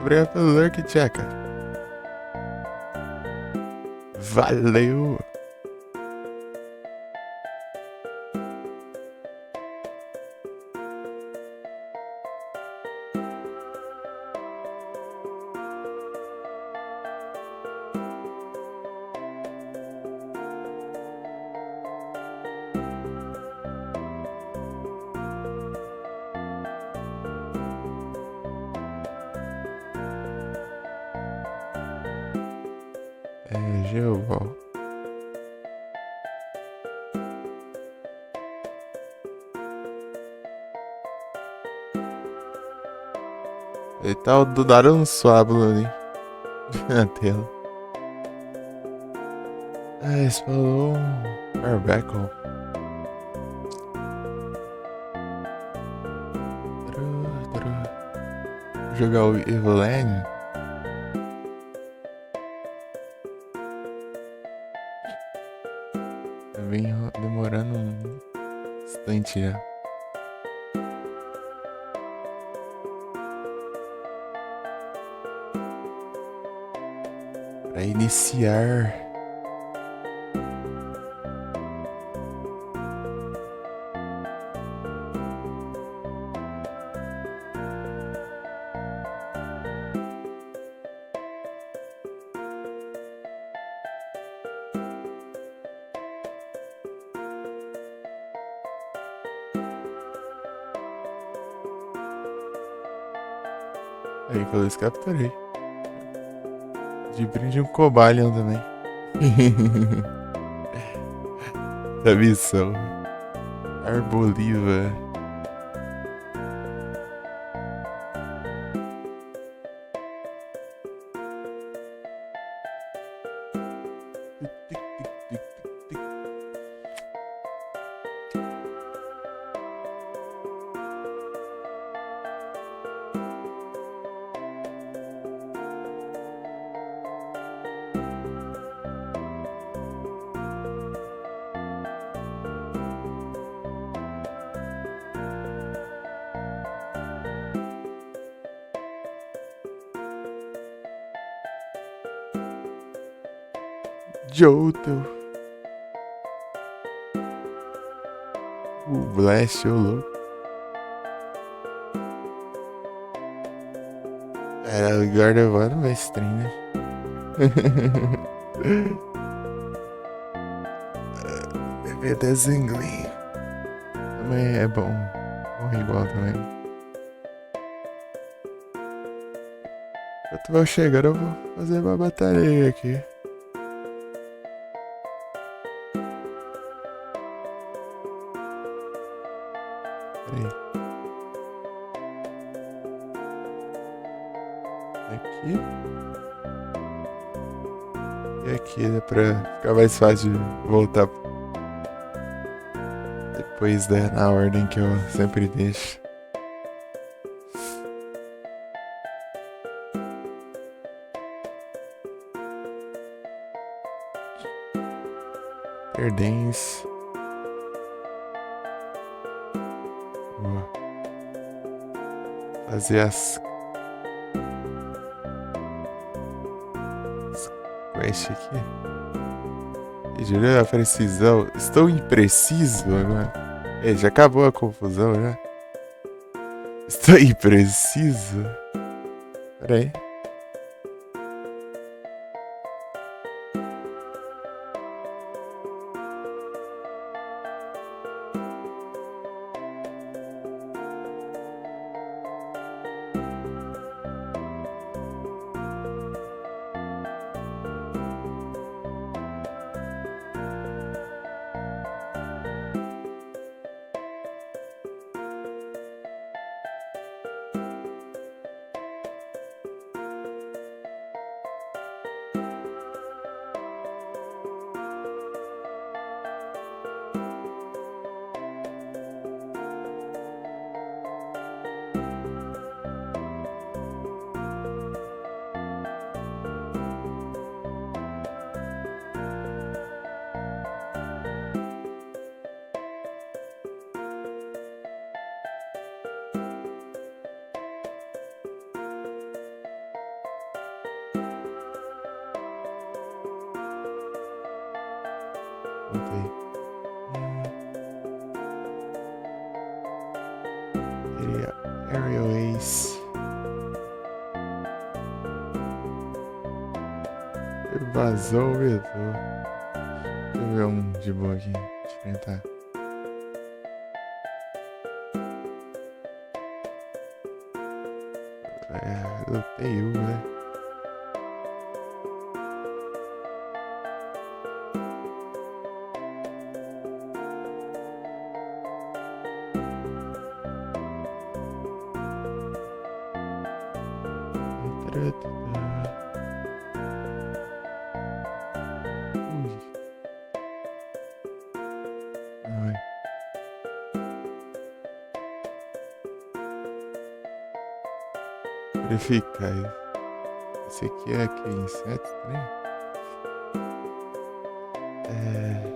Obrigado pelo lurk, Tcheca. Valeu. É, Geoval. Ele tá o do Daron Suábulo ali. Na tela. Ah, esse falou um Carbeckle. Jogar o Evelyn. Tá bem demorando um instante já. Pra iniciar. Aí, pelo isso capturei. De brinde um Cobalion também. Da missão. Arboliva. Johto. O Blast, ô louco. Era o Gardevoir no stream, né? Bebê desenglinho. Também é bom. Morre igual também. Enquanto vai chegando, eu vou fazer uma batalha aqui. Peraí. Aqui. E aqui, né? Pra ficar mais fácil de voltar depois, né? Na ordem que eu sempre deixo. Perdens. Vou fazer as quests aqui. E Juliana, a precisão. Estou impreciso agora. Ei, já acabou a confusão, já? Estou impreciso? Pera aí. Conta aí. Aerial Ace. Vazou o vetor. Deixa eu ver um de boa aqui. Enfrentar. Eu tenho, né? Ui. Ai. Verificar. Esse aqui é que inseto também? É.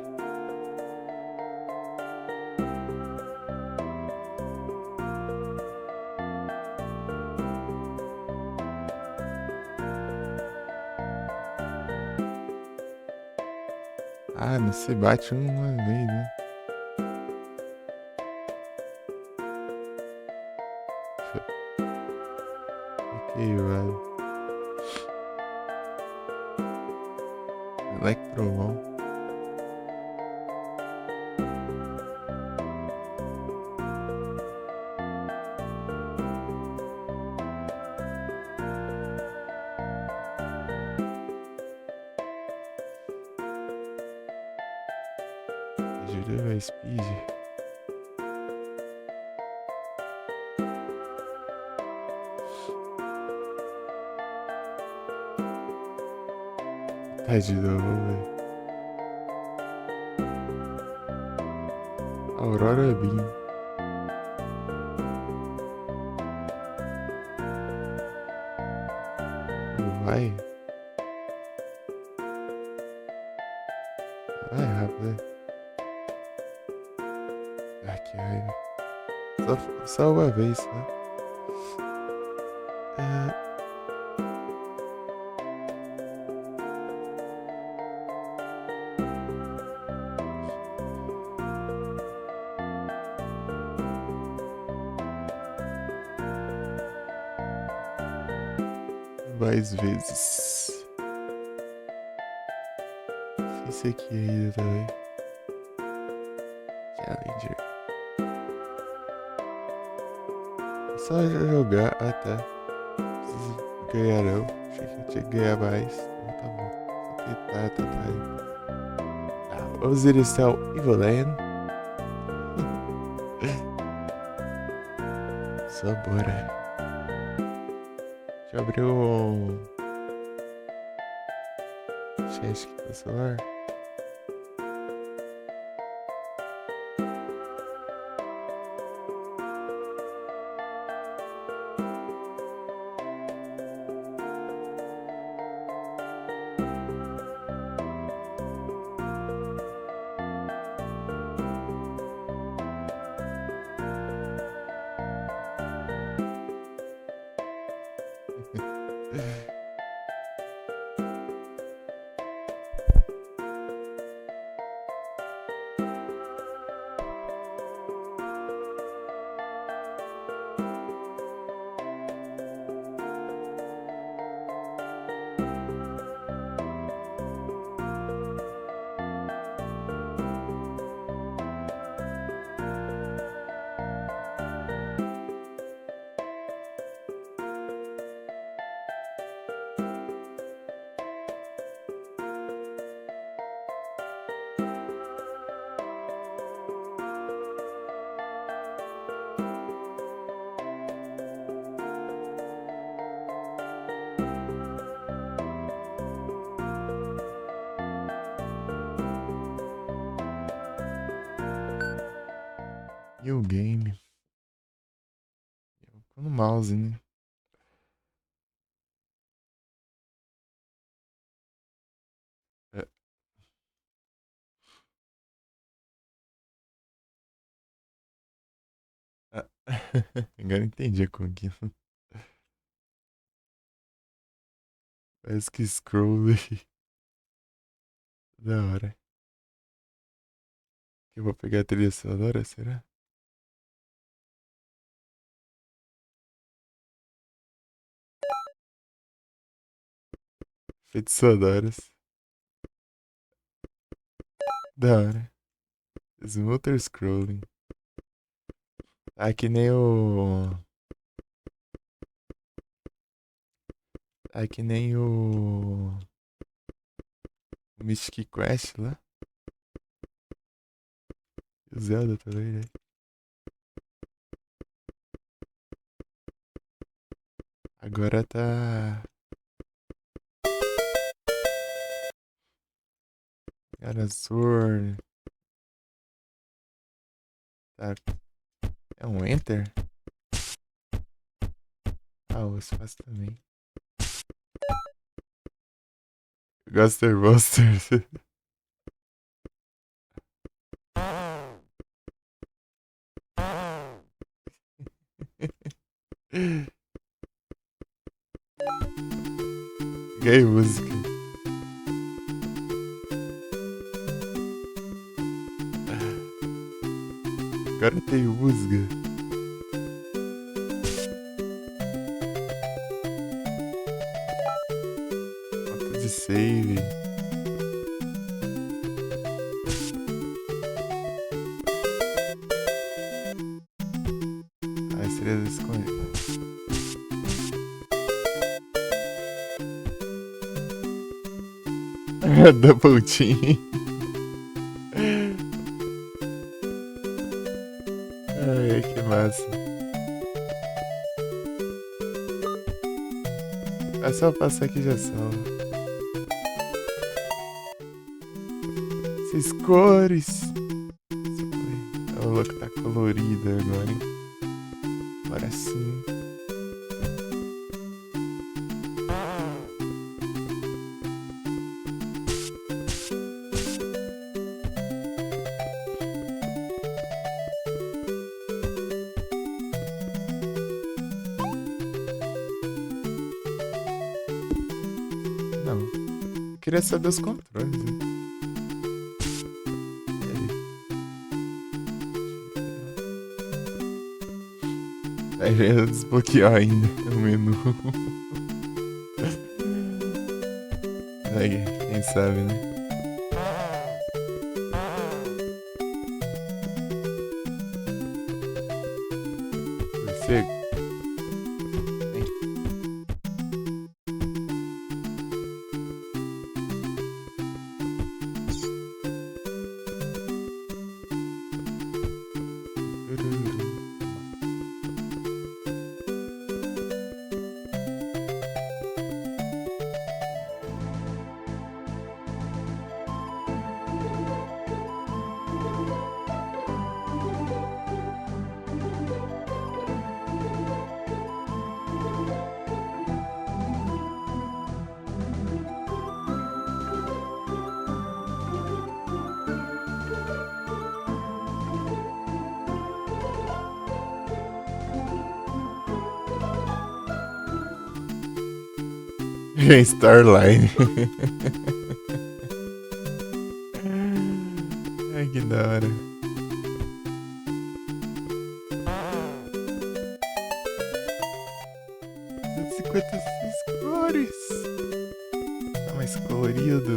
Ah, não se bate uma vez, né? Fiquei, velho. Electromon. Ajuda a speed. Tá de novo, velho. Aurora Beam. Vai. Vai rápido, né? Ah, que raiva. Só uma vez, né? É, mais vezes. Esse aqui ainda também. Challenger. É só jogar. Ah, tá. Não preciso ganhar, não. Achei que eu tinha que ganhar mais. Então tá bom. Só tentar. Ah, vamos iniciar o Evoland. Só bora. Deixa eu abrir o chat aqui no celular. New game. No mouse, né? É. Ah, agora entendi como que. Parece que scroll da hora. Eu vou pegar a trilha sonora, será? Efeitos sonoros. Da hora. Smoother scrolling. Tá que nem o. Tá que nem o Mystic Quest lá. E o Zelda também, né? Agora tá. Cara, Sword. Tá. É um Enter? Ah, o espaço também. Guster Busters. Gay música. Agora tem música. Foto de save. Ah, seria desconhecido. Double team. Ai, que massa. É só passar aqui já salva. Essas cores. O louco tá colorido agora, hein? Agora sim. Não. Eu queria saber os controles, né? Aí eu desbloquear ainda o menu. Aí, quem sabe, né? Morcego. Starline. Ai, que da hora. Cores. Tá mais colorido.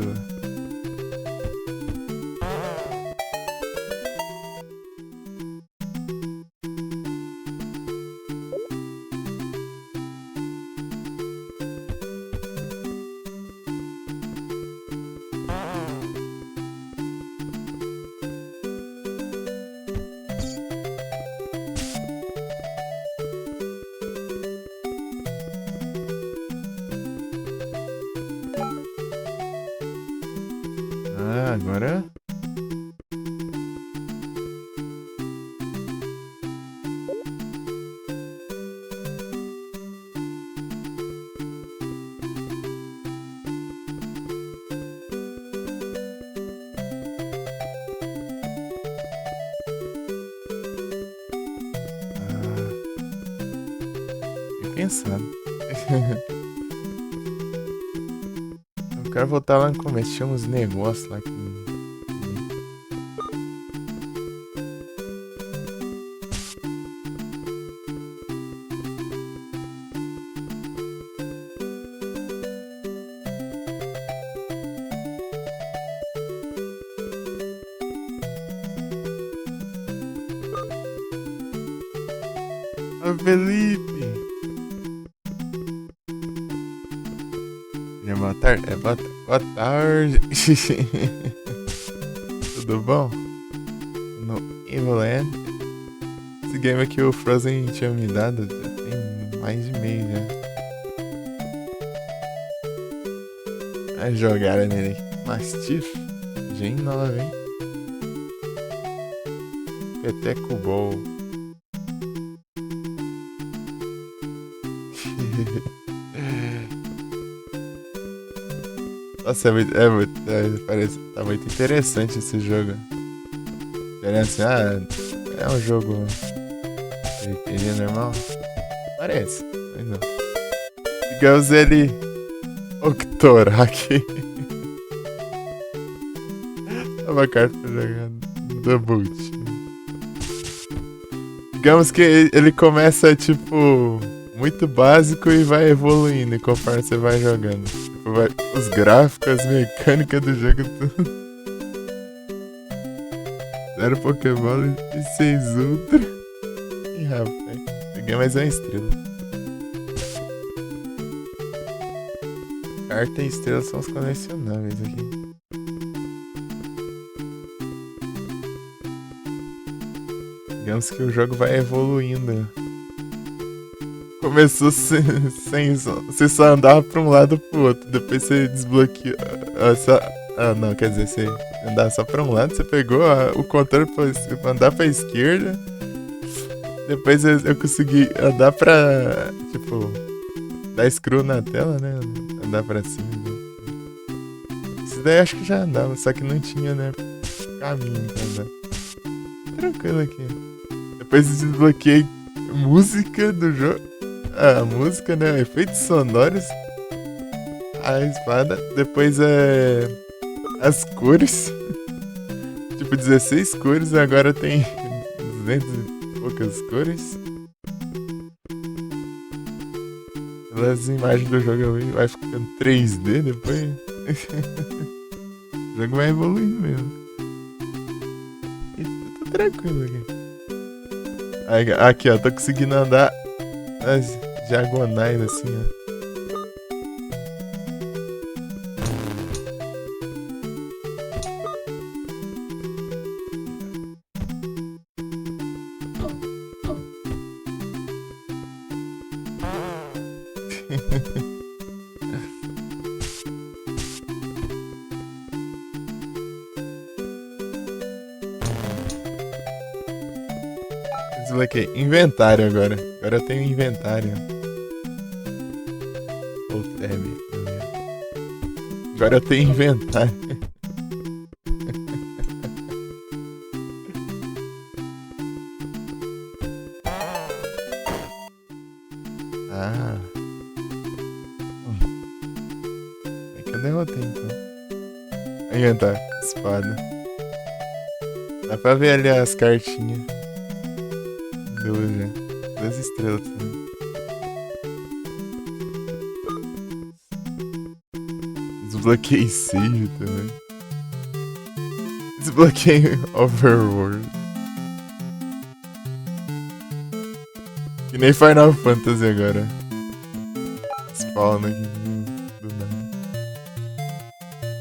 Ah, agora. Pensando. Eu quero voltar lá no começo. Tinha uns negócios lá que. Ô Felipe! É boa tarde? É boa tarde! Tudo bom? No Evoland? Esse game aqui o Frozen tinha me dado tem mais de mês já. Vai jogar nele aqui. Mastiff? Gen 9, hein? Peteco Ball. Nossa, parece, tá muito interessante esse jogo. Assim, é um jogo RPG normal? Parece, mas não. Digamos ele Octorok. É uma carta pra jogar do boot. Digamos que ele começa tipo muito básico e vai evoluindo conforme você vai jogando. Tipo, os gráficos, as mecânicas do jogo, tudo. 0 Pokébola e 6 Ultra. Ih, rapaz, peguei mais uma estrela. Carta e estrela são os colecionáveis aqui. Digamos que o jogo vai evoluindo. Começou você só andava pra um lado pro outro. Depois você desbloqueou. Não, quer dizer, você andava só pra um lado. Você pegou o controle pra andar pra esquerda. Depois eu consegui andar pra. Tipo, dar scroll na tela, né? Andar pra cima. Isso daí acho que já andava, só que não tinha, né? Caminho pra andar. Tranquilo aqui. Depois eu desbloqueei música do jogo. A música, né? Efeitos sonoros. A espada. Depois as cores. Tipo, 16 cores. Agora tem 200 e poucas cores. As imagens do jogo vai ficando 3D depois. O jogo vai evoluindo mesmo. E tô tranquilo aqui. Aqui, ó. Tô conseguindo andar as diagonais assim, ó. Desbloqueei. Inventário agora. Agora eu tenho inventário. Ou tab. Agora eu tenho inventário. Ah. É que eu derrotei então. Inventário. Espada. Dá pra ver ali as cartinhas. Duas estrelas também. Desbloqueei save também. Desbloqueei Overworld. Que nem Final Fantasy agora. Spawn aqui do nada.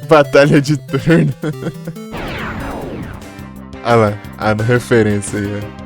Batalha de turno. Ah lá, na referência aí, ó.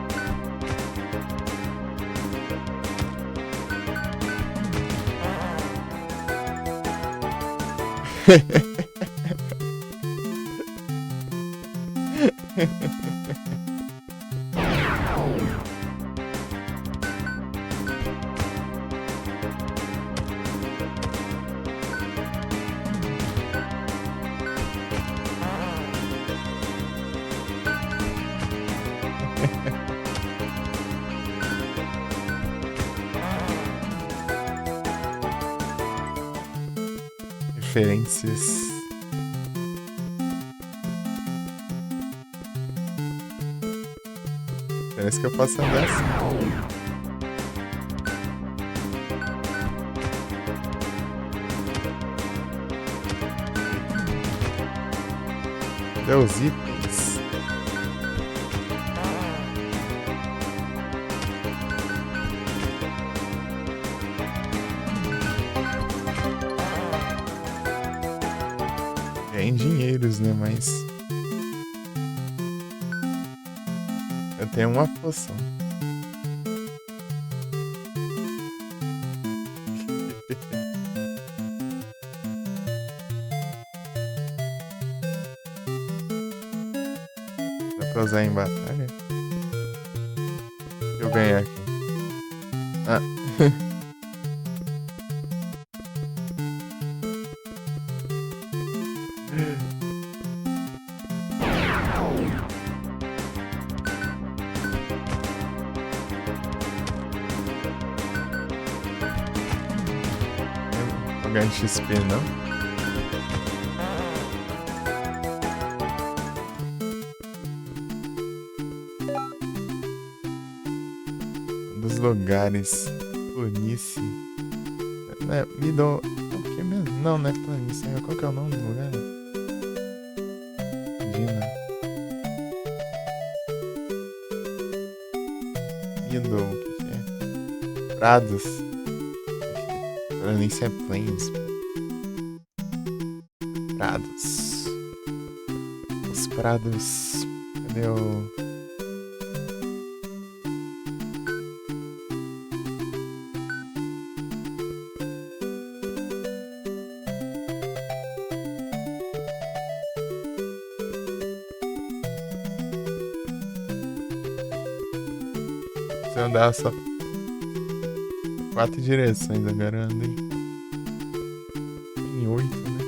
Referências. Parece que eu posso andar assim. Cadê os itens? É em dinheiros, né? Mas eu tenho uma poção. Dá pra usar em batalha? Deixa eu ganhar aqui. Ah. Vou ganhar XP, não? Dos lugares. Planície. Né, me dão. O que mesmo? Não, não é planície. Qual que é o nome do lugar? Dina. Meadow. O que é? Prados. Planície é plains. Prados. Os prados. Cadê o. Se eu andar só 4 direções agora, ando em 8, né?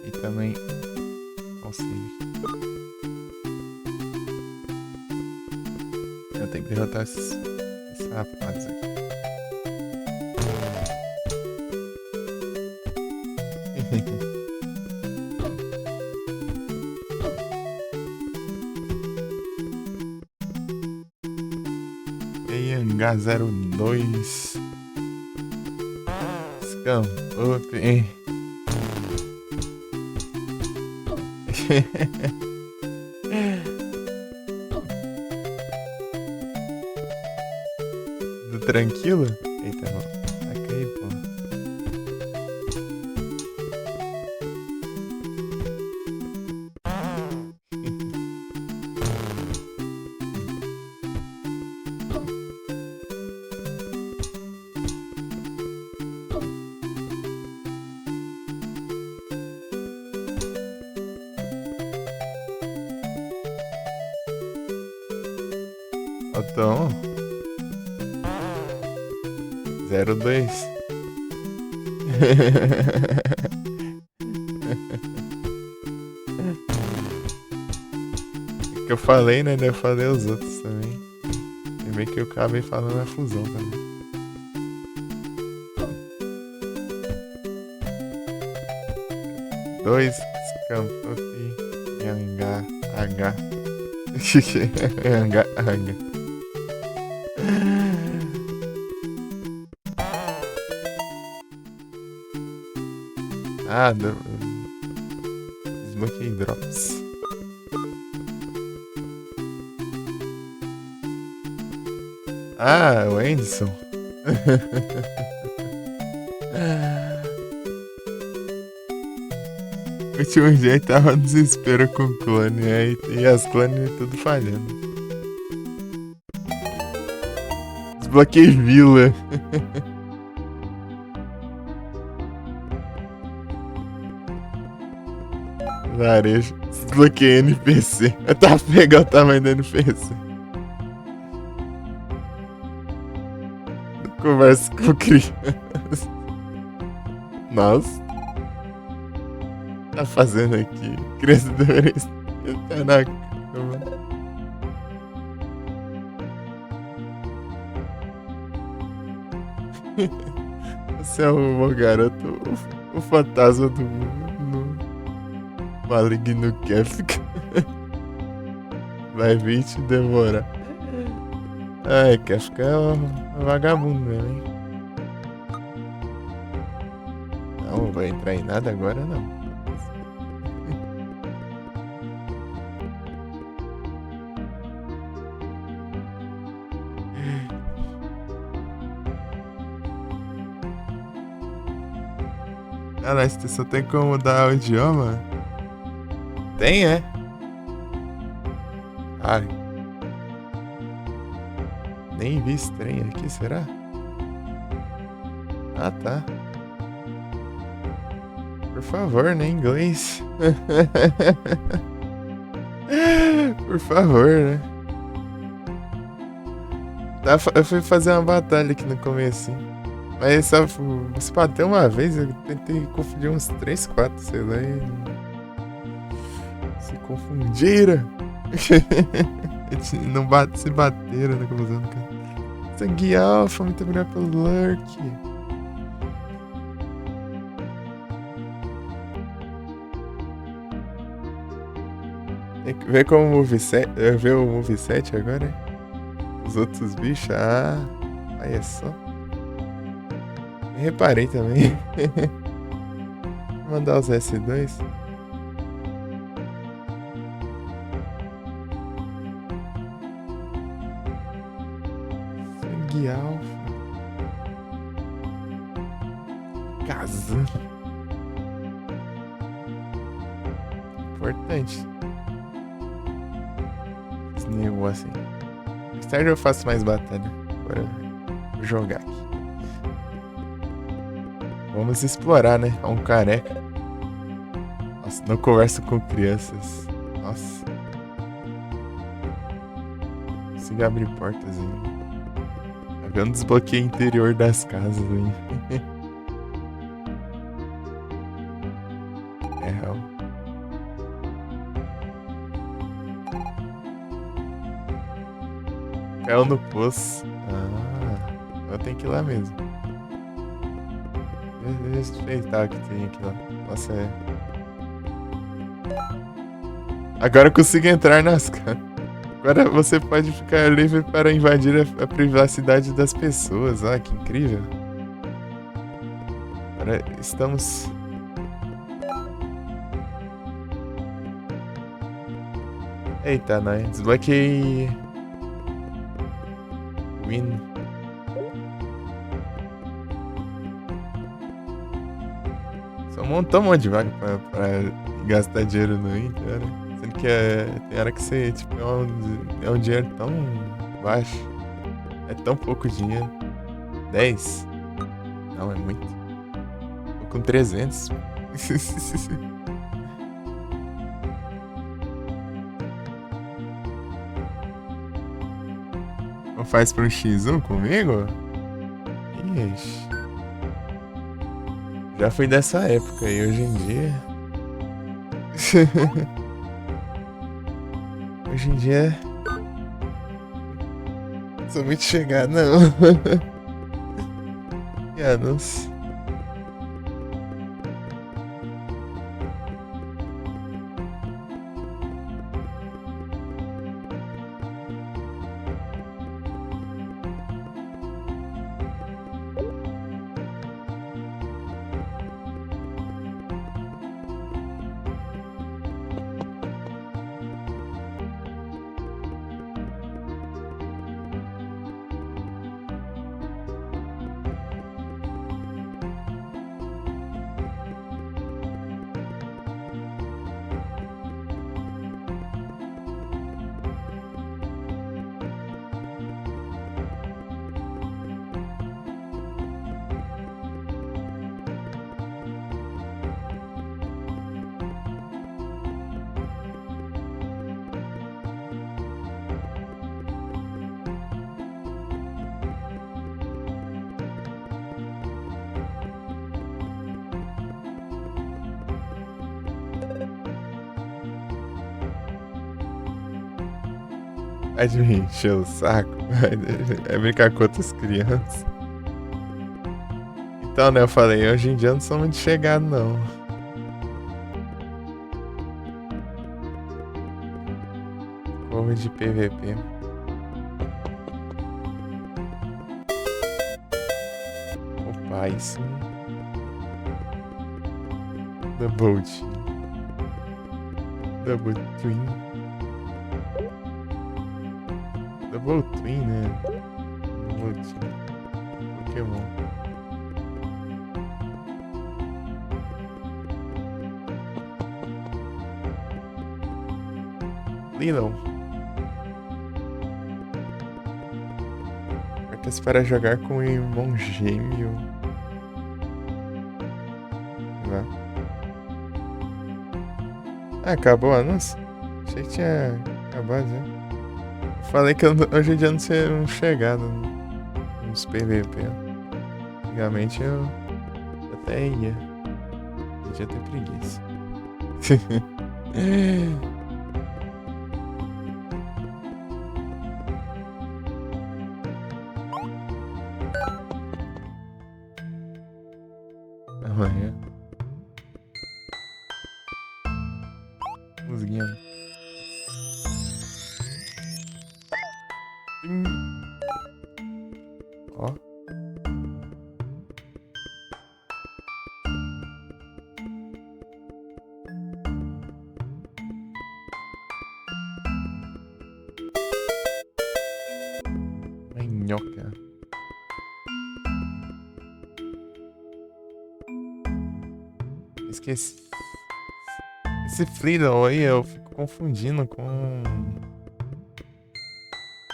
E também consigo. Eu tenho que derrotar esses rapazes aqui. H02 Scam Up. Tudo tranquilo? Eita, não. Taca aí, pô. Então 02 que eu falei, né? Eu falei os outros também. E bem que eu acabei falando a fusão também. Dois Scampup Yanga H. Yanga H. Ah, desbloqueei drops. Ah, o Anderson. O último dia tava no desespero com o clone, aí, e as clones tudo falhando. Desbloqueei vila. Varejo. Desbloqueei NPC. Eu tava pegando o tamanho do NPC. Conversa com criança. Nossa. Tá fazendo aqui? Criança deveria estar na cama. Você é o garoto, o fantasma do maligno quer ficar. Vai vir te devorar. Ai, quer ficar vagabundo mesmo, hein? Não vai entrar em nada agora, não. Caralho, você só tem como mudar o idioma? Tem, é? Ai. Nem vi esse trem aqui, será? Ah, tá. Por favor, né? Inglês. Por favor, né? Eu fui fazer uma batalha aqui no começo. Mas só se bater uma vez, eu tentei confundir uns 3, 4, sei lá. E... se confundiram. Não se bateram na confusão, cara. Sangue Alpha, muito obrigado pelo lurk. Tem que ver como o moveset. Ver o moveset agora. Os outros bichos. Ah, aí é só. Eu reparei também. Vou mandar os S2. Sangue Alpha. Casa. Importante. Esse negócio assim. Mais tarde eu faço mais batalha. Agora vou jogar aqui. Vamos explorar, né? É um careca. Nossa, não converso com crianças. Nossa. Consigo abrir portas ainda. Eu não desbloqueei o interior das casas ainda. É real. Caiu no poço. Ah, eu tenho que ir lá mesmo. Deixa eu respeitar o que tem aqui lá. Nossa, é. Agora eu consigo entrar nas casas. Agora você pode ficar livre para invadir a privacidade das pessoas. Ah, que incrível. Agora estamos... Eita, né? Desbloqueei... Win. Só montou um monte de vaga pra gastar dinheiro no Inter, né? Sendo que tem hora que você, tipo, é um dinheiro tão baixo. É tão pouco dinheiro. 10? Não, é muito. Tô com 300. Não faz pro X1 comigo? Ixi. Já fui dessa época e hoje em dia... Hoje em dia... Sou muito chegado, não. Anos. Vai de me encher o saco. É brincar com outras crianças. Então, né, eu falei, hoje em dia eu não sou muito chegado, não. Corro de PVP. Opa, isso. Double Team. Double Twin. Double Twin, né? Double Twin. Pokémon. Little. Cartas para jogar com o irmão gêmeo. Lá. Ah, acabou o anúncio? Achei que tinha acabado já. Falei que hoje em dia não sei um chegado nos PVP. Antigamente eu até ia. Hoje eu tenho preguiça. Amanhã. Musiquinha. Ó. Manhoca. Esqueci. Esse Freedom aí eu fico confundindo com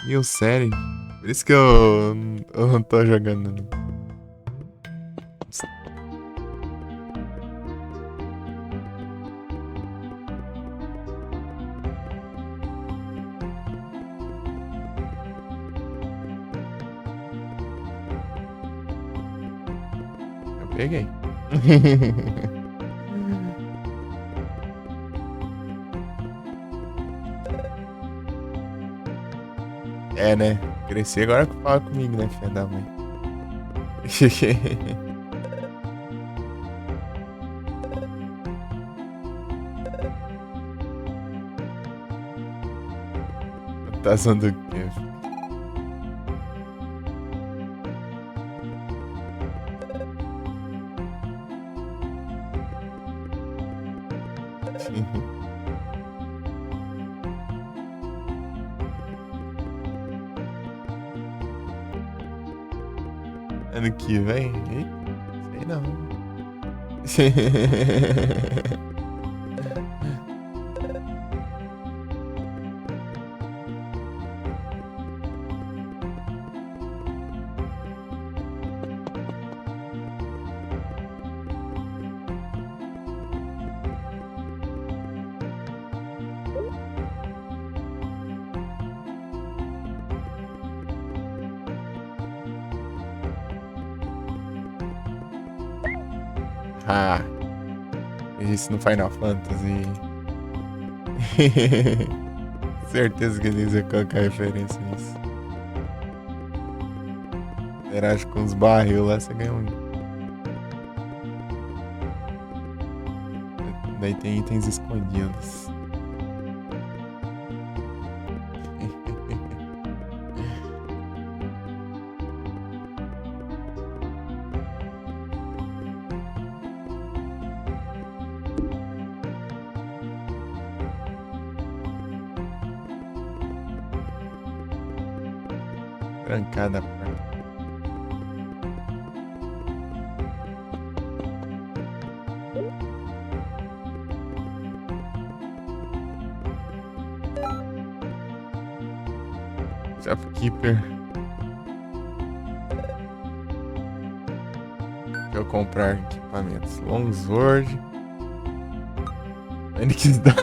New Série. Por isso que eu não tô jogando. Eu peguei. É, né? Cresci agora que fala comigo, né, filha da mãe? Tá usando o quê? Ano que vem? Sei não. Ah, isso no Final Fantasy. Certeza que eles iam colocar referência nisso. Interage com os barril lá, você ganha um. Daí tem itens escondidos. Trancada a porta. Shopkeeper. Deixa eu comprar equipamentos. Longsword. Phoenix Down.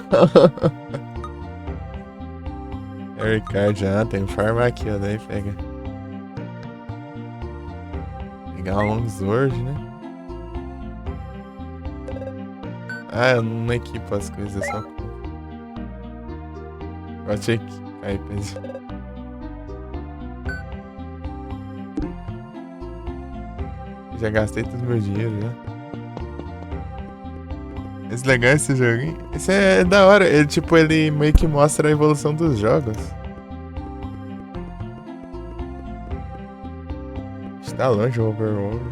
Aircard já tem farmar aqui, ó. Daí pega. Pegar uma Longsword, né? Ah, eu não equipo as coisas, eu só compro. Vou ter que cair pra isso. Já gastei todo o meu dinheiro, já. Esse legal esse joguinho. Esse é da hora. Ele, tipo, ele meio que mostra a evolução dos jogos. Está longe o Overworld.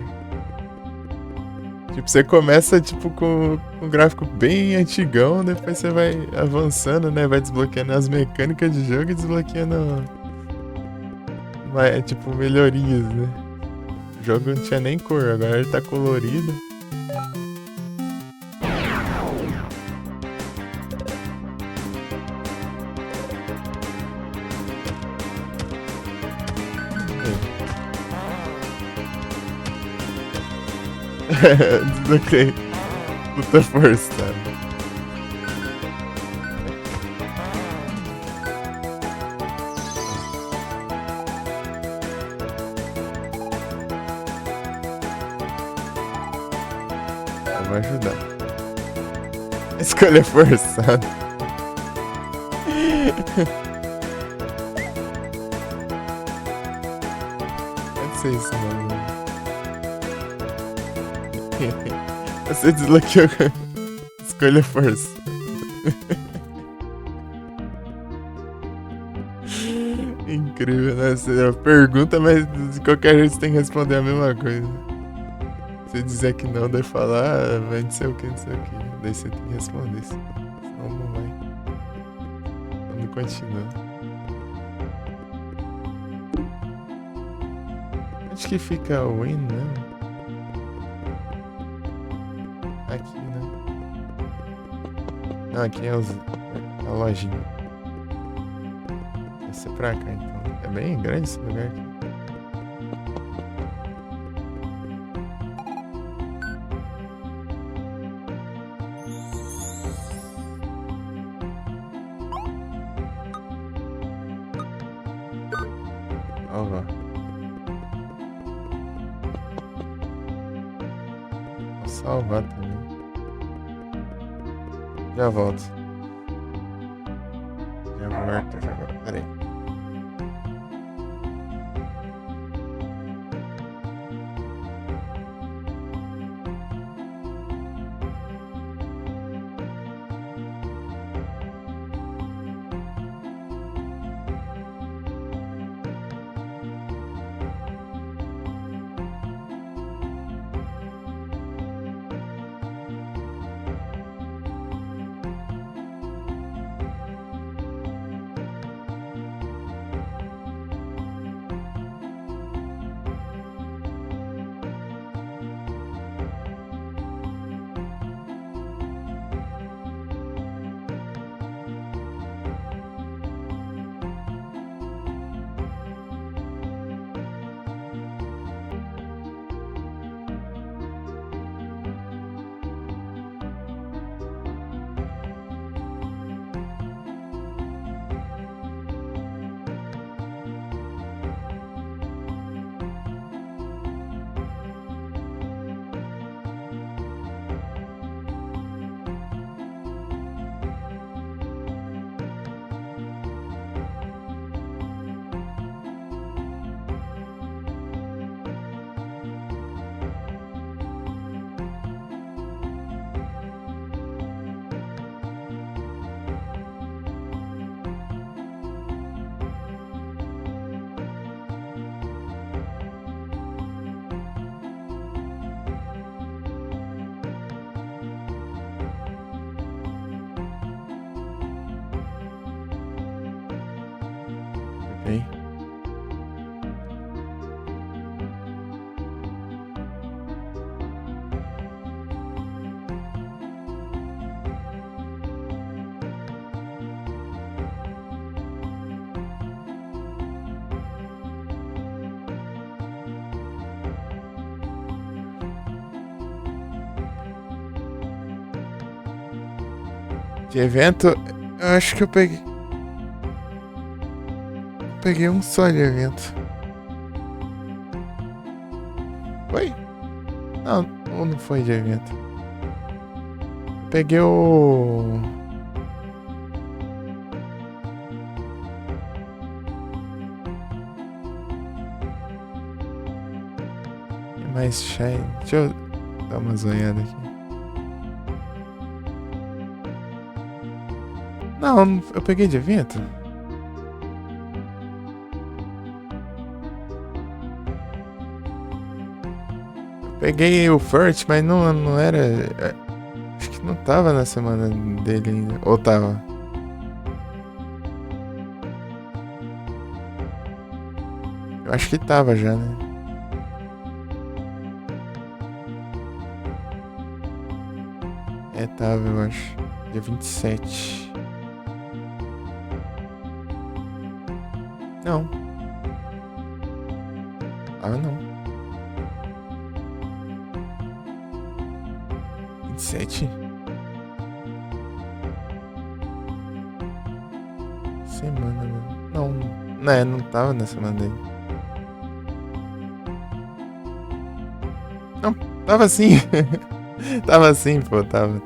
Tipo, você começa, tipo, com um gráfico bem antigão, depois você vai avançando, né? Vai desbloqueando as mecânicas de jogo e desbloqueando... tipo, melhorias, né? O jogo não tinha nem cor, agora ele tá colorido. Desbloqueei. Luta forçada. Eu vou ajudar. Escolha forçada. Pode ser isso, mano. Você desbloqueou. Escolha força. Incrível, né? Você pergunta, mas de qualquer jeito você tem que responder a mesma coisa. Se dizer que não, daí falar, vai não sei o que, não sei o que. Daí você tem que responder isso. Senão não vai. Não continua. Onde que fica o win, né? Aqui, né? Não, aqui é a lojinha. Vai ser pra cá, então. É bem grande esse lugar aqui. Ó, vou salvar também. Já volto. Já volto, já volto. Pera aí. Ok. De evento, eu acho que eu peguei. Peguei um só de evento. Foi? Não, ou não foi de evento. Peguei o. É mais shine. Deixa eu dar uma zoiada aqui. Não, eu peguei de evento. Eu peguei o Furt, mas não era. Acho que não tava na semana dele ainda. Ou tava? Eu acho que tava já, né? É, tava, eu acho. Dia 27. Não. Ah, não. 17? Semana, mano. Não, né, não tava na semana dele. Não, tava sim. Tava sim, pô, tava.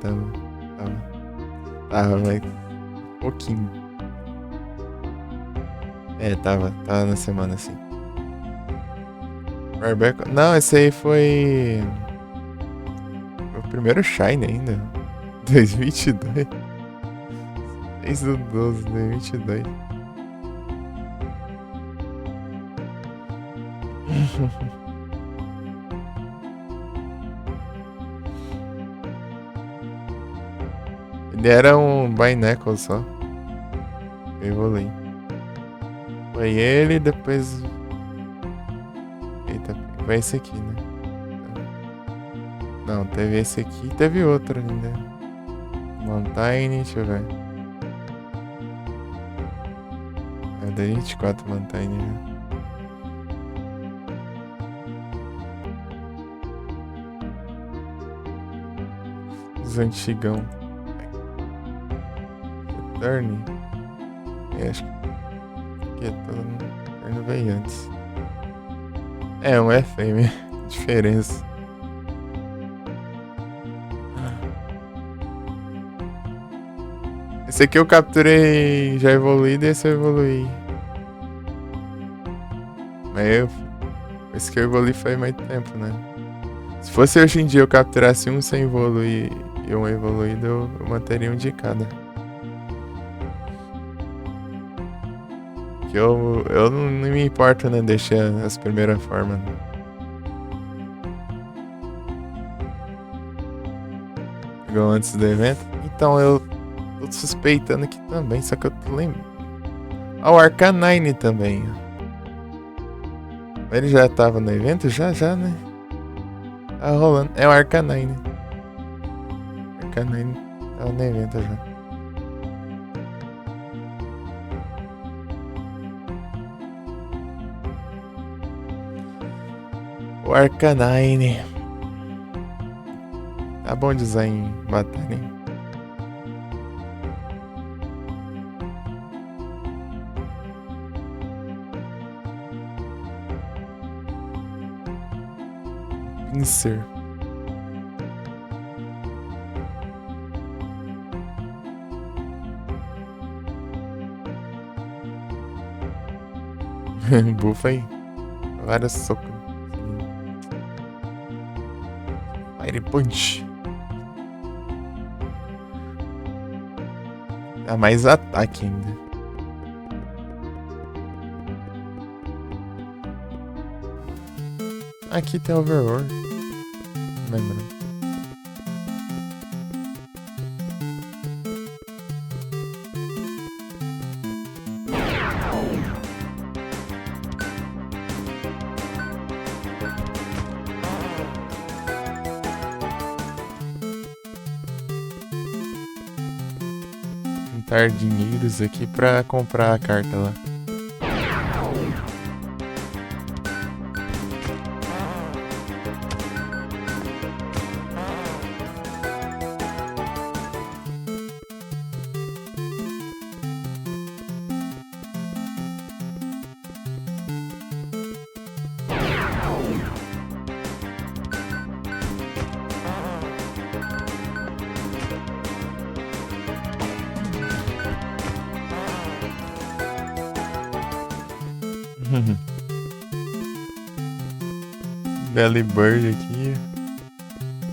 Tava, mas pouquinho. É, tava na semana sim. Barbeco. Não, esse aí foi o primeiro Shine ainda. 2022. 6 do 12, 2022. Ele era um Binacle só. Eu evolui. Foi ele, depois. Eita, foi esse aqui, né? Não, teve esse aqui e teve outro ainda. Mountain, deixa eu ver. É da 24 Mountain, né? Os antigão. Return. É, acho que é todo. Return veio antes. É um FM. Diferença. Esse aqui eu capturei já evoluído e esse eu evoluí. Mas esse que eu evoluí faz mais tempo, né? Se fosse hoje em dia eu capturasse um sem evoluir e um evoluído, eu manteria um de cada. Que eu não me importo, né? Deixar as primeiras formas. Né? Igual antes do evento. Então eu tô suspeitando aqui também, só que eu tô lembrando. Ah, o Arcanine também. Ele já tava no evento? Já, né? Tá rolando. É o Arcanine. Arcanine tava no evento já. O Arcanine. Tá bom de usar em batalha, hein? Pinsir. Bufa aí. Vários socos. Fire Punch. Dá mais ataque ainda. Aqui tem Overlord. Não lembro. Juntar dinheiros aqui pra comprar a carta lá. Delibird aqui.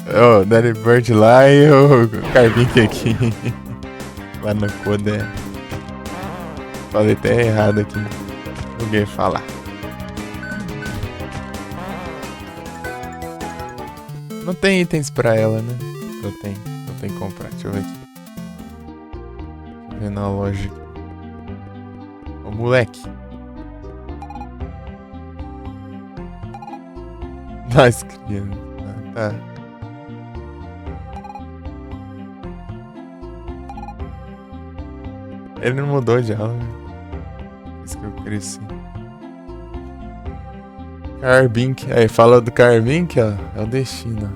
Oh, Delibird lá e o Carbink aqui. Lá no Coda. Falei até errado aqui. Ninguém falar. Não tem itens pra ela, né? Eu tenho que comprar. Deixa eu ver aqui. Deixa eu ver na loja. Ô, moleque. Nós crianças. Tá. Ele não mudou de aula, né? Isso que eu cresci. Carbink. Aí, fala do Carbink, ó. É o destino.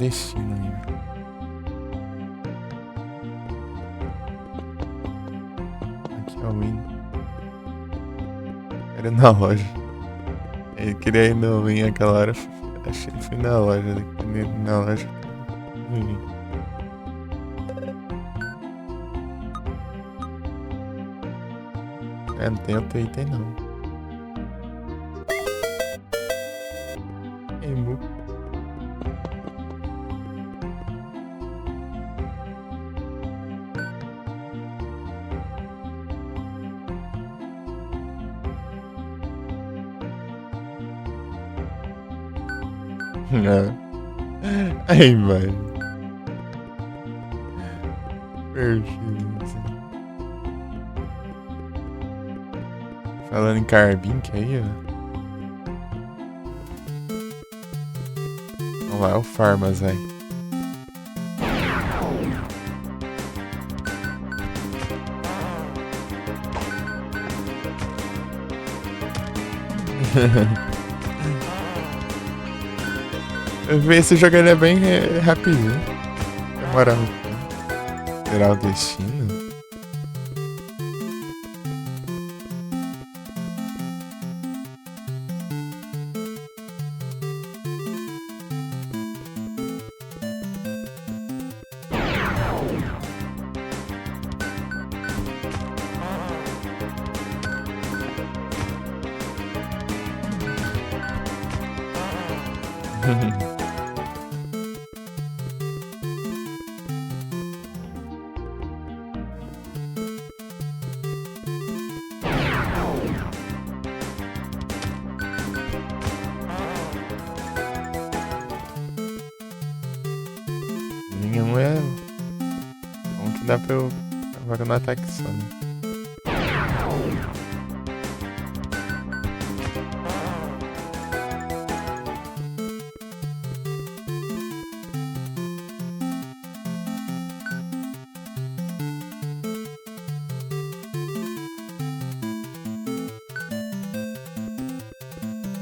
destino aí. Aqui é o Win. Era na loja. Ele queria ir no Win aquela hora. Achei que fui na loja. Na loja. É, não tem outro item não. Emu. Ai, mano. Perfeito. Falando em Carbink aí, ó. Vamos lá, é o Farmas aí. Eu vi esse jogo, ele é bem rapidinho. Demora muito tempo. Será o destino? Nenhum é bom que dá pra eu agora no ataque só, né?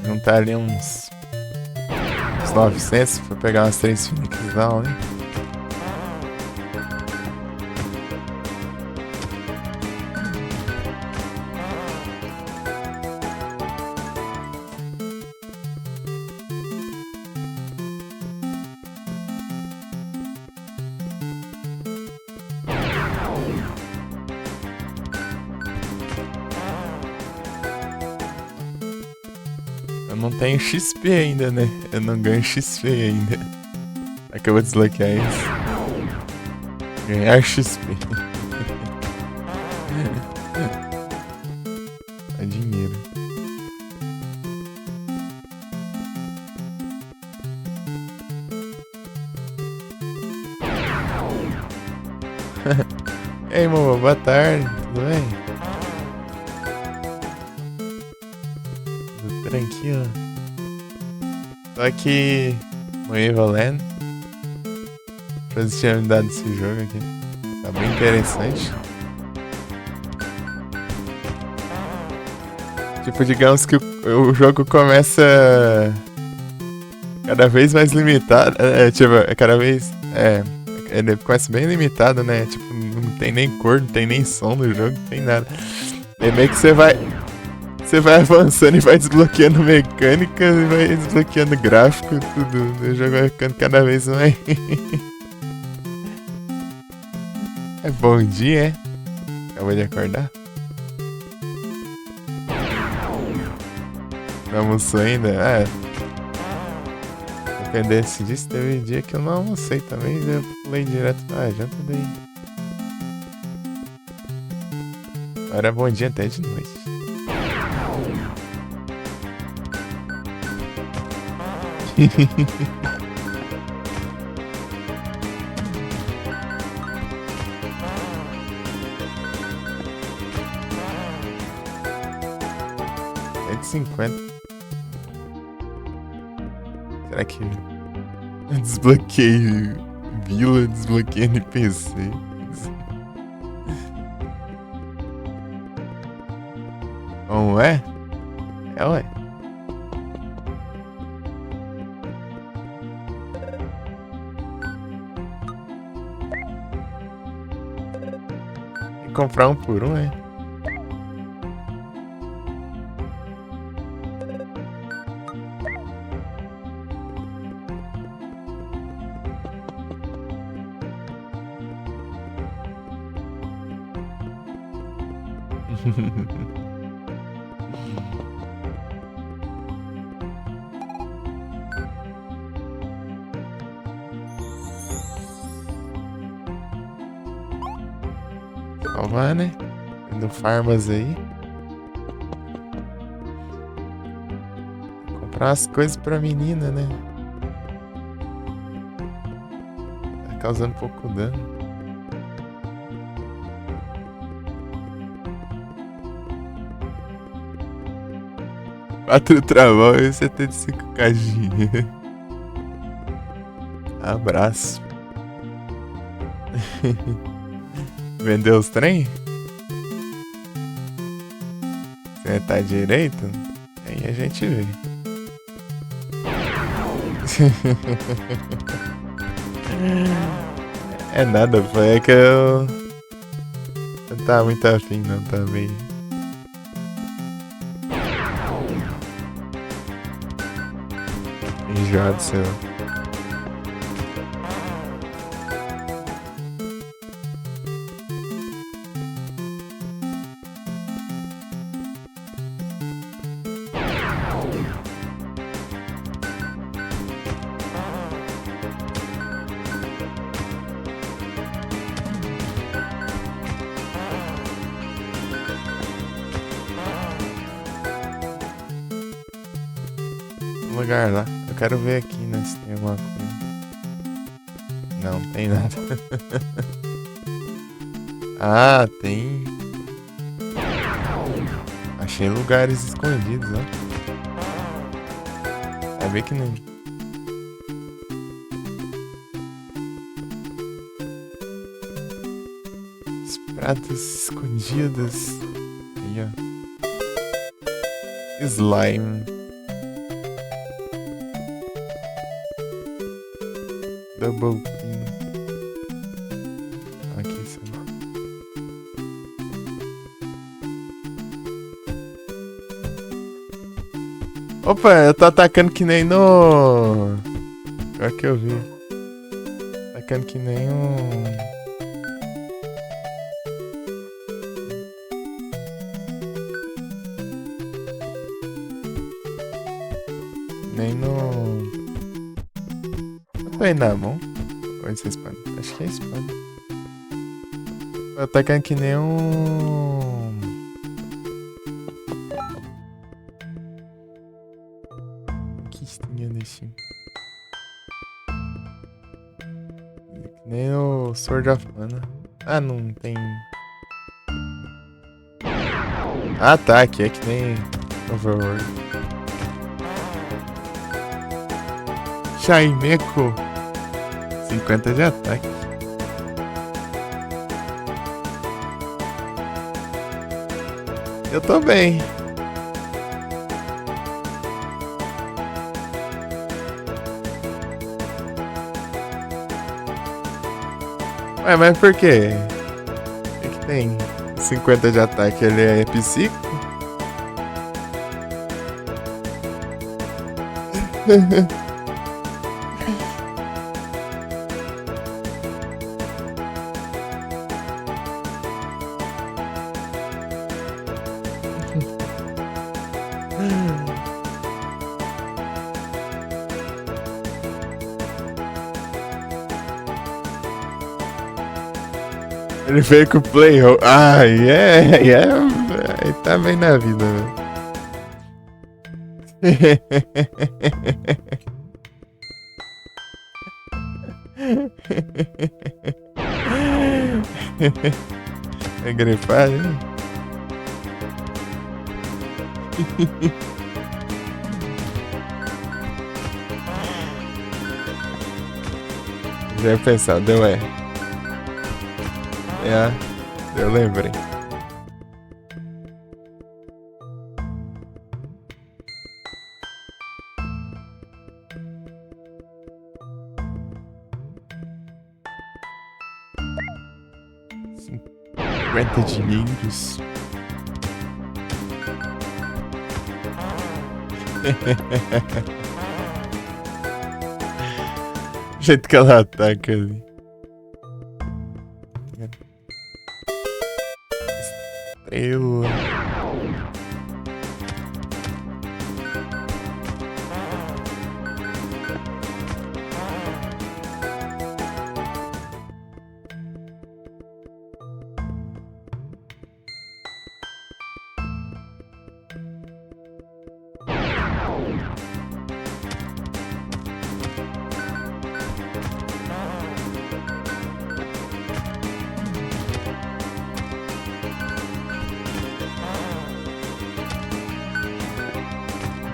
Juntar ali uns 900 pra pegar umas 3 Phoenix Down, hein? Eu não tenho XP ainda, né? Eu não ganho XP ainda. É que eu vou desbloquear isso. Ganhar XP. É dinheiro. Ei, Momo, boa tarde. Tudo bem? Tudo tranquilo. Tô aqui no Evoland. Pra você tinha me dado esse jogo aqui. Tá bem interessante. Tipo, digamos que o jogo começa cada vez mais limitado. Tipo, cada vez. Ele começa bem limitado, né? Tipo, não tem nem cor, não tem nem som no jogo, não tem nada. É meio que você vai avançando e vai desbloqueando mecânica e vai desbloqueando gráfico, tudo. O jogo vai ficando cada vez mais. É bom dia, é? Acabou de acordar? Não almoçou ainda? Dependesse disso, teve dia que eu não almocei também, eu pulei direto pra janta daí. Agora é bom dia até de noite. É de 50. Será que eu desbloqueei vila, desbloqueei NPC? Como é? É, ué. comprar um por um, é? Salvar, né? Indo farmas aí. Comprar as coisas pra menina, né? Tá causando pouco dano. 4 travão e 75k de dinheiro. Abraço. Vendeu os trem? Sentar direito? Aí a gente vê. É nada, foi é que eu não tava muito afim não também. Enjoado seu. Lugar lá. Eu quero ver aqui, né, se tem alguma coisa. Não, tem nada. Ah, tem. Achei lugares escondidos, ó. Vai ver que não. Os pratos escondidos. Aí, ó. Slime. Double Clean. Aqui, sei lá. Opa, eu tô atacando que nem no... Agora que eu vi. Atacando que nem um... Nem no... Aí na mão. Ou isso é espada? Acho que é espada. Tô atacando que nem um... Que tinha nesse... Que nem o Sword of Mana. Ah, não tem... Ah tá, aqui é que nem Overworld. Shaineco. 50 de ataque. Eu tô bem. Ué, mas por quê? O que tem? 50 de ataque, ele é psíquico? Ele veio com o play. Ah, ele tá bem na vida, velho. É gripado, hein? Já ia pensar, deu é. Eu lembrei. 50 dinheiros. O jeito que ela ataca ali. Estrela.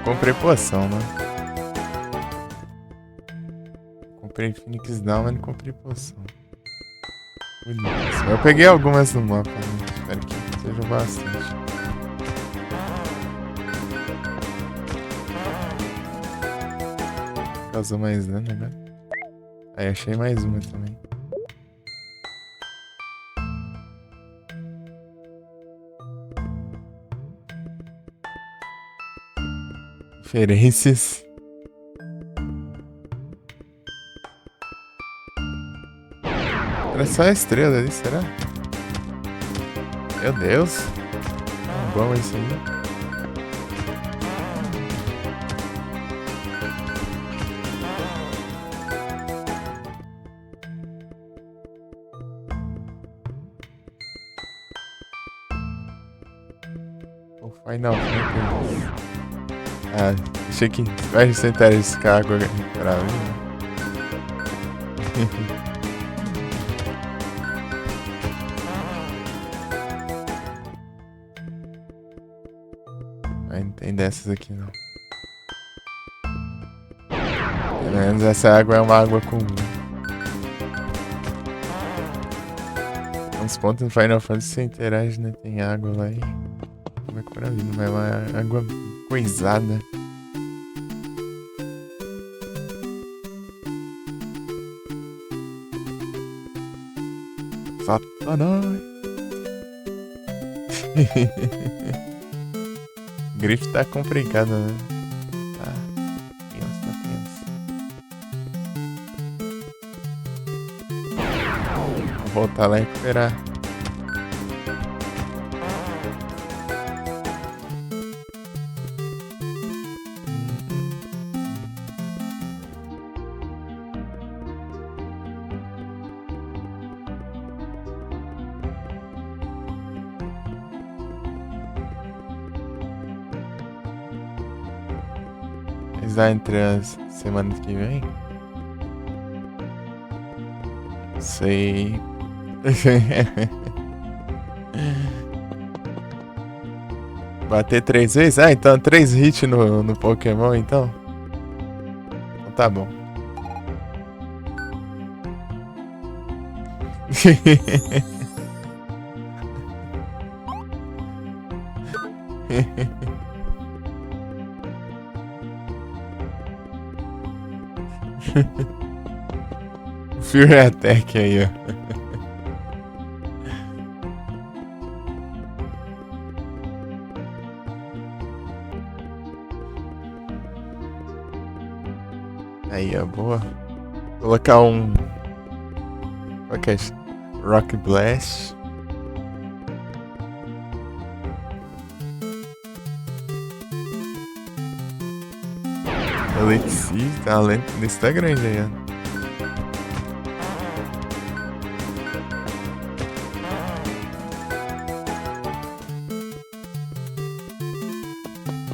Comprei poção, né? Comprei Phoenix Down, mas não comprei poção. Bonito. Eu peguei algumas no mapa, né? Espero que seja bastante. Causou mais dano, né? Aí achei mais uma também. Referências. Era só a estrela ali, será? Meu Deus. Bom isso aí. O Final Fantasy. Ah, achei que vai sentar esse cargo pra mim. Mas não tem dessas aqui não. Pelo menos essa água é uma água comum. Uns pontos no Final Fantasy você interage, né? Tem água lá e... Como é que pra mim? Não é uma água coisada. Satanás. Grife tá complicado, né? Tá tenso, tá tenso. Vou voltar lá e recuperar. Vai entre as semanas que vem? Sei. Bater 3 vezes? Ah, então 3 hits no Pokémon, então? Então tá bom. Fury Attack aí, ó. Aí, ó, boa. Colocar um... Qual que é isso? Rock Blast. Elixir, tá lento. Esse tá grande aí, ó.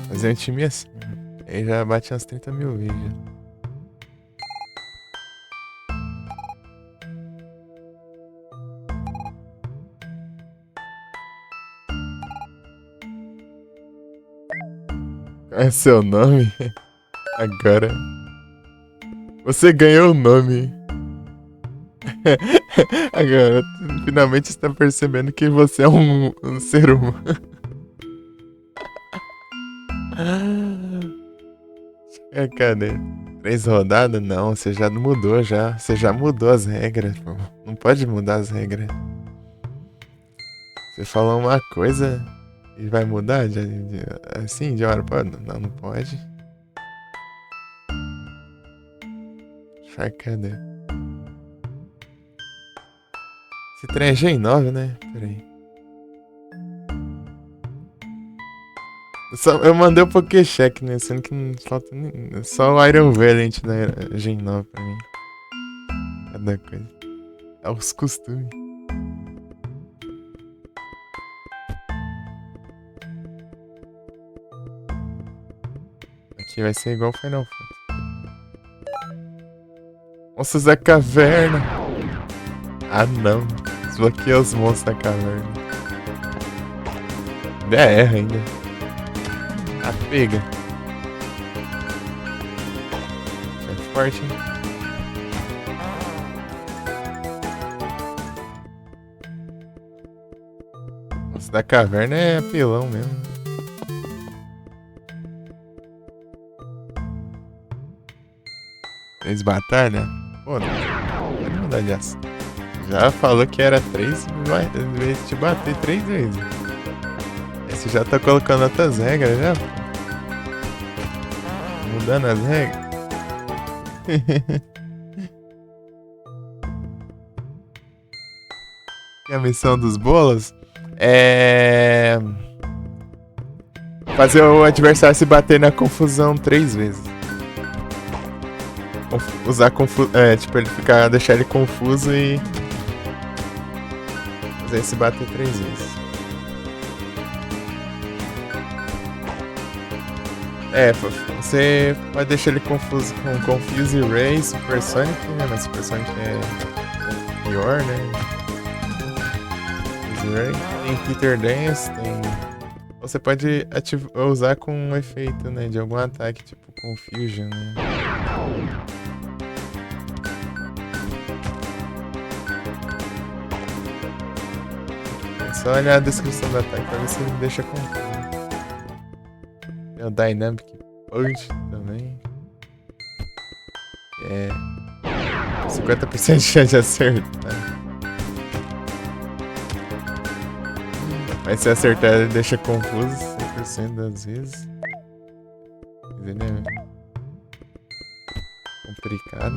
Fazer um time assim. Aí já bate umas 30 mil vezes. Qual é seu nome? Agora. Você ganhou o nome. Agora, finalmente está percebendo que você é um ser humano. Cadê? 3 rodadas? Não, você já mudou já. Você já mudou as regras, pô. Não pode mudar as regras. Você falou uma coisa e vai mudar assim, de hora pra outra? Não, não pode. Cadê? Esse trem é Gen 9, né? Peraí. Eu mandei o Pokécheck, né? Sendo que não falta nem. Só o Iron Valiant, né? Gen 9 pra mim. Cada coisa. É os costumes. Aqui vai ser igual o Final Fantasy. Monstros da caverna. Ah, não. Desbloqueia os monstros da caverna. Ainda erra ainda. Ah, pega. É forte, hein? Monstro da caverna é apelão mesmo. Três batalha? Pô, não. Pode mudar de ação. Já falou que era 3 vezes te bater 3 vezes. Você já tá colocando outras regras já? Mudando as regras. E a missão dos bolos é fazer o adversário se bater na confusão 3 vezes. Usar tipo, ele deixar ele confuso e fazer ele se bater 3 vezes. Você pode deixar ele confuso com Confuse Ray, Supersonic, né? Mas Supersonic é pior, né? Confuse Ray. Tem Peter Dance, tem. Você pode usar com um efeito, né? De algum ataque, tipo Confusion, né? É só olhar a descrição do ataque pra ver se ele deixa confuso. Tem o Dynamic Punch também. É 50% de chance de acertar. Mas se acertar ele deixa confuso 100% das vezes. Ele é complicado.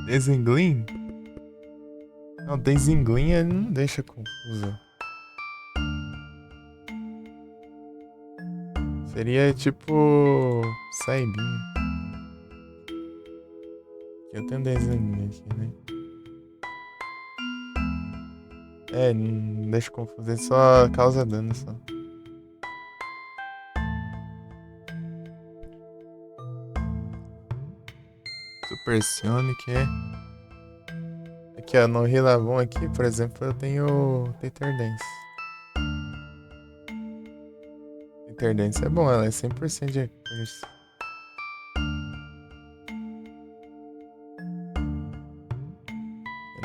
Desenglim? Não, Desenglim ele não deixa confuso. Seria tipo Saibinho. Eu tenho Desenglim aqui, né? Não deixa confuso, ele só causa dano só. Supersonic é. Aqui, ó, no Rilavon aqui, por exemplo, eu tenho Tether Dance. Tether Dance é bom, ela é 100% de recurso.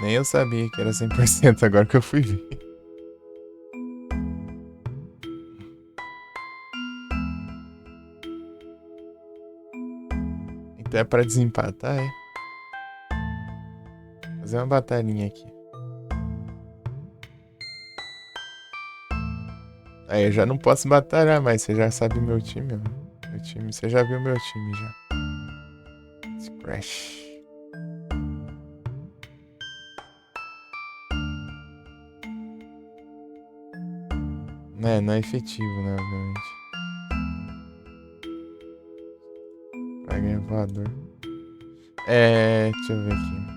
Nem eu sabia que era 100%, agora que eu fui ver. Então é pra desempatar, é? Fazer uma batalhinha aqui. Aí eu já não posso batalhar mais, você já sabe meu time, ó. Meu time, você já viu meu time já. Crash. Não é efetivo, né, obviamente. Pra ganhar voador. Deixa eu ver aqui.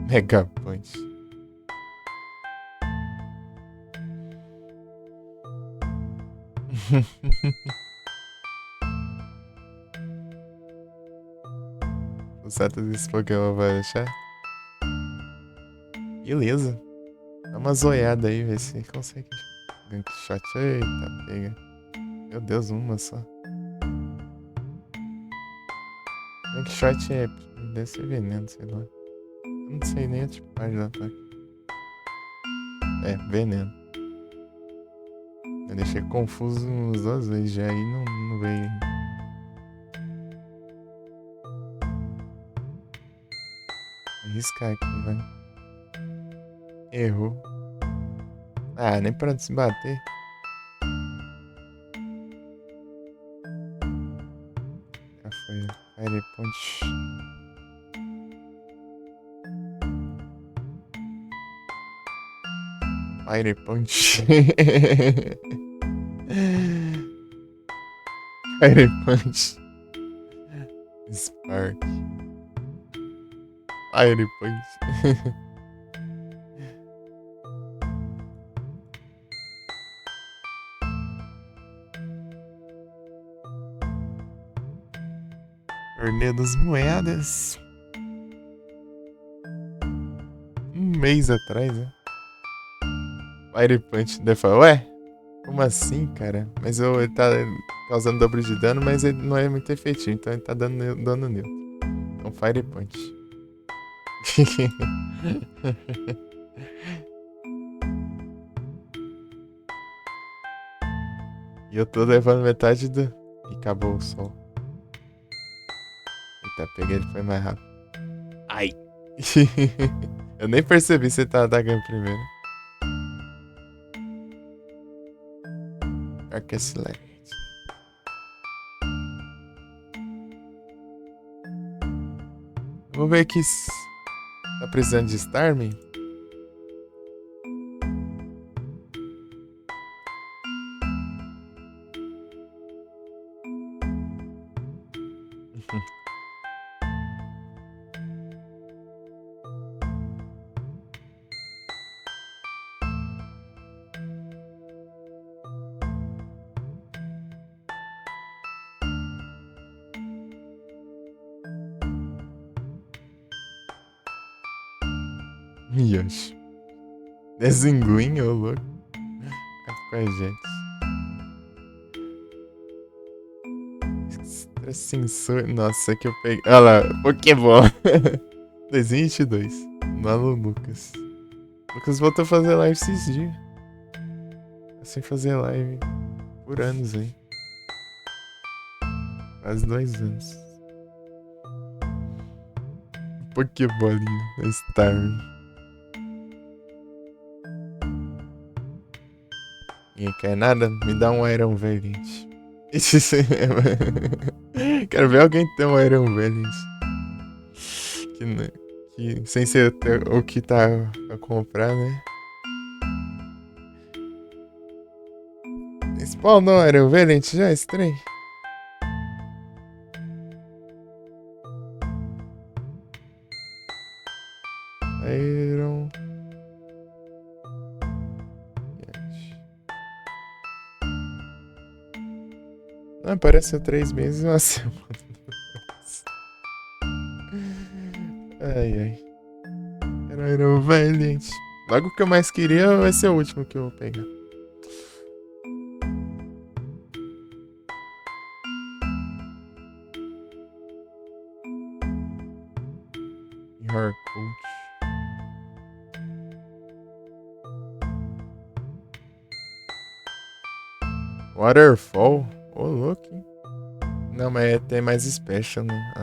Mega Punch. O status desse Pokémon vai deixar? Beleza. Dá uma zoiada aí, ver se consegue. Gank shot. Eita, pega. Meu Deus, uma só. Gank shot deve ser veneno, sei lá. Eu não sei nem a tipagem do ataque. Veneno. Eu deixei confuso umas 2 vezes já aí não veio. riscar aqui, vai. Errou. Ah, nem pra se bater. Já foi. Fire Punch. Fire Punch. Fire Punch. Spark. Fire Punch. Torneio das Moedas. Um mês atrás, né? Fire Punch. Daí fala, ué? Como assim, cara? Mas ele tá causando dobro de dano, mas ele não é muito efetivo, então ele tá dando dano neutro. Então Fire Punch. E eu tô levando metade do... E acabou o sol. Eita, peguei ele, foi mais rápido. Ai! Eu nem percebi se você tá atacando primeiro. Arc Select. Vou ver aqui se tá precisando de Starmie. Yoshi. Desenguinho, ô louco. Tá com a gente. Extrasensor. Nossa, que eu peguei. Olha lá, Pokémon. 2022. Malo Lucas. Lucas voltou a fazer live esses dias. Tá sem fazer live por anos aí. Quase 2 anos. Pokébolinho. Starmie. Ninguém quer nada? Me dá um Iron Valiant. Quero ver alguém ter um Iron Valiant. Que sem ser o que tá a comprar, né? Spawnou Iron Valiant já, esse trem? Iron... Não, apareceu 3 meses e uma semana. Ai, ai. Era o Valiant. Logo que eu mais queria vai ser o último que eu vou pegar. Harcourt. Waterfall? Ô, louco, hein? Não, mas tem mais special, né?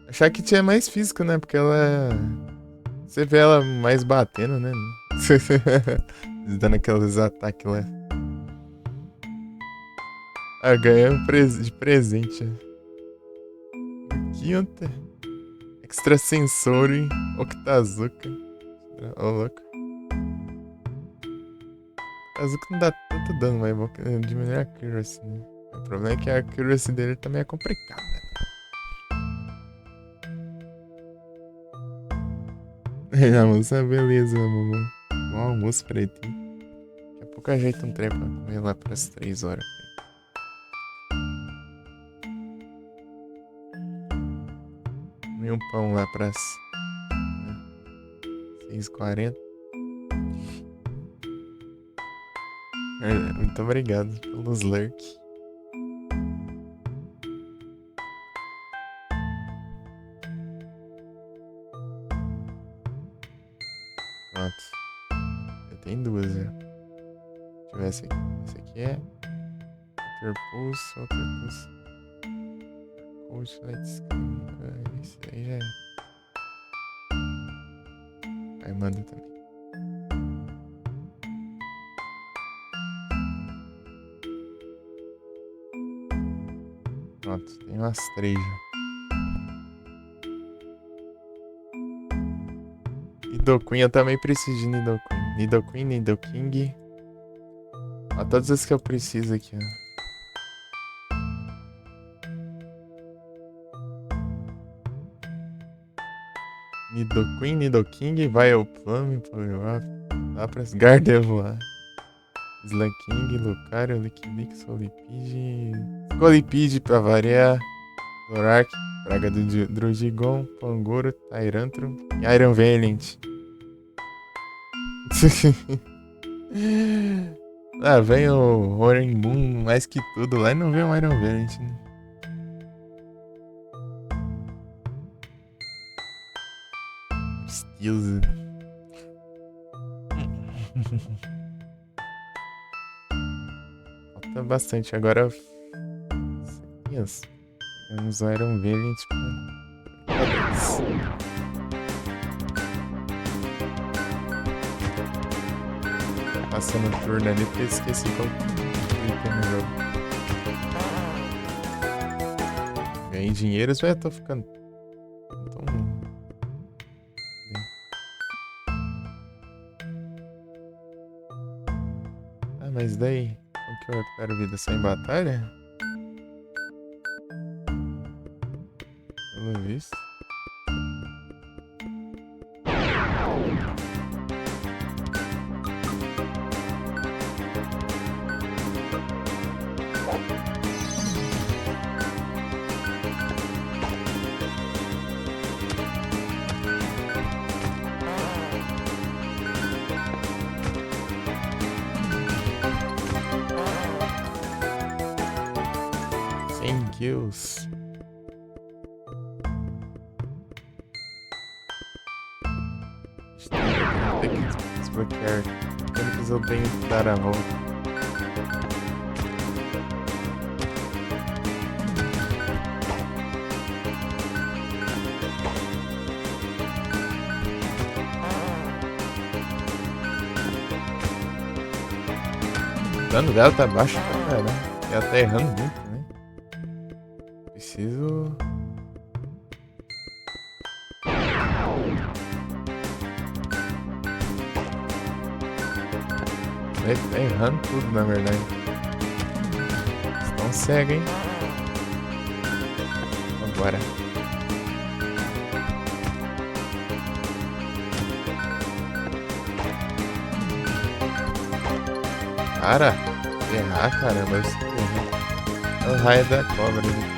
Achar que tinha mais físico, né? Porque ela é... Você vê ela mais batendo, né? Dando aqueles ataques lá. Ah, ganhei de presente. Quinta. Extrasensori Octazuka. Ô, louco. Octazuka não dá tanto dano, mas vou diminuir a accuracy, né? O problema é que a accuracy dele também é complicada. Almoço, beleza, mamãe. Bom almoço pra ti. Daqui a pouco ajeita um trem pra comer lá pras 3 horas. Comi um pão lá pras 6h40. Muito obrigado pelos lurk. Pronto. Já tem 2 já. Deixa eu ver esse aqui. Esse aqui é Outer Pulse, Outer Pulse. Coach, let's go. Esse aí já é. Aí manda também. Pronto, tem umas 3 já. Nidoqueen, eu também preciso de Nidoqueen. Nidoqueen, Nidoking. Ó, todas as que eu preciso aqui, ó. Nidoqueen, Nidoking, Vileplume, Poliwrath, Lapras, Gardevoir, Slaking, Lucario, Licklick, Solipede, Scolipede pra variar, Zoroark, Praga do Druddigon, Pangoro, Tyrantrum e Iron Valiant. Ah, vem o Orange Moon mais que tudo lá e não vem o Iron Valiant, né? Skills. Falta bastante. Agora. Vamos usar Iron Valiant pra. Passando o turno ali porque eu esqueci qual que no jogo. Ganhei dinheiros, mas eu tô ficando. Então. Ah, mas daí? Como que eu recupero vida? Só em batalha? Pelo visto. Kills. Tem que desbloquear. Quando eu tenho que dar a volta. O dano dela tá baixo pra caramba. Ela tá errando muito também. Preciso. Ele tá errando tudo, na verdade. Estão cego, hein? Agora. Cara, errar, caramba. Isso é o raio da cobra ali.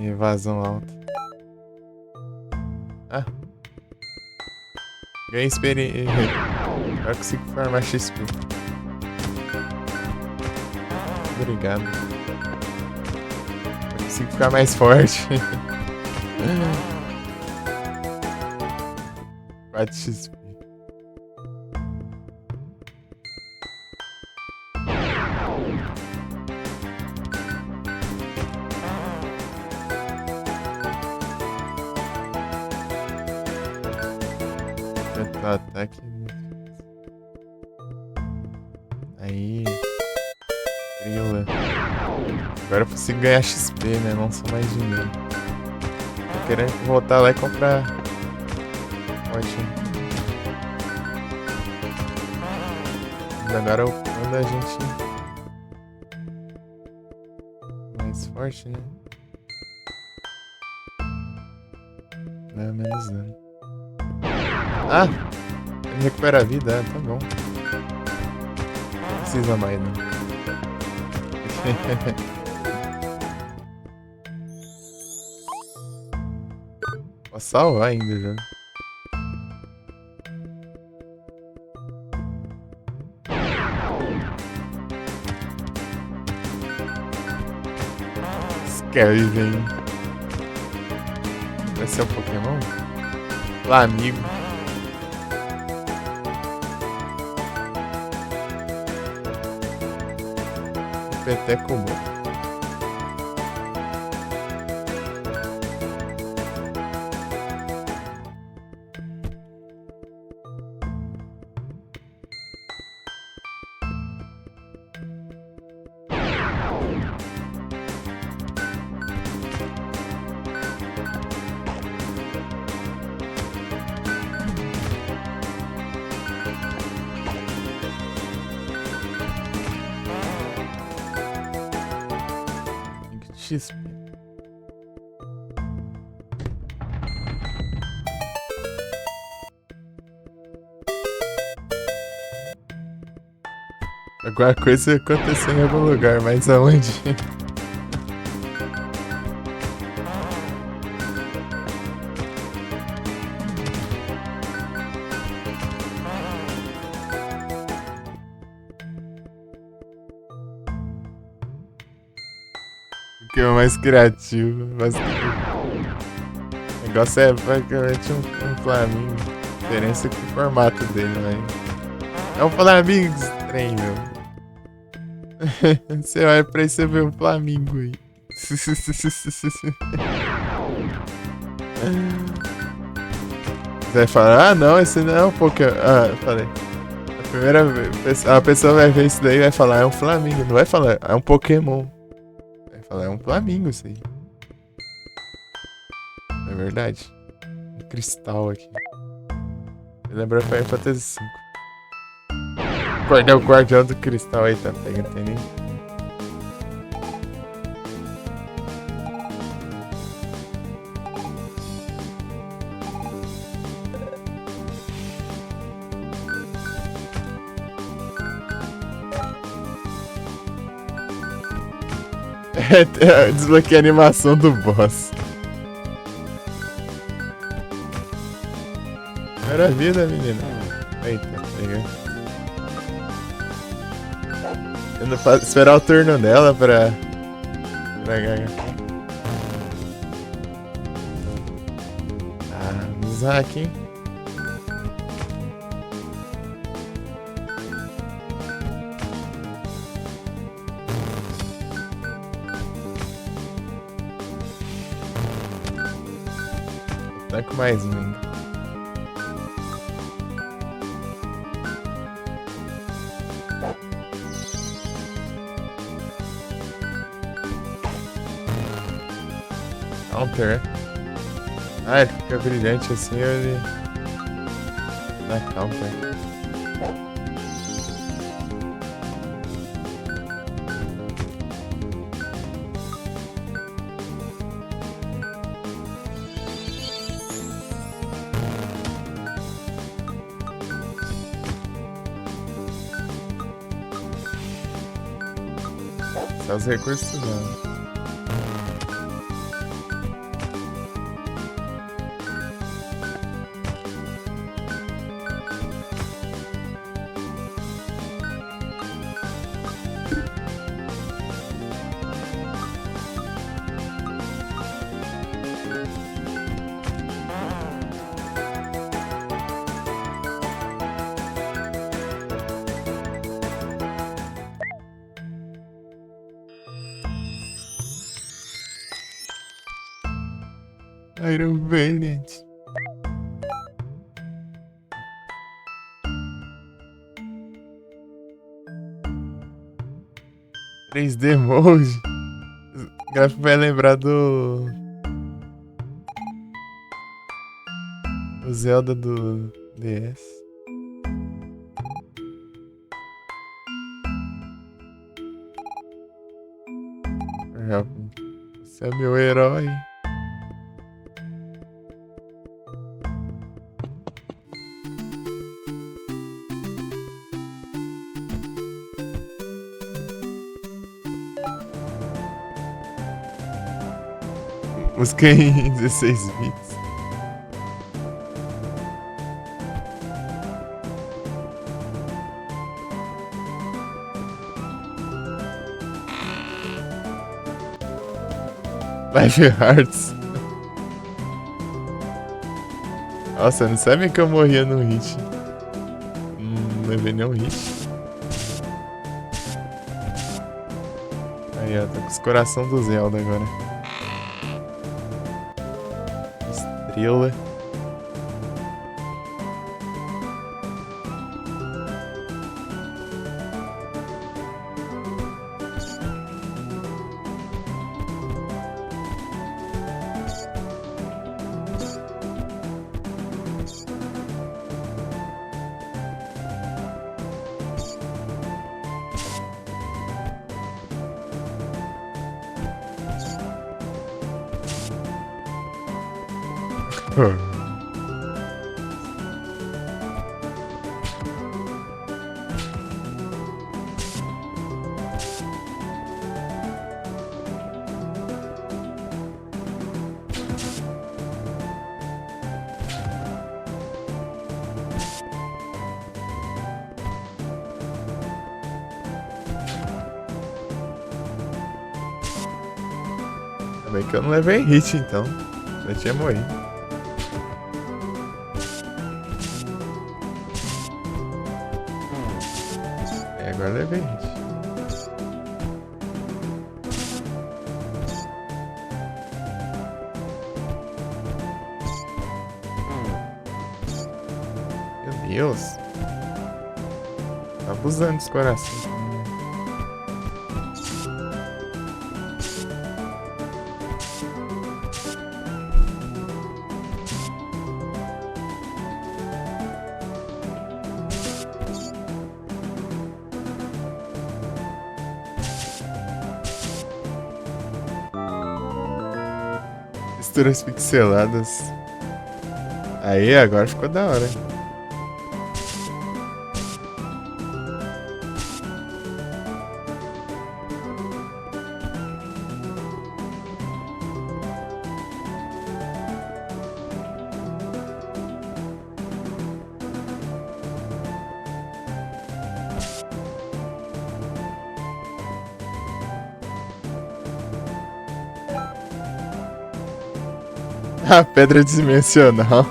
Evasão alta. Ah. Ganhei experiência. Eu consigo farmar XP. Obrigado. Eu consigo ficar mais forte. 4 XP. Ataque. Aí. Grila. Agora eu consigo ganhar XP, né? Não só mais dinheiro. Tô querendo voltar lá e comprar. Ótimo. Mas agora quando a gente. Mais forte, né? Dá menos dano. Ah! Ele recupera a vida, tá bom. Não precisa mais, não. Posso salvar ainda já. Skelliven. Vai ser um Pokémon? Lá, amigo. Peteco bom. XP. Alguma coisa aconteceu em algum lugar, mas aonde? O que é o mais criativo? O negócio é praticamente um flamingo. A diferença é que o formato dele, né? É um flamingo estranho, meu. Você olha pra aí, você vê um flamingo aí. Você vai falar, ah não, esse não é um Pokémon. Ah, eu falei. A primeira vez, a pessoa vai ver isso daí e vai falar, é um flamingo. Não vai falar, é um Pokémon. Vai falar, é um flamingo isso aí. É verdade. Um cristal aqui. Lembra Final Fantasy V. É o guardião do cristal aí, tá pegando, tem nem. Desbloqueei a animação do boss. Maravilha, menina. Eita, pega. Eu não faço, esperar o turno dela pra ganhar. Ah, vamos usar aqui. Tá com mais um ainda. Counter. Ah, ele fica brilhante assim, ele. Na counter. Só os recursos não. Iron Valiant. "3D Mode". O gráfico vai lembrar do o Zelda do DS. Você é meu herói. Música em 16 bits. Live Hearts. Nossa, não sabe que eu morria no hit. Não levei nenhum hit. Aí, ó, tô com os coração do Zelda agora. Estrela. Também que eu não levei hit, então. Já tinha morrido. É, agora levei hit. Meu Deus. Tá abusando dos corações. Texturas pixeladas. Aí, agora ficou da hora. A pedra dimensional.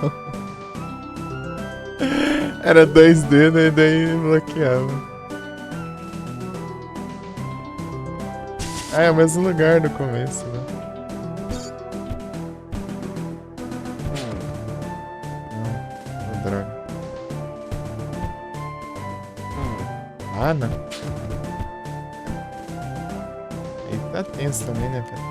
Era 2D, né? E daí bloqueava. Ah, é o mesmo lugar do começo, né? Não, oh, droga. Ah, não. Aí tá tenso também, né, cara?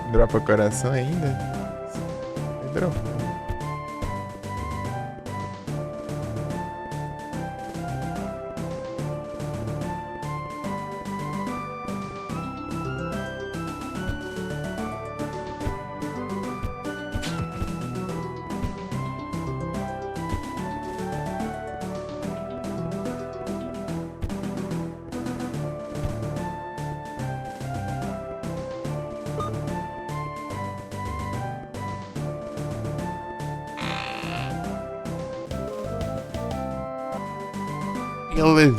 Dropa coração ainda? Vai dropar. Beleza.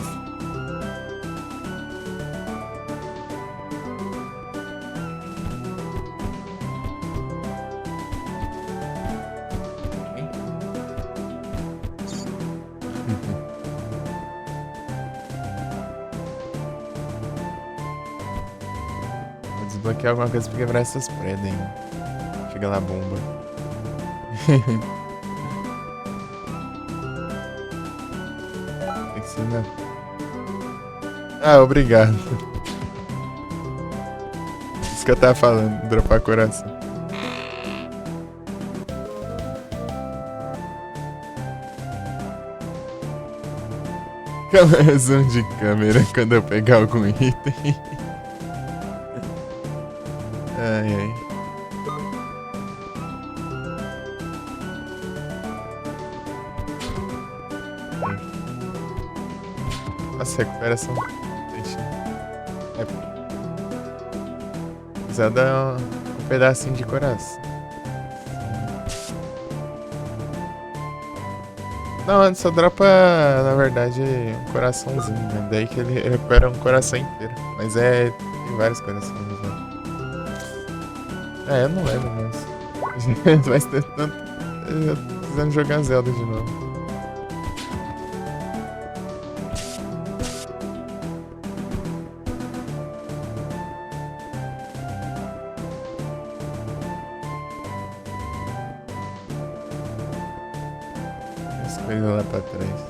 Vou desbloquear alguma coisa pra quebrar essas prédios ainda. Chega lá, bomba. Tem que ser, né? Ah, obrigado. Isso que eu tava falando, dropar coração. Zoom de câmera quando eu pegar algum item. Ai, ai. Nossa, recuperação. Deixa. É. Precisa dar um pedacinho de coração. Não, antes só dropa, na verdade, um coraçãozinho, né? Daí que ele recupera um coração inteiro. Mas tem vários corações, né? Eu não lembro, mas. Vai ter tanto. Eu tô precisando jogar Zelda de novo. As coisas lá pra trás.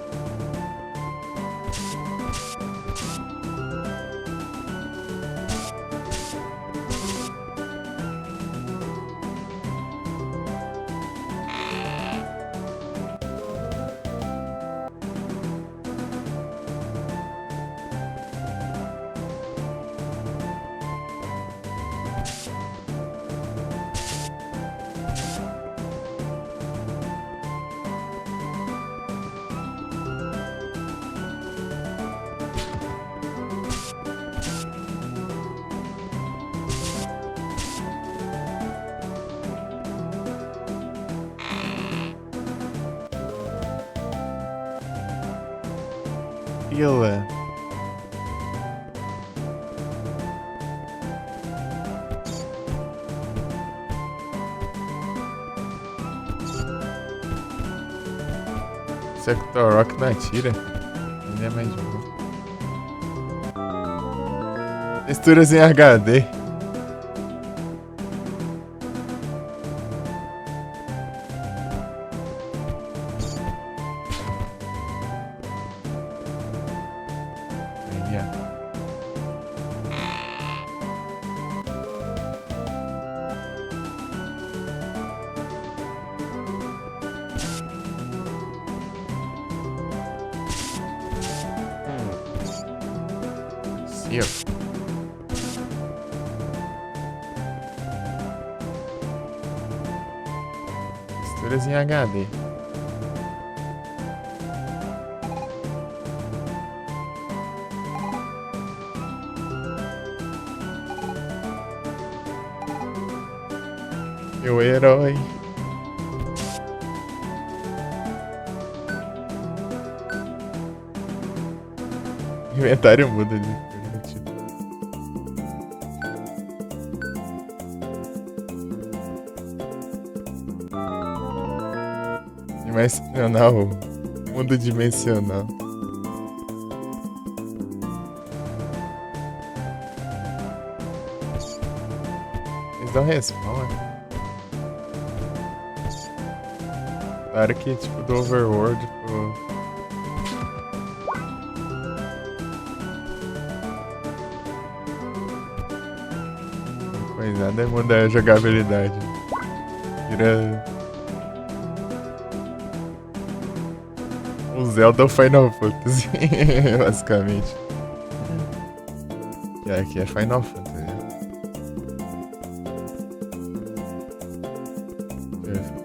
Fila. Sector Rock não atira. Ele é mais de boa. Texturas em HD. Texturas em HD. Meu herói. Inventário muda ali. Dimensional. Mundo dimensional. Eles dão respawn, né? Claro que tipo do Overworld, tipo... Coisada é mudar a jogabilidade. Vira... O Zelda Final Fantasy, basicamente. E aqui é Final Fantasy.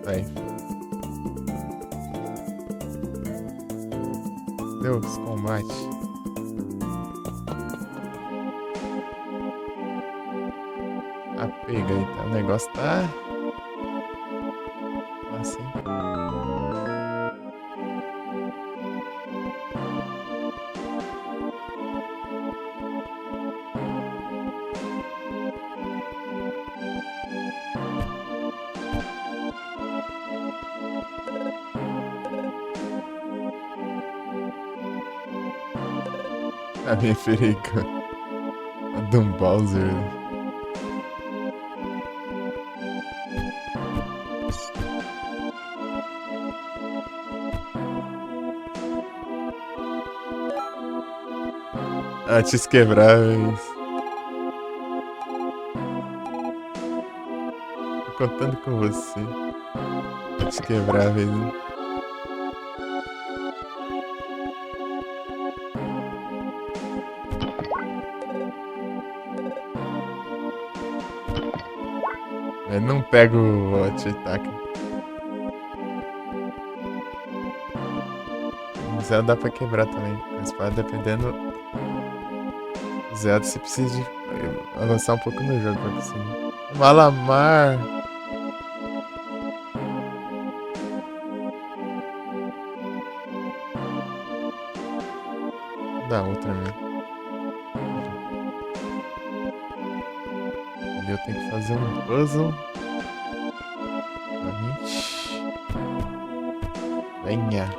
Vai. Deus, combate. Ah, pega aí, tá? O negócio tá... Assim. A minha perica. A de um Bowser. Antes quebráveis. Tô contando com você. Antes quebráveis, né? Eu não pego o Hot-Attack. O Zelda dá pra quebrar também. Mas pode dependendo. O Zelda você precisa de avançar um pouco no jogo pra conseguir. Malamar! Dá outra mesmo. Ali eu tenho que fazer um puzzle. Venha.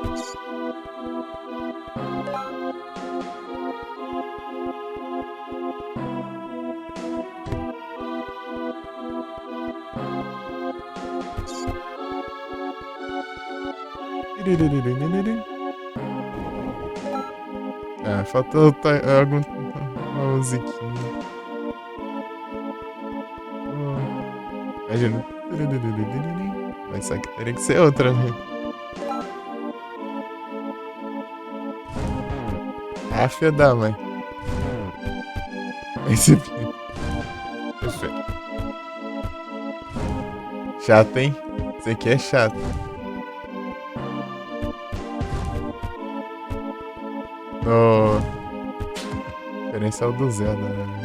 Ah, faltou alguma musiquinha. Imagina. Mas só que teria que ser outra, né? Ah, filha da mãe. Esse... Chato, hein? Isso aqui é chato. No... Diferencial do Zelda, né?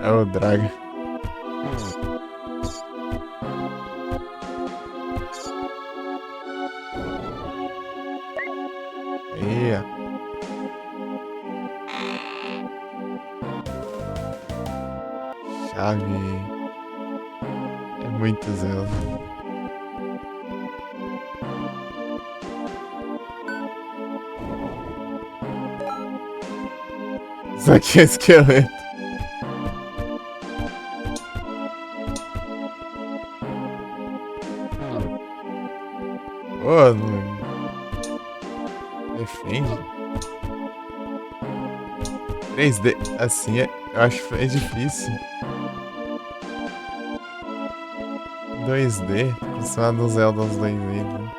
É o Draga. Aí, ó. Chave. É muito Zelda. Isso aqui é esqueleto. Pô, não defende. 3D, assim, eu acho é difícil. 2D, funcionar no Zelda uns 2D, né?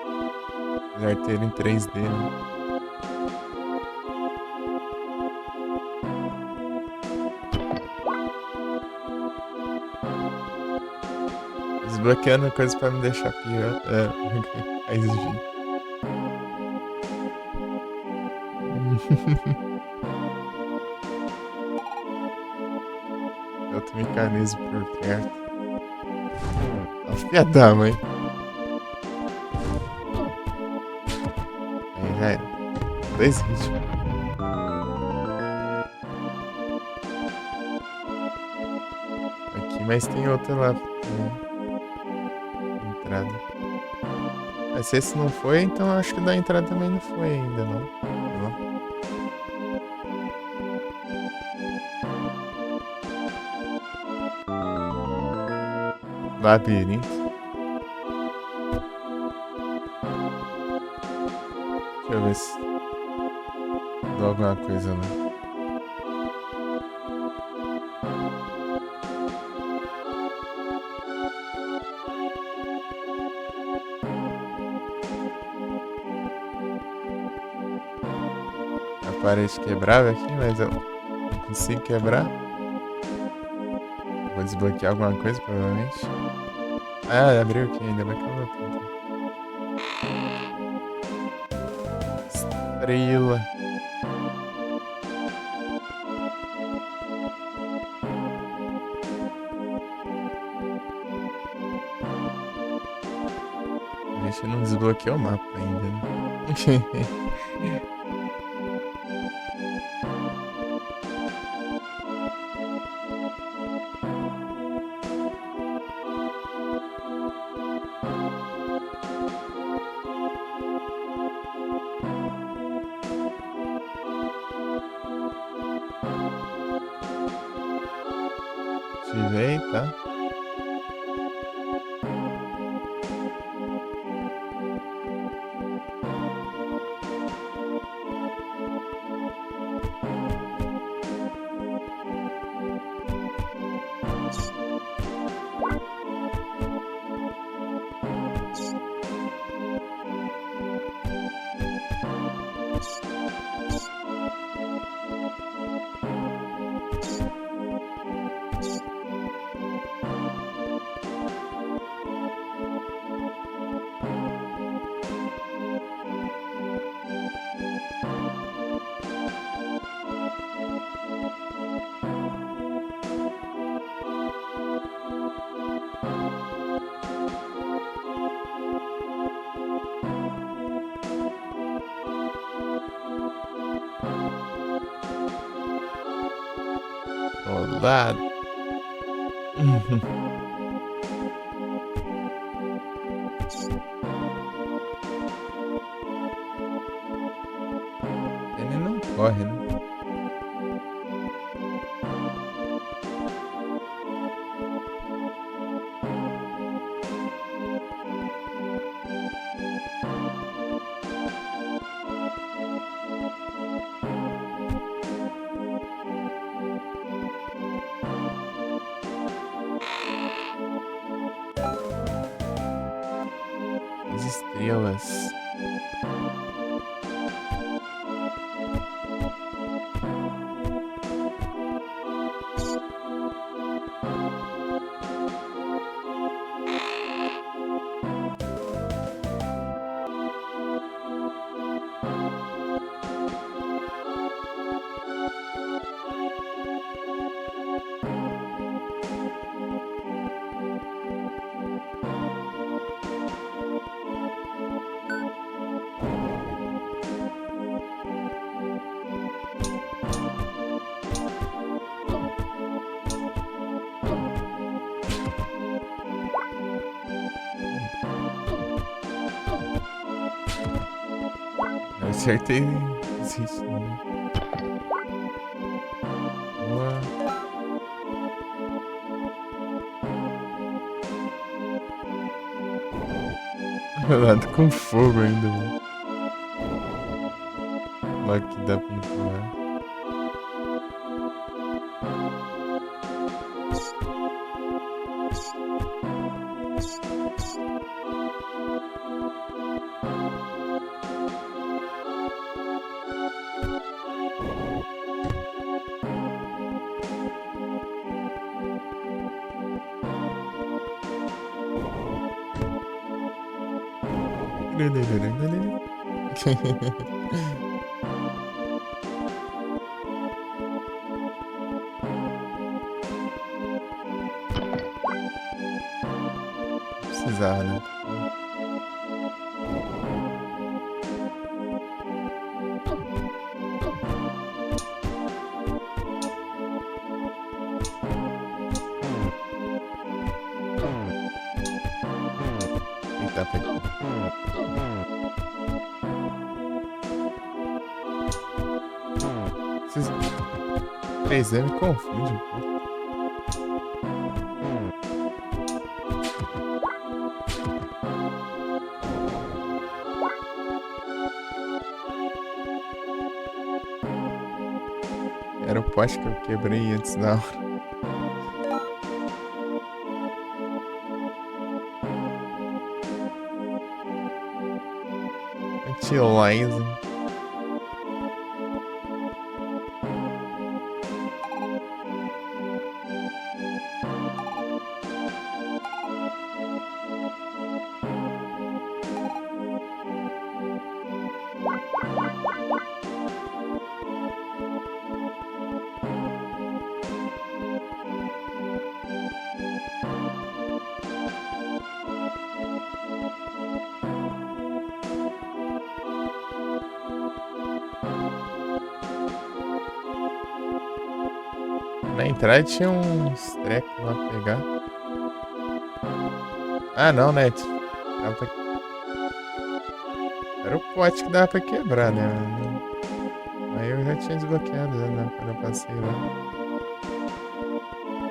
Melhor ter ele em 3D, né? Desbloqueando coisas pra me deixar pior. É, aí desvio. Outro mecanismo por perto. A filha da mãe. Aí já era. 2 ritmos. Aqui, mas tem outro lá também. Entrada. Mas se esse não foi, então acho que da entrada também não foi ainda, não. Não. Labirinto. Deixa eu ver se dá alguma coisa lá. A parede quebrava aqui, mas eu não consigo quebrar. Vou desbloquear alguma coisa, provavelmente. Ah, abriu aqui ainda, vai que eu vou tentar. Estrela. A gente não desbloqueou o mapa ainda, né? Ativei, tá? Olá. Ele não corre, né? As estrelas. Acertei. Existe, né? Boa. Nada com fogo ainda, mano. Lá que dá pra empurrar. Precisava, né? Eita, pegou. Esses 3D me confunde um pouco. Era o poste que eu quebrei antes na hora. Anti-laser. Na entrada tinha uns trecos lá pra pegar. Ah, não, né? Dava pra... Era o pote que dava pra quebrar, né? Aí eu já tinha desbloqueado, né? Quando eu passei lá.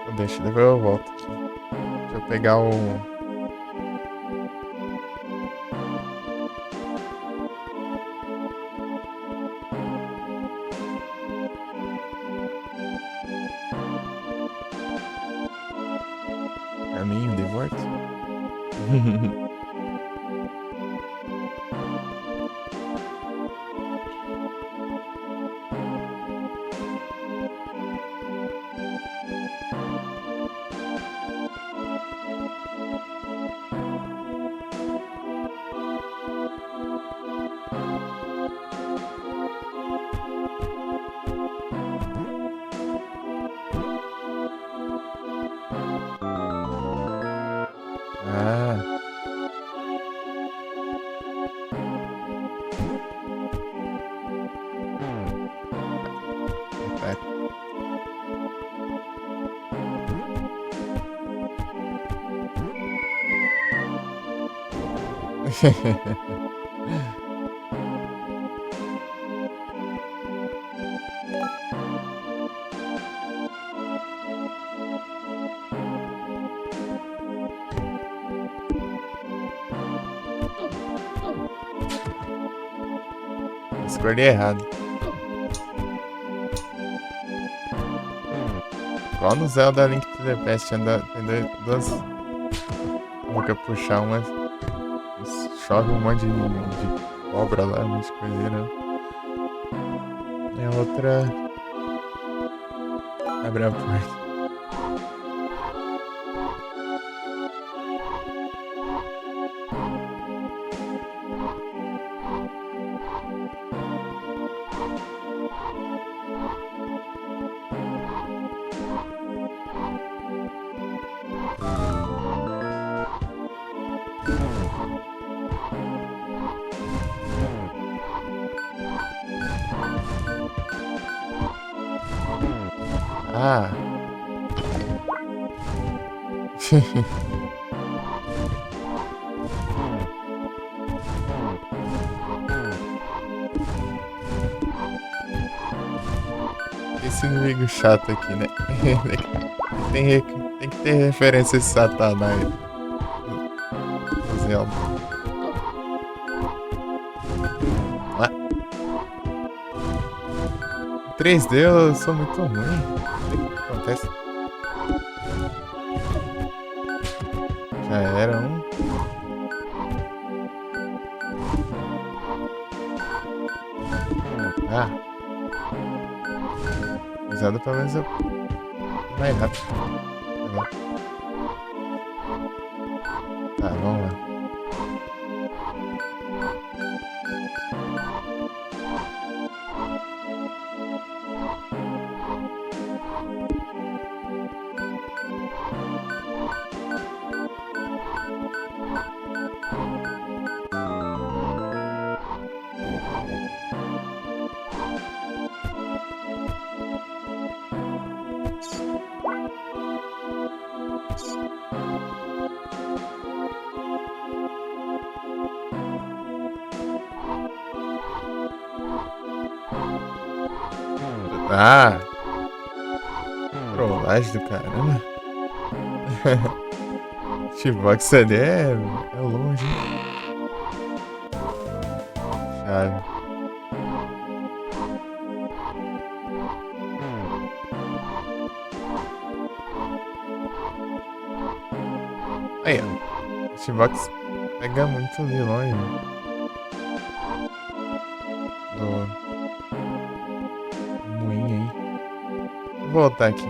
Então deixa, depois eu volto aqui. Deixa eu pegar o... caminho de volta. Ah, tá. Escolhi errado. Igual no Zelda Link to the Past, tem duas. Como que eu puxar uma. Chove um monte de cobra lá, um monte de coisinha. E a outra. Abre a porta. Ah. esse inimigo chato aqui, né? Tem que ter referência a esse Satanás do Zelda. Lá. 3D eu sou muito ruim. O que acontece? Já era um. Ah. Usado pelo menos eu. Mais rápido. Tá, vamos lá. Ah! Trollagem do caramba. Xbox ali é longe. Chave. Aí, ó. Xbox pega muito de longe. Moinho aí. Vou voltar aqui.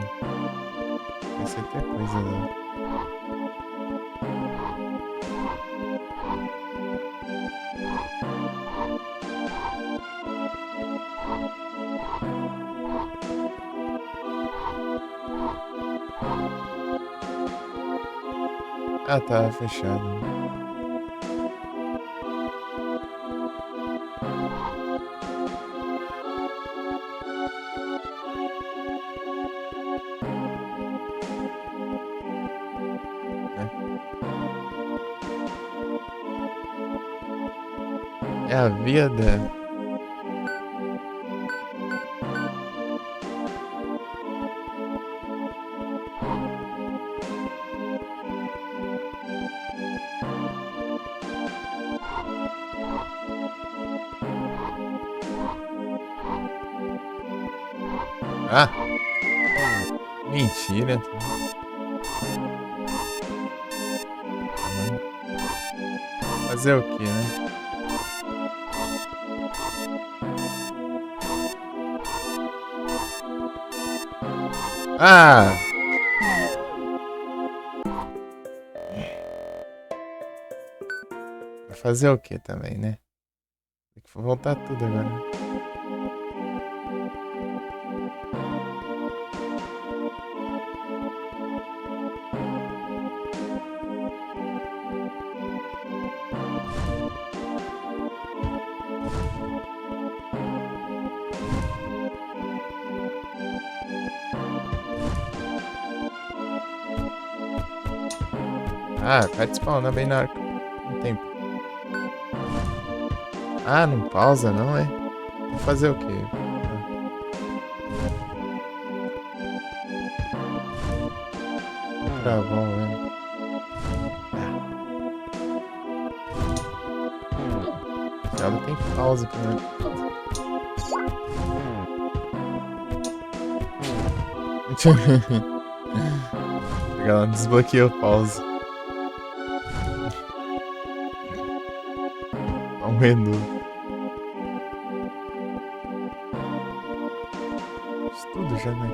Esse aqui é coisa, né? Ah, tá fechado. É a vida. Ah! Mentira. Fazer o que, né? Ah! Vai fazer o que também, né? Tem que voltar tudo agora. Ah, vai spawnar bem na hora. Não tem. Ah, não pausa não, é? Vou fazer o quê? Travão, né? Ela tem pausa também. Ela desbloqueou o pause. Um menu. Isso tudo já, né?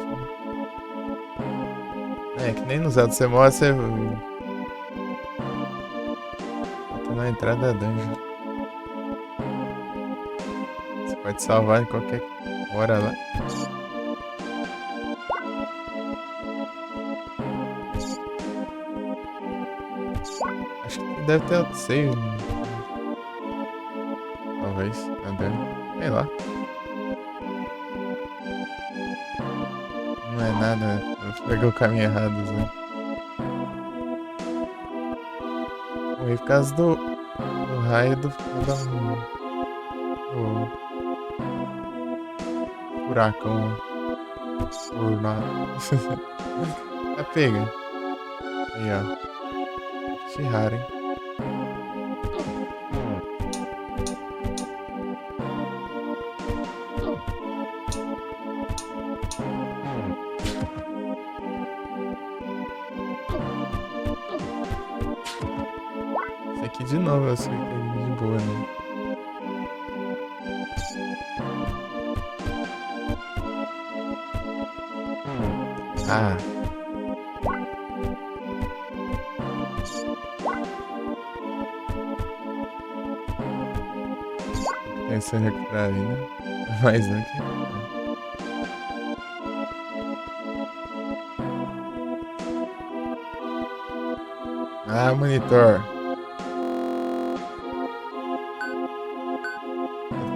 É, que nem no Zelda você morre, você... Bota na entrada da dungeon. Você pode salvar em qualquer hora lá. Acho que deve ter outro save. Talvez, andando. Sei lá. Não é nada. Eu peguei o caminho errado, né? Morri por causa do raio do furacão. Por nada. Tá pega. Aí, ó. Que raro, hein? Esse aqui de novo, eu sei que é de boa, né? Ah. Essa é recuperar a vida. Mais um aqui. Ah, monitor.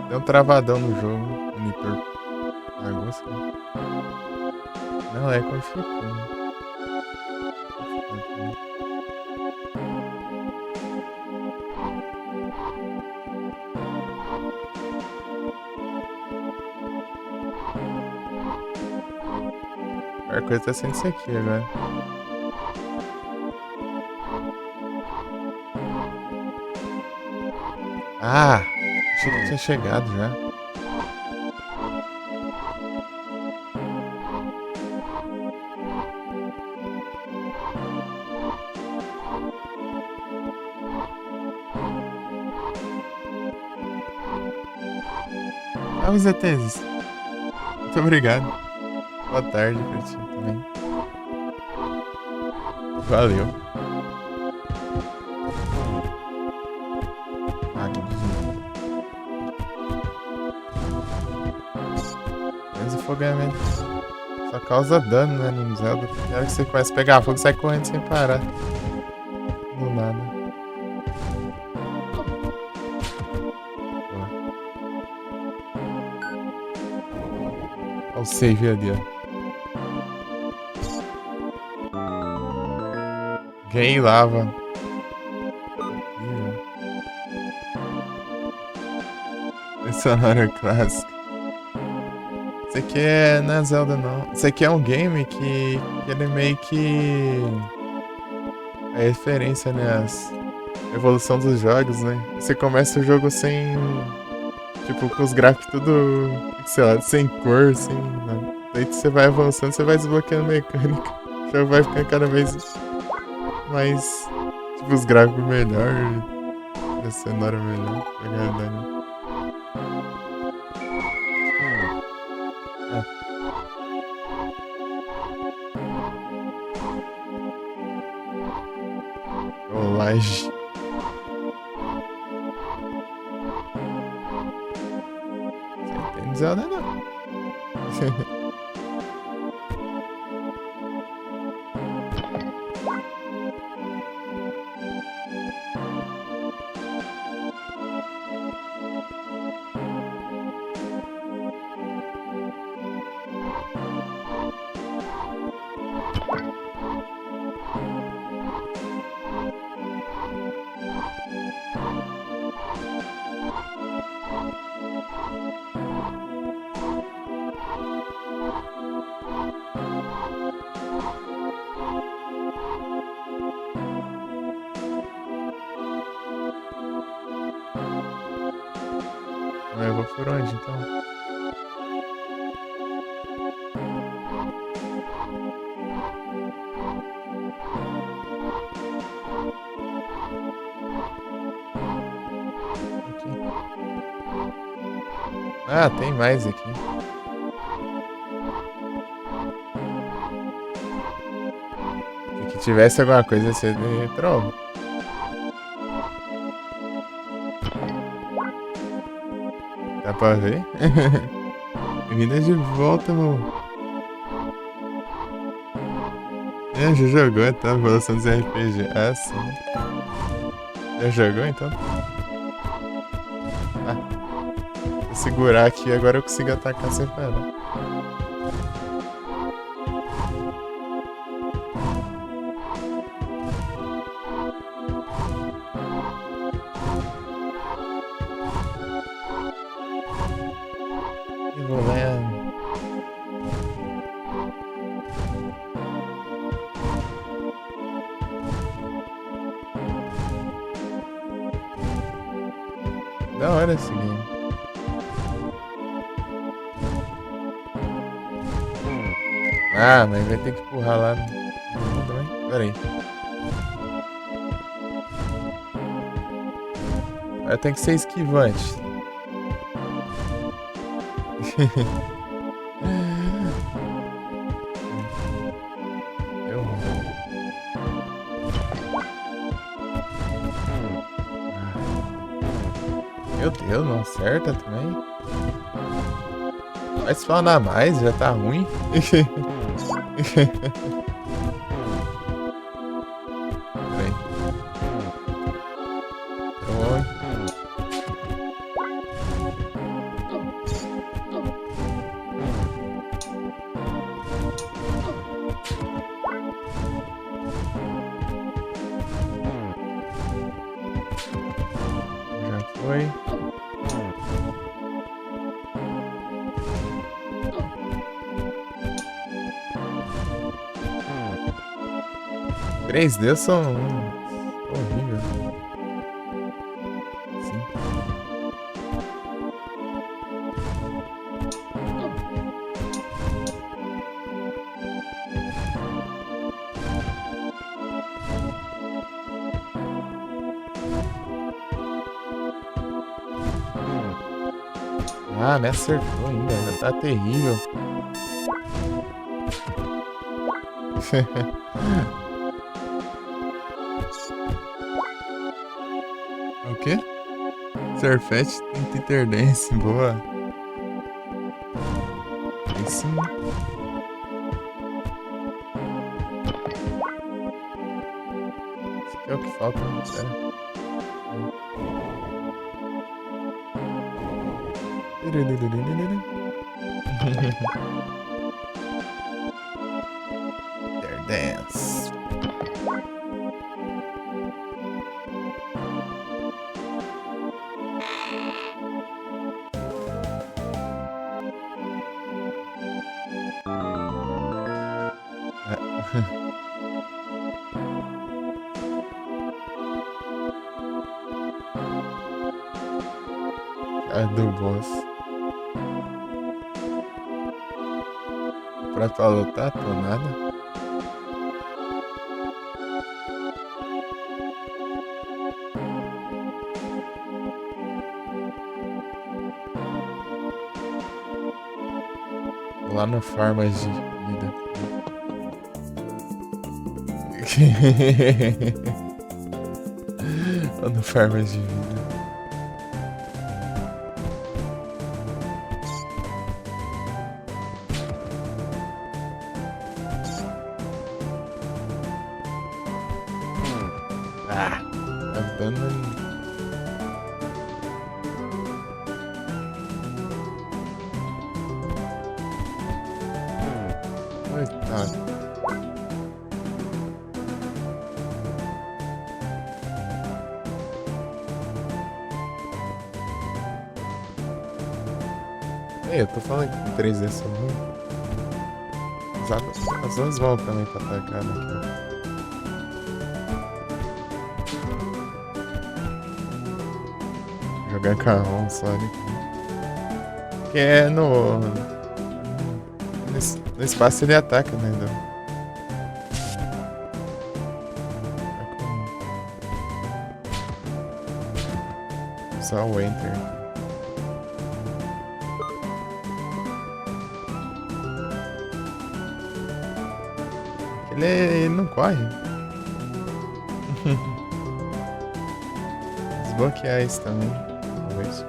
Deu um travadão no jogo. Monitor. Bagunça. Não, é quando ficou. Né? A pior coisa tá sendo isso aqui agora. Ah! Achei que tinha chegado já. Ah, os ETs. Muito obrigado. Boa tarde pra ti também. Valeu. Ah, que desvio. Menos afogamento. Só causa dano, né, no Zelda. Na hora que você começa a pegar fogo, sai correndo sem parar. Do nada. Olha o save ali, ó. Ganhei lava. Sonora clássica. Isso aqui não é Zelda, não. Isso aqui é um game que ele meio que é referência, né? A evolução dos jogos, né? Você começa o jogo sem. Tipo, com os gráficos tudo. Sei lá, sem cor, sem. Nada. Daí você vai avançando, você vai desbloqueando mecânica. O jogo vai ficando cada vez mais. Tipo, os gráficos melhor. A cenoura melhor. A realidade. Colagem. Você tem Zelda, não? Eu vou por onde, então? Aqui. Ah, tem mais aqui. Se tivesse alguma coisa, ia ser de troll. Dá pra ver? Bem-vinda de volta, meu. Já jogou então, evolução dos RPG. Ah, sim. Já jogou então? Ah. Vou segurar aqui, agora eu consigo atacar sem parar. Da hora esse game. Ah, mas vai ter que empurrar lá no mundo, né? Pera aí. Vai ter que ser esquivante. Eu... Meu Deus, não acerta também. Vai spawnar mais, já tá ruim. Peraí. Oi. Já foi. Três dedos são horrível. Sim. Ah, me acertou ainda, ainda tá terrível. O quê? Surfete Interdance, boa. Aí sim. Isso aqui é o que falta, né? Pera. Interdance. A do boss. Pra lutar, tô nada. Lá no Farmas de Vida. Lá no Farmas de Vida. Ah, tá dando. Coitado. Ei, eu tô falando que com 3D são ruim. As duas vão também pra atacar aqui, ó. Jogar carrão só ali. Que é no espaço ele ataca, né? Só o Enter. Ele não corre. Desbloquear isso também. Talvez.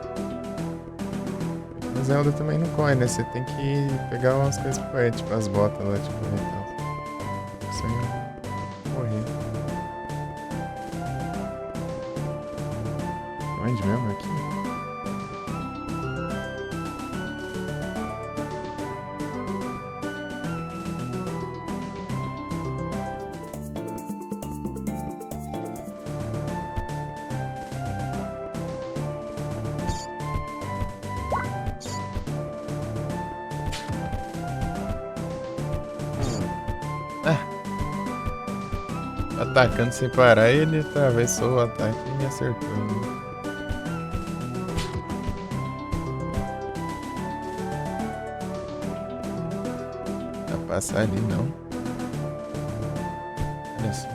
O Zelda também não corre, né? Você tem que pegar umas coisas pra ele, tipo as botas lá, tipo, e tal. Sem correr. Onde mesmo? Aqui? Atacando sem parar, ele atravessou o ataque e me acertou. Né? passar ali, não. Olha só.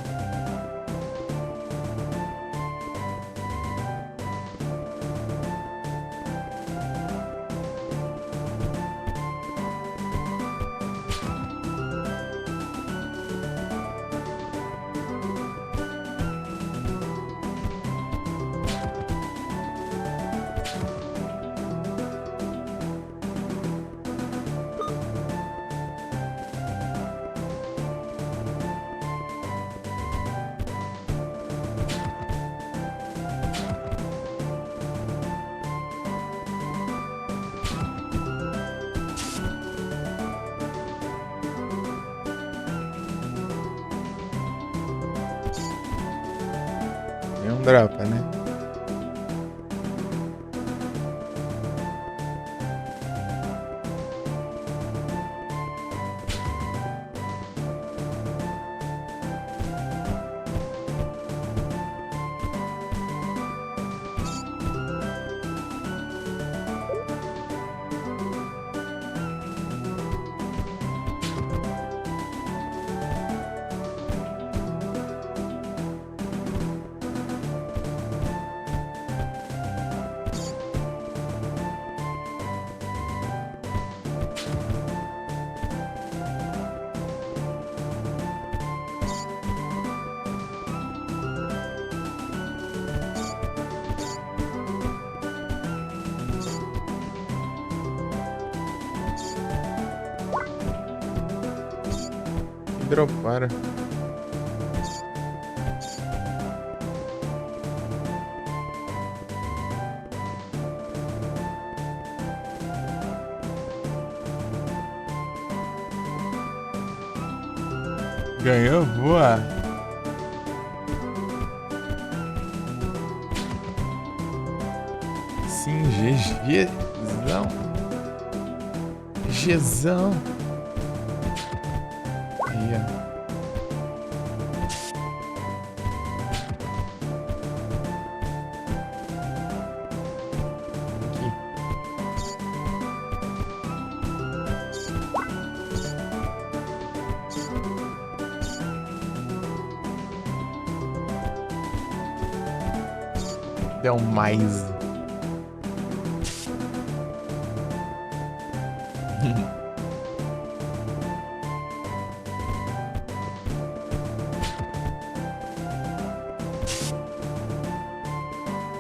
Nenhum dropa, né? Droparam. Ganhou, boa. Sim, GGzão. Gzão. Aí, ó. Deu mais.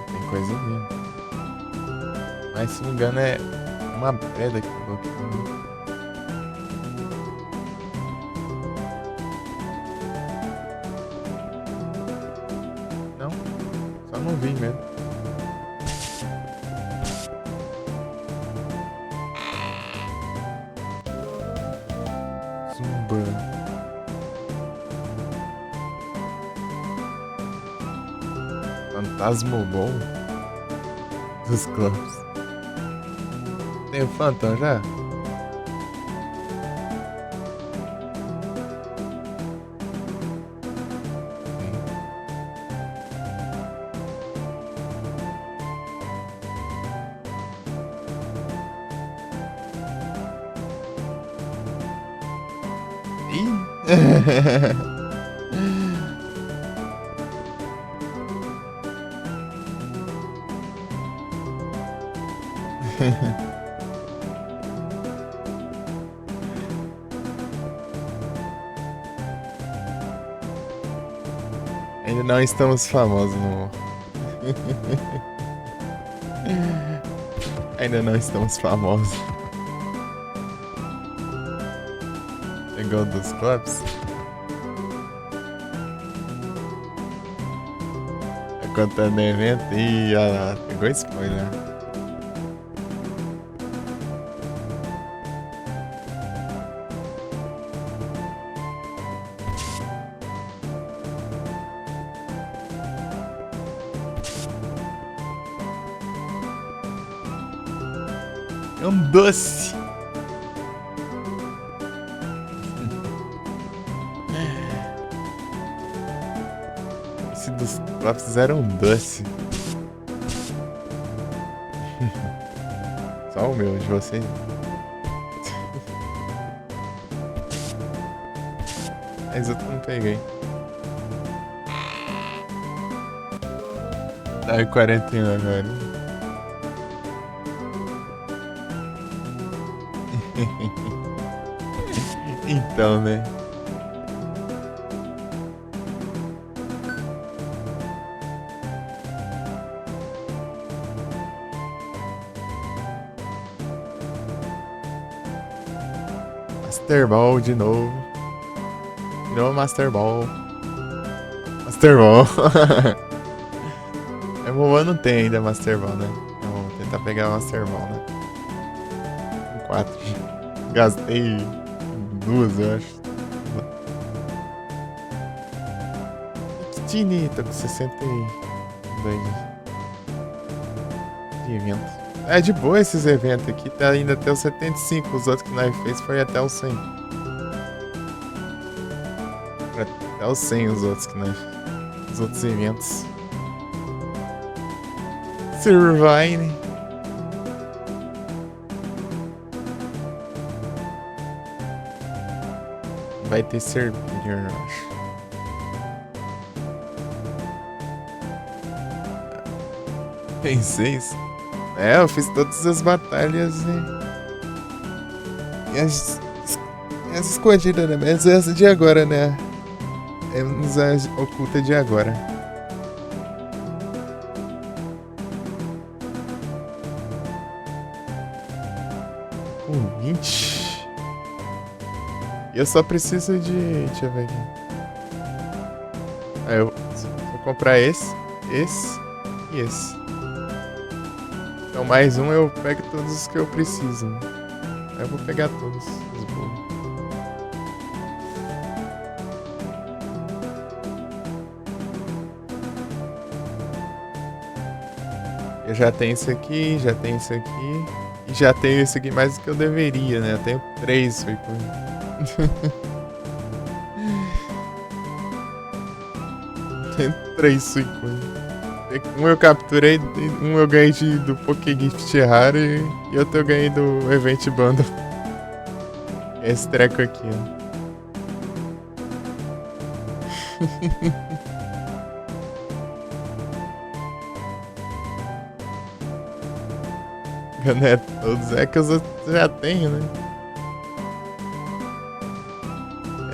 Tem coisa mesmo. Mas se não me engano é uma pedra que eu vou aqui. Não, só não vi mesmo. Zumba. Fantasma bom dos clubes. Tem o Phantom já? Ih! Ainda não estamos famosos no. Ainda não estamos famosos. Pegou dos clubs? Tá contando evento? Ih, olha lá, pegou spoiler. É um doce. Esse dos lápis era um doce. Só o meu, de você. Mas eu não peguei. Tá em 41 agora. Então, né? Master Ball de novo. De novo Master Ball. Master Ball. Meu não tem ainda Master Ball, né? Então, vou tentar pegar o Master Ball, né? 4. Gastei 2, eu acho. Tini, tô com 62 de eventos. É de boa esses eventos aqui, tá ainda até os 75. Os outros que nós fez foi até os 100. Até os 100 os outros que nós. Os outros eventos. Surviving. Vai ter Serpillion, eu acho. Tem 6. É, eu fiz todas as batalhas e as escondidas, né? Mas essa de agora, né? É a oculta de agora. Com 20. Eu só preciso de. Deixa eu ver aqui. Aí eu vou comprar esse e esse. Então mais um eu pego todos os que eu preciso. Aí eu vou pegar todos os bolos. Eu já tenho esse aqui, já tenho esse aqui. E já tenho esse aqui mais do que eu deveria, né? Eu tenho 3 Suicune. Tenho 3 Suicune. Um eu capturei, um eu ganhei do Pokégift raro e outro eu ganhei do Event Bundle. Esse treco aqui, ó. Ganhei todos, é que os outros já tenho, né?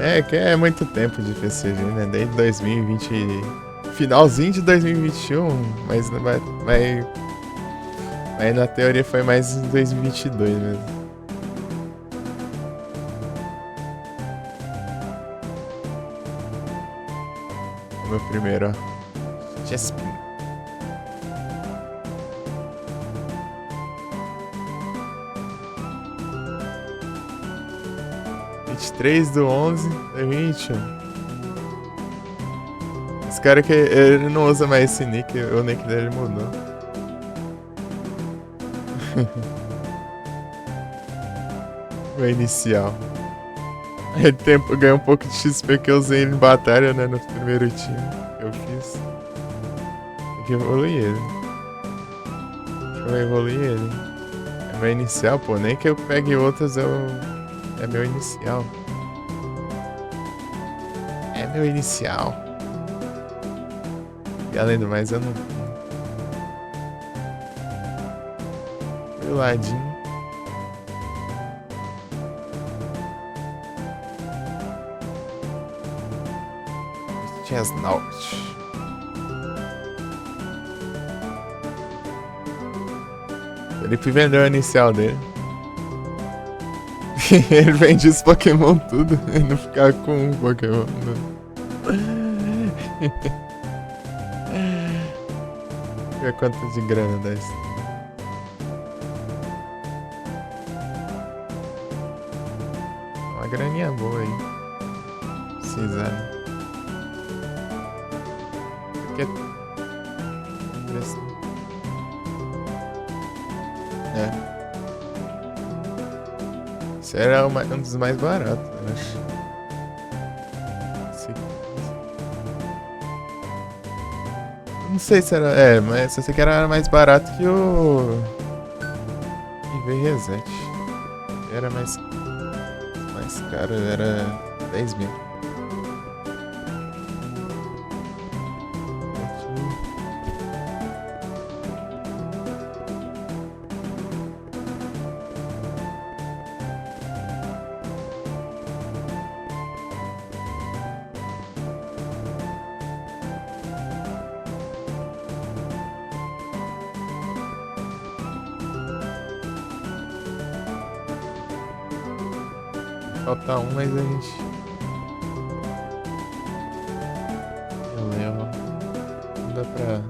É que é muito tempo de PCG, né? Desde 2020. Finalzinho de 2021, mas na teoria foi mais em 2022 mesmo. O meu primeiro, ó. Chespin. (23/11/2021). Esse cara que ele não usa mais esse nick, o nick dele mudou. O inicial. Ele ganhou um pouco de XP que eu usei ele em batalha, né? No primeiro time que eu fiz. Tem que evoluir ele. Deixa eu evoluir ele. É meu inicial, pô. Nem que eu pegue outras, é meu inicial. É meu inicial. E além do mais, eu não tenho. Meu ladinho. Chestnut. Felipe vendeu o inicial dele. Ele vende os Pokémon tudo e não ficar com um Pokémon. Olha quanto de grana dá isso. Uma graninha boa aí. Precisando. Aqui é. Esse era um dos mais baratos, eu acho. Não sei se era. É, mas eu sei que era mais barato que o. IV Reset. Era mais caro, era 10 mil. Falta um, mas a gente... Eu levo. Não dá pra...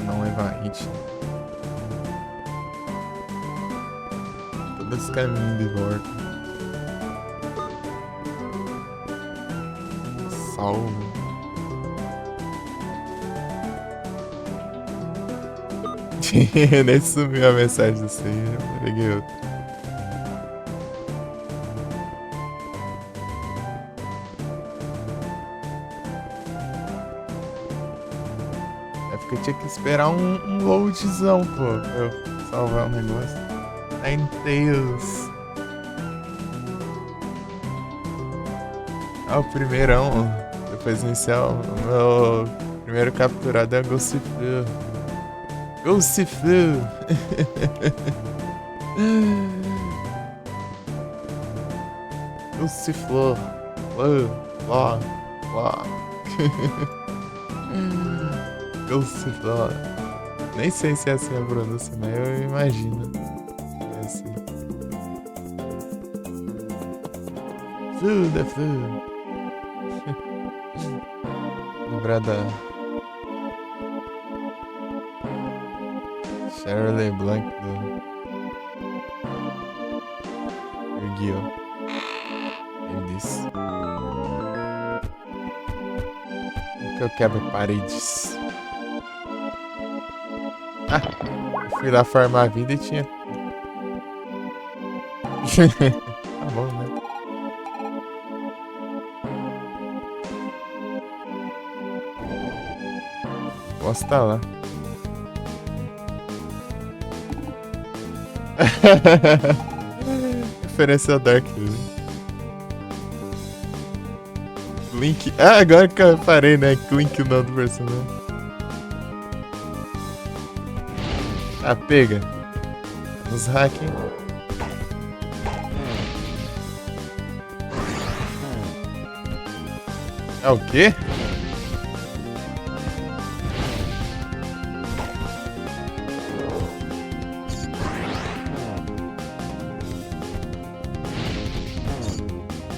Não levar hit. Todo esse caminho de volta. Salvo. Nem sumiu a mensagem do senhor. Peguei outro. É porque eu tinha que esperar um loadzão, pô, pra eu salvar o negócio. Ninetales. Ah, o primeirão. Depois iniciar o meu primeiro capturado é Ghostflu. Ghostflu. Ghostflu. Lá. Ghostflu. Nem sei se é assim a pronúncia, mas eu imagino. É assim. Flu. Lembrar da Shirley Blanc do Yu-Gi-Oh! Eu disse. Que eu quebro paredes. Ah! Eu fui lá farmar a vida e tinha. Tá bom, né? Posso estar lá. Referência ao Dark Link. Ah, agora que eu parei, né? Clink o nome do personagem. Ah, pega. Nos hacking. É o quê?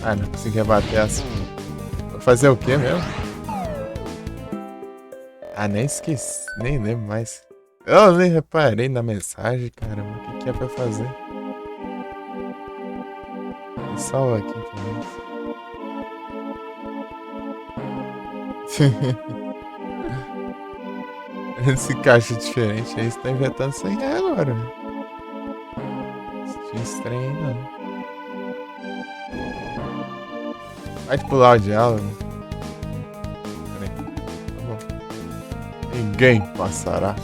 Ah, não consegui bater essa. Vou fazer o quê mesmo? Ah, nem esqueci. Nem lembro mais. Eu nem reparei na mensagem, caramba. O que é pra fazer? Salva aqui, pelo menos. Esse caixa diferente aí, você tá inventando isso aí agora, né? Não estranho, não. Pode pular o diálogo. Peraí. Tá bom. Ninguém passará.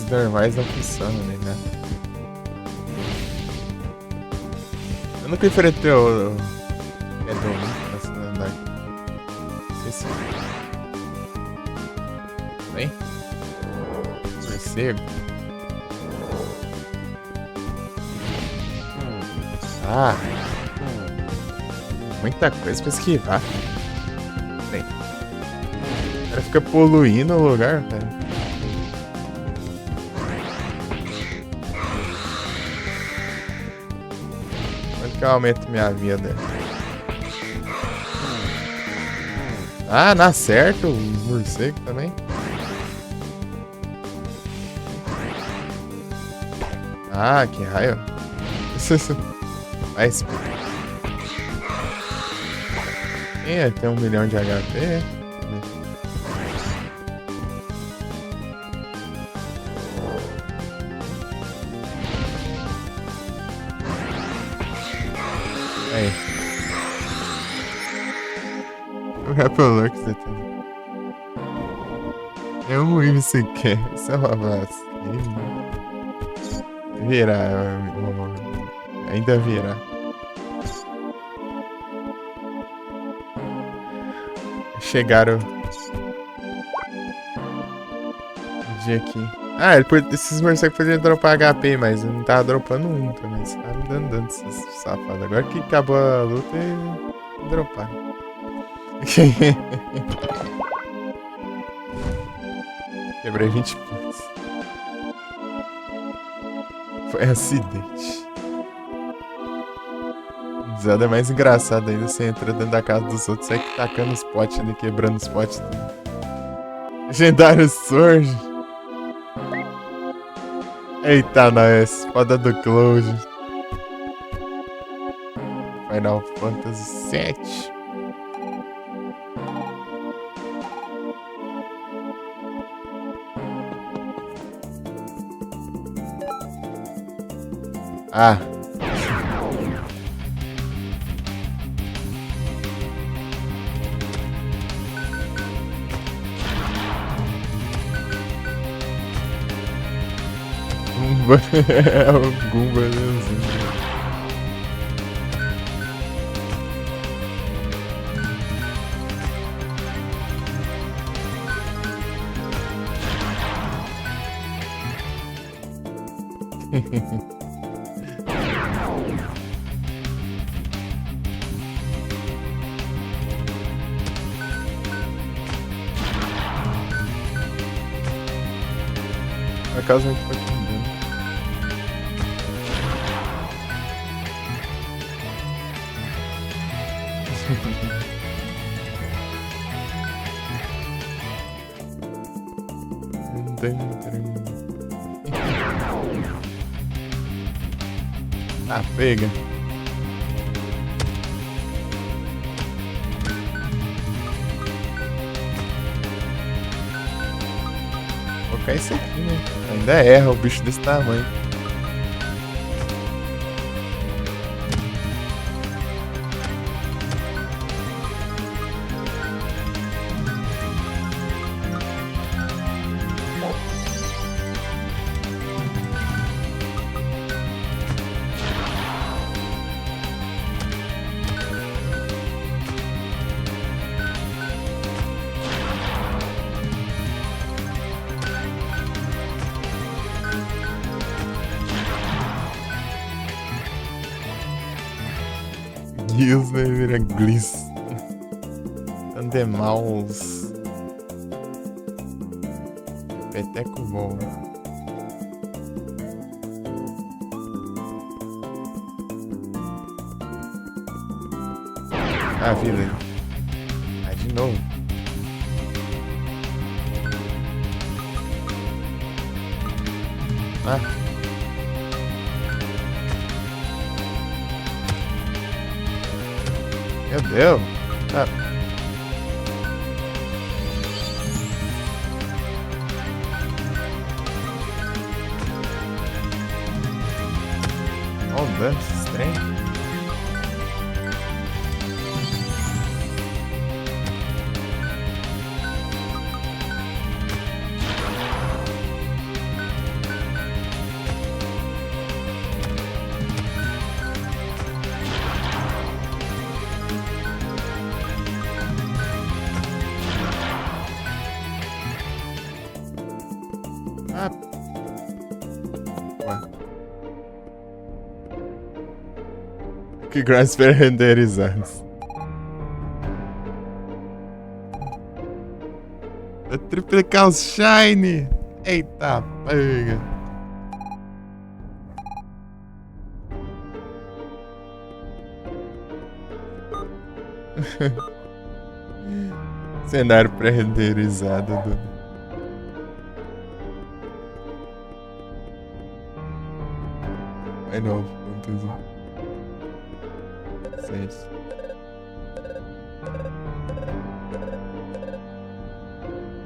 Normais não funcionam, né? Eu nunca enfrentei o Edom nessa lendária. Esqueci. Vem. Morcego. Ah. Muita coisa pra esquivar. Vem. O cara fica poluindo o lugar, cara. Que eu aumento minha vida. Ah, não acerta o morcego também. Ah, que raio. Mas... tem 1 milhão de HP. Aí. O Rapalor que você tá. É um win sequer. Isso é uma vacina. Virar. Ainda virar. Chegaram. O dia aqui. Ah, esses morcegos podiam dropar HP, mas não tava dropando um também. Você tava me dando dano, esses safados. Agora que acabou a luta, e dropar. Quebrei 20 pontos. Foi acidente. Zada é mais engraçado ainda. Você entra dentro da casa dos outros, sai tacando os potes ali, quebrando os potes. Legendário Sword. Eita, nós. Foda do Cloud. Final Fantasy VII. Ah. Gumba. É o Gumba leãozinho. A casa não foi com dano. Ah, pega. Vou colocar isso aqui, né? Ainda erra o bicho desse tamanho. Deus, vai virar Gliss. Tandemaus. Peteco bom. Ah, vida. Ah, de novo. Ah. Meu Deus. Ah. Olha o dano desses trem. Ah. Ué. Que Grassper renderizados. É triplicar os Shine. Eita, pega. Cenário pré-renderizado do... Vai novo, tudo. 6.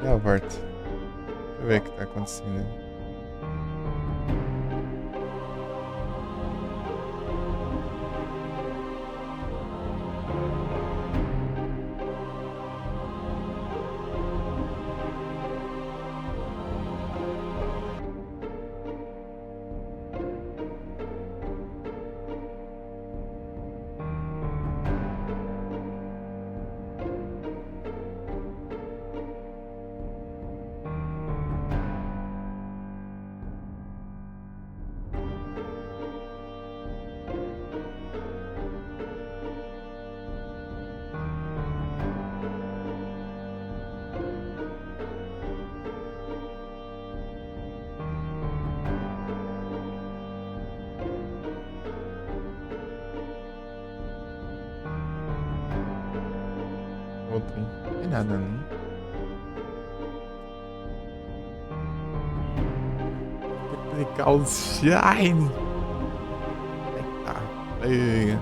Já volto. Deixa eu ver o que tá acontecendo. Twin. Não tem nada, não. Aplicar os Shine. Aí tá. Aí.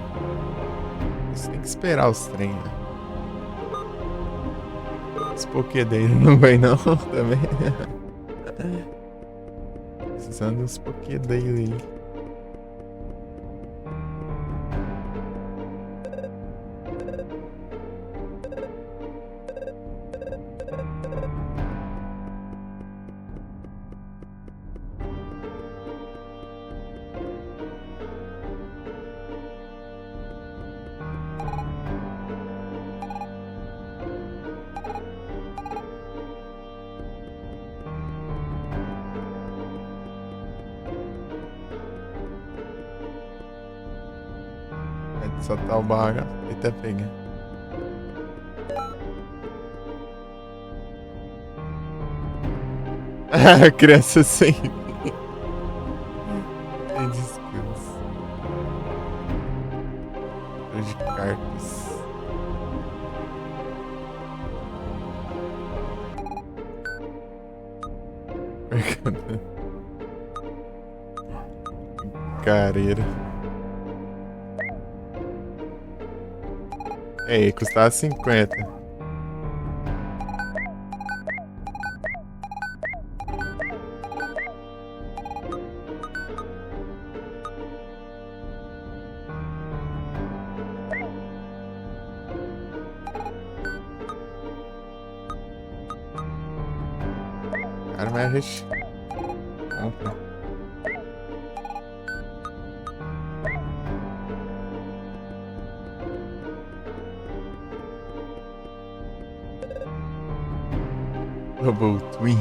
Isso tem que esperar os trem, né? Os Pokédex não vai não também. Precisando dos Pokédex aí. Só tá o barra. Eita, pega. Criança sem. Sem descanso. De cartas. Careira. Ei, custava 50. Cara, mas a gente compra. Double Twin.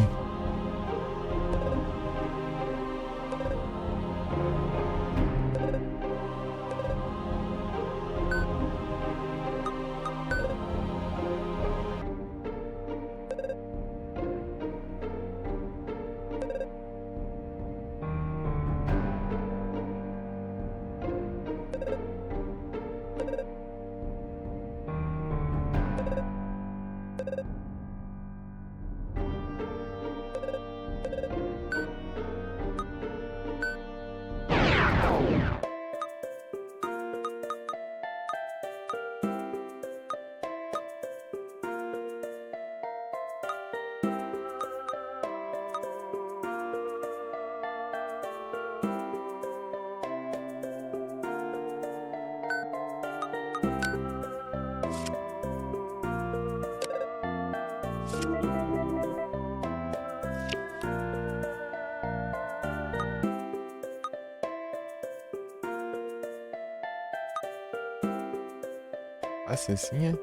Assim é?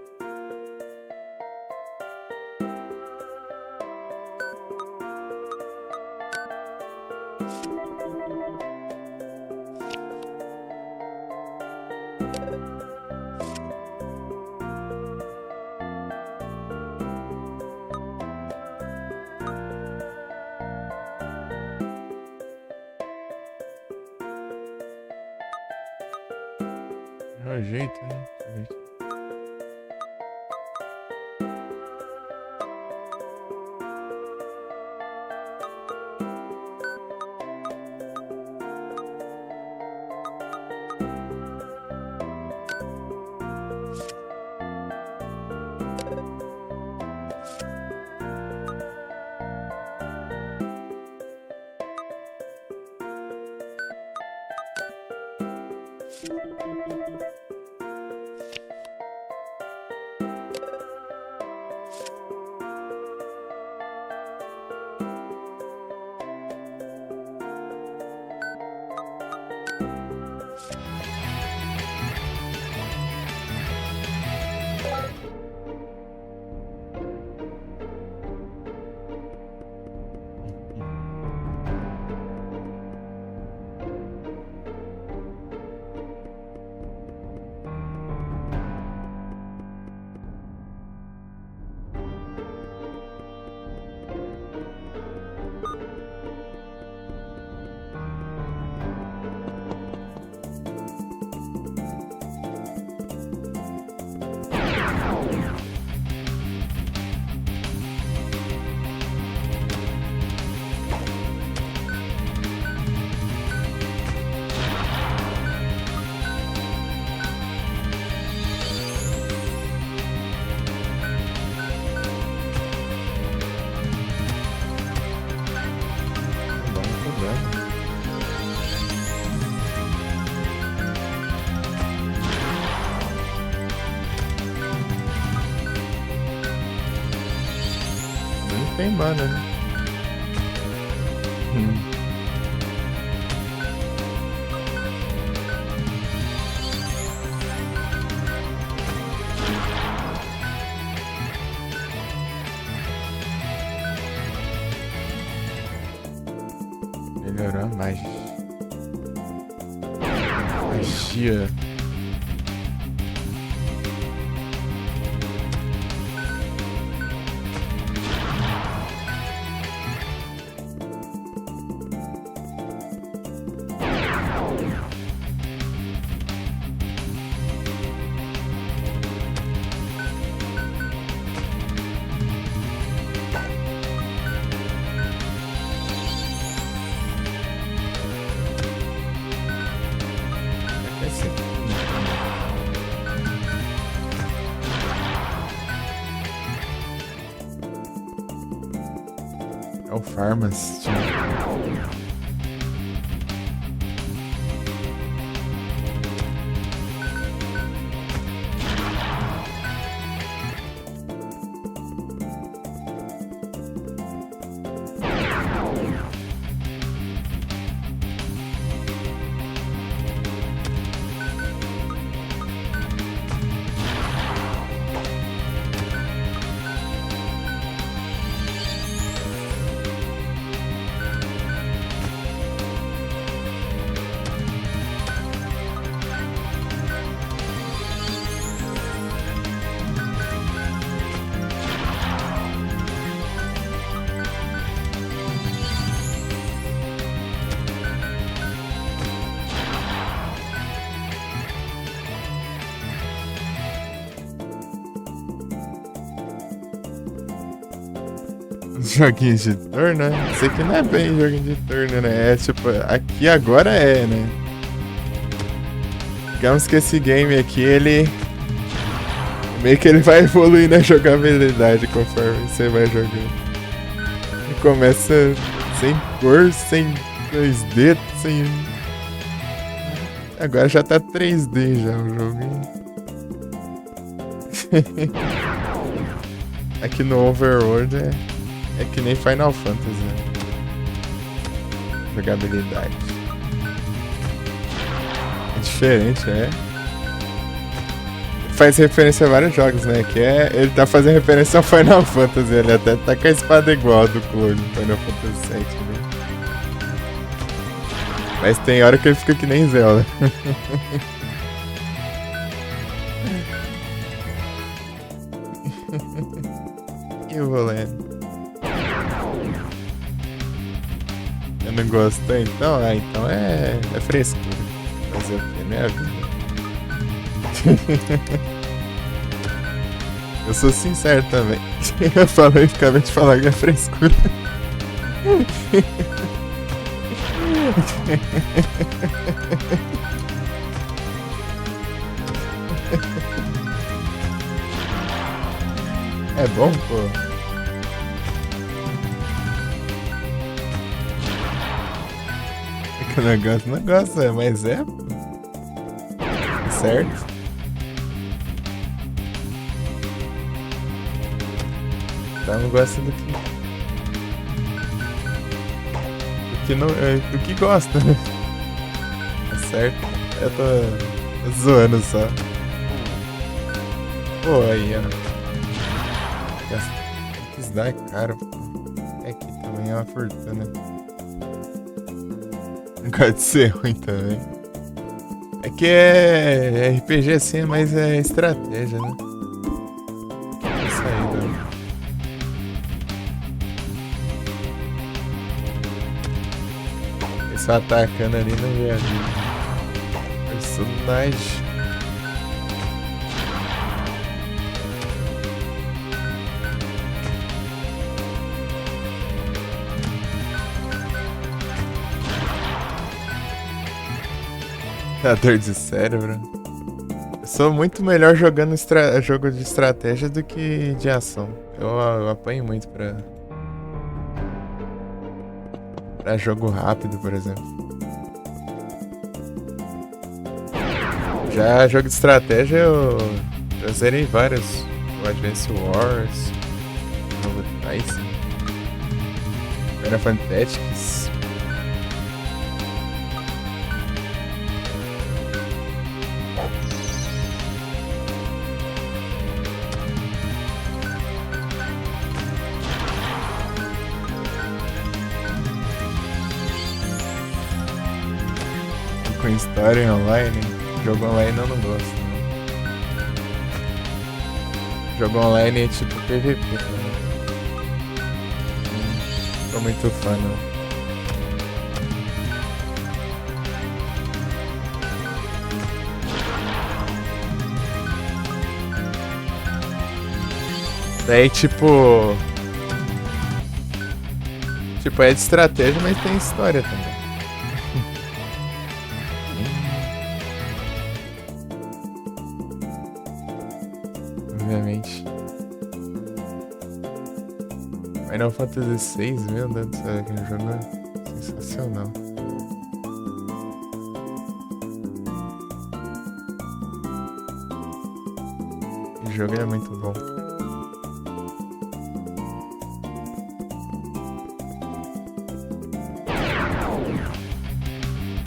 É o jeito, né? É o jeito. tem mana, né? Melhorou a magia. Magia. É o Farmas. Joguinho de turno, né? Isso aqui não é bem joguinho de turno, né? É tipo, aqui agora é, né? Digamos que esse game aqui, ele... meio que ele vai evoluir na jogabilidade conforme você vai jogando. Ele começa sem cor, sem 2D, sem... Agora já tá 3D já o joguinho. Aqui no Overworld é que nem Final Fantasy, né? Jogabilidade. É diferente, é. Faz referência a vários jogos, né? Ele tá fazendo referência ao Final Fantasy. Ele até tá com a espada igual do Cloud do Final Fantasy VII, né? Mas tem hora que ele fica que nem Zelda. E o Volendo? Eu não gostei, então? Ah, então é frescura. Fazer o quê, né, vida? Eu sou sincero também. Eu falo e acabei de falar que é frescura. É bom, pô. Que não gosto, mas é. Certo? Então não gosta do que gosta, né? Tá certo? Eu tô zoando só. Pô, aí, ó. Isso dá caro, pô. É aqui também é uma fortuna. Não gosto de ser ruim também. É que é RPG assim, mas é estratégia, né? Isso aí, né? Só atacando ali não vê ali. Personagem. Dor de cérebro. Eu sou muito melhor jogando jogo de estratégia do que de ação. Eu apanho muito pra jogo rápido, por exemplo. Já jogo de estratégia eu zerei vários. O Advance Wars, o Tyson. Final Fantasy. Com história online, jogo online eu não gosto. Não. Jogo online é tipo PVP, né? Não sou muito fã, não. Daí tipo é de estratégia, mas tem história também. Obviamente. Final Fantasy VI, meu Deus do céu, aquele jogo é sensacional. O jogo é muito bom.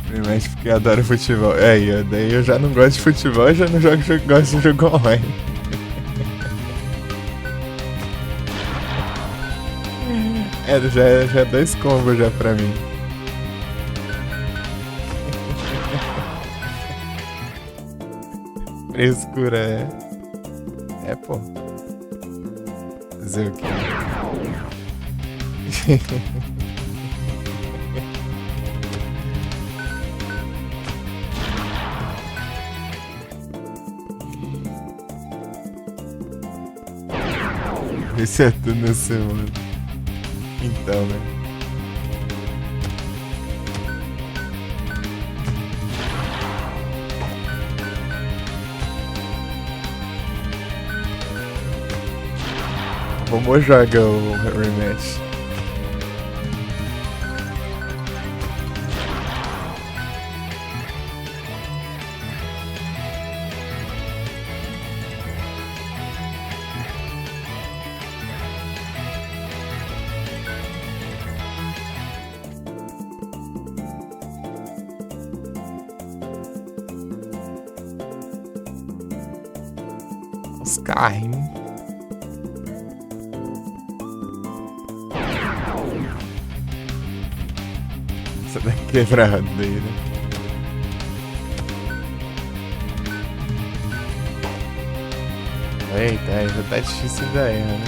Primeiro porque eu adoro futebol. Daí eu já não gosto de futebol, já não gosto de jogo online. Já é 2 combos já pra mim. Frescura, é. Pô. Fazer o quê? Esse é tudo nesse mundo. Então, né? Vamos jogar o rematch. Os carrinhos. Essa daqui é quebrada aí, né? Eita, já tá difícil da erra, né?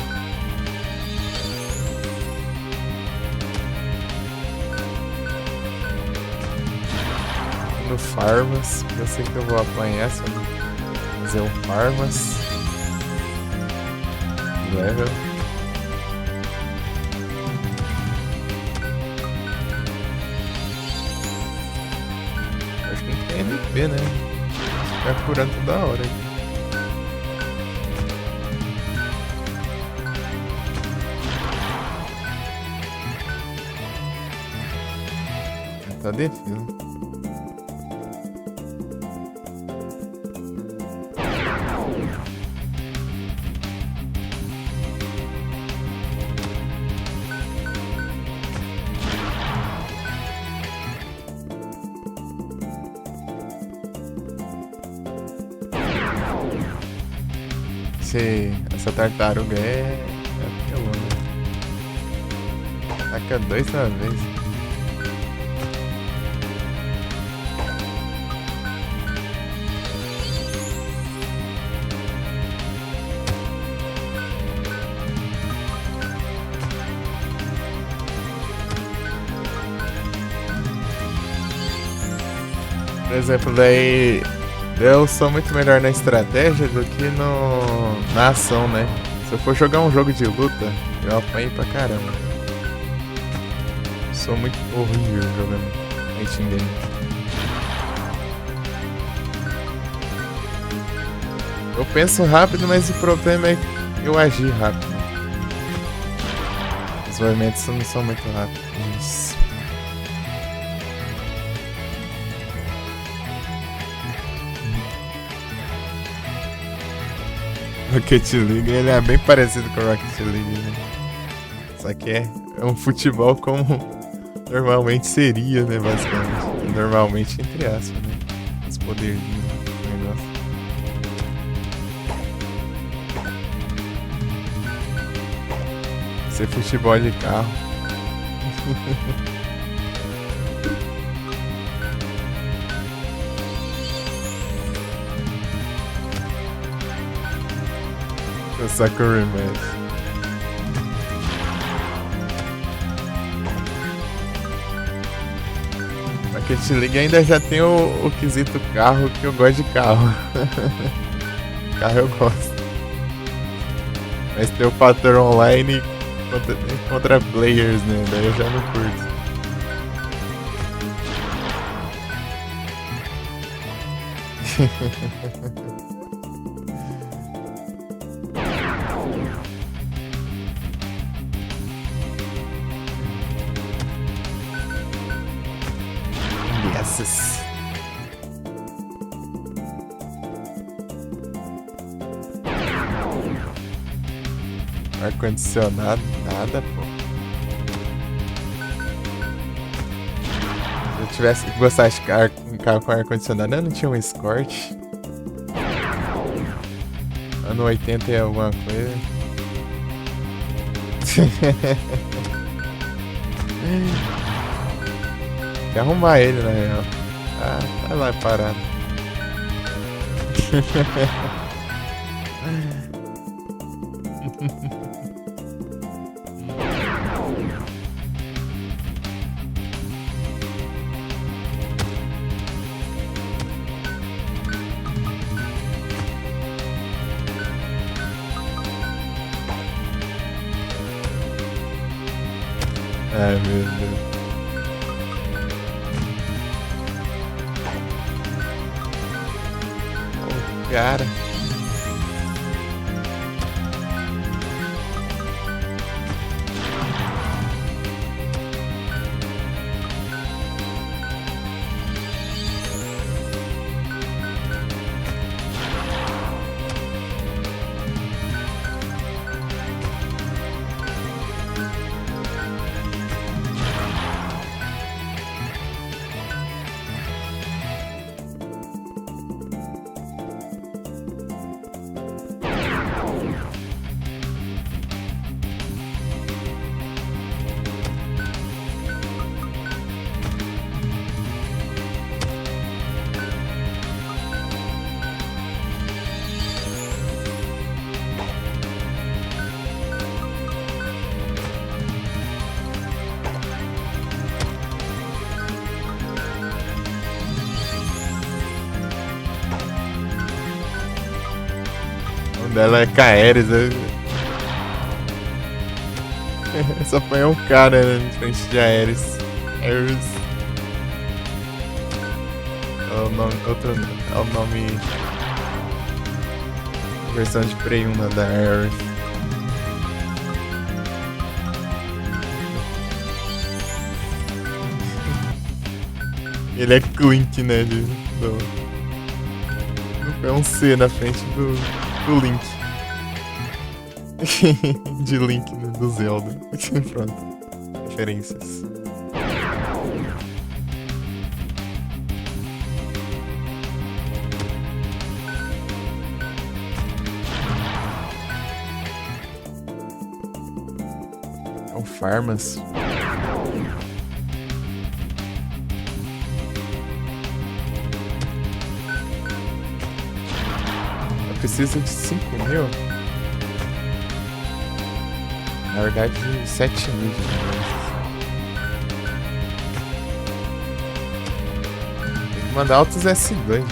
No Farmas, eu sei que eu vou apanhar se eu não fazer um Farmas. Level. Acho que tem MP, né? Ficar curando toda hora aqui. Tá defesa. Essa tartaruga é apelona. Taca 2 na vez. Por exemplo, daí eu sou muito melhor na estratégia do que na ação, né? Se eu for jogar um jogo de luta, eu apanho pra caramba. Sou muito horrível jogando fighting game. Eu penso rápido, mas o problema é eu agir rápido. Os movimentos não são muito rápidos. Rocket League, ele é bem parecido com o Rocket League, né? Só que É um futebol como normalmente seria, né, basicamente. Normalmente, entre aspas, né? Os poderzinhos do negócio. Ser futebol de carro. O Sakura Mesh. Rocket League ainda já tem o quesito carro, que eu gosto de carro. Carro eu gosto. Mas tem o fator online contra players, né? Daí eu já não curto. Essas. Ar-condicionado, nada, pô. Se eu tivesse que gostar de um carro com ar-condicionado, eu não tinha um Escort. Ano 80 e alguma coisa. Tem que arrumar ele, na real. Ah, tá lá parado. Ai, meu Deus. Cara. O dela é Caeres. Só põe um cara, né, em frente de Aeres. Aeres. É o nome. Outro. É o nome. Versão de Play 1 da Aeres. Ele é Clink, né? É um C na frente do Link. De Link, né, do Zelda. Pronto. Referências. É o Farmas. Precisa de 5.000? Na verdade, 7.000 de dólares. Tem que mandar altos S2, né?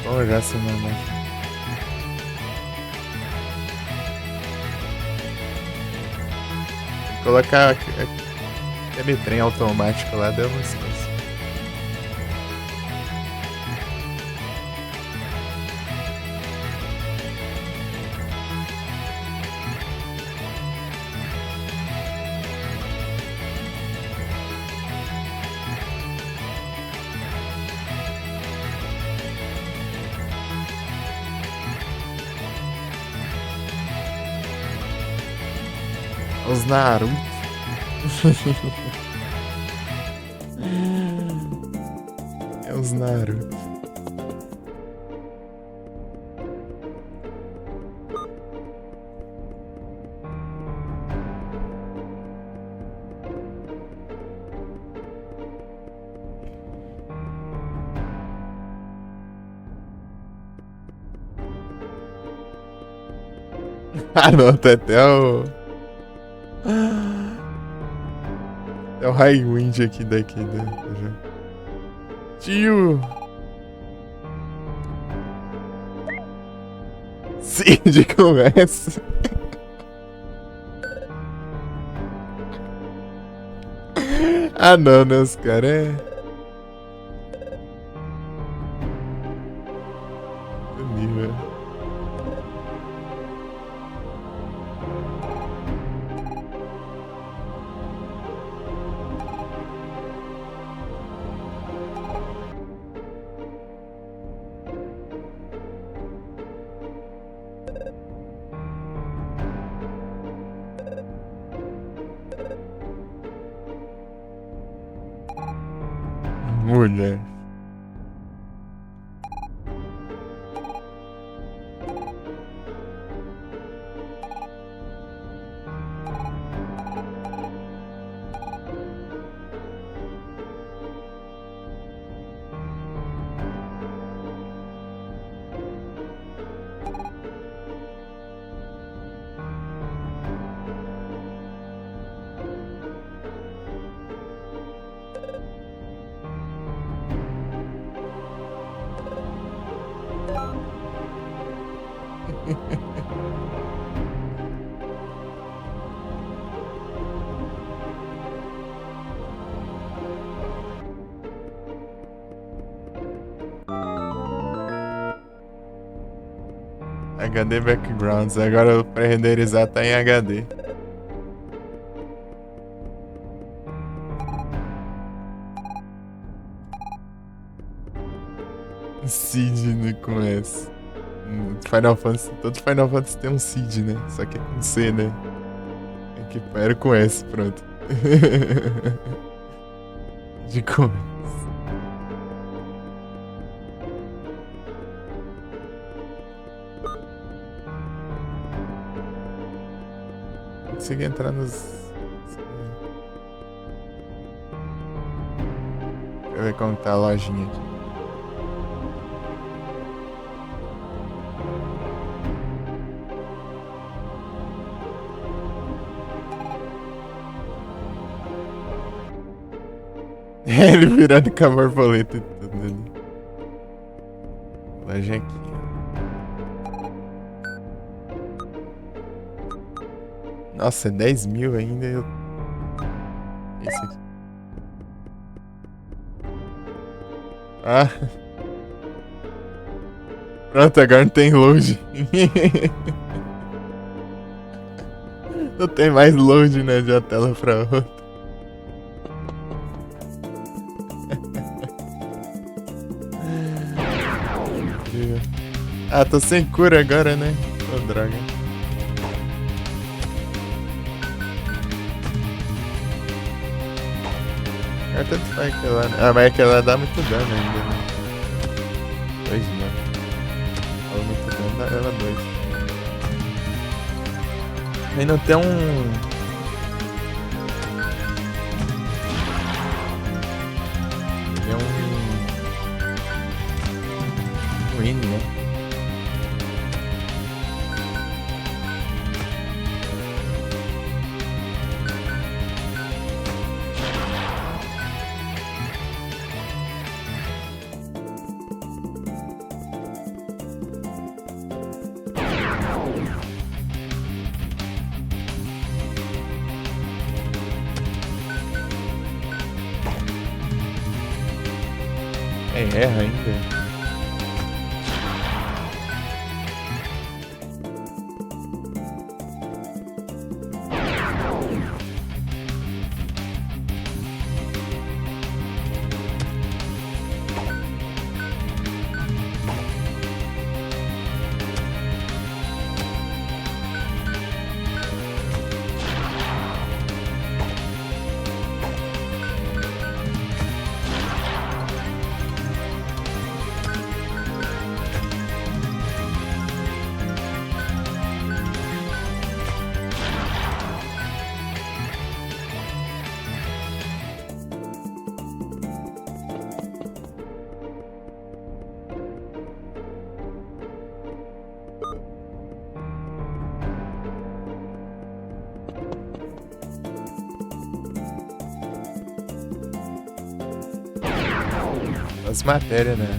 Vamos já se mandar. Colocar aquele trem automático lá deu uma esquece. Os Naruto. É os Naruto. Ah, não, tá até o. É o High Wind aqui daqui, né? Tio! Cid começa. Ah, não, né? Os caras é. Nível. Mulher. HD Backgrounds. Agora o pré-renderizar tá em HD. Cid com S. Final Fantasy, todo Final Fantasy tem um Cid, né? Só que é com C, né? Equipara com S, pronto. De começo. Consegui entrar nos. Deixa eu ver como tá a lojinha aqui. Ele virando com a borboleta e tudo ali. Loja aqui. Nossa, é 10 mil ainda. Esse aqui. Ah. Pronto, agora não tem load. Não tem mais load, né? De uma tela pra outra. Ah, tô sem cura agora, né? Ô, droga. Tanto faz aquela. Ah, mas aquela dá muito dano ainda, né? 2 mil. Ela muito dano, ela 2. Aí não tem um. Tem um win, né? Erra ainda. As matérias, né?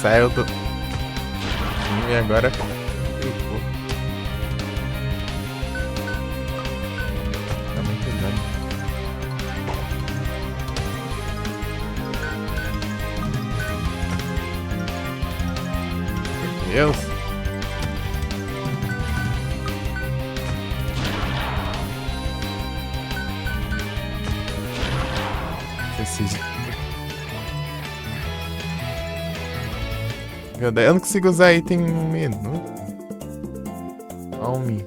Saiu do time e agora ficou. Tá muito dano. Meu Deus. Preciso. Meu Deus, eu não consigo usar item em um minuto. Homem.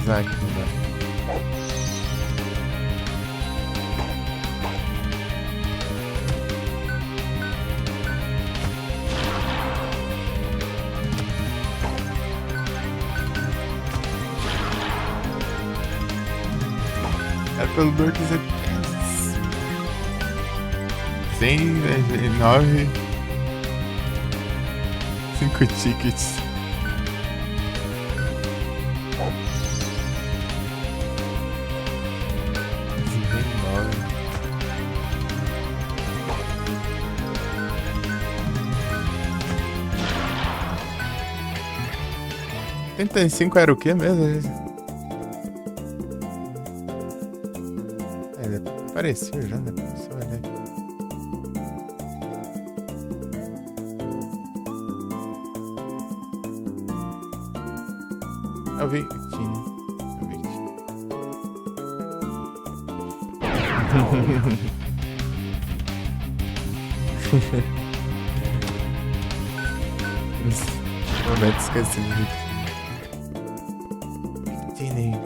Isaac, não dá. É pelo dor que você pensa. 100, 9. 5 tickets. Trinta e cinco era o que mesmo? Apareceu já, né? Só olhar. Eu vi que tinha. Eu vi que tinha. Momento esquecido. Tinha.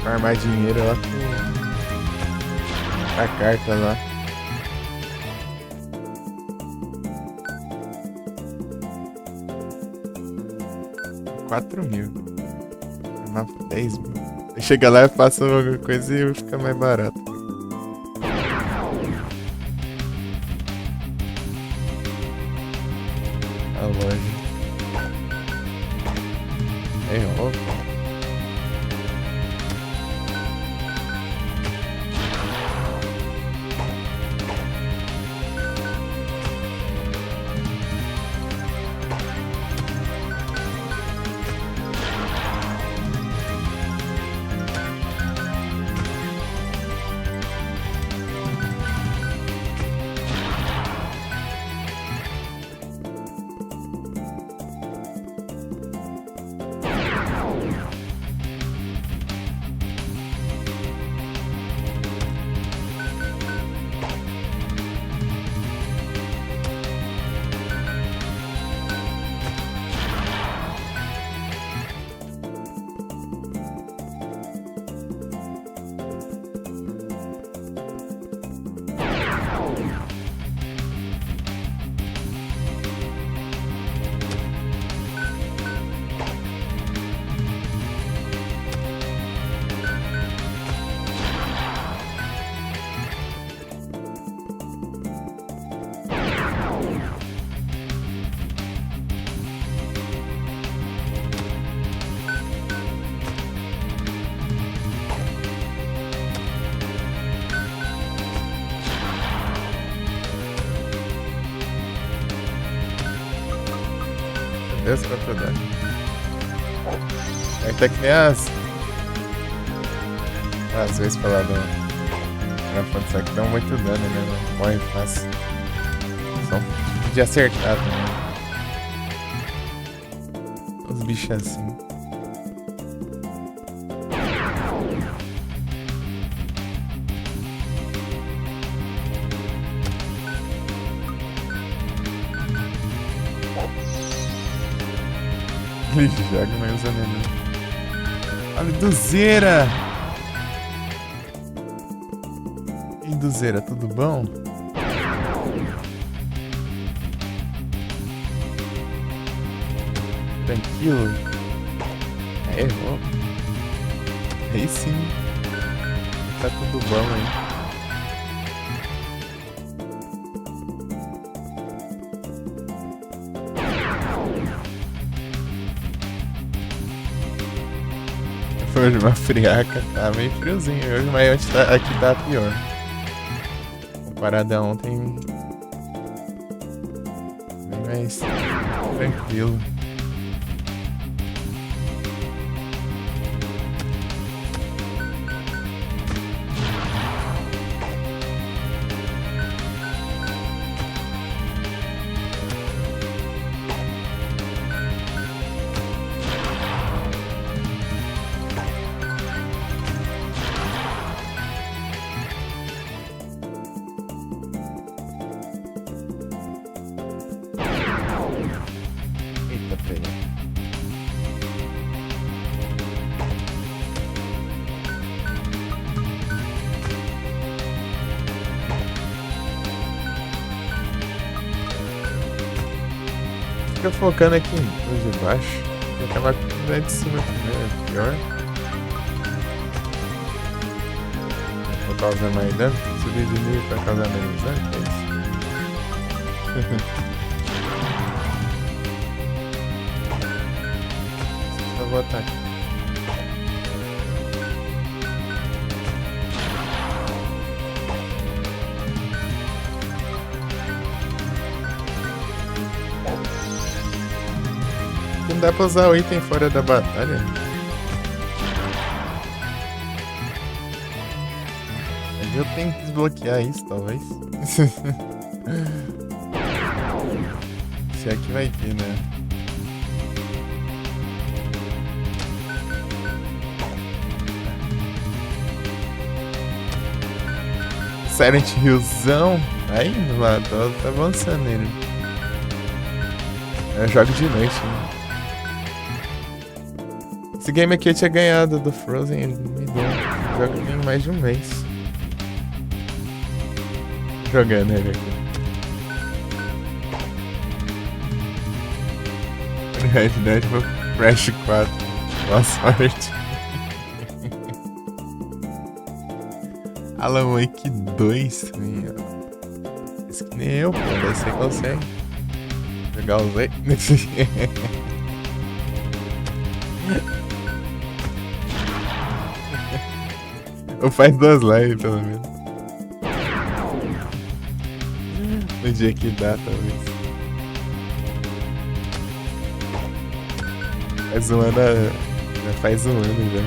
Armar dinheiro lá com a carta lá. R$ 4.000. Armar por 10.000. Chega lá e faço alguma coisa e fica mais barato. A loja. É óbvio. Deus próprio dano. É até que nem às vezes falar do Final que dão muito dano, né? Não morre fácil. São de acertado, né? Os bichos assim. Ele joga, mas usa veneno. Olha, Duzeira! E Duzeira, tudo bom? Tranquilo? Errou. Aí sim. Tá tudo bom aí. Foi uma friaca, tá meio friozinho hoje, mas aqui tá pior. Comparado a ontem, bem mais tranquilo. Eita, pera. Fica focando aqui em de baixo. Vou acabar com o de cima primeiro, é pior. Vou causar mais dano. Subir de nível pra causar menos dano, que é isso? Só vou atacar. Não dá pra usar o item fora da batalha. Mas eu tenho que desbloquear isso, talvez. Se aqui vai ter, né? Silent Hillzão. Tá indo lá, tá avançando nele. Eu jogo de noite, né? Esse game aqui eu tinha ganhado do Frozen, ele me deu. Eu jogo tem mais de um mês. Jogando ele aqui. Na realidade, vou Crash 4. Boa sorte. Alan Wake 2 também, ó. Esse que nem eu, pô. Daí você consegue jogar os aí. Ou faz 2 lives, pelo menos. No dia que dá, talvez. Faz um ano. Já faz um ano já.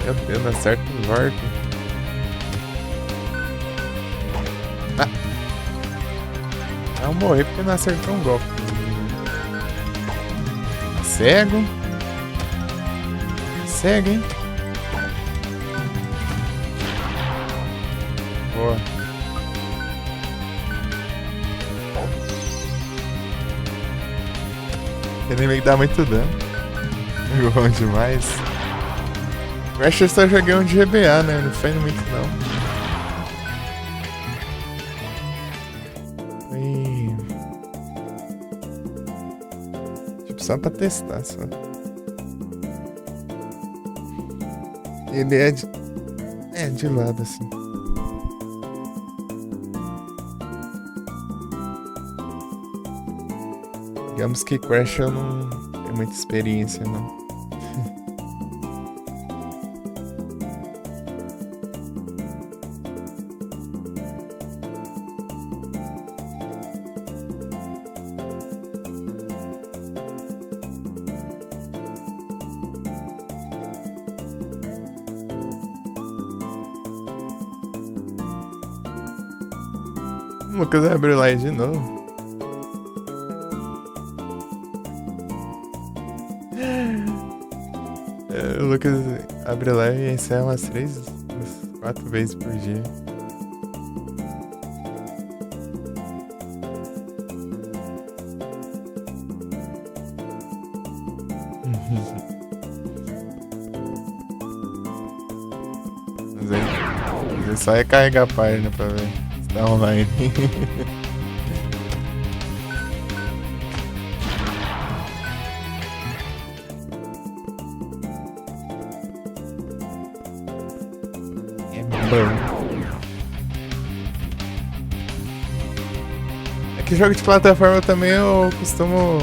Meu Deus, não acerta o Warp. Eu morri porque não acertou um golpe. Tá cego. Cego, hein? Boa. Ele inimigo dá muito dano. Bom demais. Eu acho que eu só joguei um de GBA, né? Não foi muito não. Tipo, só pra testar, só. Ele é de lado, assim. Digamos que Crash eu não tenho muita experiência, não. O Lucas abriu lá de novo. O Lucas abre live e encerra umas 4 vezes por dia. Mas aí só recarregar a página pra ver se tá online. Bom. É que jogo de plataforma também eu costumo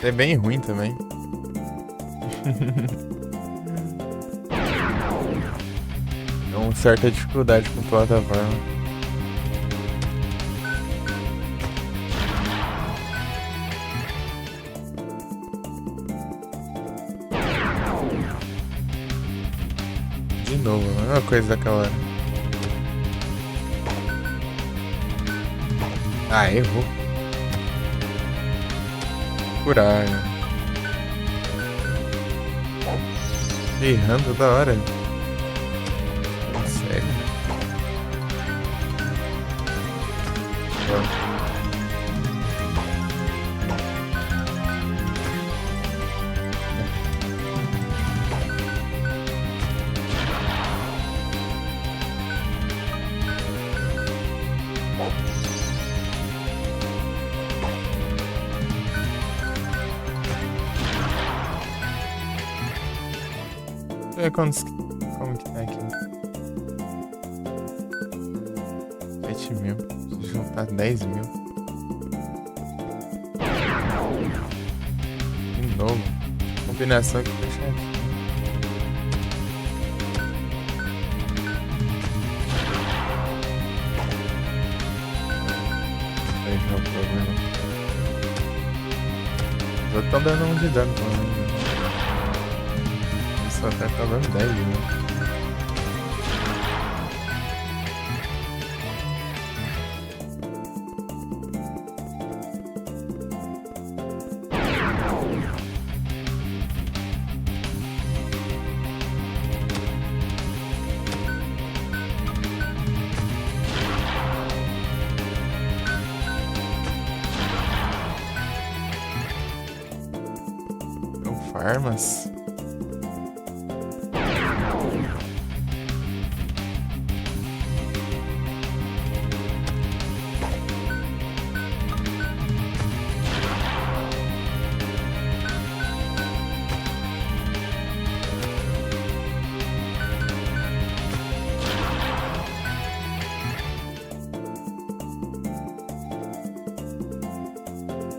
ser bem ruim também. Tenho certa dificuldade com plataforma. De novo, a mesma coisa daquela hora. Ah, errou. Curar. Errando toda hora. Sério? Bom. Deixa eu ver como que tá aqui. 7 mil. Preciso juntar 10 mil. De novo. Combinação aqui tá chatinha. Aí já é o problema. Os outros estão dando 1 de dano também. Só tá acabando 10, né? Então, farmas.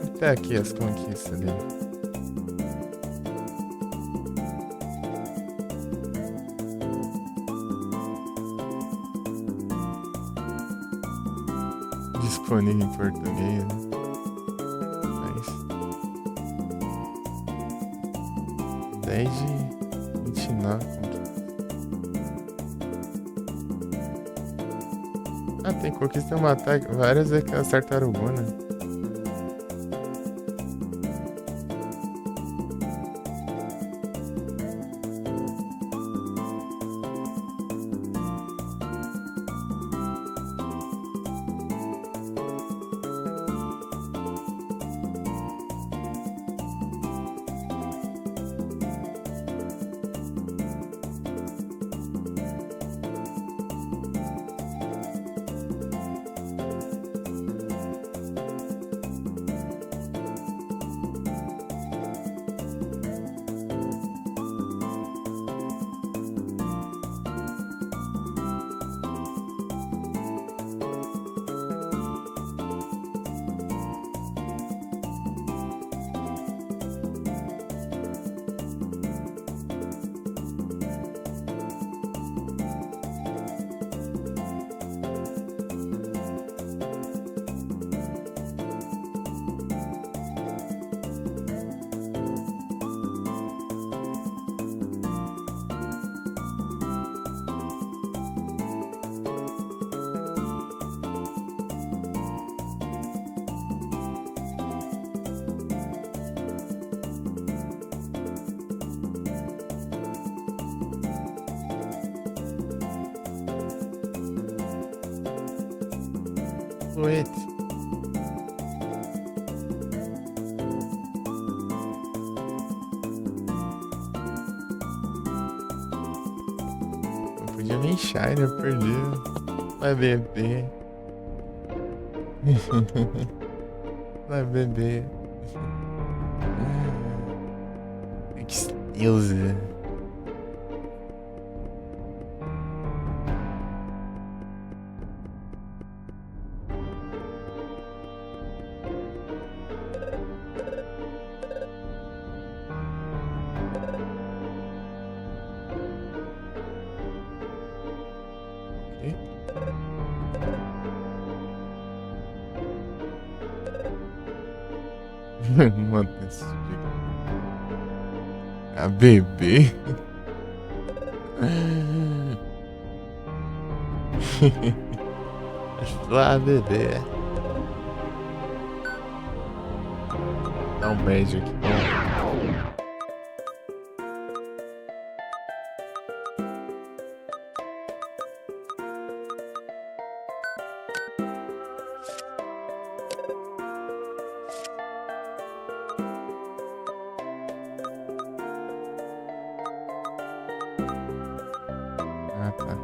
Até aqui as conquistas dele. Disponível em português, né? Mas 10 de 29 conquistas. Ah, tem conquista matar várias daquelas tartarugonas. cacuete. Não podia vir Shine, eu perdi. Vai beber. Vai beber. Deus. Mano, a bebê. Lá, bebê. Dá um beijo aqui. Ah, tá.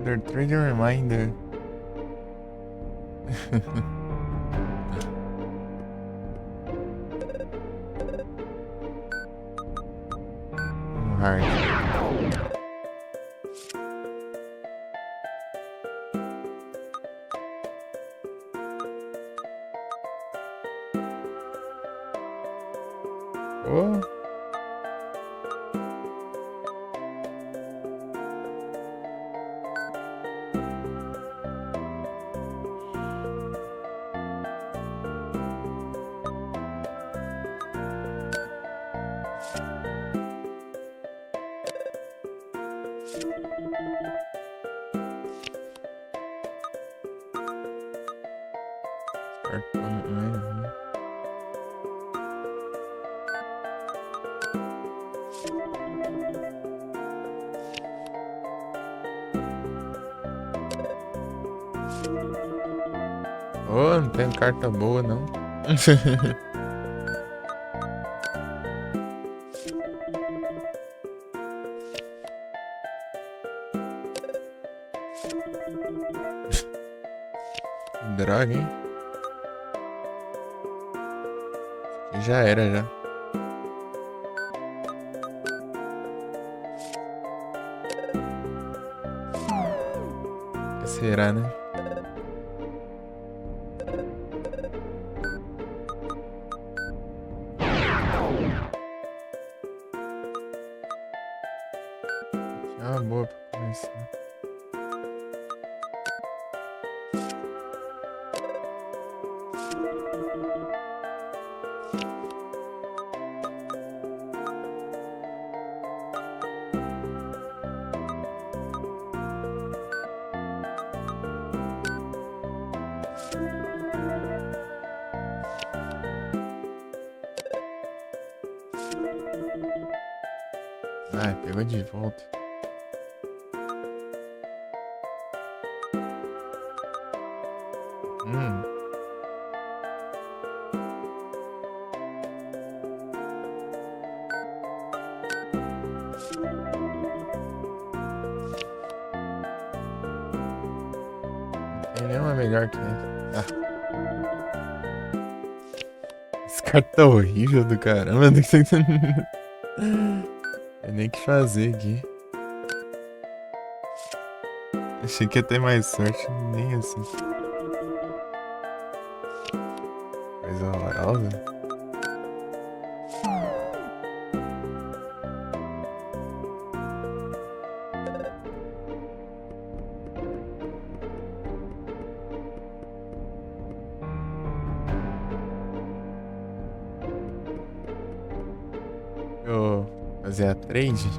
They're trading reminder. Hard. Oh. Oh, não tem carta boa não. Droga, hein? Já era, já. Que será, né? É uma boa pra começar. Ah, pegou de volta. Tem nenhuma melhor que essa. Ah. Carta horrível do caramba. Não tem nem o que fazer aqui. Achei que ia ter mais sorte, nem assim. Coisa horrorosa. Eu fazer a trade.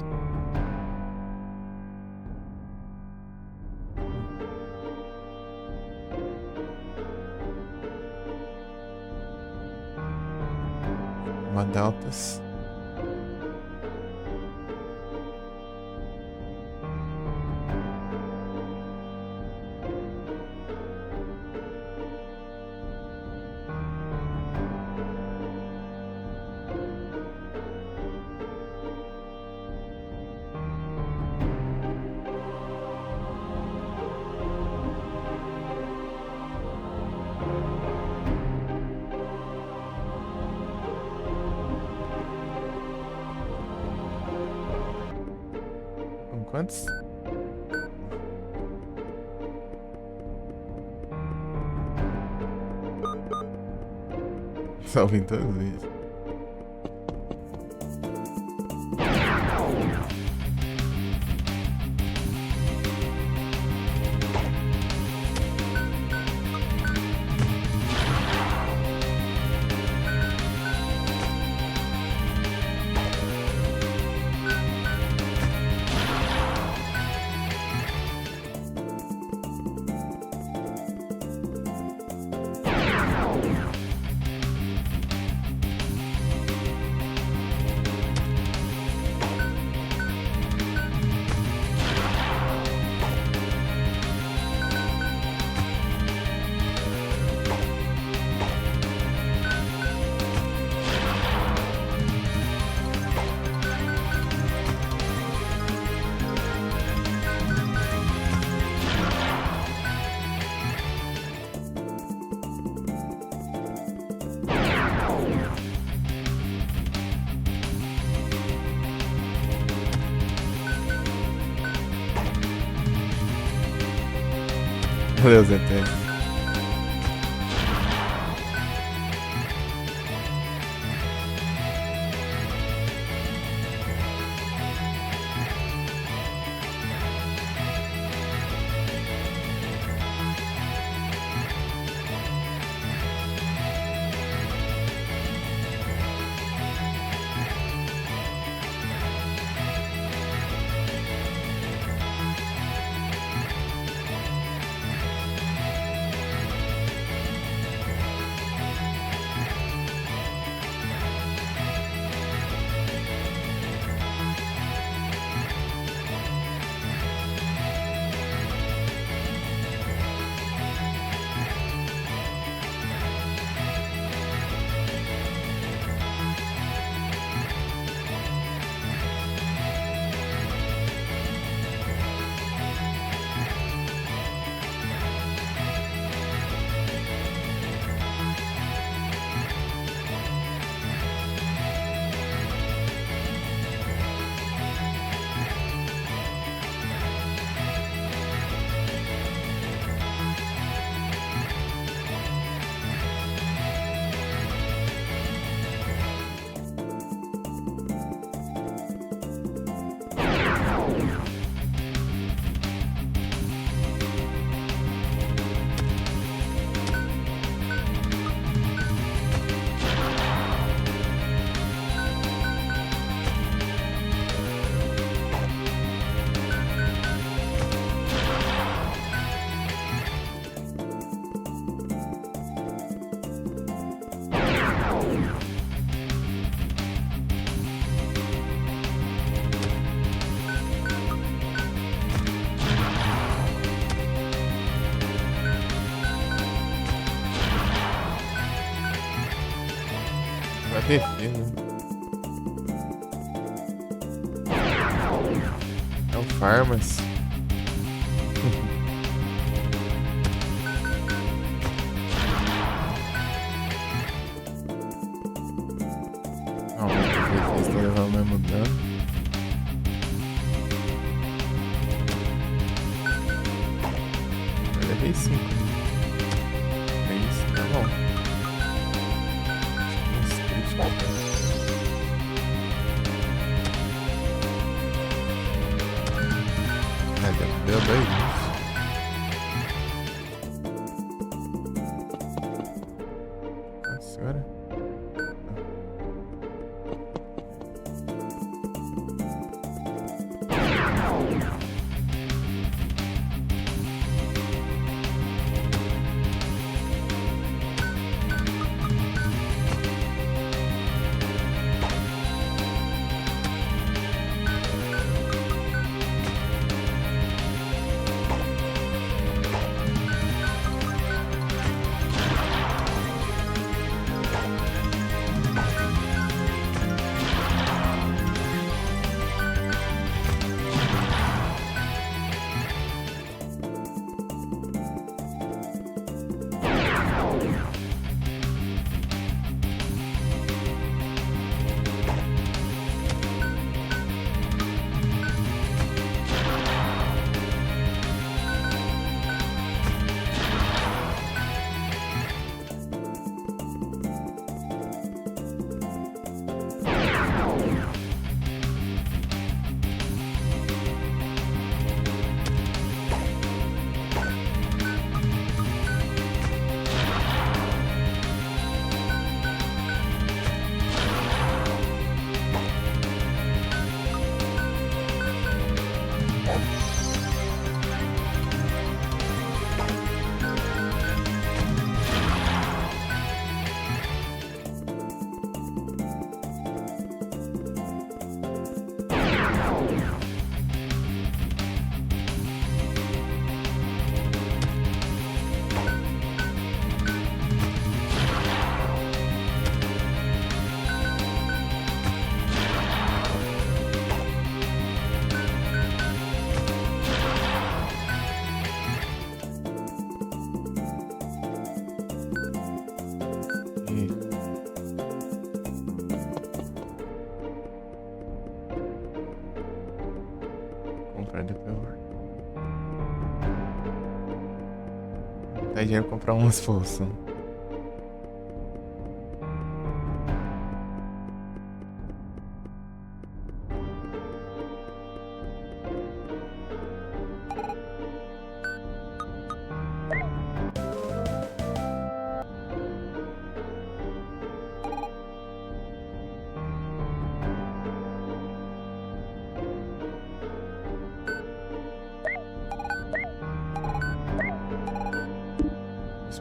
Uma deltas. Quantos? Salve em todos eles. Valeu, Zé Tese. Vai defesa. É o Farmas. 35. É isso, tá bom. Deu 2 minutos. Nossa senhora. Comprar do terror. Dá dinheiro pra comprar umas forças.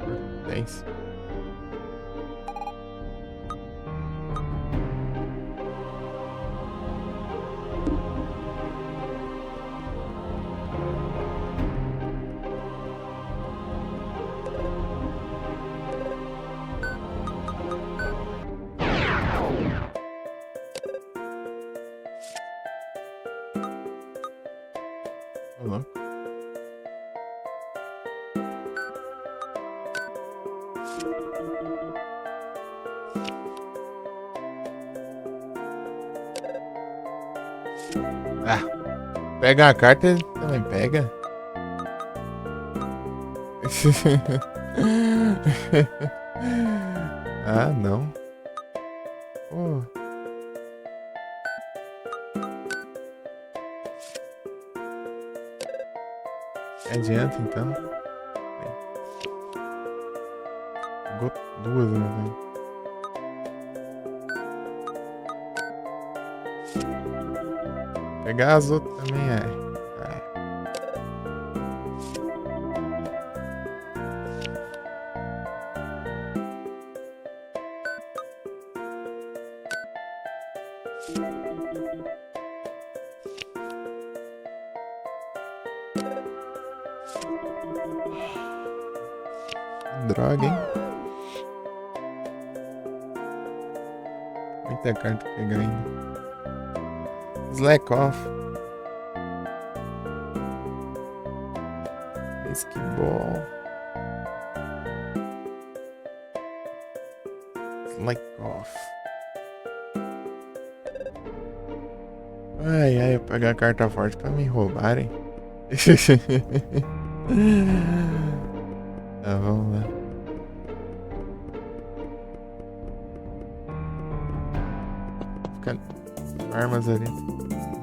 Por 10. Ô, louco. Ah, pega a carta, ele também pega. Ah, não. Pô. Adianta então. Pegou 2, né? Pegar as outras também é. Droga, hein? Muita carta pra pegar ainda. Slack off. Esquibol. Slack off. Ai, eu pegar a carta forte pra me roubarem. Tá, vamos lá. Fica armas ali.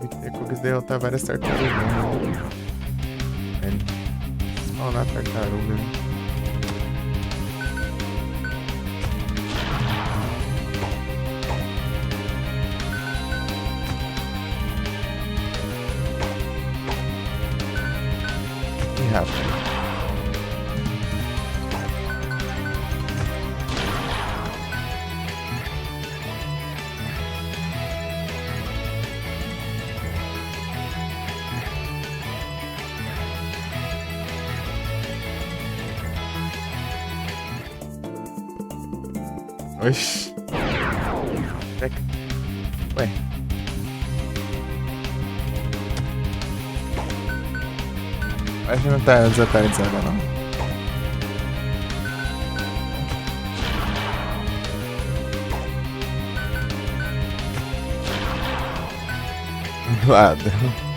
Victor Cookies derrotar várias tartarugas. Spawnar tartaruga, né? Ih, rapaz. Oxi. Ué. Acho que não tá desatualizada, não. Ladrão.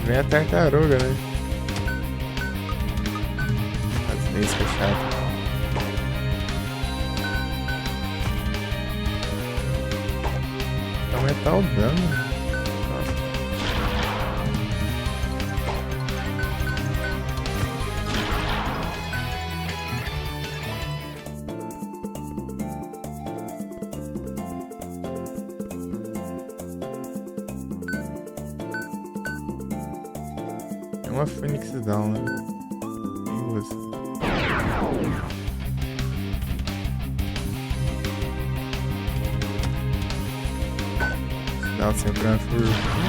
Vem a tartaruga, né? As leis fechadas. Aumentar o dano. Nossa. É uma Phoenix Down, né? Tem duas. Dá sempre uma força.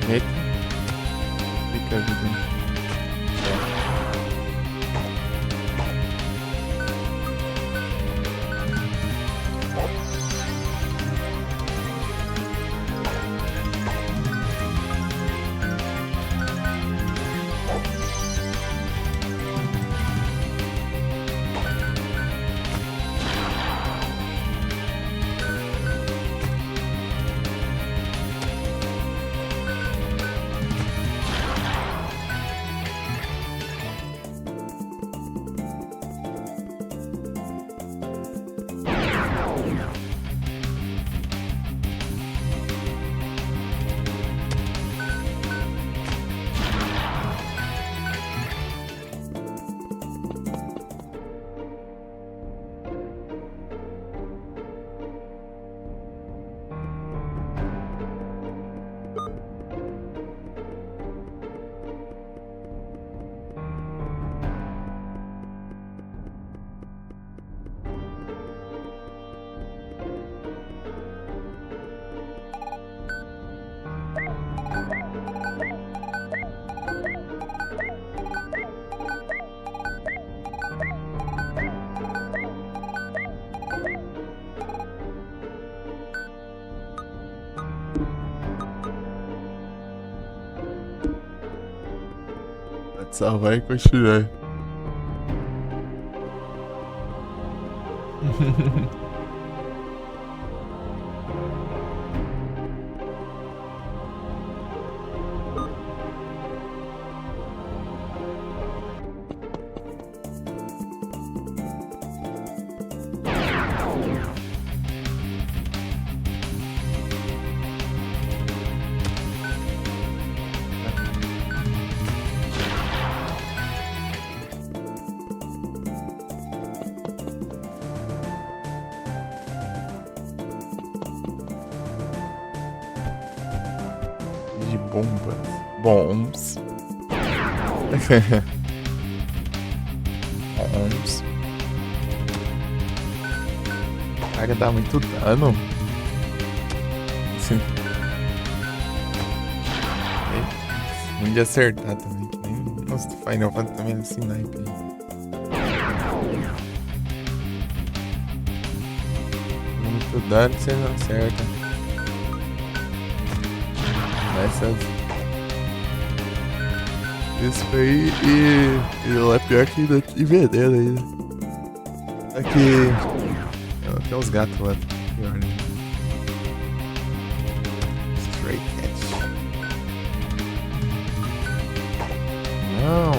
Eita. Fica a vida. Pode salvar e continuar. bombas. Bombs. Bombs. Caraca, dá muito dano. Sim. Ruim de acertar também. Que nem... Nossa, do Final Fantasy também nesse naipe aí. Muito dano você não acerta. Essas... Isso aí e ela é pior que ainda envenena ainda. Aqui tem uns gatos lá. Pior, né? Stray Cat. Não.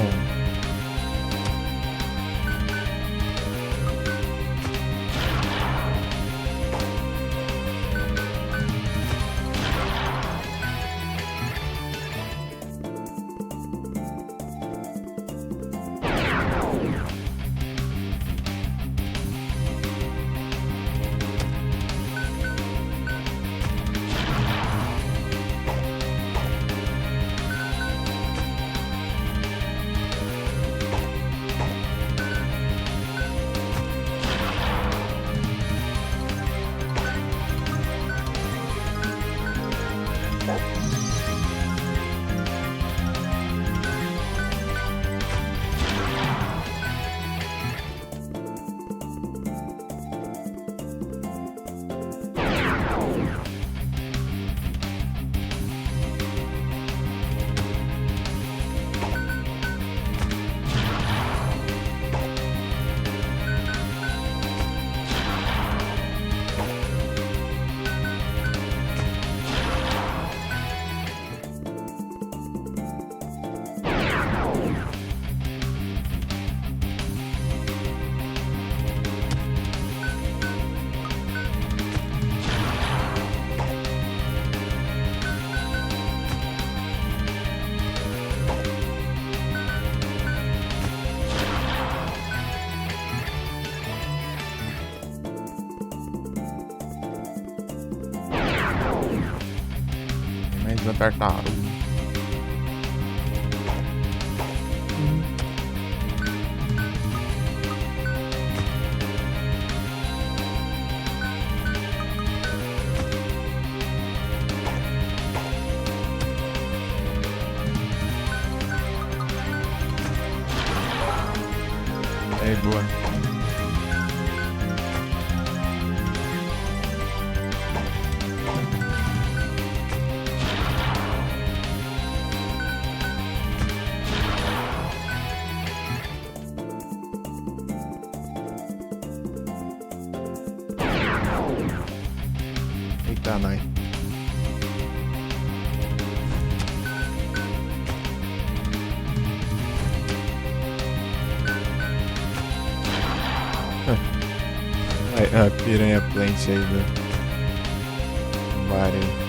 Mais uma tartaruga. É boa. Eita, nós. A piranha plant aí do Mario.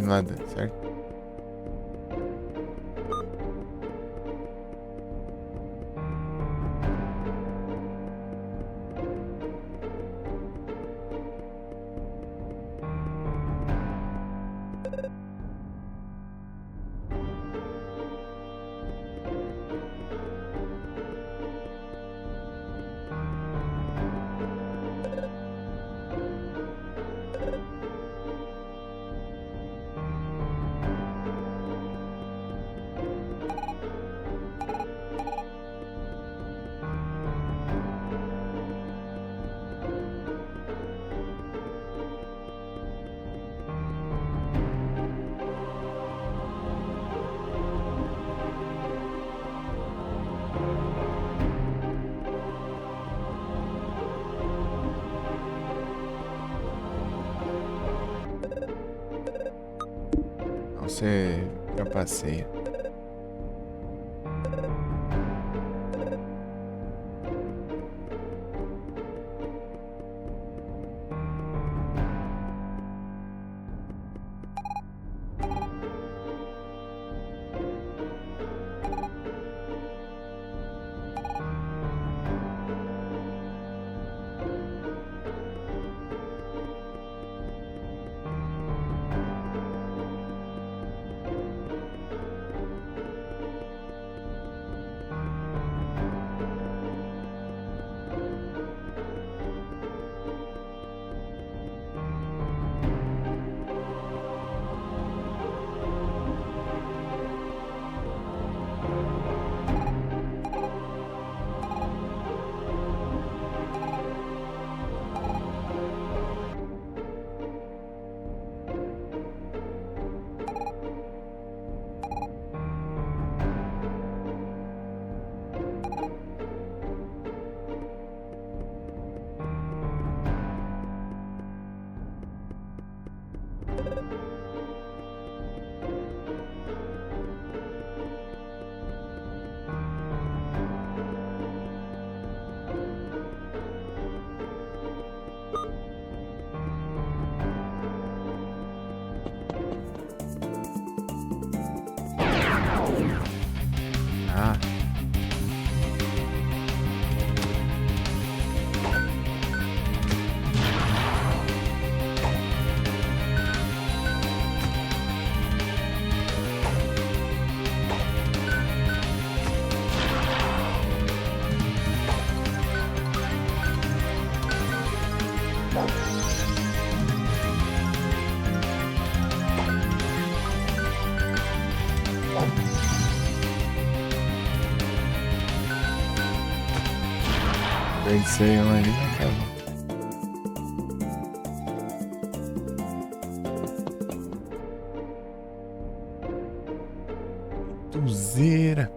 Nada, certo? Você trapaceia. Ah. Pensei um ali, acabou. Tuzeira.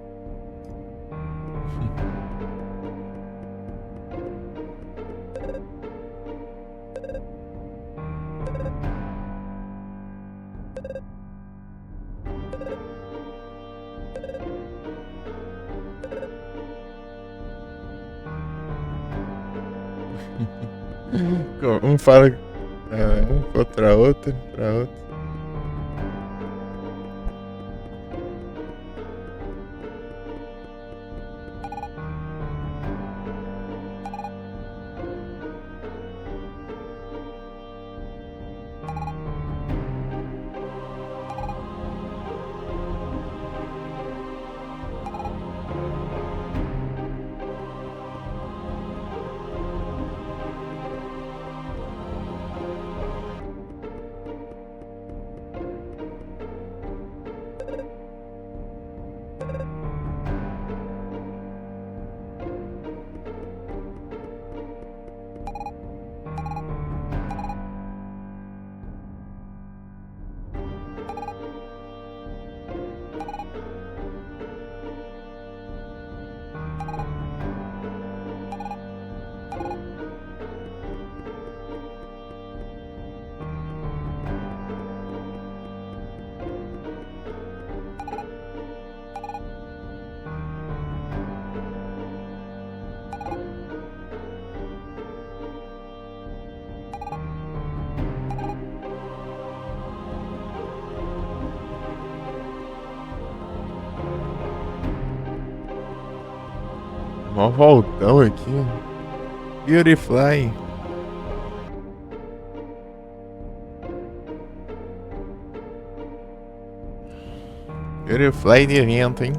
Um fala um contra outro, pra outro. Mó voltão aqui. Beautyfly. Beautyfly de evento, hein?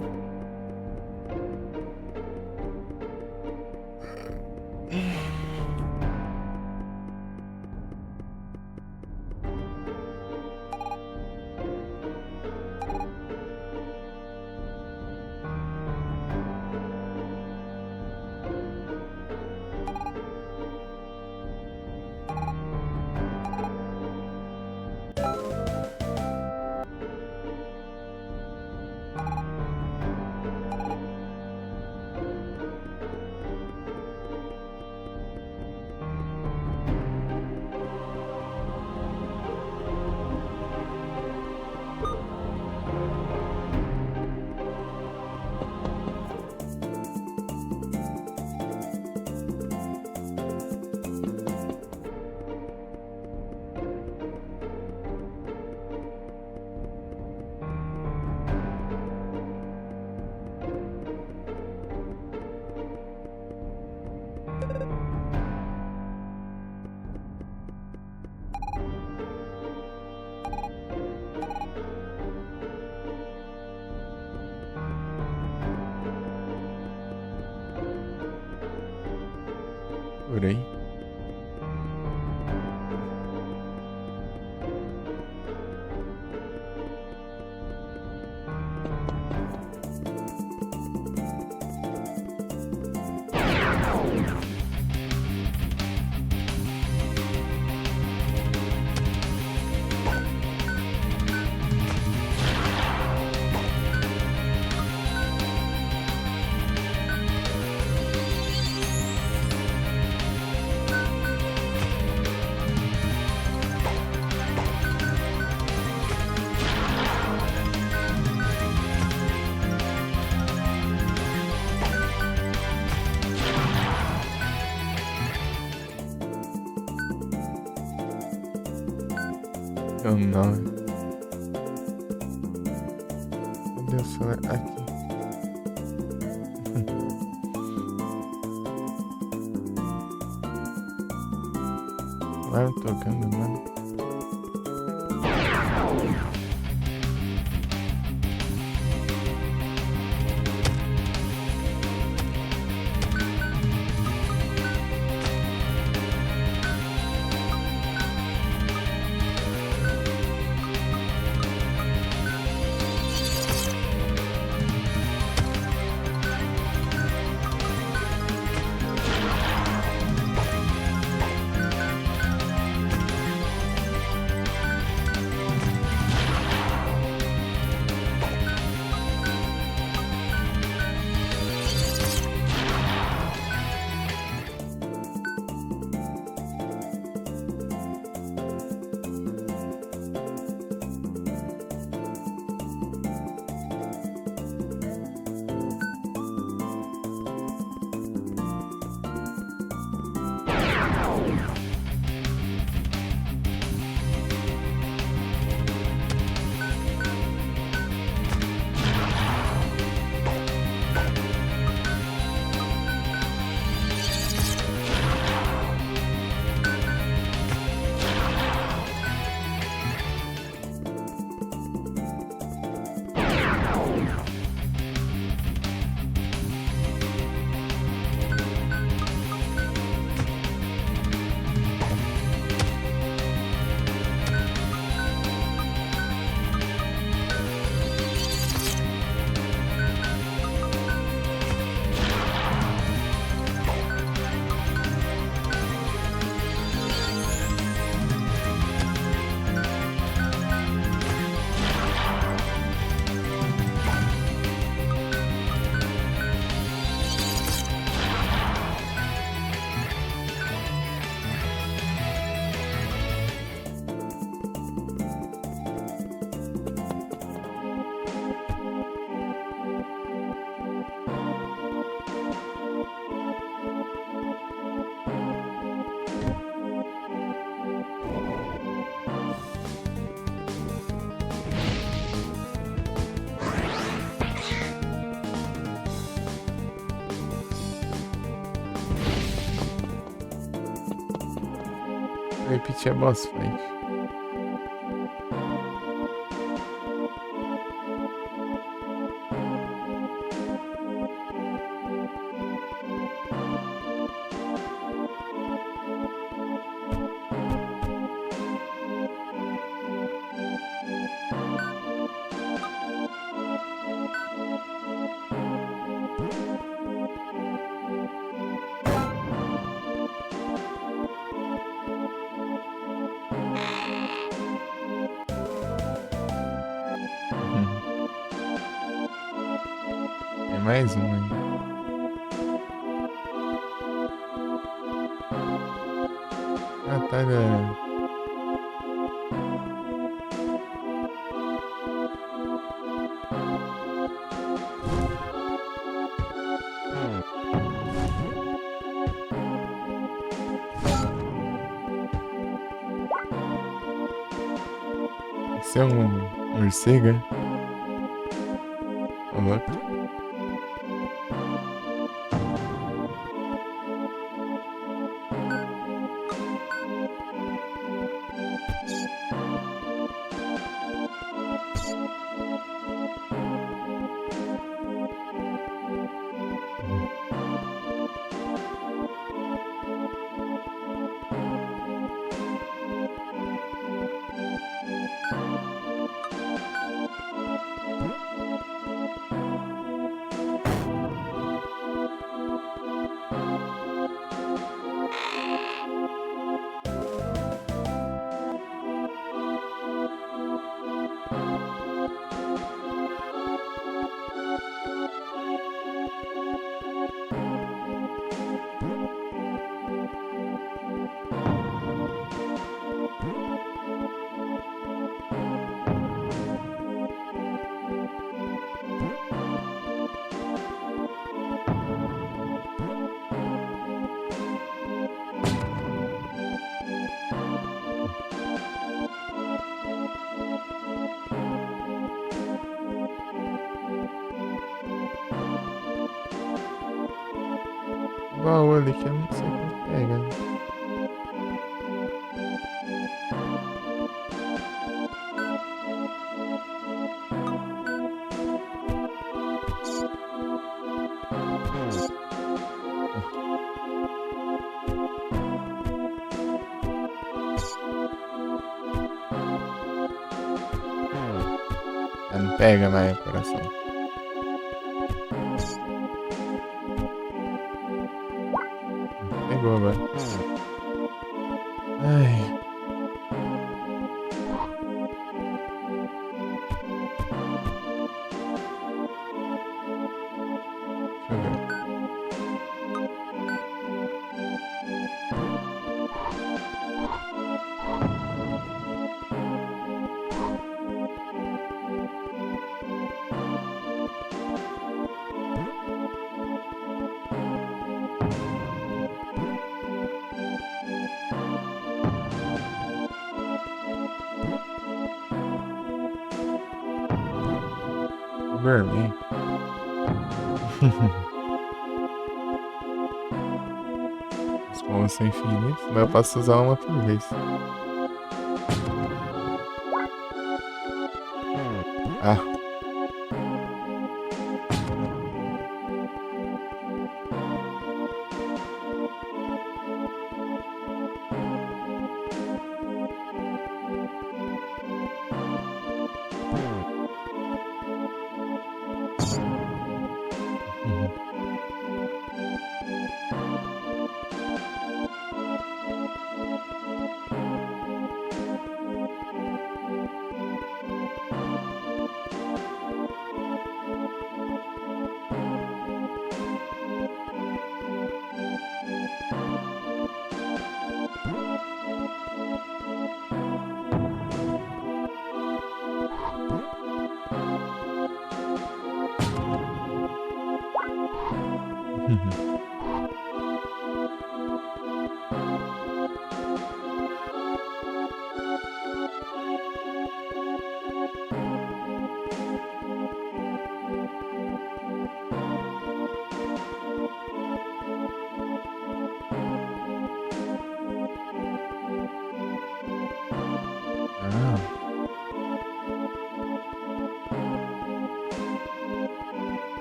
Por aí. Eu não. Cadê o celular? Aqui. Vai me tocando, mano. Repetir a boss fight. Tem mais um ainda. Ah, tá, galera. Esse é um morcego, é? Ô, louco. baú ali que eu não sei como pega. Não pega mais o coração. Pegou agora. Ai. Deixa eu ver. Vermelho. Os bombas são infinitos, mas eu posso usar uma por vez. Ah.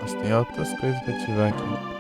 Nossa, tem outras coisas pra ativar aqui.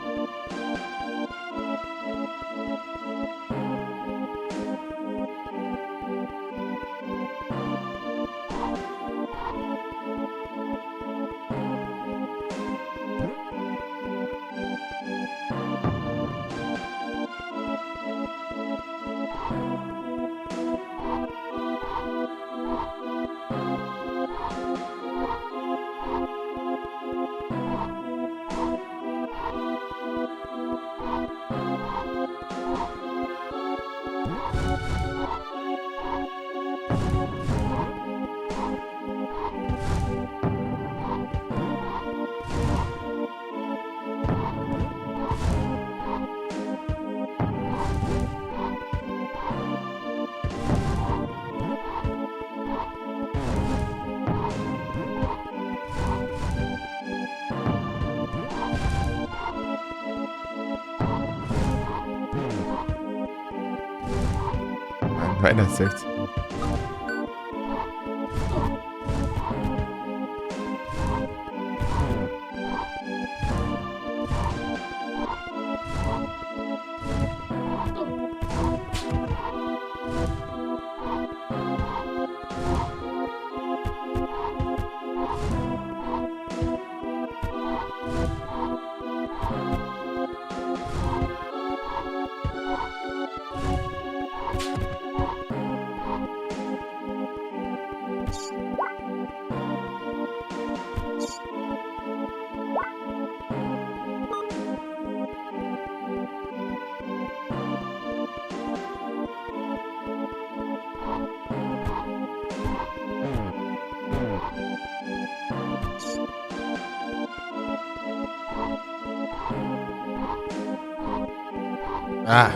Vai dar certo. Ah,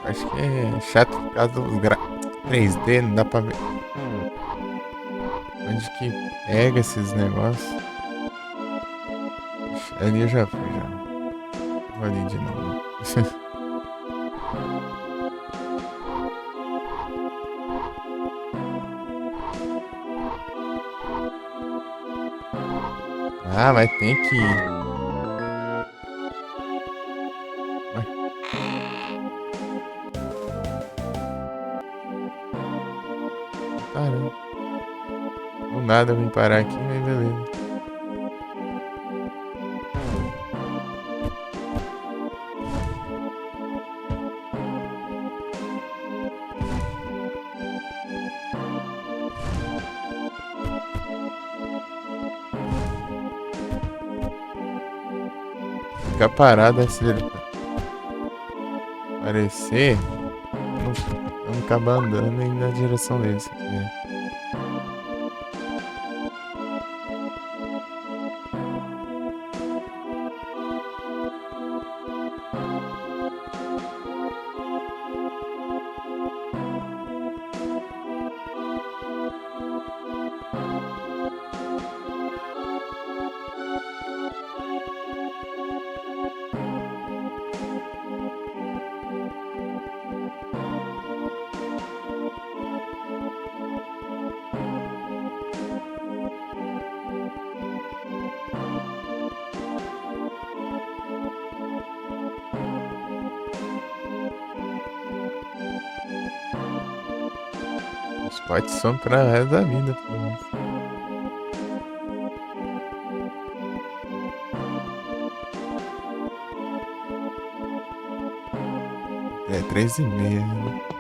acho que é chato por causa dos 3D, não dá pra ver onde que pega esses negócios. Ali eu já fui já. Vou ali de novo. Ah, mas tem que ir. Ué, caramba. Do nada eu vim parar aqui, mas beleza. Ficar parado se ele aparecer. Vamos acabar andando e indo na direção dele. Se quiser. Os potes são pra resto da vida, pelo menos. É 3h30.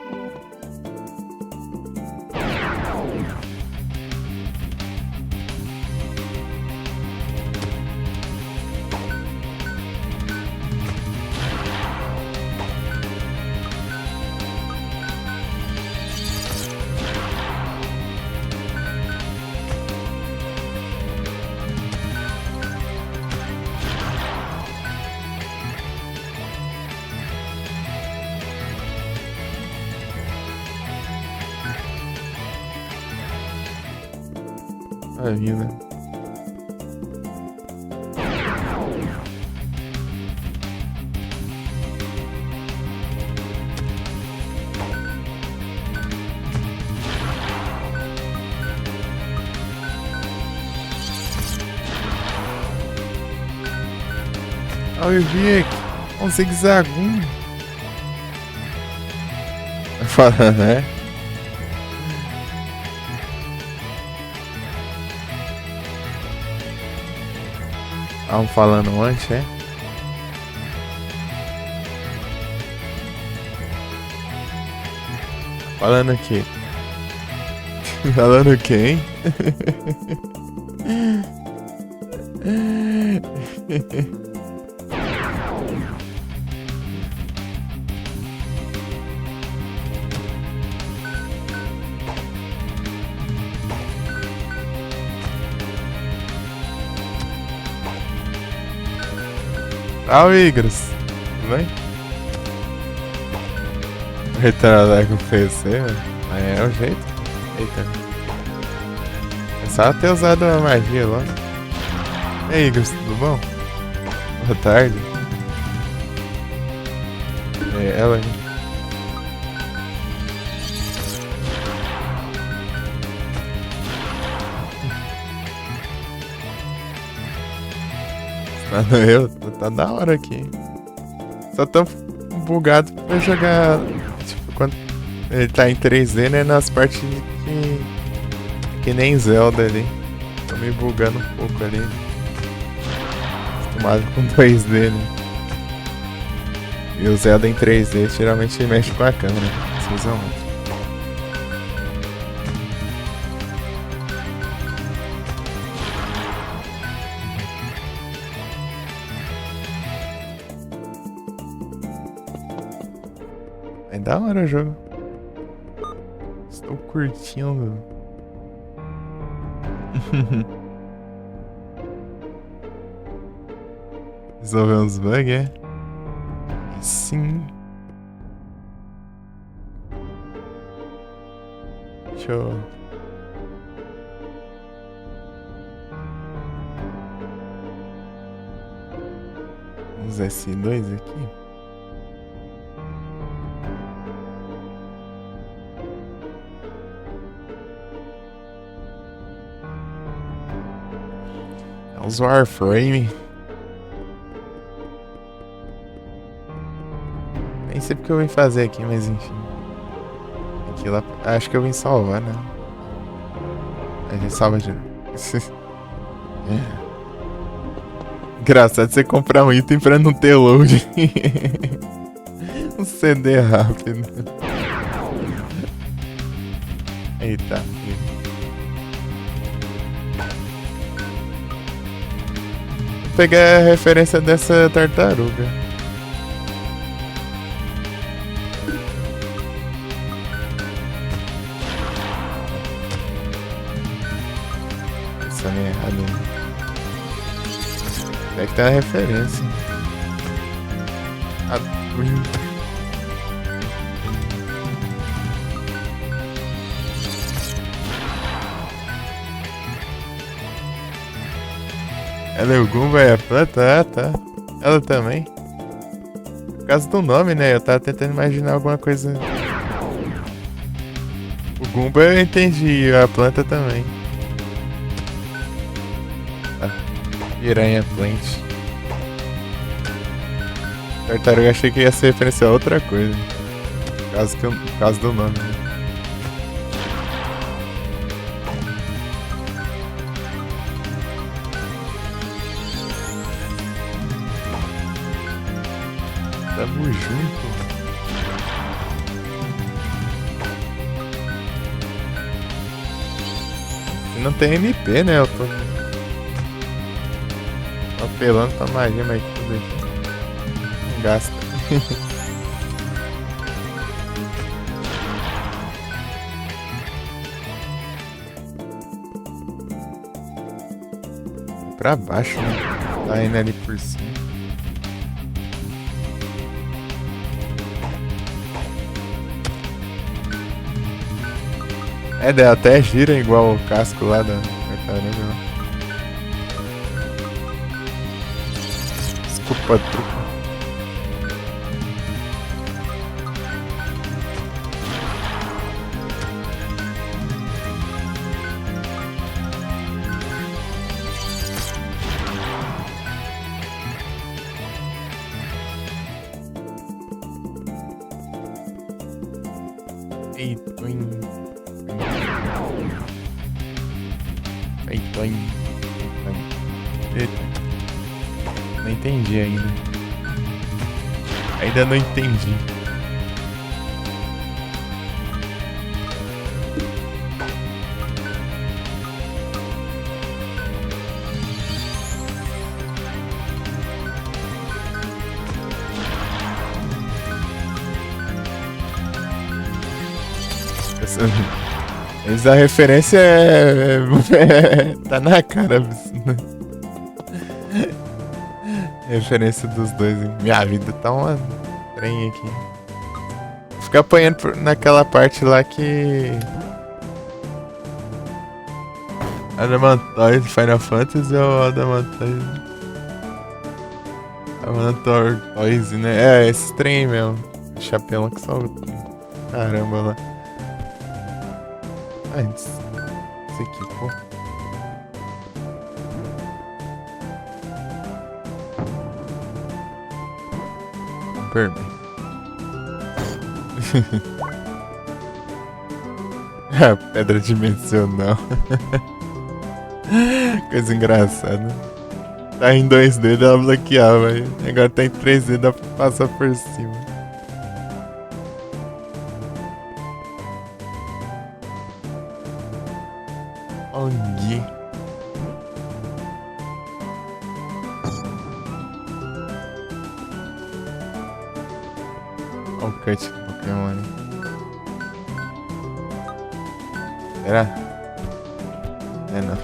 A vida. Olha, eu vi aqui um zigue-zague. Fala, né? Estavam falando antes, é? Falando aqui. Falando quem? Ah, o Igros. Tudo bem? Retornar com o PC, mano. É o jeito. Eita. É só ter usado a magia lá. E aí, Igros, tudo bom? Boa tarde. É ela aí. Tá da hora aqui. Só tô bugado pra jogar. Tipo, quando ele tá em 3D, né? Nas partes que nem Zelda ali. Tô me bugando um pouco ali. Acostumado com 2D, né? E o Zelda em 3D geralmente mexe com a câmera. Se usa muito. É da hora o jogo. Estou curtindo. Resolver uns bugs, é? Sim. Show. Os S2 aqui. É os Warframe. Nem sei porque eu vim fazer aqui, mas enfim. Aqui lá, acho que eu vim salvar, né? A gente salva de novo. Engraçado você comprar um item pra não ter load. Um CD rápido. Eita. Vou pegar a referência dessa tartaruga. Isso é errado. É que tem a referência. A Twin. Ela é o Goomba, é a planta? Ah, tá. Ela também. Por causa do nome, né? Eu tava tentando imaginar alguma coisa. O Goomba eu entendi, a planta também. Piranha Plant. Tartaruga, achei que ia ser referência a outra coisa. Por causa do nome, né? Tamo junto. E não tem MP, né? Eu tô apelando pra magia, mas tudo aqui não gasta. Pra baixo, né? Tá indo ali por cima. É, daí até gira igual o casco lá da tartaruga. Desculpa, truco. Eita. Não entendi ainda. Ainda não entendi. Essa referência tá na cara. Referência dos dois, hein? Minha vida tá uma trem aqui. Fica apanhando naquela parte lá que... Adamantoise, Final Fantasy ou Adamantoise? Adamantoise, né? É, esse trem mesmo. Chapéu que solta. Caramba lá. Ah, isso aqui, pô. Pedra dimensional. Coisa engraçada. Tá em 2D, dá pra bloquear, velho. Agora tá em 3D, dá pra passar por cima. Ong. Olha o cut do Pokémon ali. Será? É não.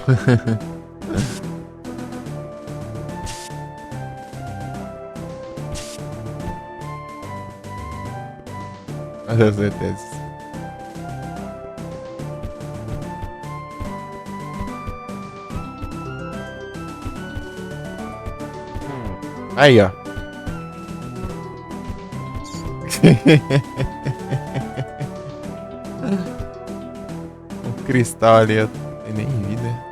Com certeza. Aí, ó. Um cristal ali, eu nem vi, né?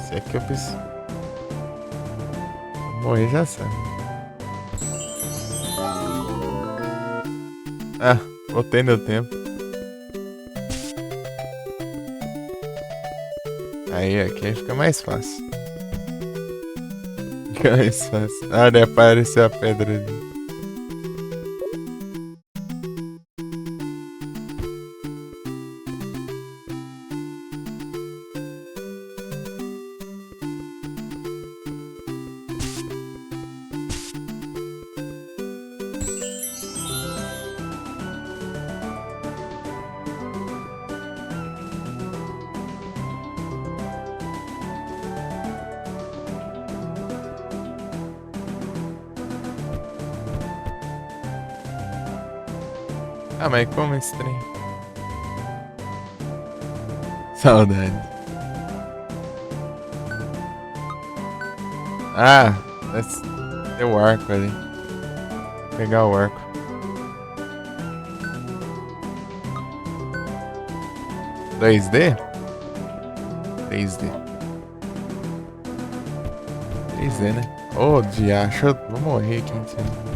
Se é que eu preciso. Morrer já sabe. Ah, voltei no tempo. Aí aqui fica mais fácil. Fica mais fácil. Ah, né? Apareceu a pedra ali. Ah, mas como esse trem? Saudade. Ah, tem o arco ali. Vou pegar o arco. Dois d 3D. 3D, né? Ô, diacho, eu vou morrer aqui em cima.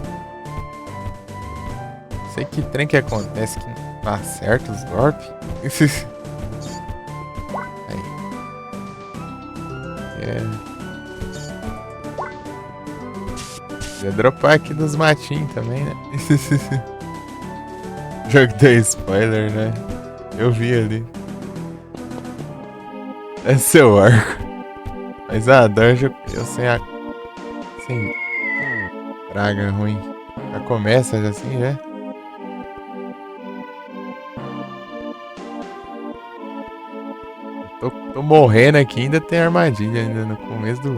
Sei que trem que acontece que não acerta os golpes. Aí. Ia dropar aqui dos matinhos também, né? Jogo deu spoiler, né? Eu vi ali. É seu arco. Mas a dungeon, eu sem a. Sem praga ruim. Já começa já assim, né? Tô morrendo aqui, ainda tem armadilha ainda no começo do.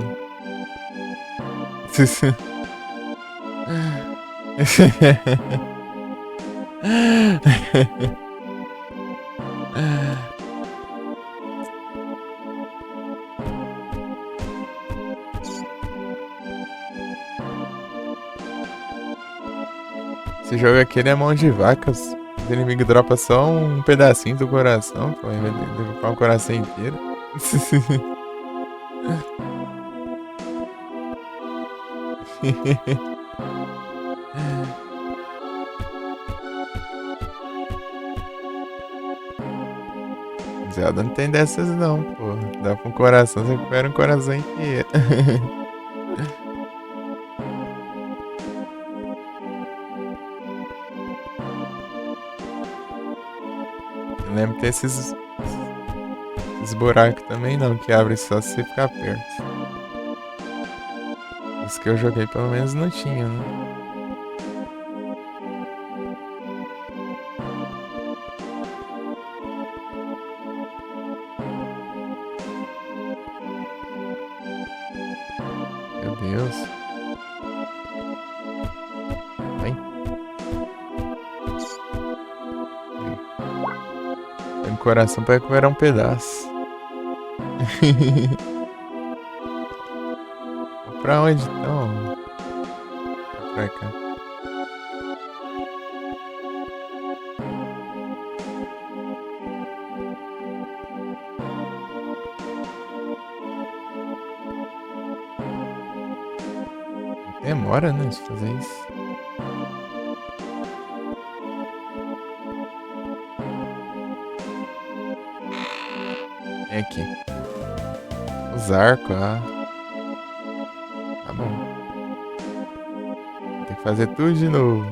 Esse jogo aqui ele é mão de vacas. O inimigo dropa só um pedacinho do coração, pô, ele vai dropar o coração inteiro. Zelda não tem dessas não, pô. Dá pra um coração, você recupera um coração inteiro. Eu lembro que tem esses buracos também não, que abrem só se você ficar perto. Os que eu joguei pelo menos não tinha, né? Meu Deus. Vem. Tem um coração pra recuperar um pedaço. Pra onde então? Pra cá. Demora, né, de fazer isso. Vem aqui. Os arcos, ah. Tá bom. Tem que fazer tudo de novo.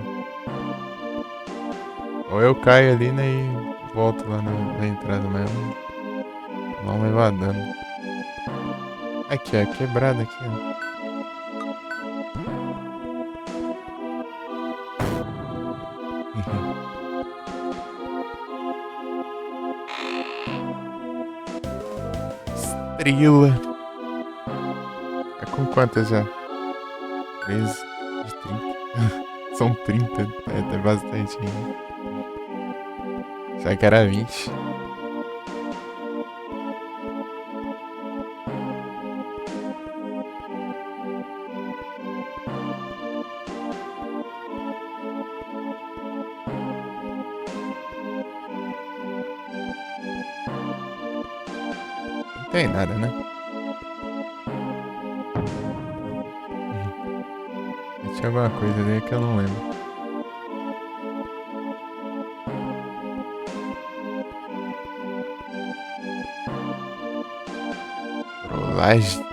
Ou eu caio ali, né, e volto lá na entrada mesmo. Não levar dano. Aqui, ó, quebrada aqui, ó. Estrela. Tá com quantas já? 13 de 30. São 30. É bastante ainda. Já que era 20. tem nada, né? Tinha alguma coisa ali que eu não lembro. Trollagem.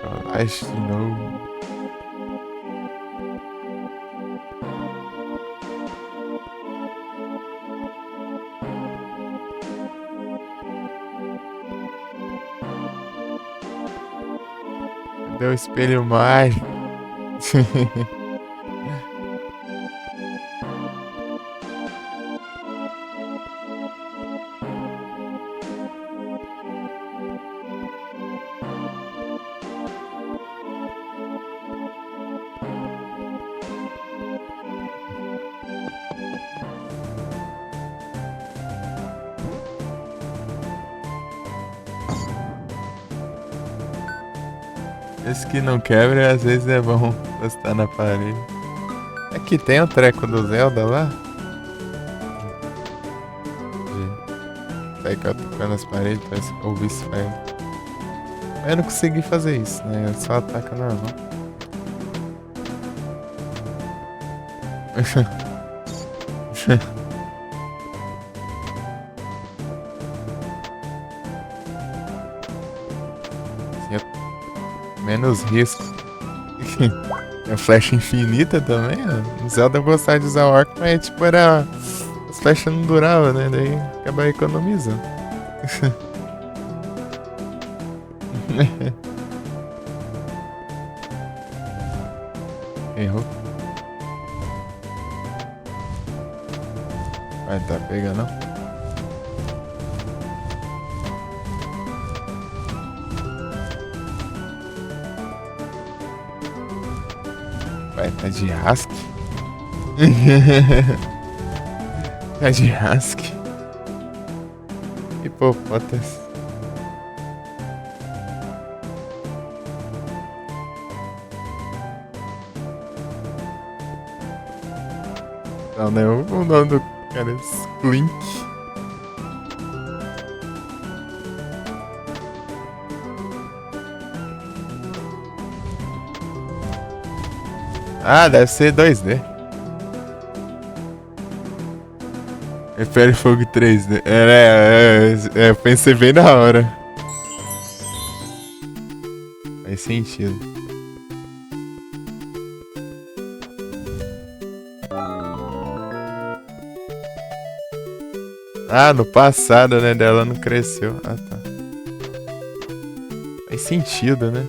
Trollagem de novo. Cadê o espelho mágico? Esse que não quebra, às vezes é bom encostar na parede. Aqui tem o treco do Zelda lá. Ficar tocando as paredes pra ouvir se vai. Eu não consegui fazer isso, né? Eu só ataca normal. Menos risco. É flecha infinita também, ó. O Zelda gostava de usar o arco, mas tipo era. As flechas não duravam, né? Daí acaba economizando. Errou. Vai, tá pegando não? Vai, tá de rasque. Tá de rasque. Hipopótas. Não, né? O nome do cara é Sklink. Ah, deve ser 2D. Prefere fogo 3D. Eu pensei bem na hora. Faz sentido. Ah, no passado, né? Dela não cresceu. Ah, tá. Faz sentido, né?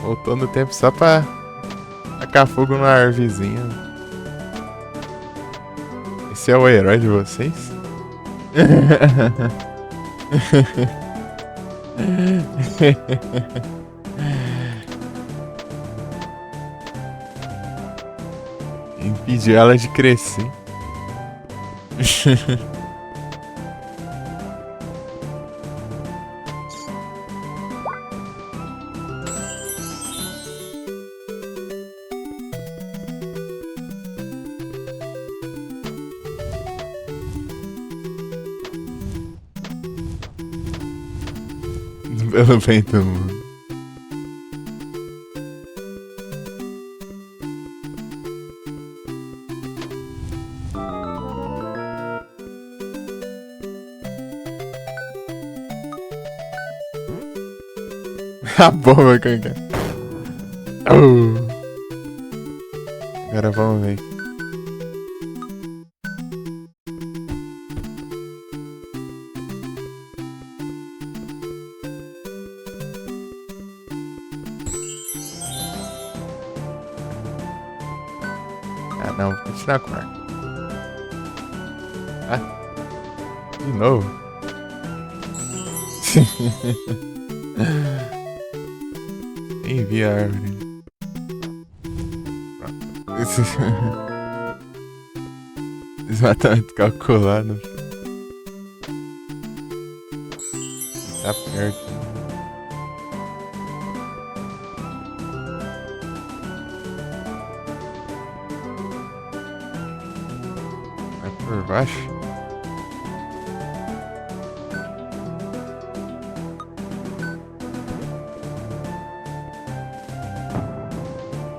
Voltou no tempo só pra tacar fogo na árvorezinha. Esse é o herói de vocês? Impedir ela de crescer. Pelo bem do mundo. A bomba, canca. Agora vamos ver. Ah, não, vou continuar com o arco. Ah, de novo. Envia a árvore. Desmatamento calculado. Tá perto. Vai por baixo.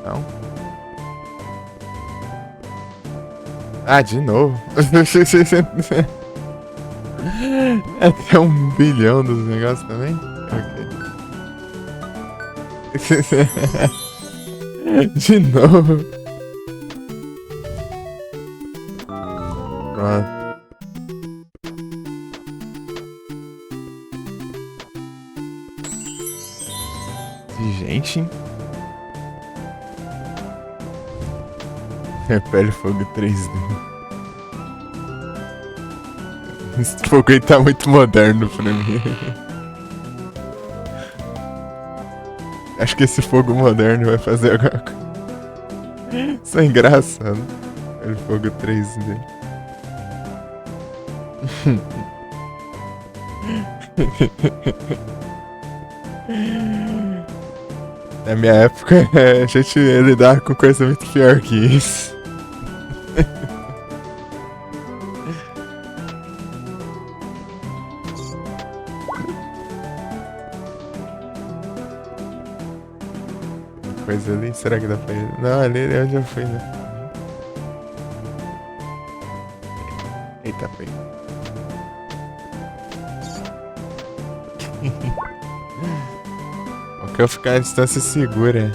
Não. Ah, de novo. É até 1 bilhão dos negócios também? Ok. De novo. Pronto. Gente. Repele fogo 3D. Esse fogo aí tá muito moderno pra mim. Acho que esse fogo moderno vai fazer alguma coisa. Isso é engraçado. Repele fogo 3D. Na minha época, a gente ia lidar com coisa muito pior que isso. Coisa ali, será que dá pra ir? Não, ali eu já fui, né? Eita, pega. O que eu ficar à distância segura.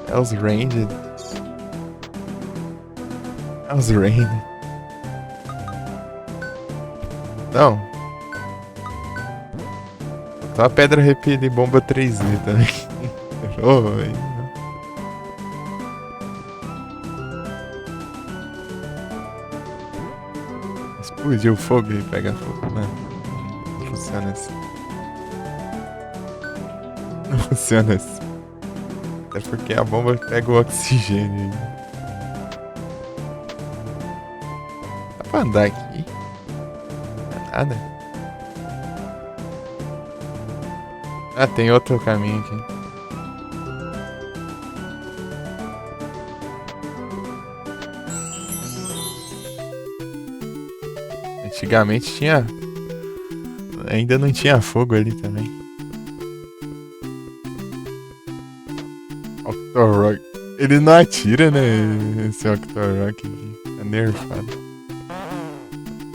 É os ranged. É os ranged. Não. Só a pedra arrepia de bomba 3D também. Oh, aí não. Explodiu o fogo e pega fogo. Não funciona assim. Não funciona assim. Até porque a bomba pega o oxigênio. Dá pra andar aqui? Não é nada. Ah, tem outro caminho aqui. Antigamente tinha. Ainda não tinha fogo ali também. Octorok. Ele não atira, né? Esse Octorok aqui. Tá nerfado.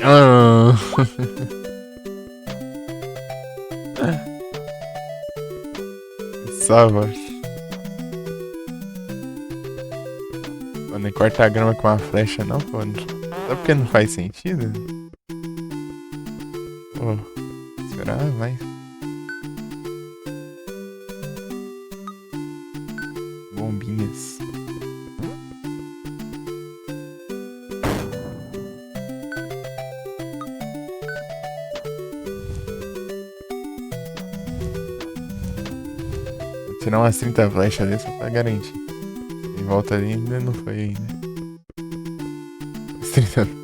Ah. Só, voz. Pô, não corta a grama com uma flecha, não, pô. Só porque não faz sentido? Pô, esperar mais. Bombinhas. Vou tirar umas 30 flechas ali só pra garantir. Em volta ali ainda não foi ainda. As 30 flechas.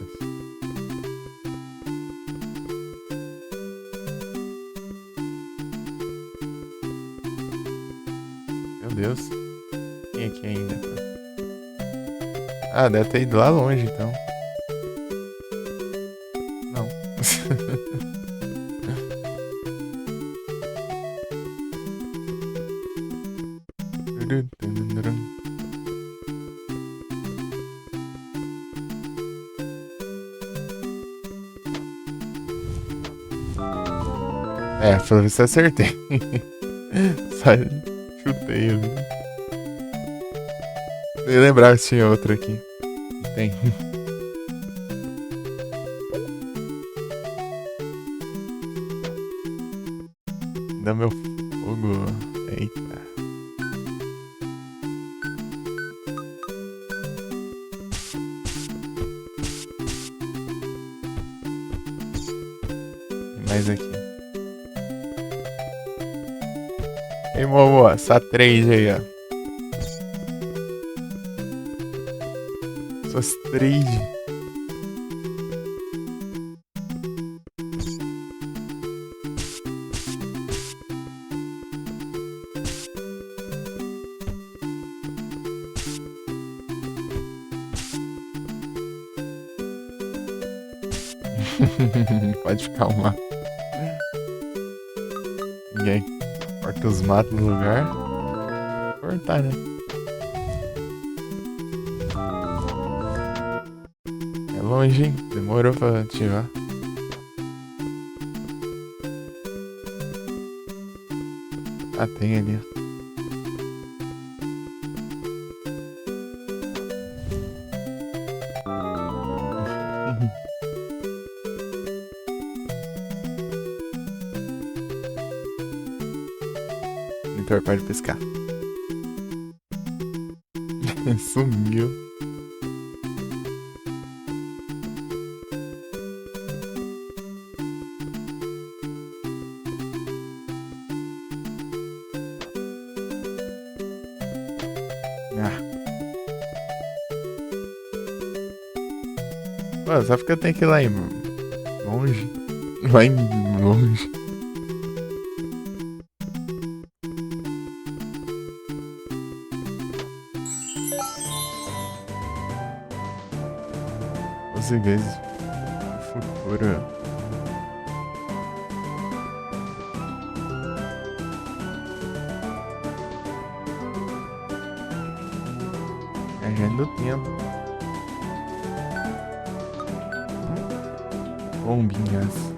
Meu Deus. Tem aqui ainda. Ah, deve ter ido lá longe então. Não. É, pelo menos eu acertei. Só chutei ali. Eu lembrava que tinha outra aqui. Tem. Dá meu fogo. Eita. mais aqui. Ei, Momo, essa trade aí, ó. Suas trade. Pode ficar uma. Ninguém corta os matos no lugar. Cortar, né? É longe, hein? Demorou pra ativar. Ah, tem ali, ó. Monitor pode pescar. Sumiu. Ah. Pô, só porque eu tenho que ir lá em longe. Lá em longe. Você vezes o futuro. Agenda o tempo. Bombinhas.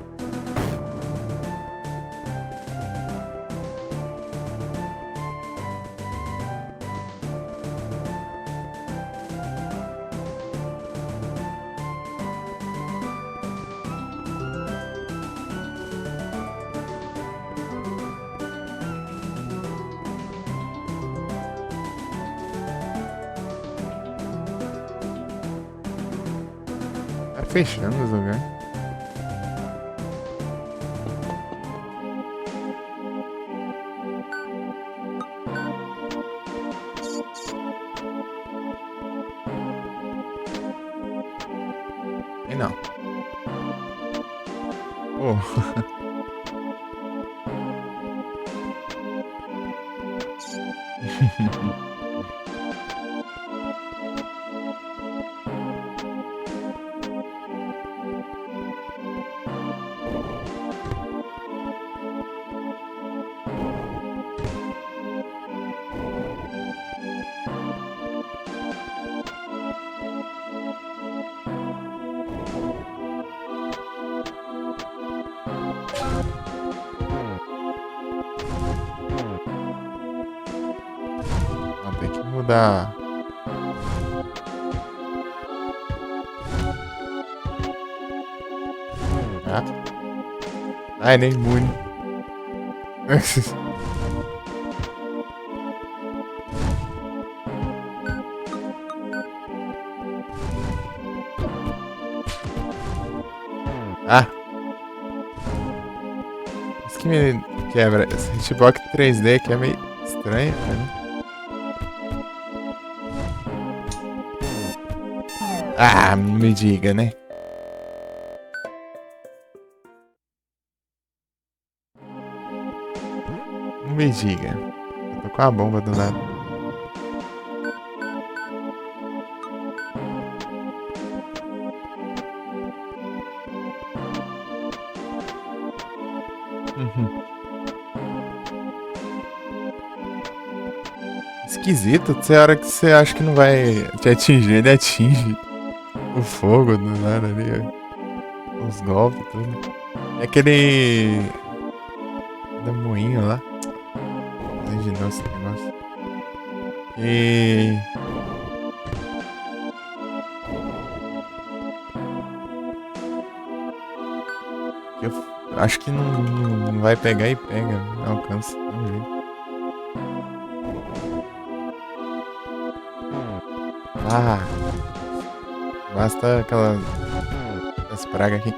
Tá fechando os lugares. E não. Oh. Não, tem que mudar. Ah, ai, nem imune. Ah, isso que me quebra. Esse hitbox 3D que é meio estranho pra mim. Ah, não me diga, né? Não me diga. Eu tô com a bomba do lado. Uhum. Esquisito, tem hora que você acha que não vai te atingir, ele atinge. O fogo do nada ali, ó. Os golpes, tudo. É aquele. Do moinho lá. Imaginou esse negócio. E. Eu acho que não vai pegar e pega. Não alcança. Não jeito. Ah! Basta aquelas. As pragas aqui.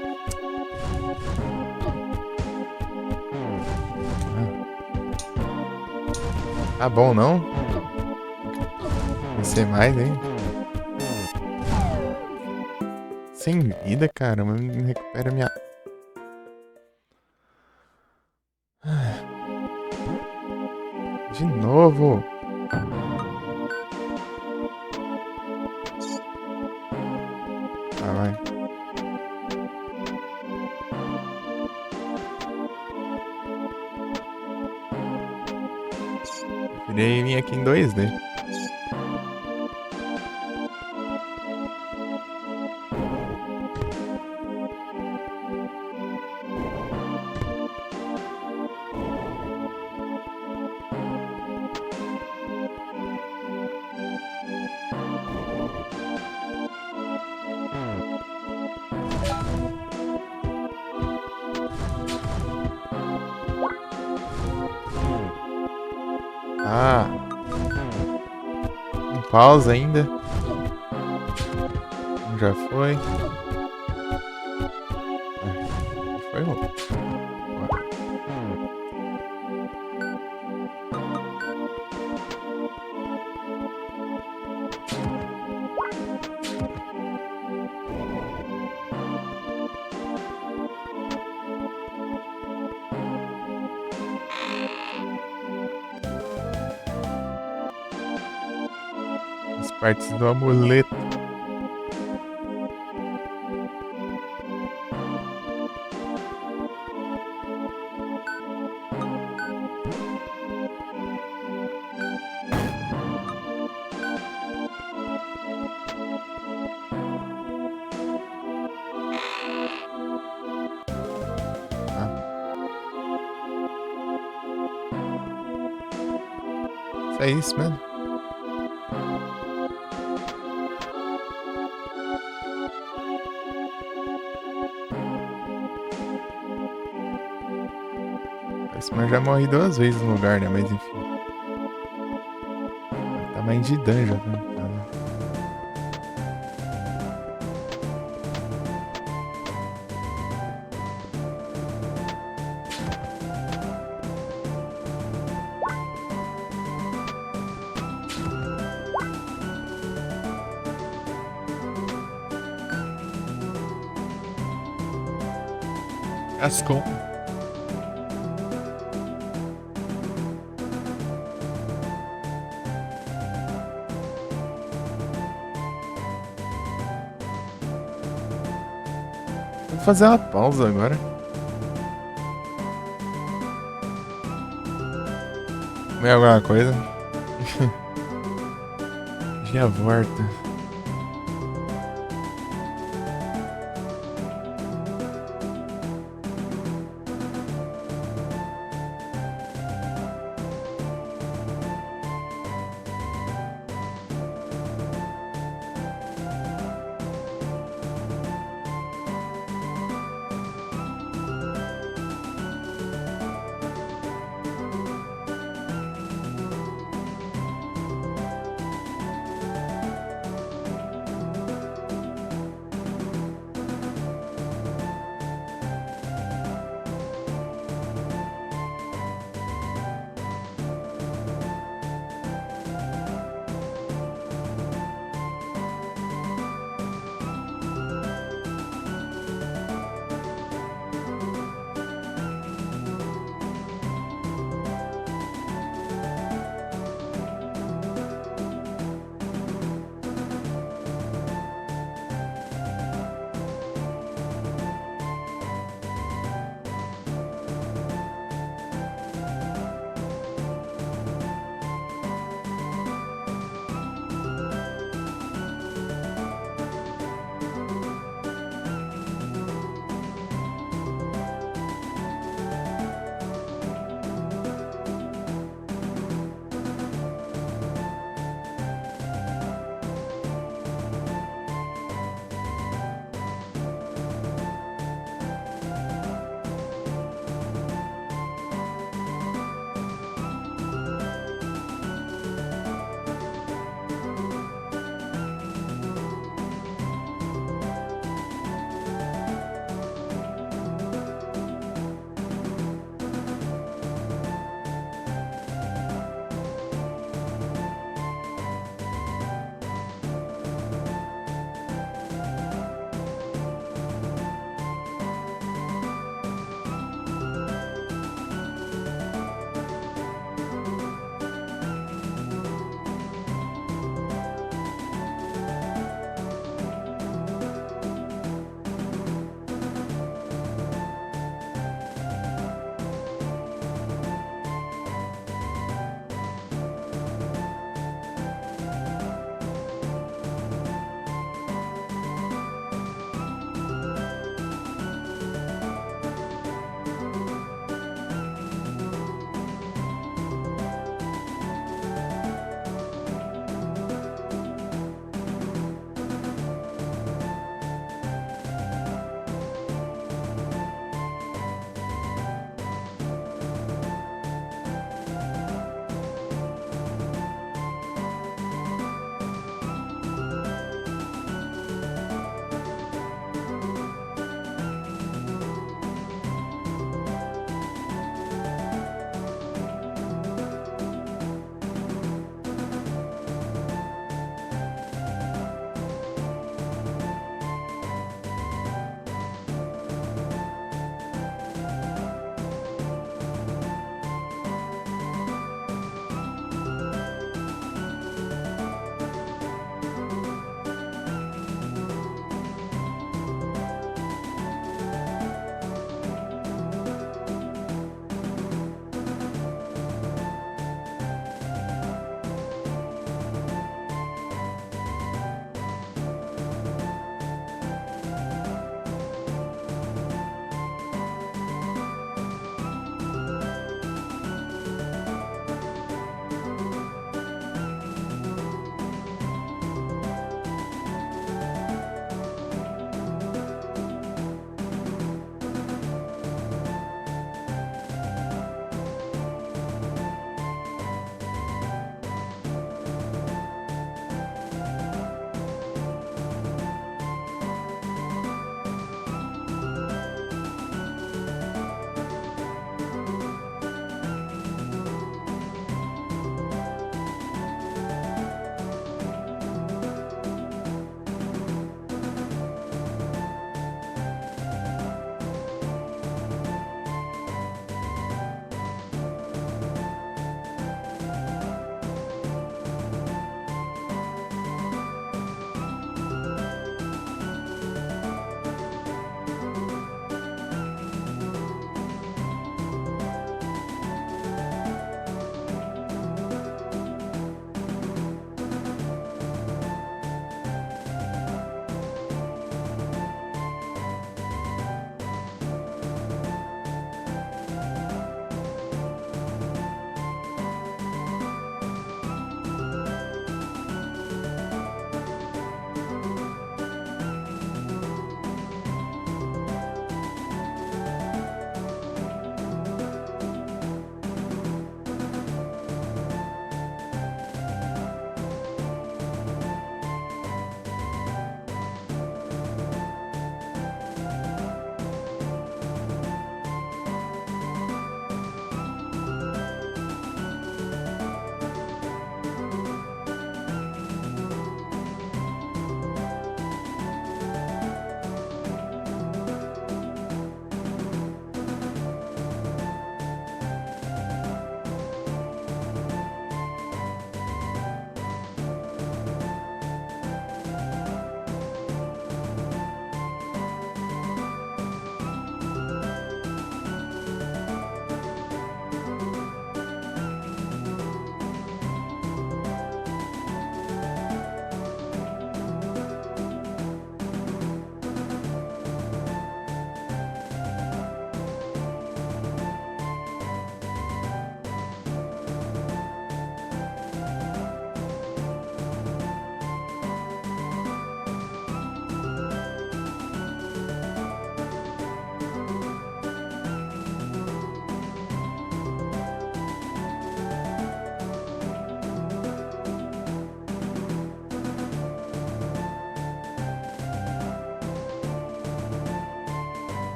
Tá bom, não? Vai ser mais, hein? Sem vida, cara. Mas não recupera minha... De novo. Ah, vai. Virei vir aqui em 2D. Ah. Um pausa ainda. Já foi. Foi bom. As partes do amuleto. É isso mesmo. Mas já morri 2 vezes no lugar, né? Mas enfim. Tamanho de dungeon, né? Ascom. Vou fazer uma pausa agora. Comer alguma coisa? Já volto.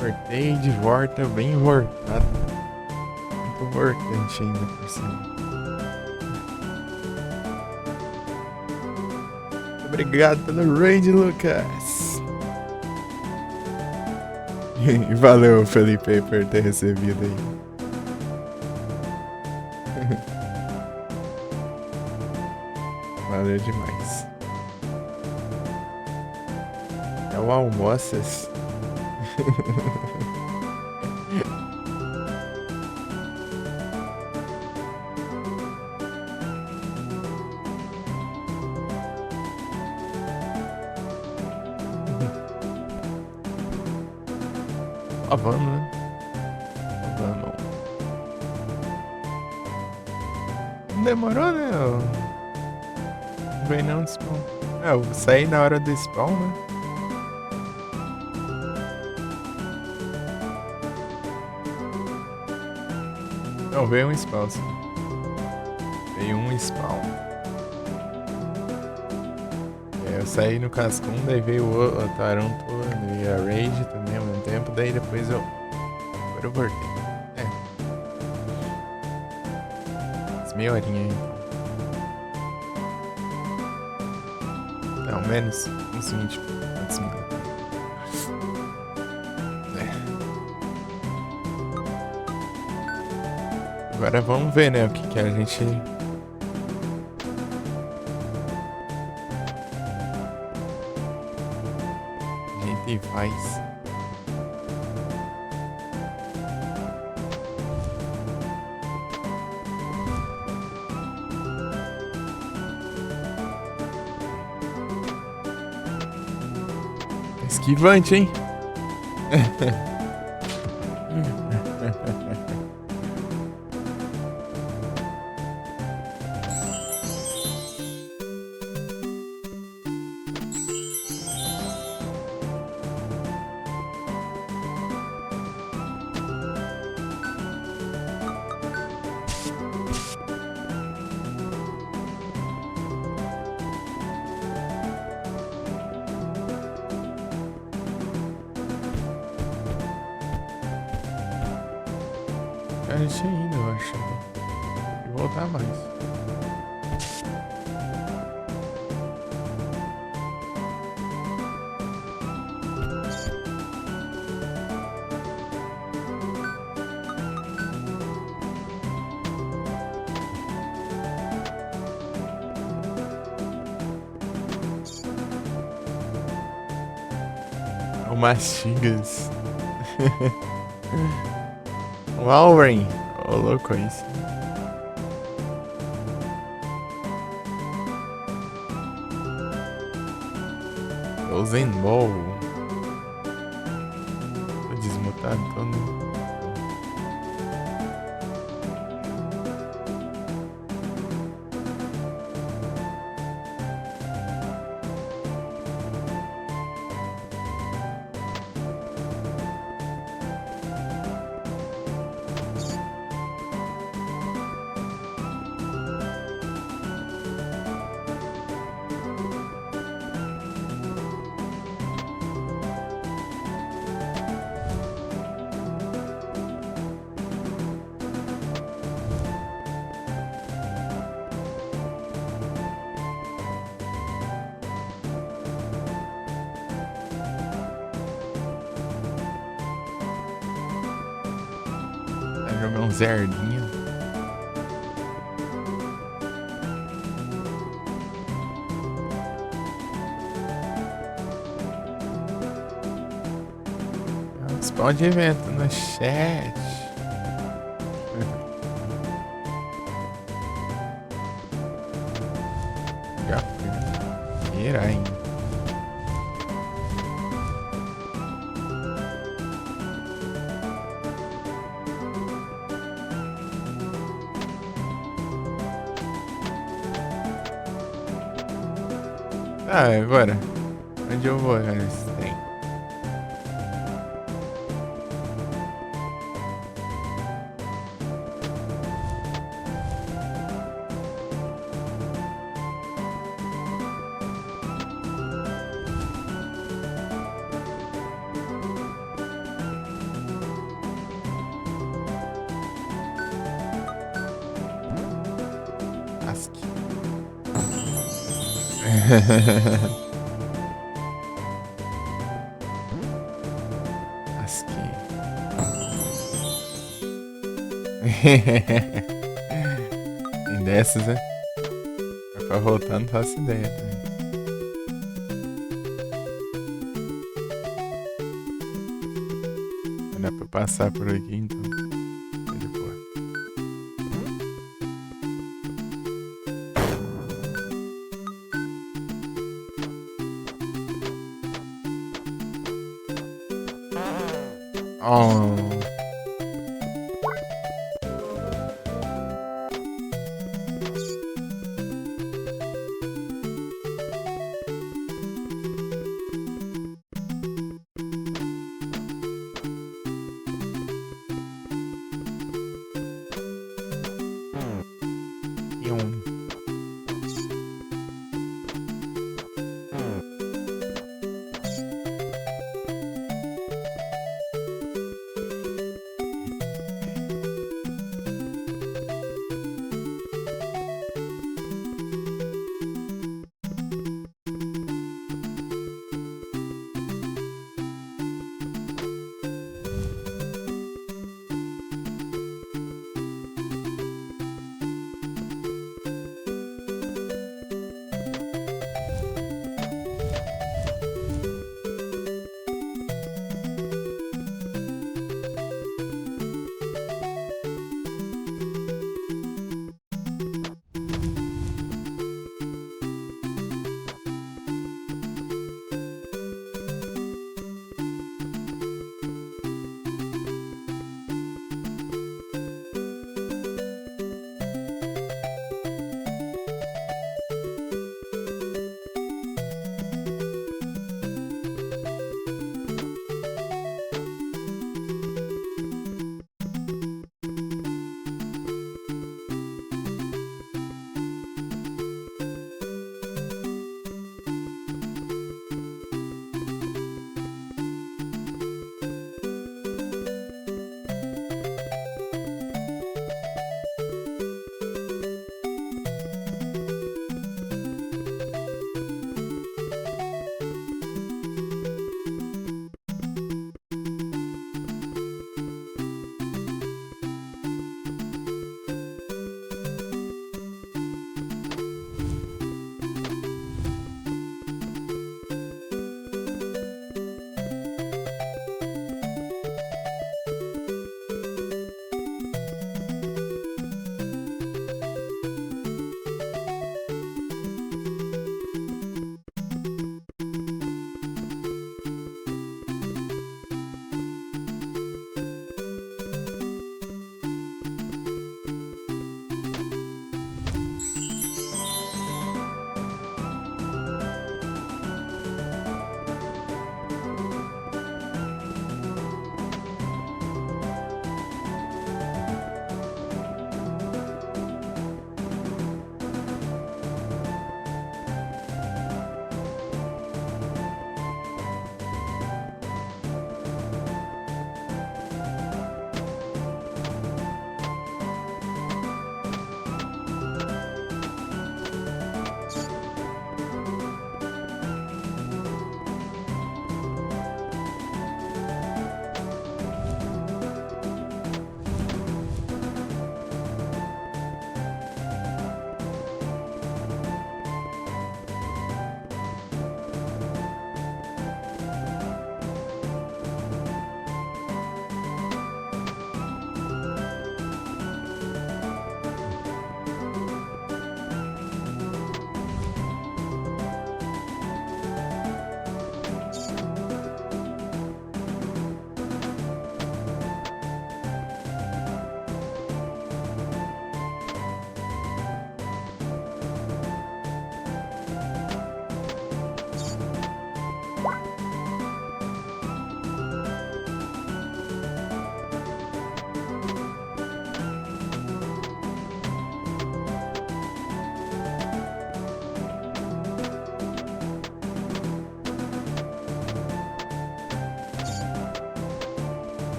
Voltei de volta, bem voltado. Muito importante ainda por cima. Obrigado pelo raid, Lucas. E valeu, Felipe, por ter recebido aí. Valeu demais. É o almoças. Ó, vamos, né? Vamos. Não demorou, né? Não veio não de spawn. É, eu saí na hora do spawn, né? Não, veio um spawn, sim. Veio um spawn. É, eu saí no Cascum, daí veio o Taranto, veio a Rage também ao mesmo tempo, daí depois eu... Agora eu voltei. É. Umas meia horinha aí. Não, menos. Uns 20 minutos. Agora vamos ver, né, o que a gente faz. Esquivante, hein? A gente ainda, eu acho. E voltar mais. O Mastigas. Walren. Ô, louco isso. O Zenball. Tô desmutado, tô no... Vai jogar um zerdinho. Spawn de evento no chat. Já foi. Irá ainda. Ah, agora. Onde eu vou, cara? Esse trem. Lasquei. Tem dessas, né? Pra voltar, não faço ideia também. Não dá pra passar por aqui, então. Tá de boa. Oh. E um.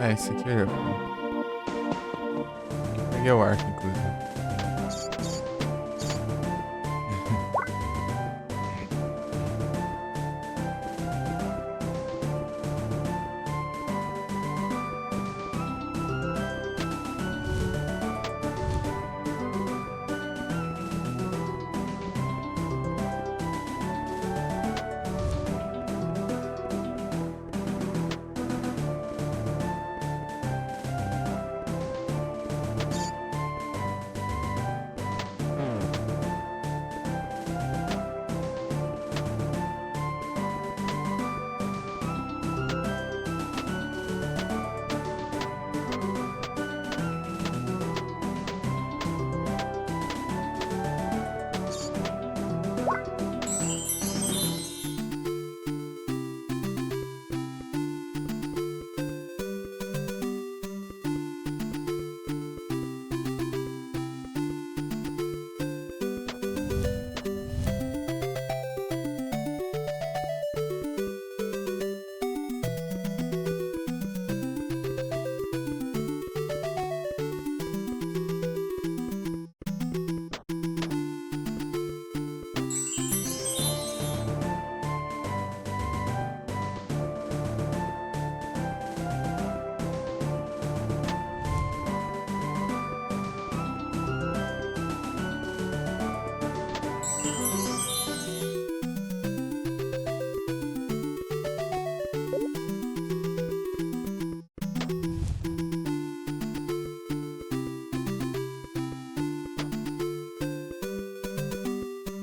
Ah, esse aqui eu já fui. Peguei o arco, inclusive.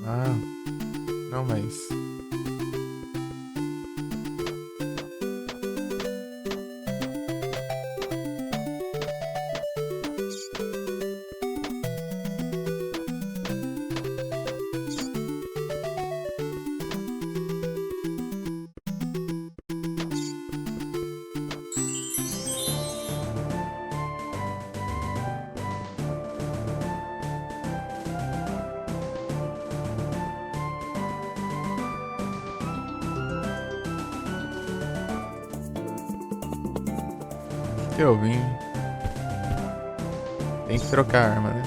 Ah, não, mas. Que eu vim. Tem que trocar a arma, né?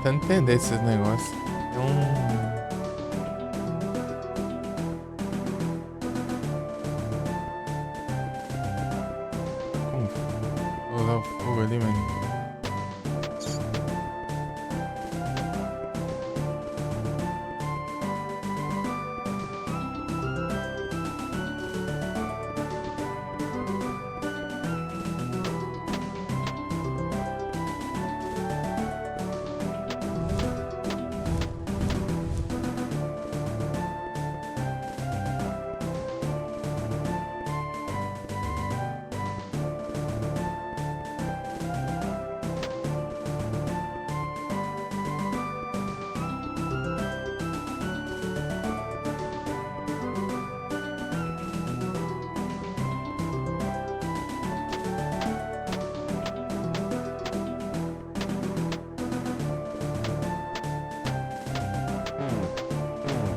Tentando entender esses negócios. É um. Como? Vou usar o fogo ali, mano.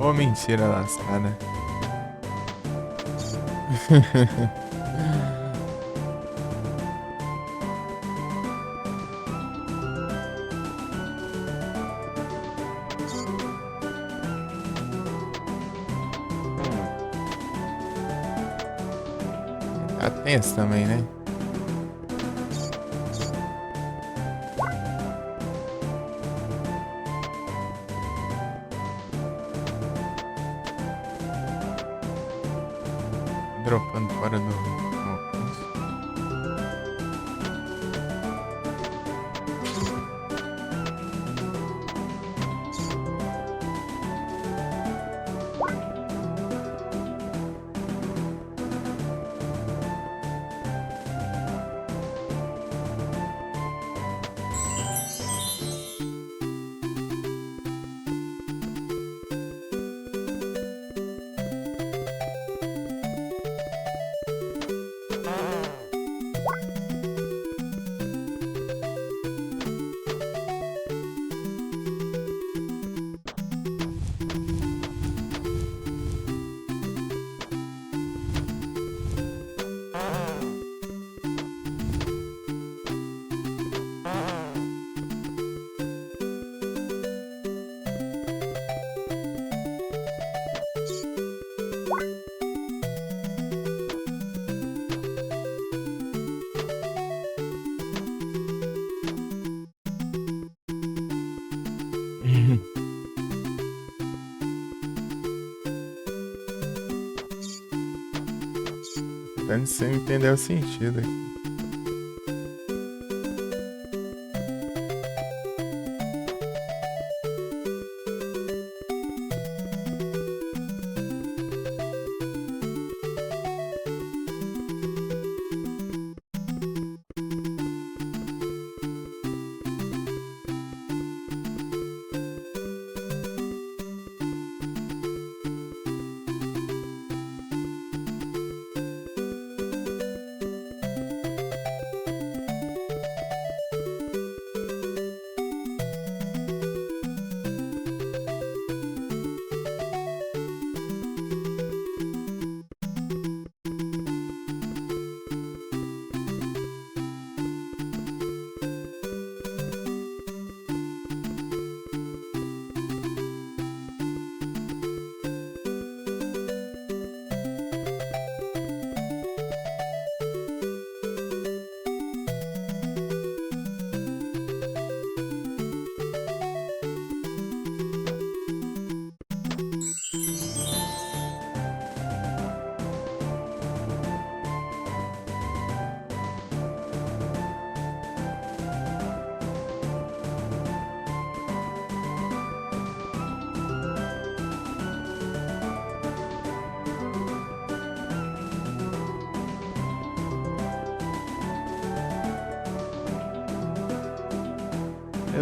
Ô, mentira lascada. Tá tenso também, né? Dropando fora do alcance. Tentando você entender o sentido aqui.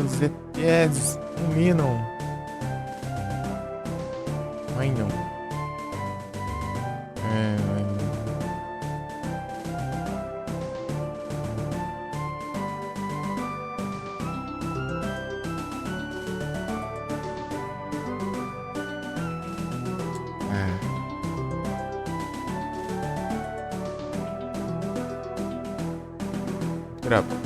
Os ETs dominam. Ai não. Grava.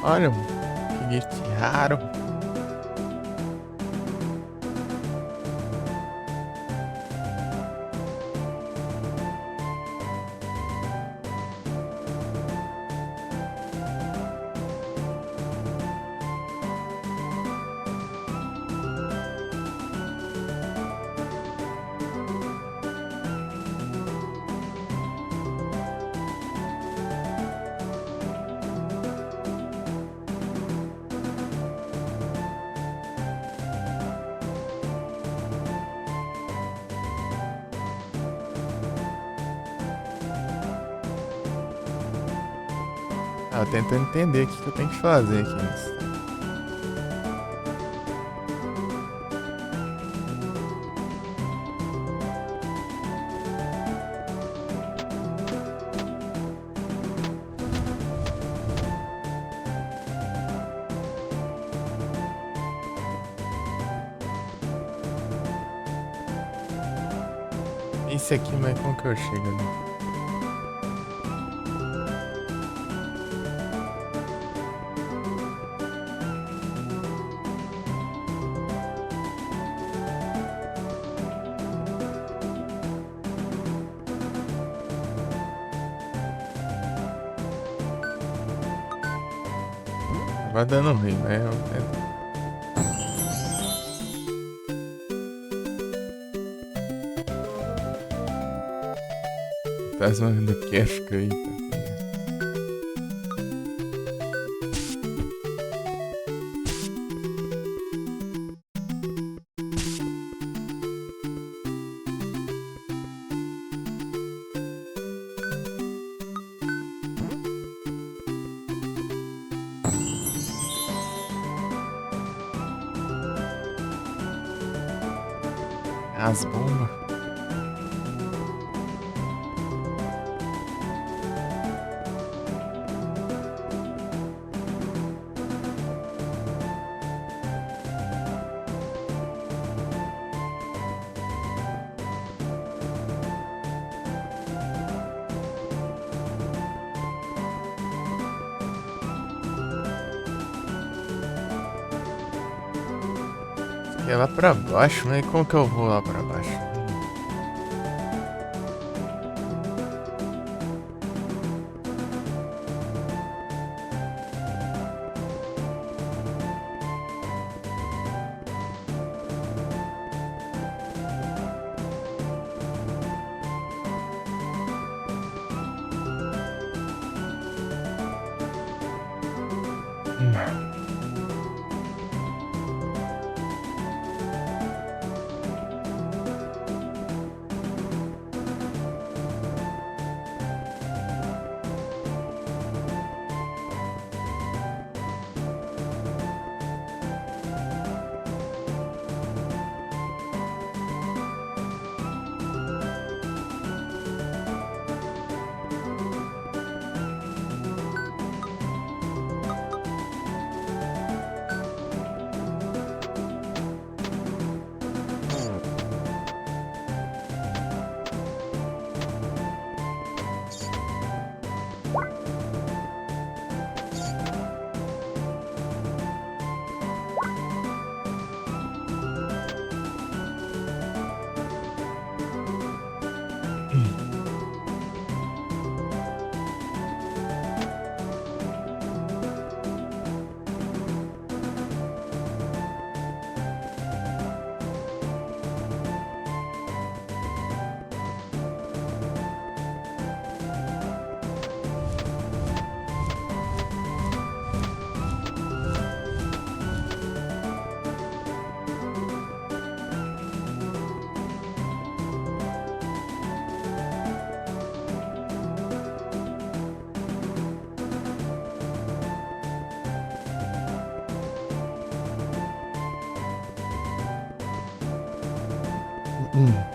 Olha, que gift raro. Ah, tentando entender o que eu tenho que fazer aqui nesse. Esse aqui, mas como que eu chego ali? Vai dando ruim, mas eu tento. Tá zoando que é, fica aí, tá? As bombas. É lá pra baixo, mas como que eu vou lá pra baixo? Hum. Hum.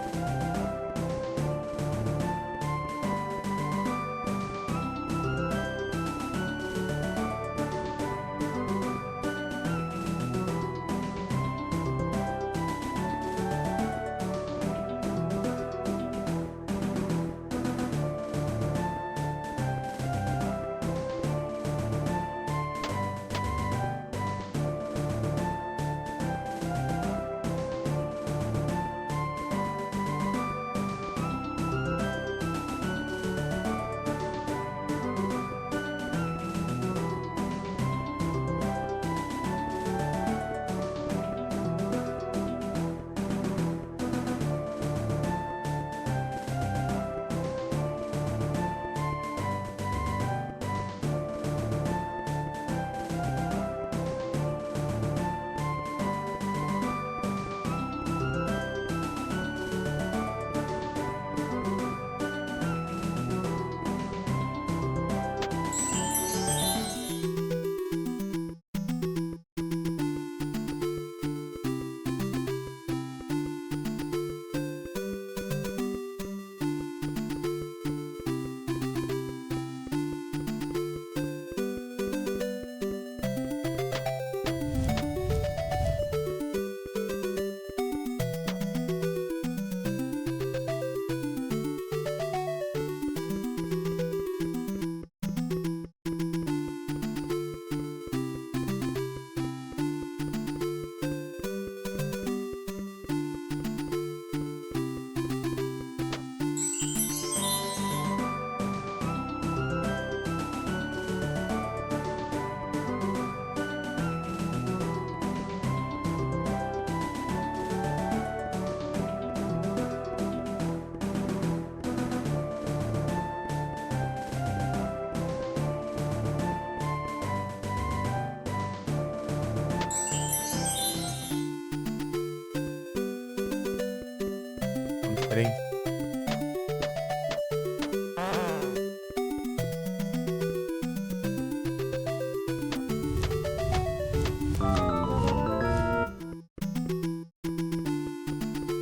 Pera aí.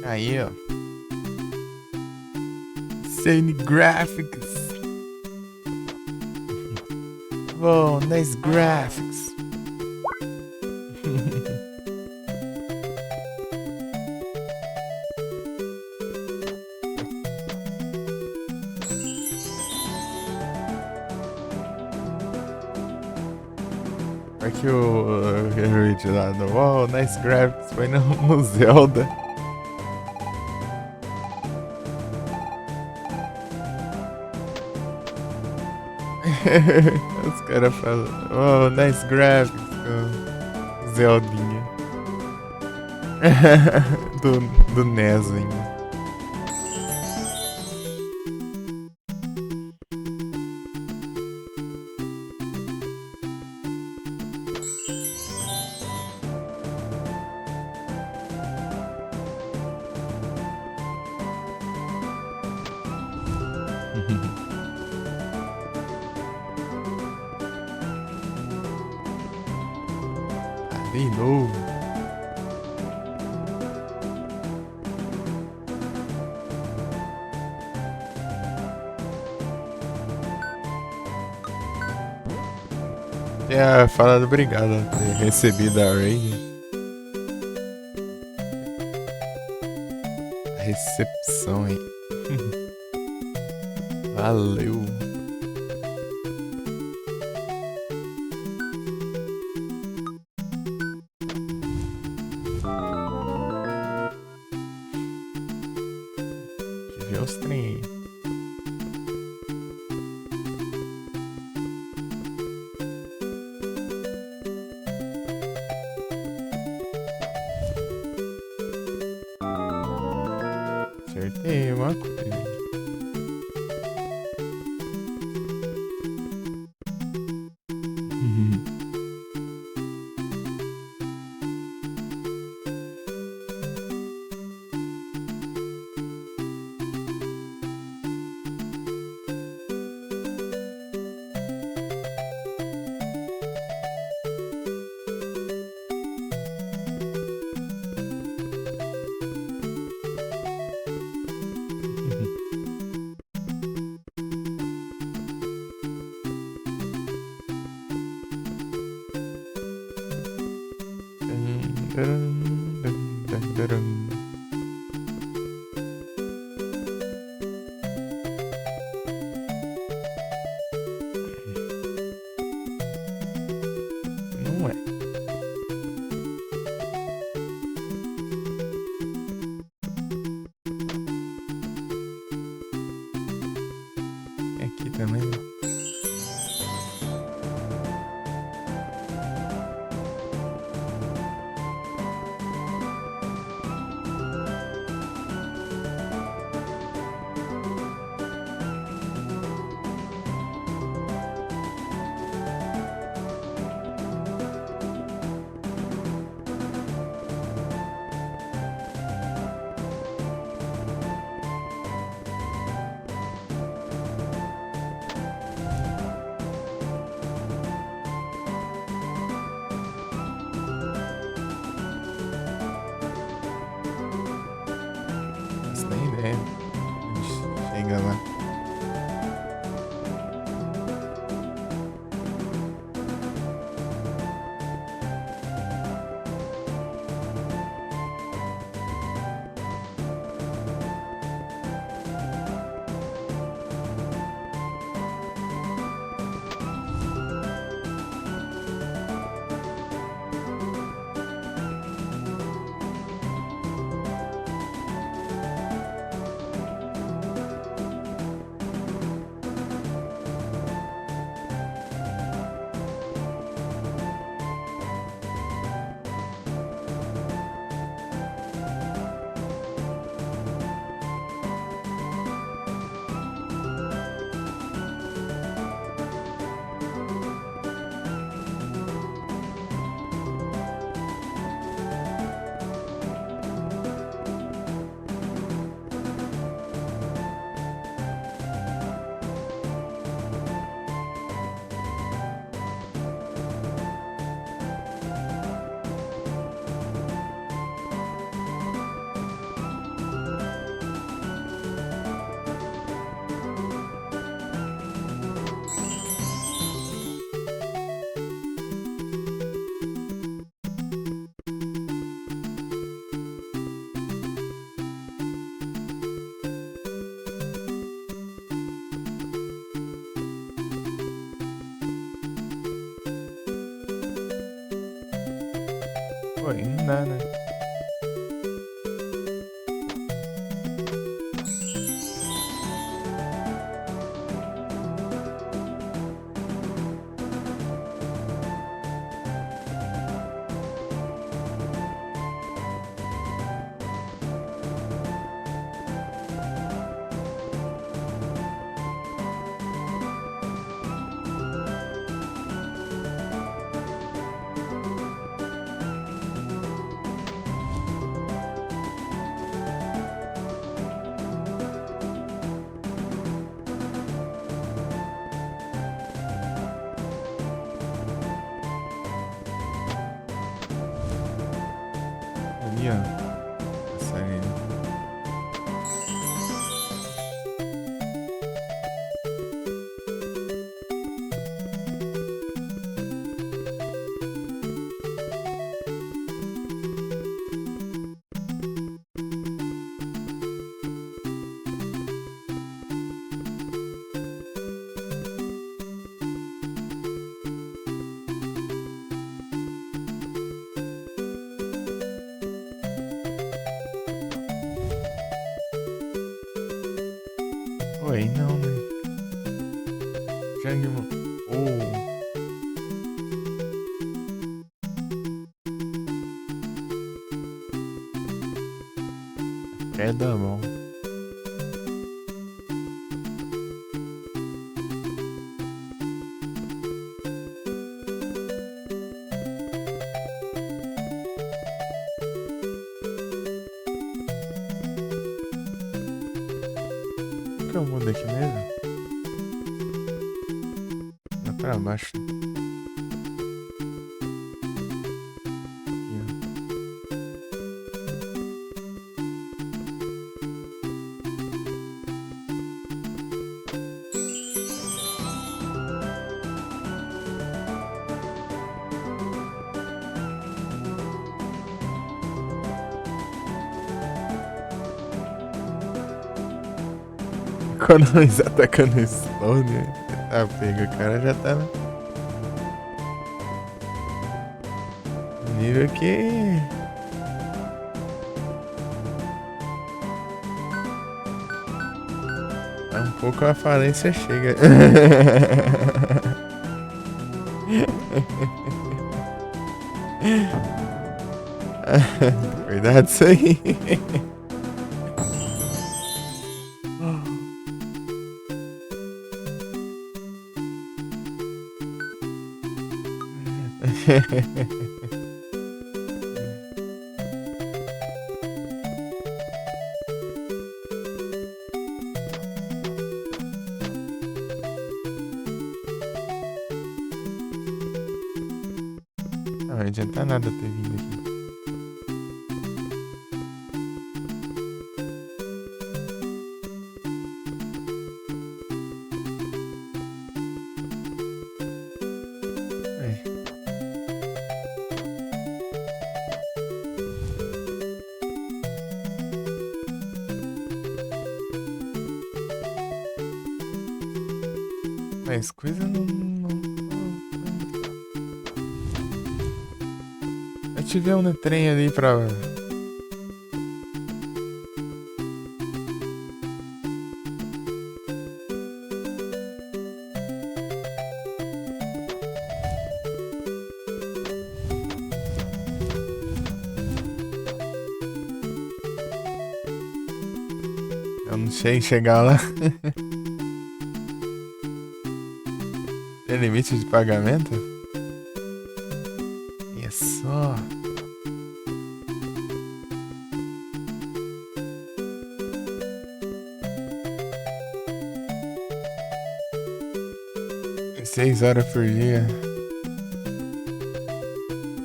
Aí, ó. Insane graphics. Wow, nice graphics. Aqui o Ruid lá no Wow, nice graphics. Foi no Zelda. Os caras falam, oh, nice graphics, Zeldinha. do NES ainda. De novo. Tinha falado obrigado por ter recebido a raid. A recepção, hein? Valeu. Ver os trem. Acertei uma coisa. Não é. Aqui também. Isso nem ideia. Chega lá. Oi, não dá, né? Ali, ó. Passarinho. Oi, não, né? Jangue. Oh. É da mão. O que eu mudo aqui mesmo? Lá pra baixo. Aqui, ó. Quando eles atacando slow, né? Tá pega, o cara já tá no nível que. Um pouco a falência chega. Cuidado isso aí. Não vai adiantar nada ter vindo aqui. Mas coisa não. Eu tive um trem ali pra. Eu não sei chegar lá. Tem limite de pagamento? É só. Seis horas por dia.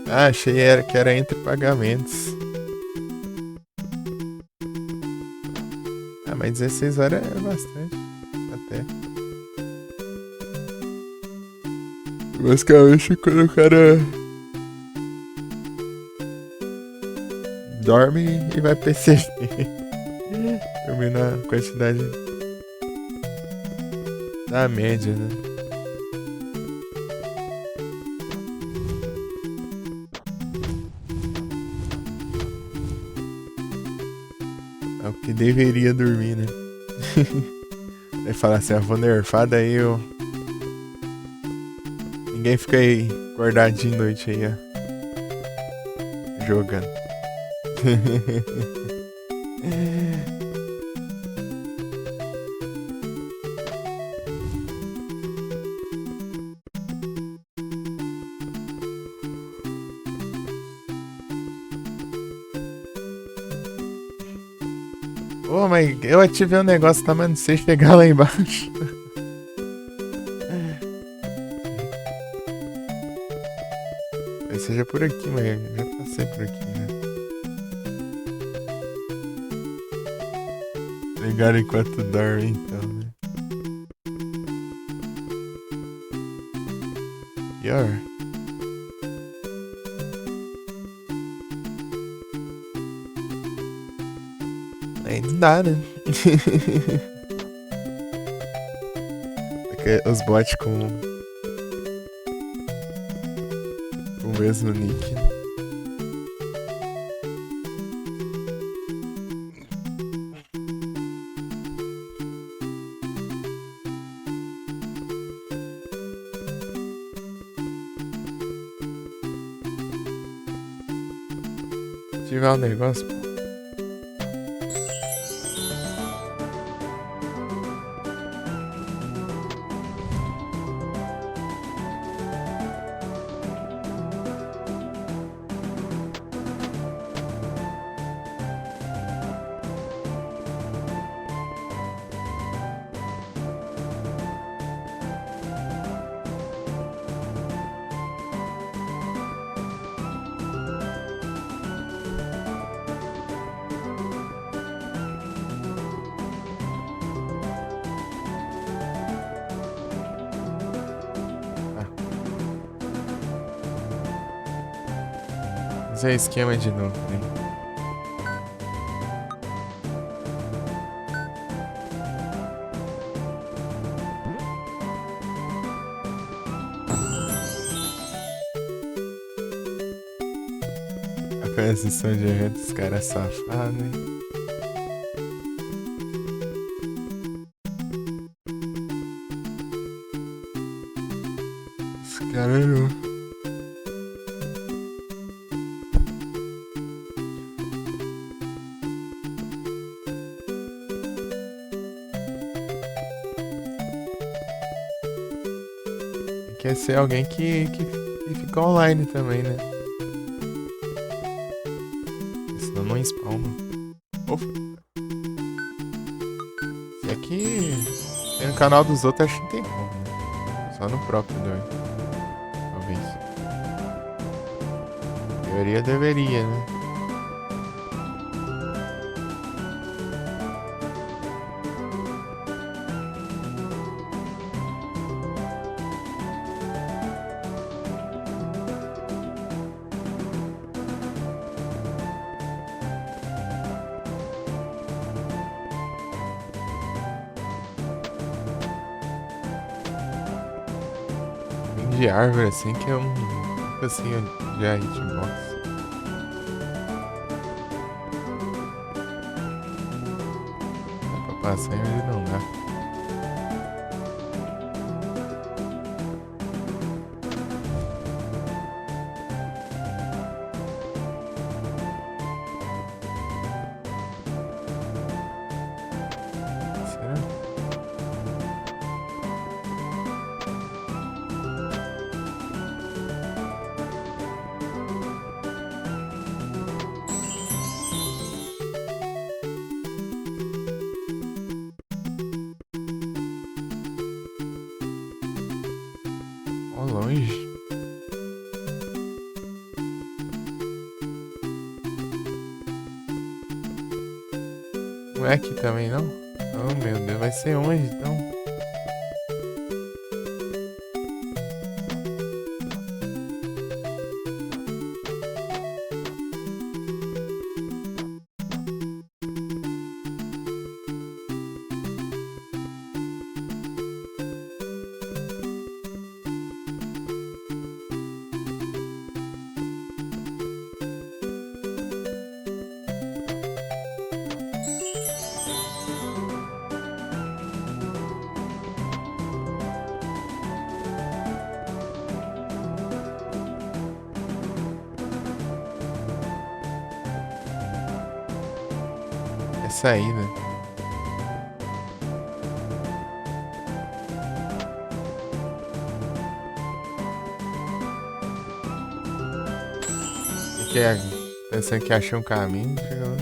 Ah, achei que era entre pagamentos. Ah, mas 16 horas é bastante. Até. Basicamente, quando o cara dorme e vai perceber. Terminar a quantidade da média, né? que deveria dormir, né? Aí fala assim, vou nerfar, daí eu... Ninguém fica aí guardadinho de noite aí, ó. Jogando. Ô, mas eu ativei um negócio, tá? Mas não sei chegar lá embaixo. Talvez seja por aqui, mas eu já passei por aqui, né? Ligar enquanto dorme, então, né? Pior. Aí não dá, né? Porque os bots com o mesmo nick. Ativar o negócio, pô. Fazer esquema de novo, né? A transição de evento dos caras safados, hein? Os caras não. Quer ser alguém que fica online também, né? Senão não spawna. Opa. Se aqui tem no canal dos outros, acho que tem como, né? Só no próprio doido. Talvez. Em teoria deveria, né? De árvore assim que é um assim de hitbox. Dá pra passar e ele não dá. Será? Ó, longe. Não é aqui também, não? Oh, meu Deus, vai ser onde, então? saída. Que é? Pensando que achei um caminho, chegou lá.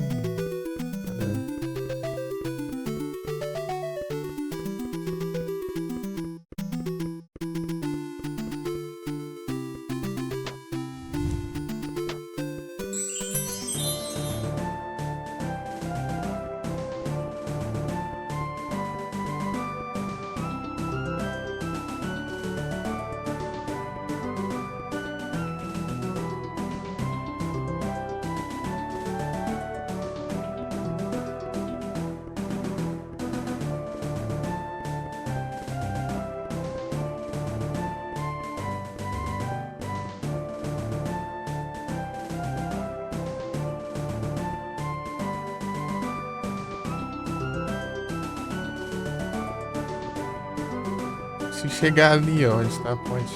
Se chegar ali, ó, onde tá a ponte.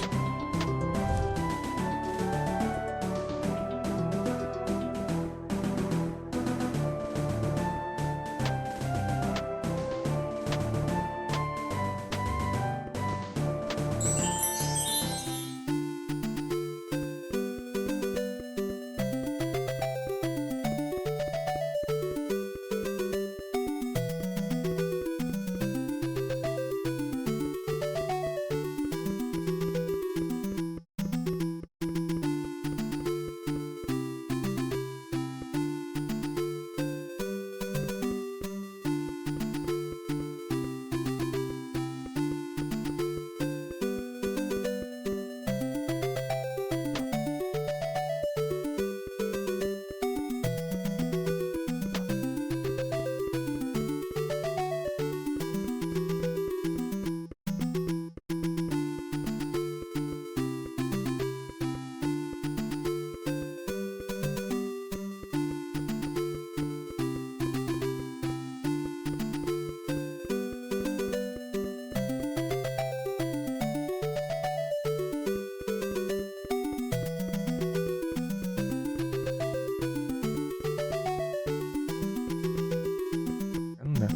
Anda.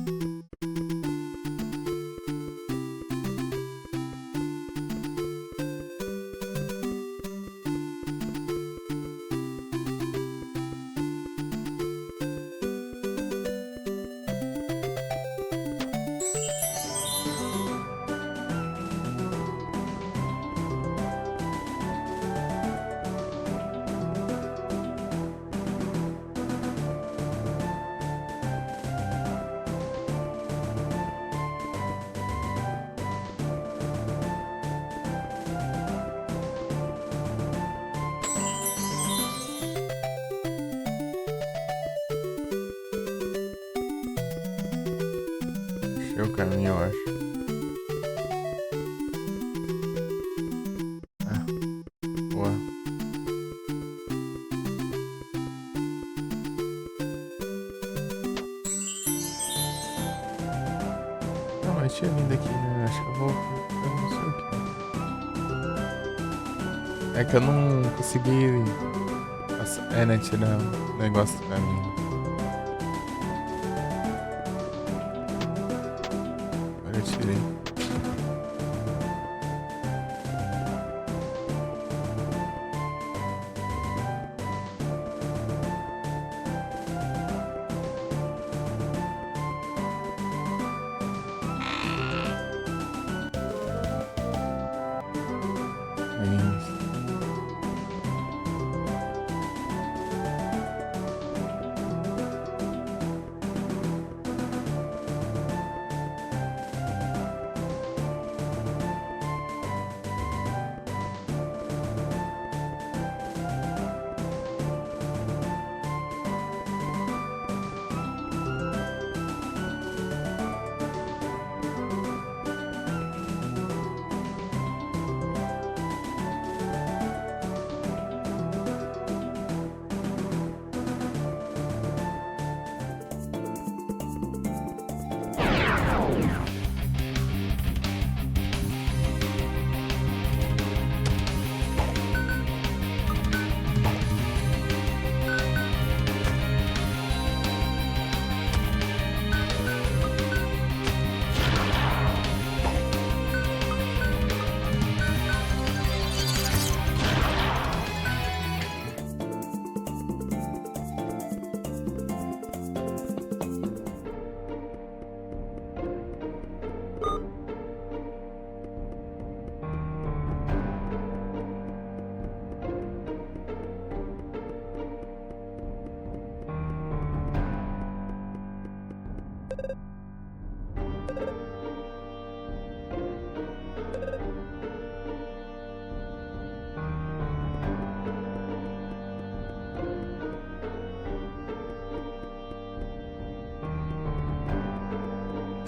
Achei o caminho, eu acho. Ah, boa. Não, mas tinha vindo aqui, né? Acho que eu vou. Eu não sei o que. É que eu não consegui. É, né? Tirar o negócio do caminho. Agora eu tirei. Aí.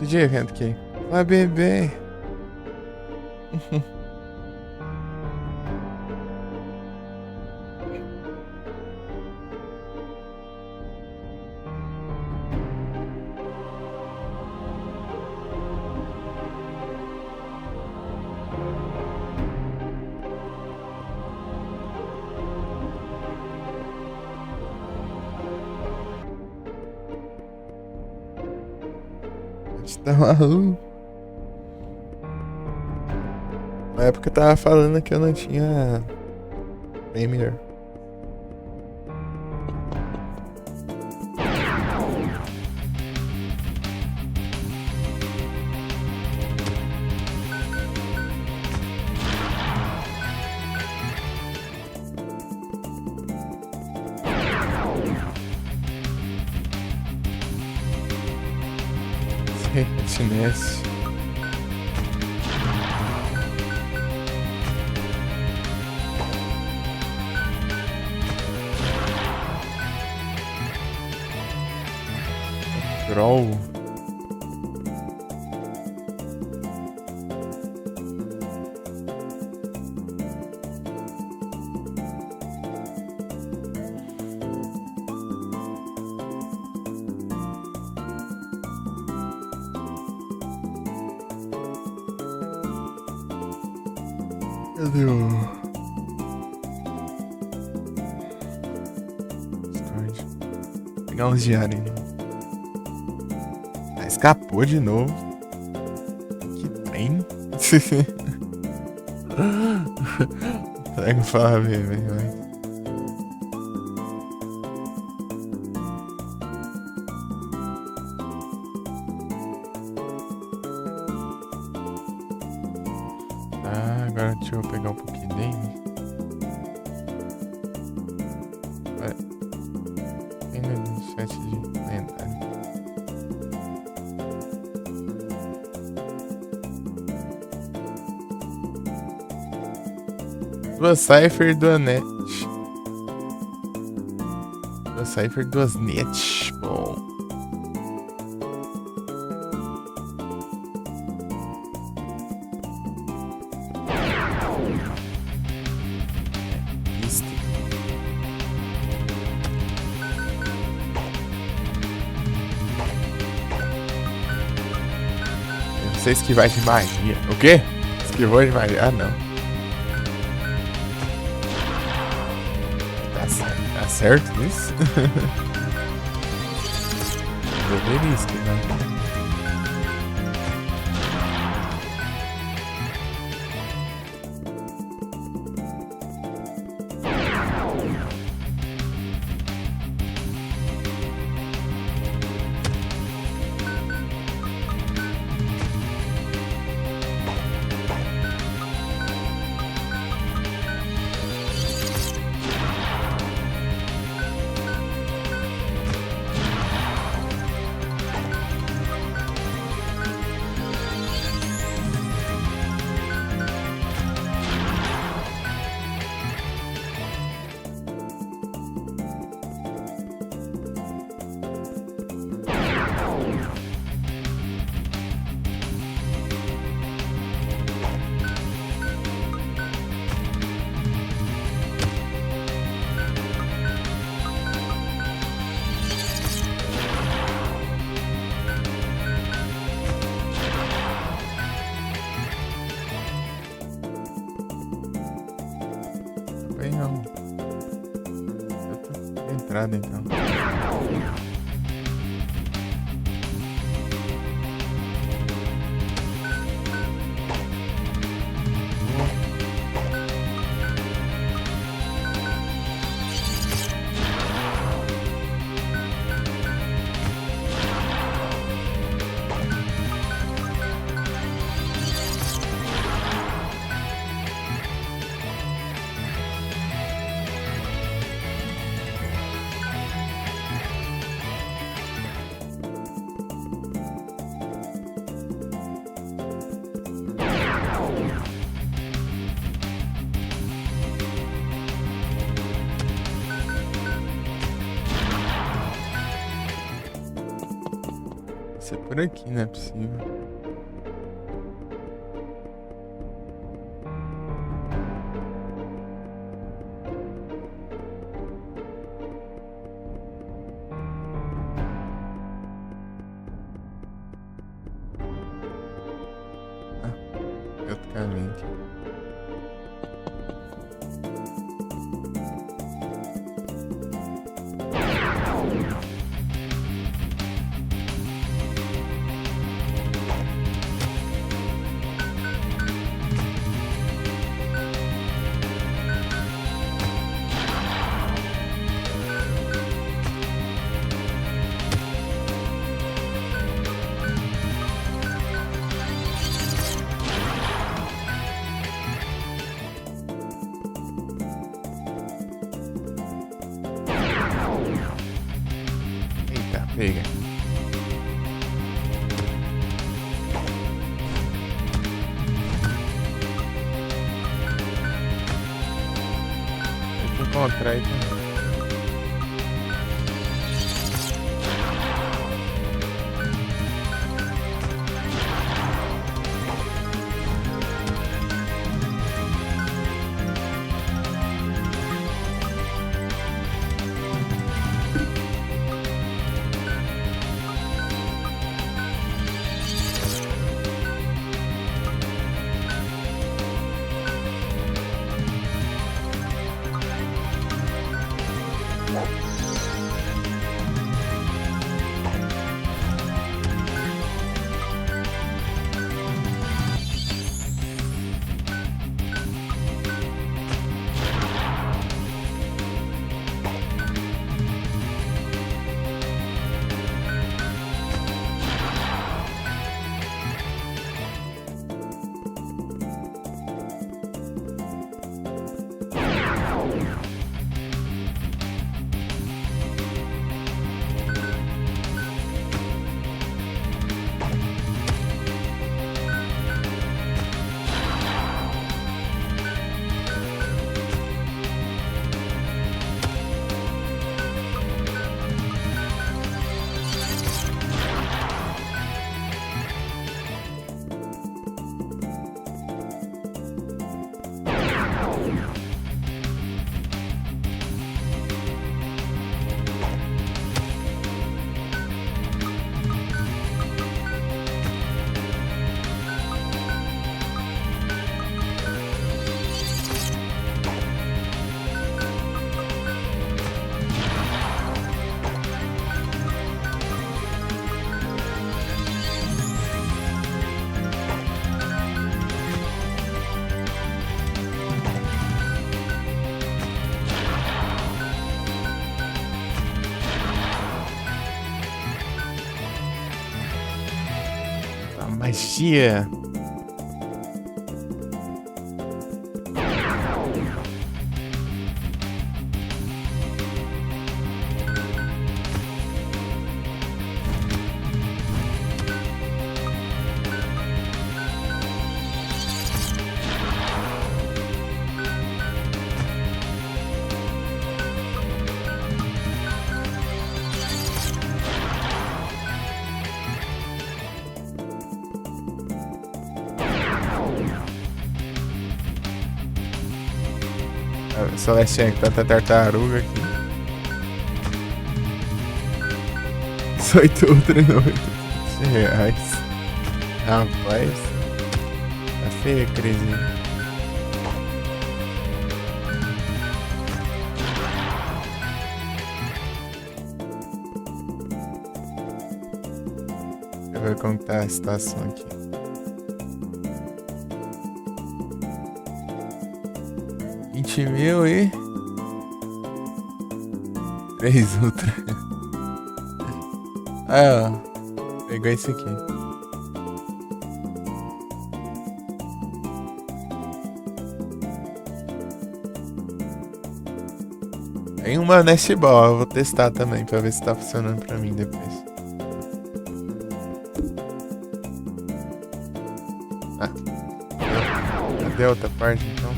Outro dia, vendo que. Vai beber. Você tá maluco? Na época eu tava falando que eu não tinha bem melhor. Chinese. Troll. Cadê o storage? Vou pegar uns diários. Ah, escapou de novo. Que trem. Pega falar bem, vai. Ah, agora deixa eu pegar um pouquinho dele. Ainda no chat de lendário. Duas Cypher, duas net. Duas Cypher, duas net. Bom. Você esquivar de magia. O quê? Esquivou de magia? Ah, não. Tá certo isso? Deveria esquivar. Bem não. Eu tô entrada então. por aqui, não é possível. Ah, outro caminho aqui. Eita, pega. Tem que encontrar aí também. Magia. Celestinha, que tanta tartaruga aqui. 18 outra noite. R$20. Rapaz. Tá feia a crise. Deixa eu ver como tá a situação aqui. 20.000 e 3 ultra. Ah, ó. Pegou esse aqui. Tem uma Nest Ball, eu vou testar também pra ver se tá funcionando pra mim depois. Ah, cadê a outra parte então?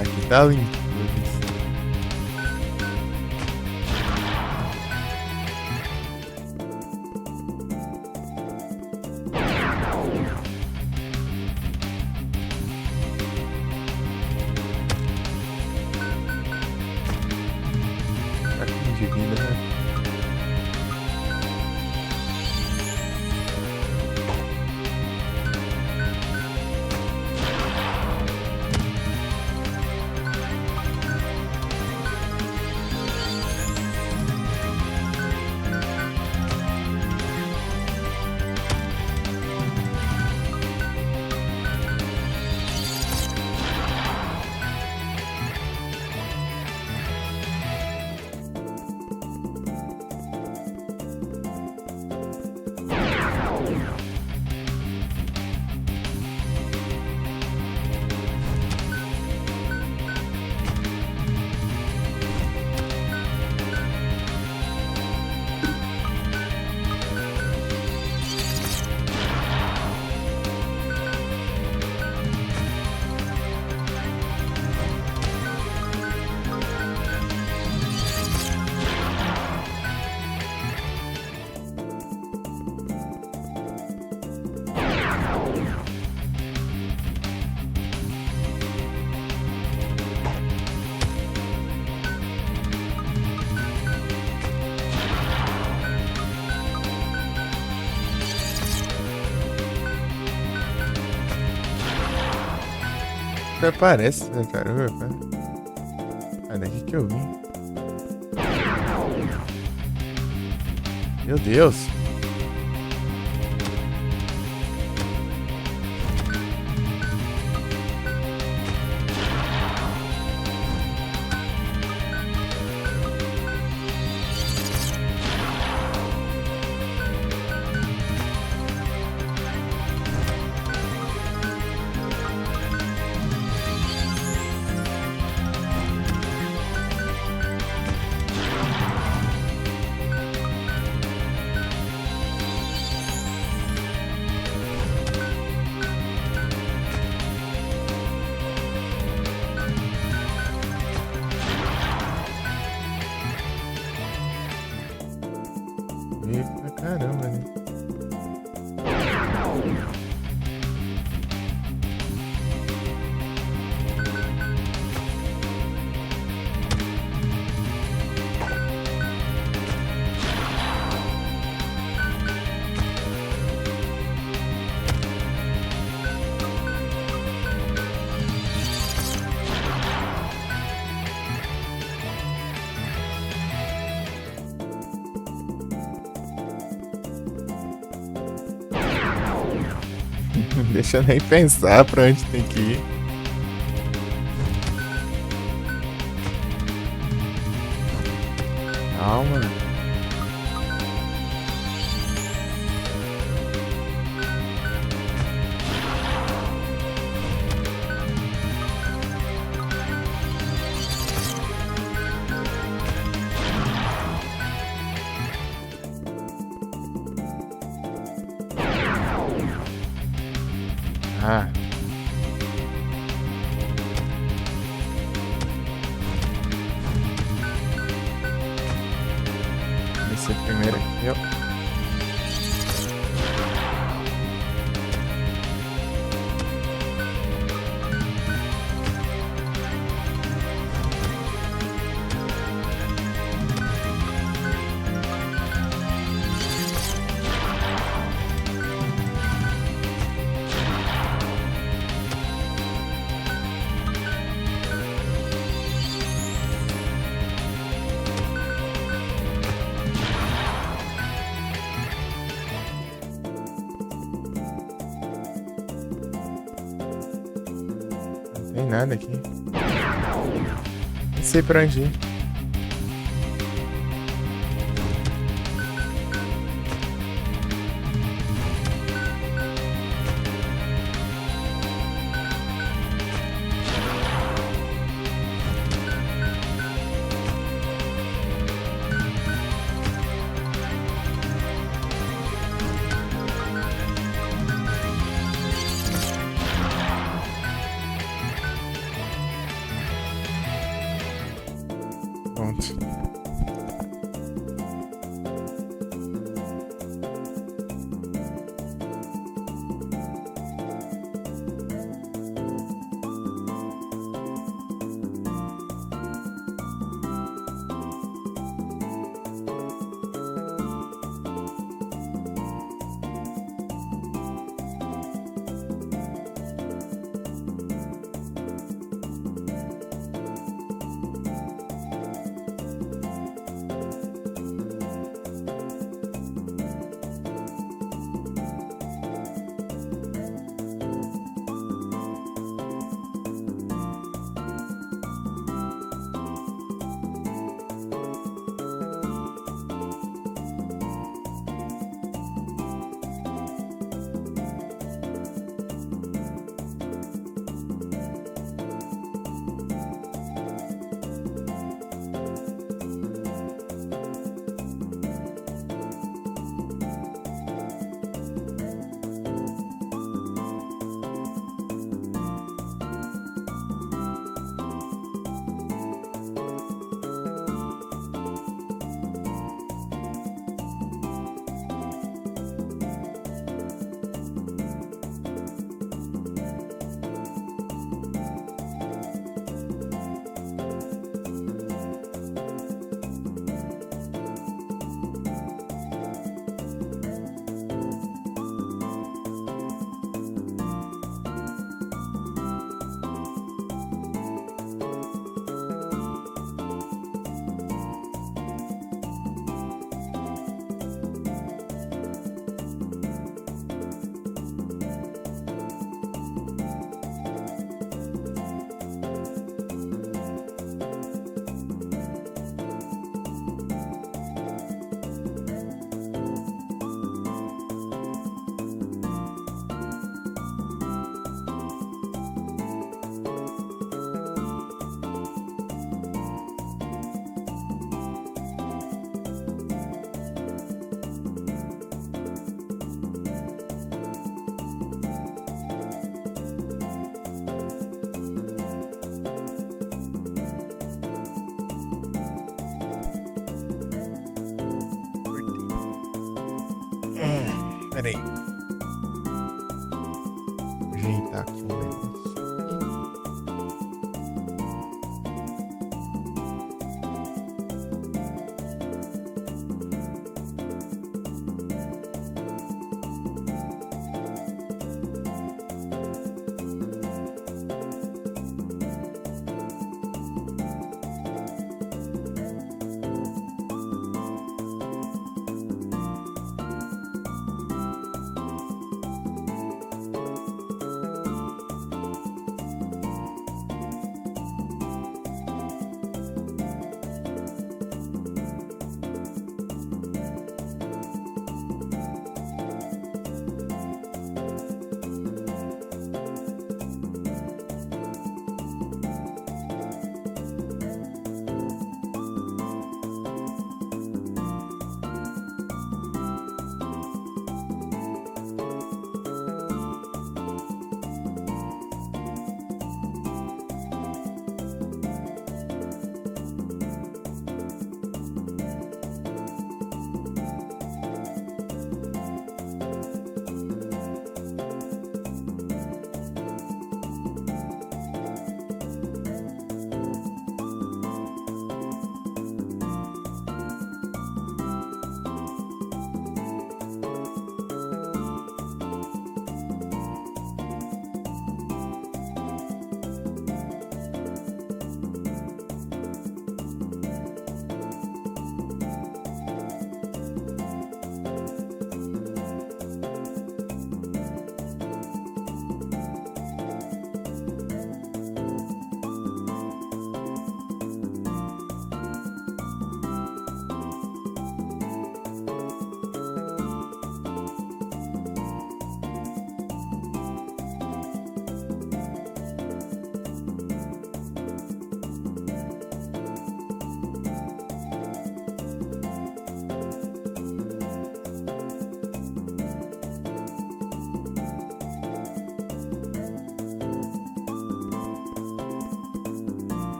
Aqui tá limpo. Até parece, né, cara? Ah, daqui que eu vim. Meu Deus. Meio pra caramba, né? Não deixa nem pensar pra onde tem que ir. Calma. Ah. Esse primeiro aqui, ó. Não tem nada aqui. Não sei pra onde ir. Pera aí. Vou ajeitar aqui o negócio.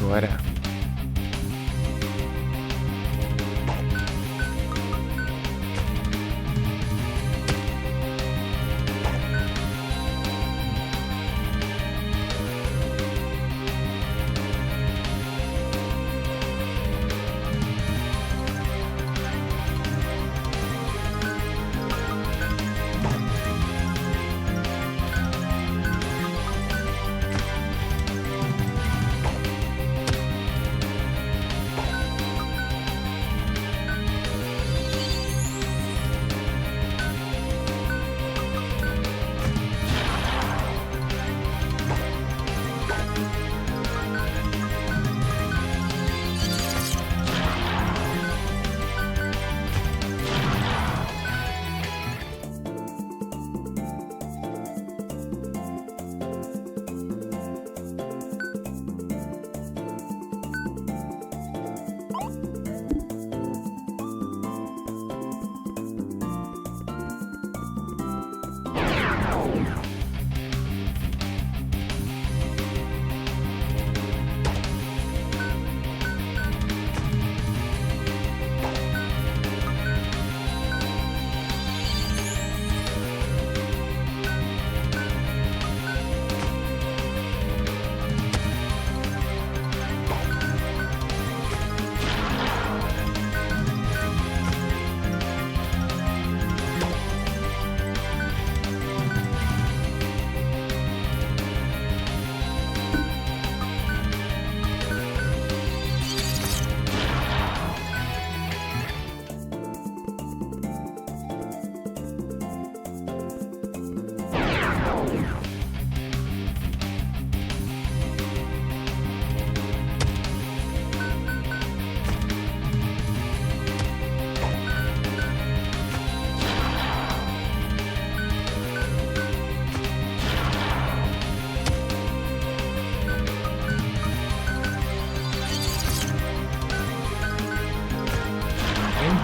Agora.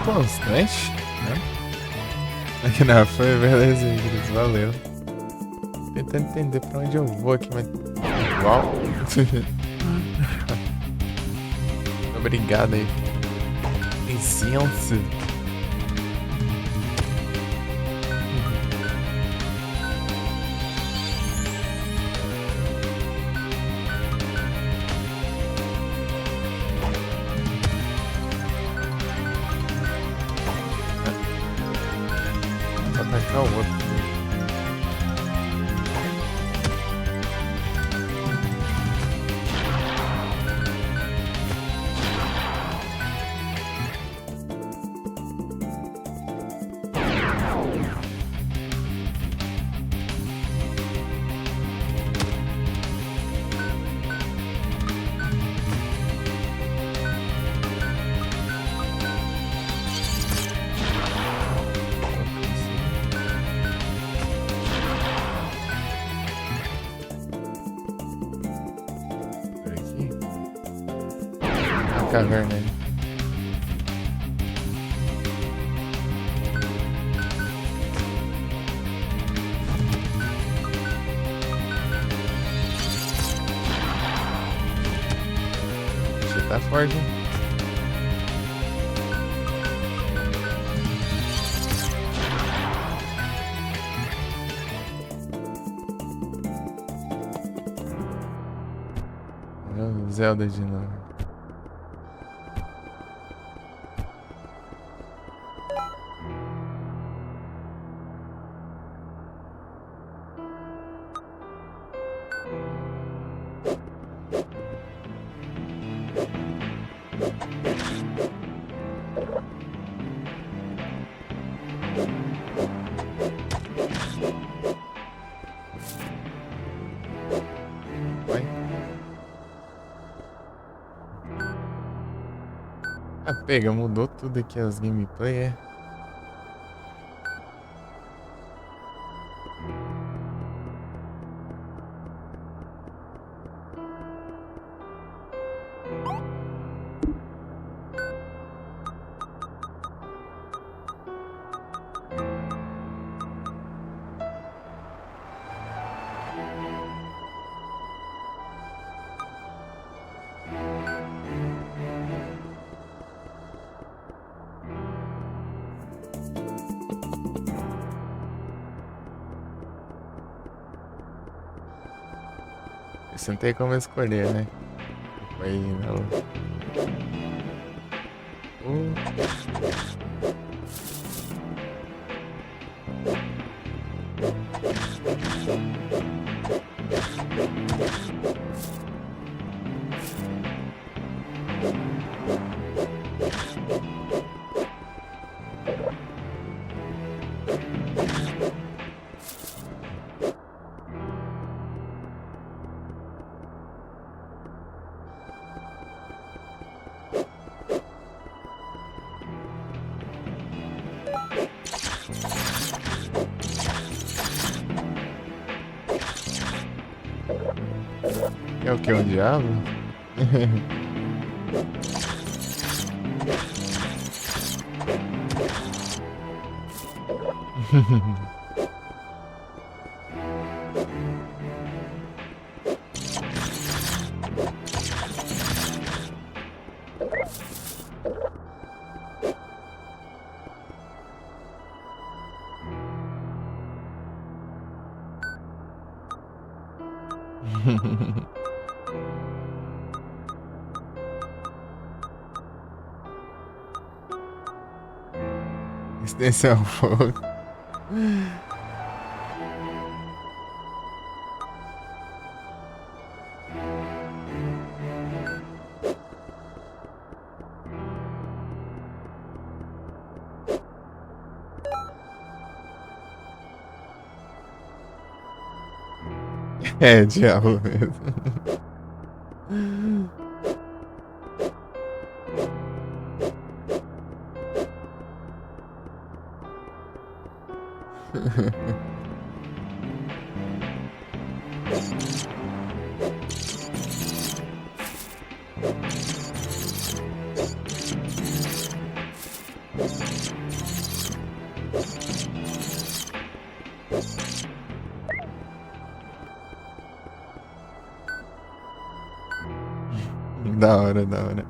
Constante, né? Aqui na foi, beleza, Ingrid, valeu. Tentando entender pra onde eu vou aqui, mas igual. Obrigado aí. Licença. Vou atacar o outro. Caverna ali. Você tá forte, hein? Zelda de novo. Ah, pega, mudou tudo aqui as gameplay, é? Você não tem como escolher, né? Foi não. É o que? Um diabo? Extensão fogo. É, diabo mesmo. Da hora, da hora.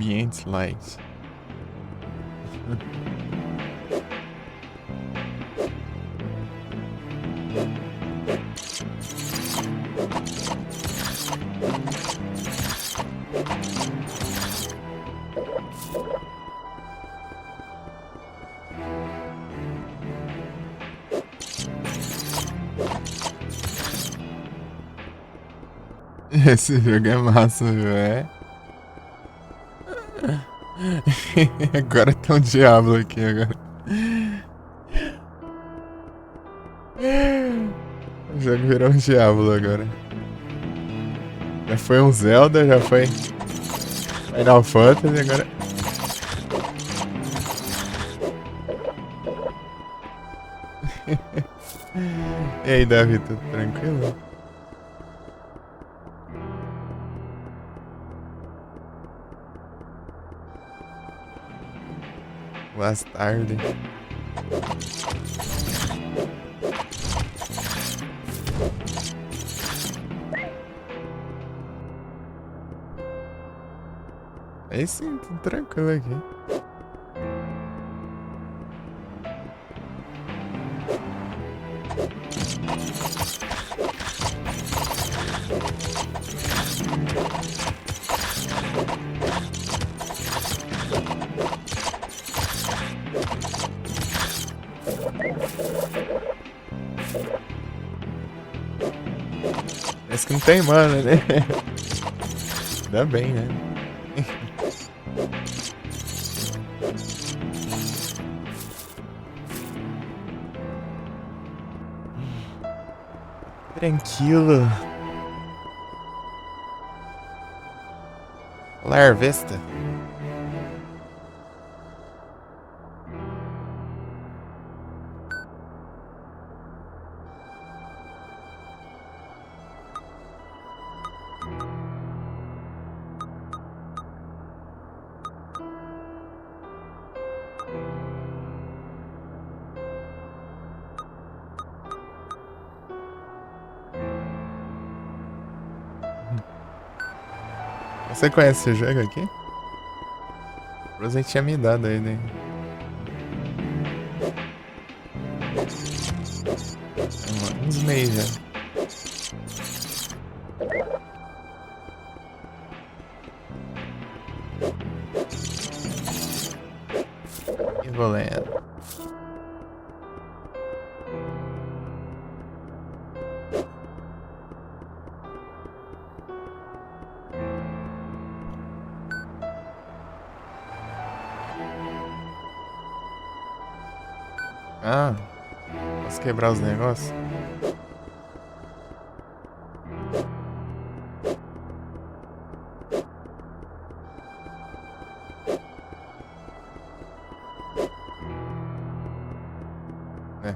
Ambient light. Esse jogo é massa, velho. Agora tem um diabo aqui agora. O jogo virou um diabo agora. Já foi um Zelda, já foi Final Fantasy, agora. E aí, Davi, tudo tranquilo? Last tarde. Aí sim, tudo tranquilo aqui. Parece que não tem mana, né? Ainda bem, né? Tranquilo. Larvesta. Você conhece esse jogo aqui? O Rosé tinha me dado aí, né? Uns meses já. E vou lendo. Ah, posso quebrar os negócios? É.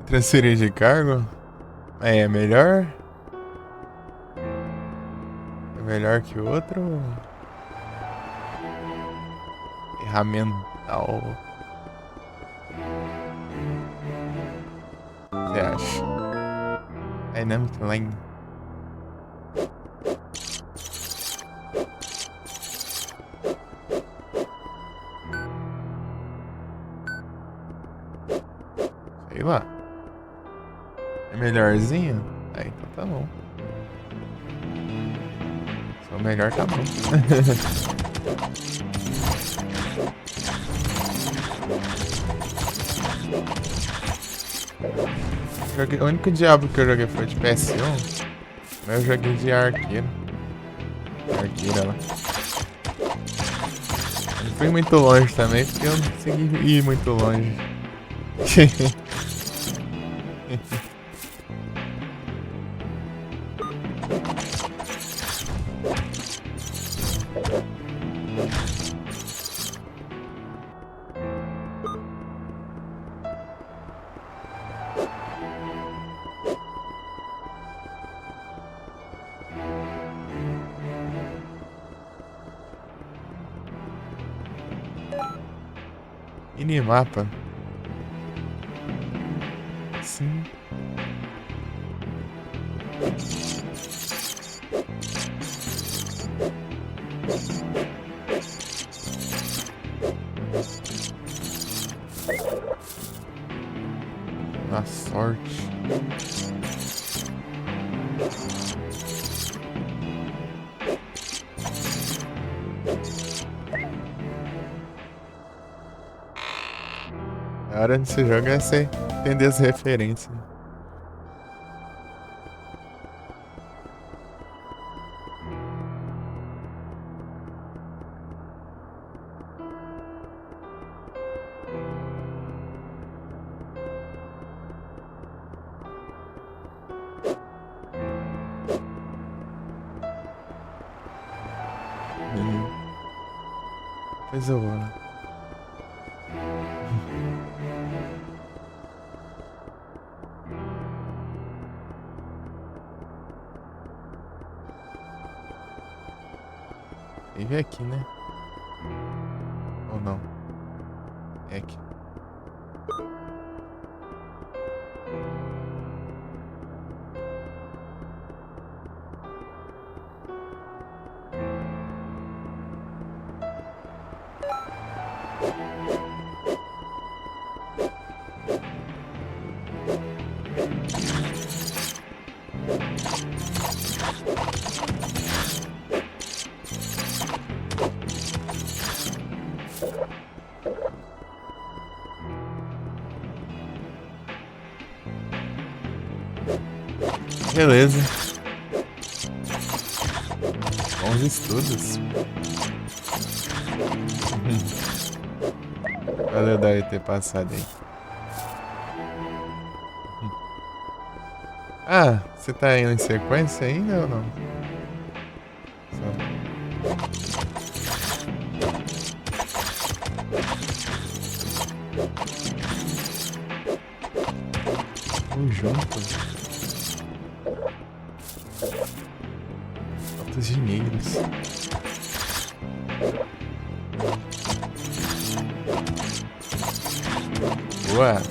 Transferir de cargo? É melhor? É melhor que o outro? Ferramental. O que você acha? Dynamic Line. Sei lá. É melhorzinho? Aí, então tá bom. Se for melhor, tá bom. O único diabo que eu joguei foi de PS1. Mas eu joguei de arqueiro. Arqueira lá. Não fui muito longe também, porque eu não consegui ir muito longe. Minimapa. Sim. A hora desse jogo é você entender as referências. Pois eu vou. Teve aqui, né? Ou não? É aqui. Beleza. Bons estudos. Valeu daí ter passado aí. Ah, você tá indo em sequência ainda ou não? Vamos junto. Falta dinheiros. Boa.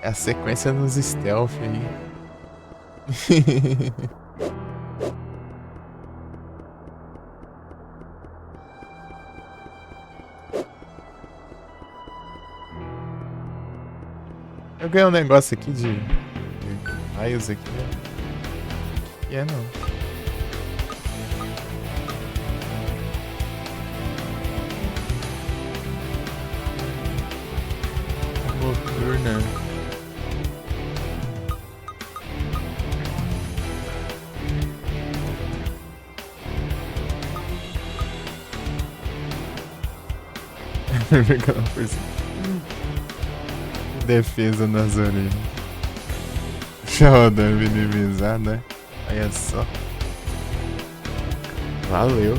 É a sequência nos stealth aí. Eu ganhei um negócio aqui de raios aqui, né? E é não. Noturna. Defesa nas orelhas. Shoda minimizar, né? Olha só. Valeu.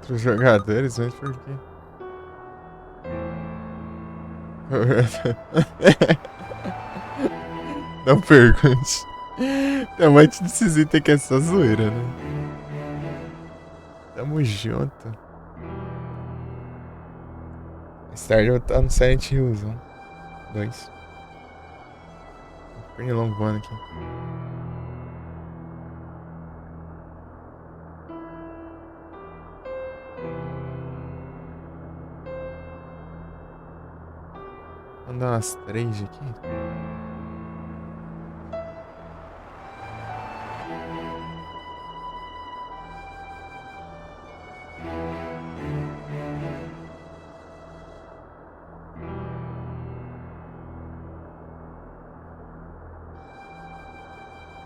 Outros jogadores, mas por quê? Não pergunte. Tem um monte desses itens que é só zoeira, né? Tamo junto. Mais tarde eu vou estar no Silent Hills 2. Pernilongo voando aqui. Vamos dar umas 3 aqui.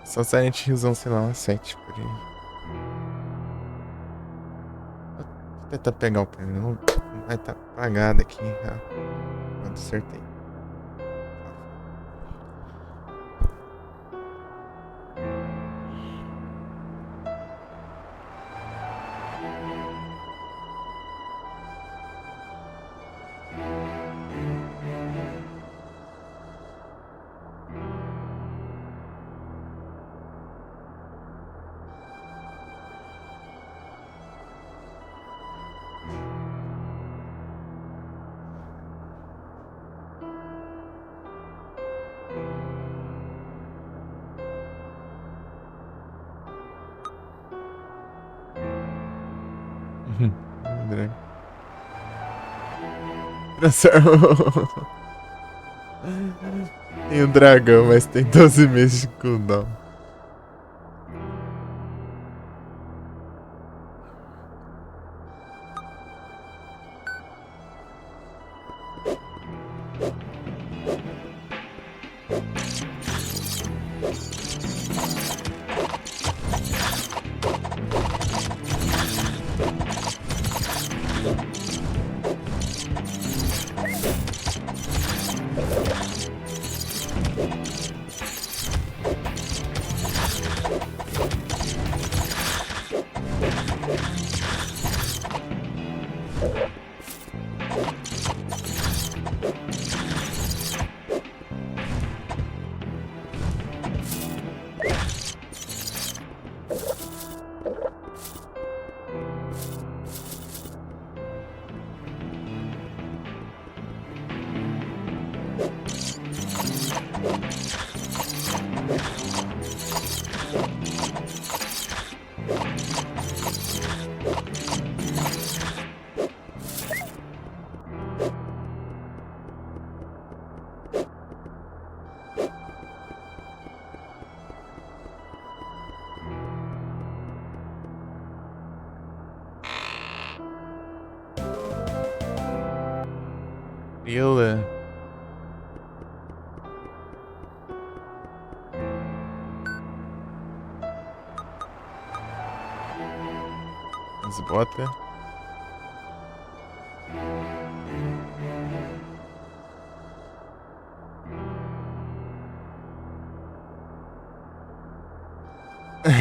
Só Silent Hillzão, sei lá, 7 por aí. Vou tentar pegar o prêmio. Não vai estar apagado aqui. Quando acertei. André. Tem um dragão, mas tem 12 meses de cooldown. Grila. As botas.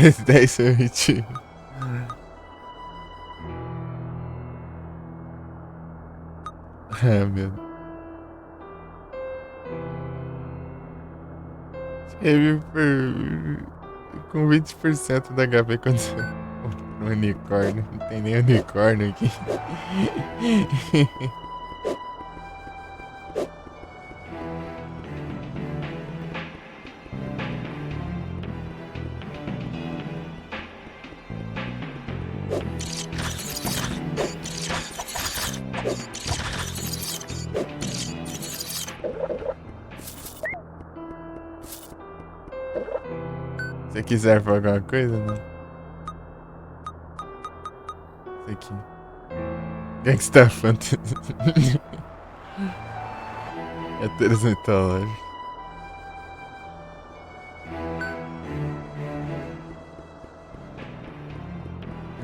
Esse daí é mentira. Ah, meu Deus. Teve com 20% da HP quando você compra um unicórnio. Não tem nem unicórnio aqui. Se quiser for alguma coisa, não. Isso aqui. Gangsta Fantasy. É todos mitológicos.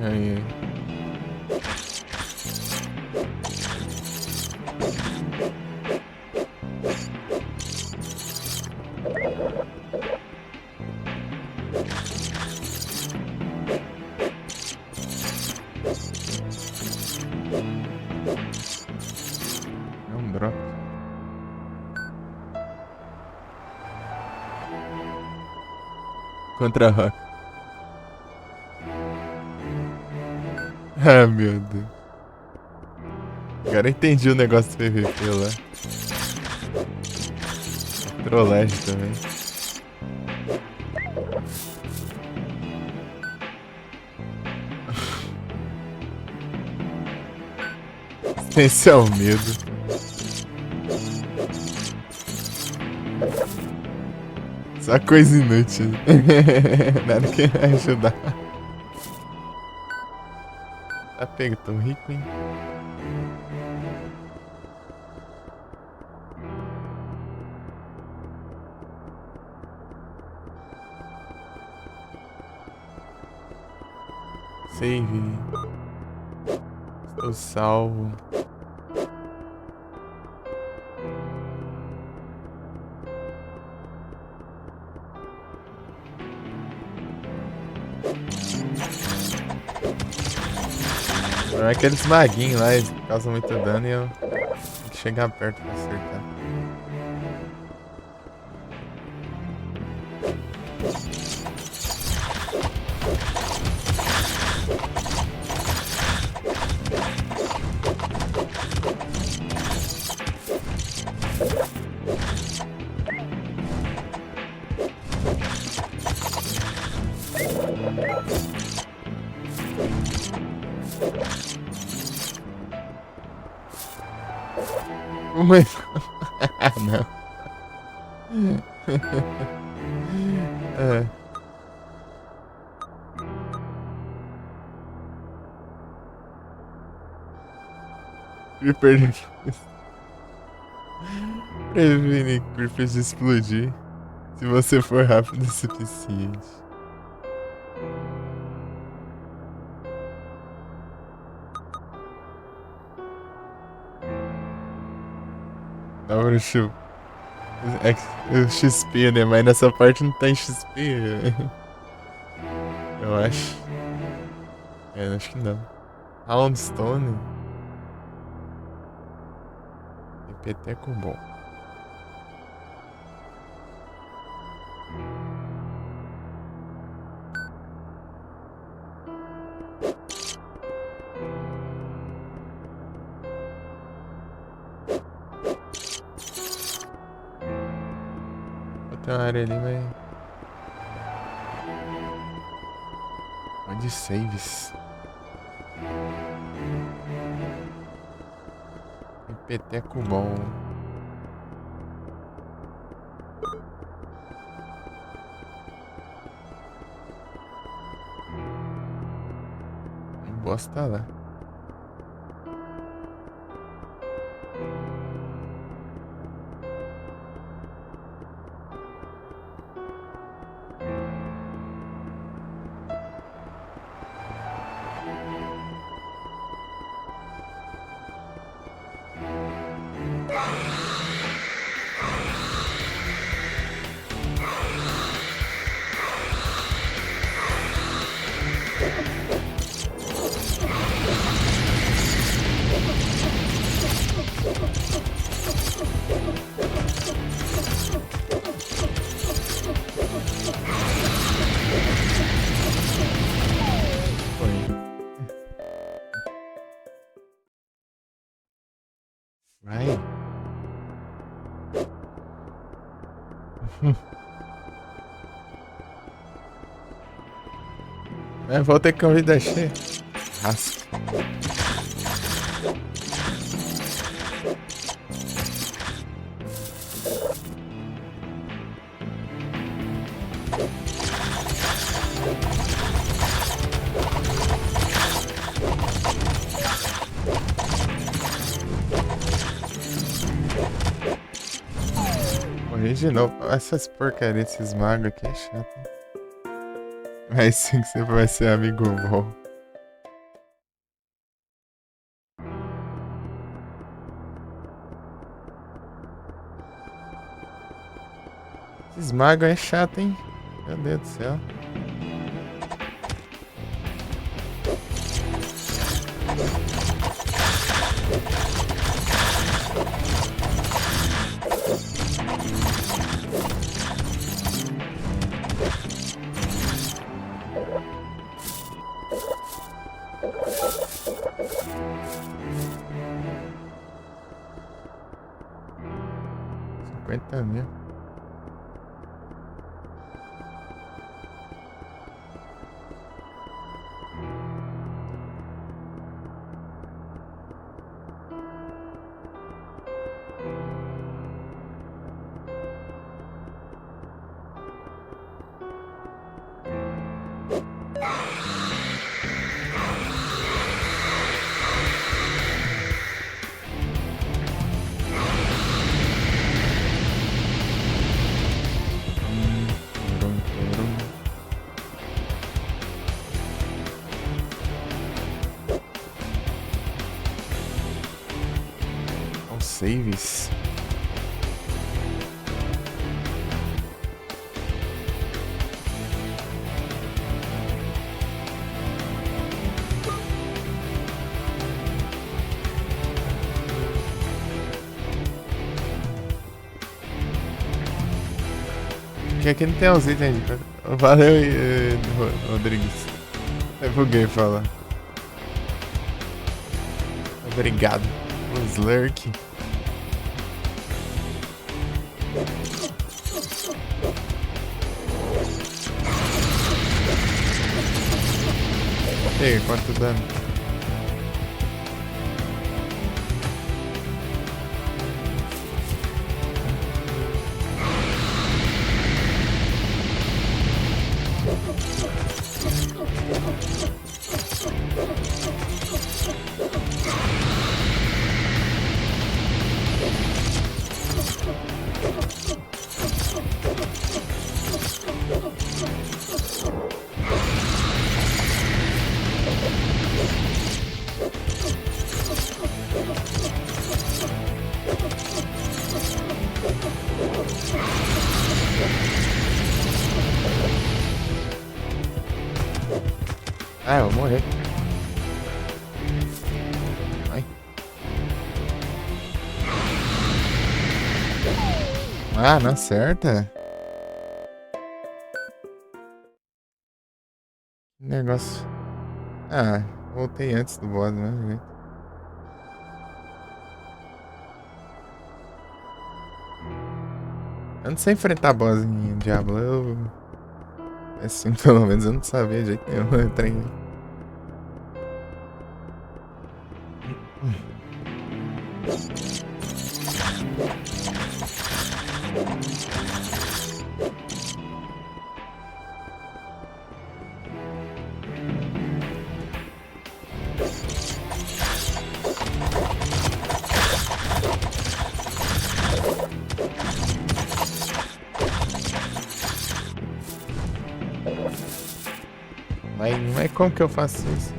Aí, aí. É um drop. Contra Rock. Ah, meu Deus. Agora eu entendi o negócio do PVP lá. Trollagem também. Esse é o medo. Só coisa inútil. Nada que vai ajudar. Tá pego, tão rico, hein? Save. Estou salvo. É aqueles maguinhos lá, eles causam muito dano e eu tenho que chegar perto pra acertar. Mas... não. É. Creeper. Previne creepers de explodir se você for rápido o suficiente. Dá pra é XP, né? Mas nessa parte não tem XP. Eu acho. Acho que não. Roundstone. Peteco bom. Tem uma área ali, mas... Onde saves? Peteco bom. Bosta lá. Vai. Vou ter que vida cheia. Rasca. Morri de novo. Essas porcarias, esses magos aqui é chato. Mas sim que sempre vai ser amigo bom. Esses magos é chato, hein? Meu Deus do céu. Mil. saves. Que aqui não tem os itens. Valeu, Rodrigues. É buguei falar. Obrigado. O Slurk. E aí, quanto dano? Ah, eu vou morrer. Ai. Ah, não acerta. Que negócio. Ah, voltei antes do boss, né? Eu não sei enfrentar boss em Diablo. Assim, pelo menos eu não sabia de jeito nenhum. Eu treinei. Mas como que eu faço isso?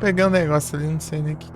Vou pegar um negócio ali, não sei nem o que.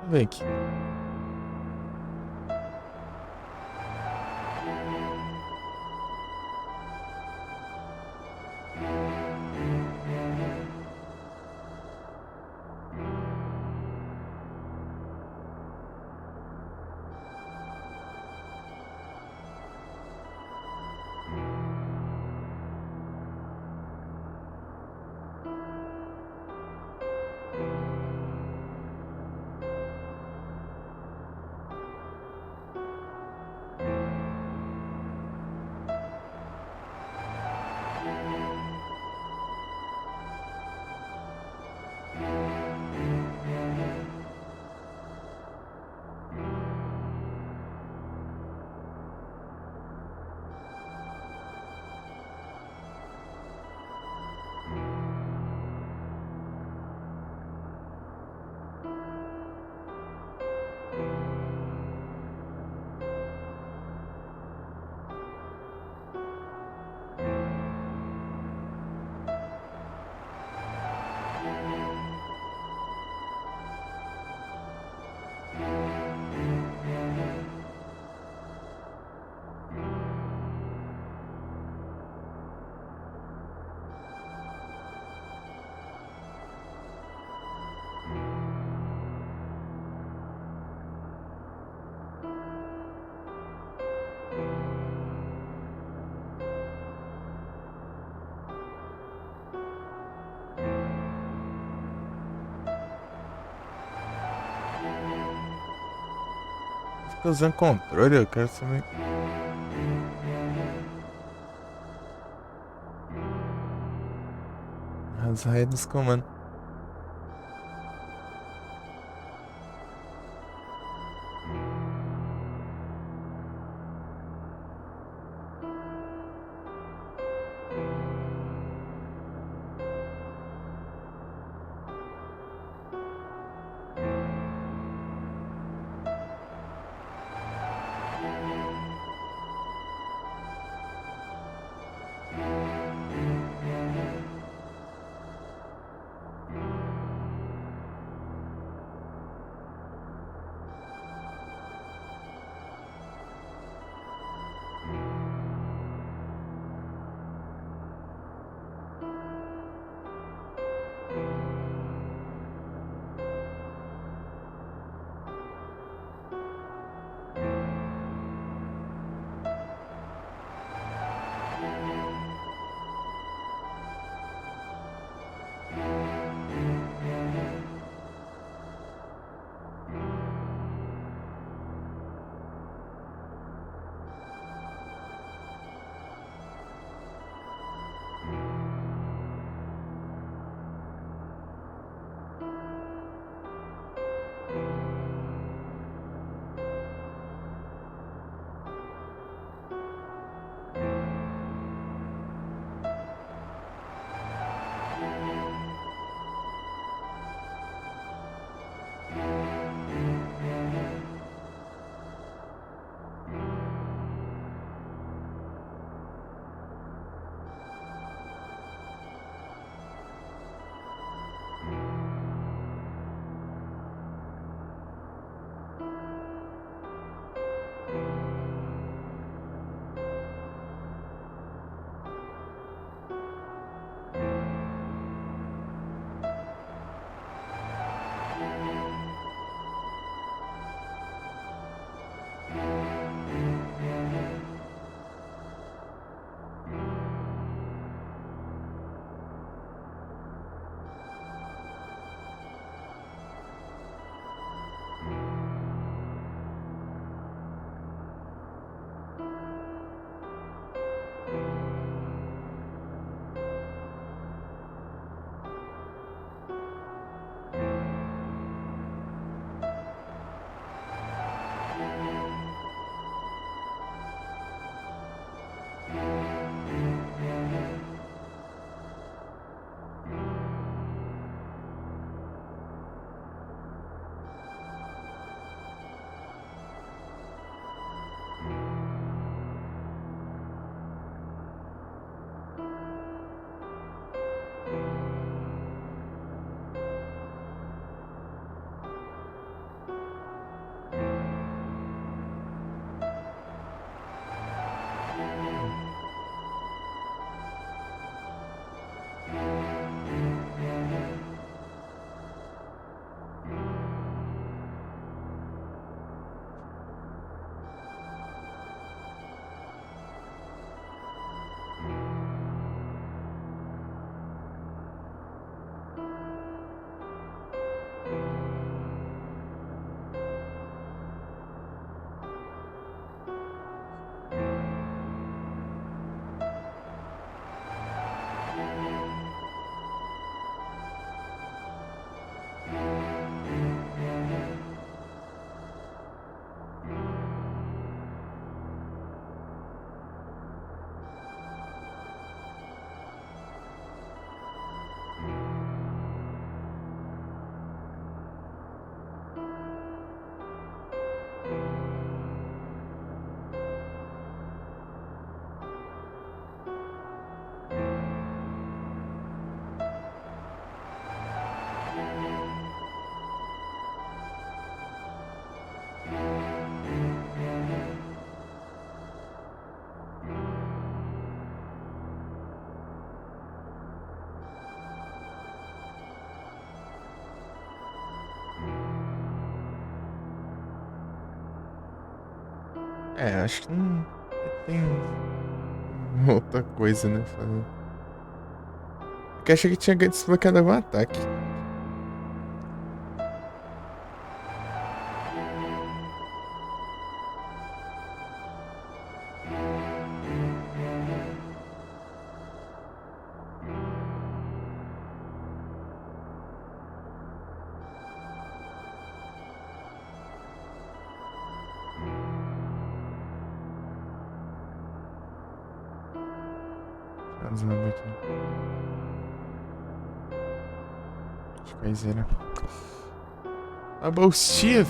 Vamos ver aqui. tô usando controle, eu quero saber. As raias dos comandos. É, acho que não tem outra coisa, né? Porque achei que tinha desbloqueado algum ataque. usando aqui. Que coiseira. Double Steve.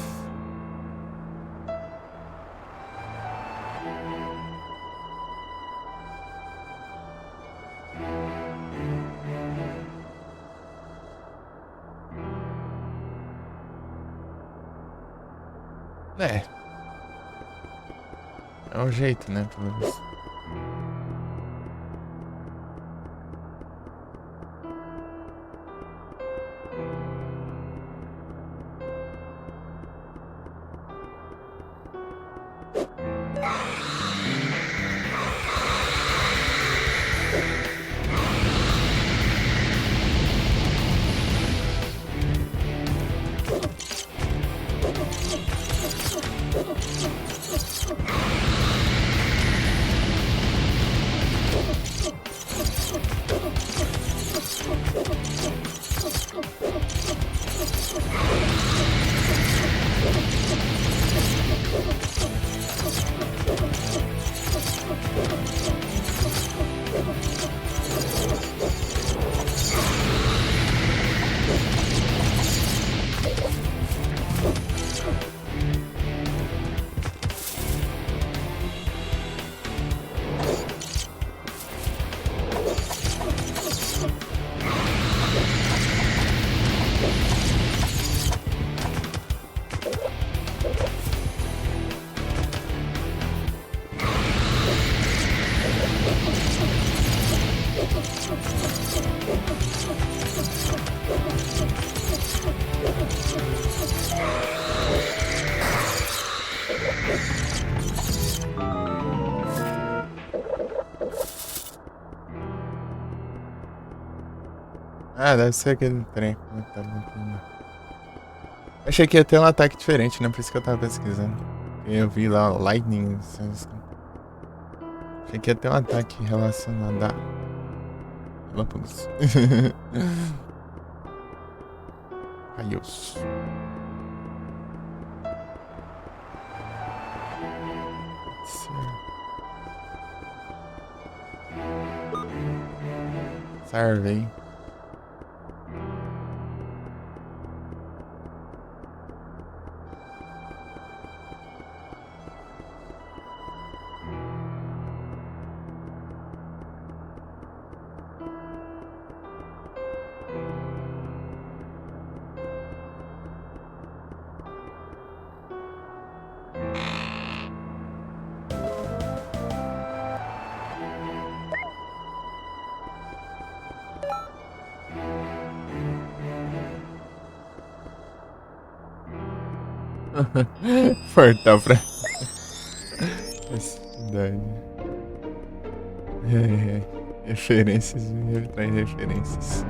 É. É um jeito, né? Pelo menos. Ah, deve ser aquele trem. Tá muito... Achei que ia ter um ataque diferente, né? Por isso que eu tava pesquisando. Eu vi lá o Lightning. Achei que ia ter um ataque relacionado a relâmpagos. Raios. Survey. Portal pra cidade. Referências e traz referências.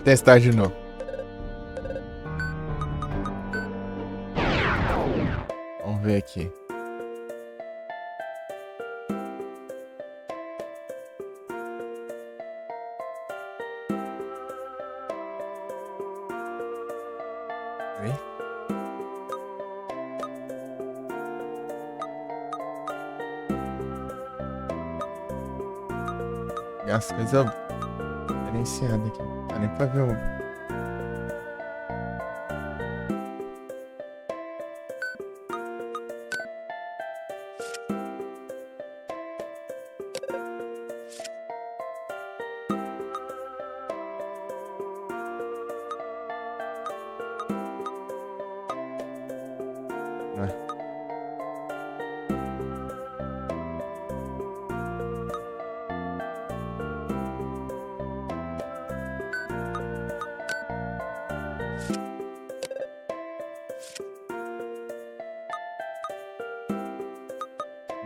Testar de novo. Vamos ver aqui. Oi? As coisas diferenciadas aqui. Não dá nem pra ver o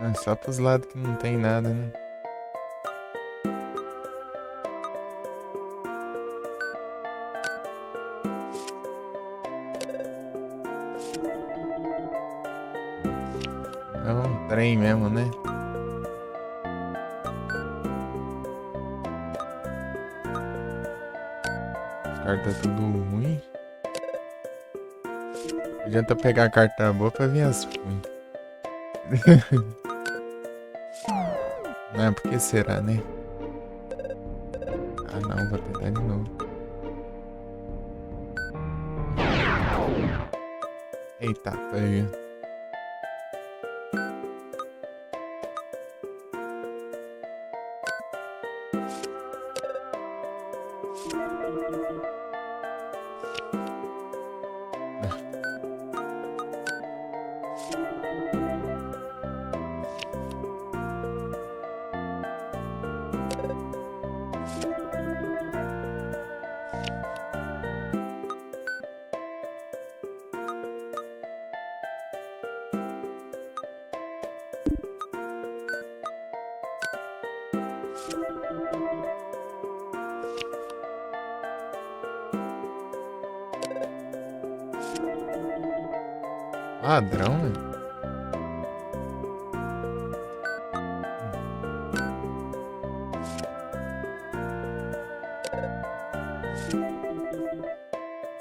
É só pros lados que não tem nada, né? É um trem mesmo, né? Os cartas tá tudo ruim. Não adianta pegar a carta boa pra vir as ruins. Não, por que será, né? Ah não, vou tentar de novo. Eita, pega. Ladrão, velho.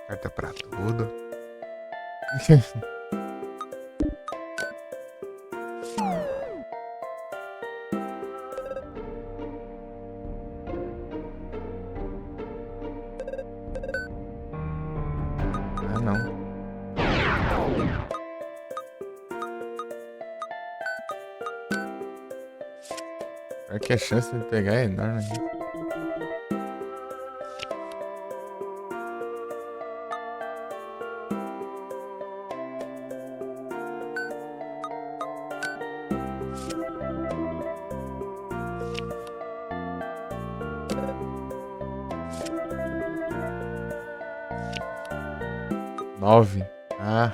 Carta pra tudo. Ah não. Pior que a chance de pegar é enorme. Nove. Ah.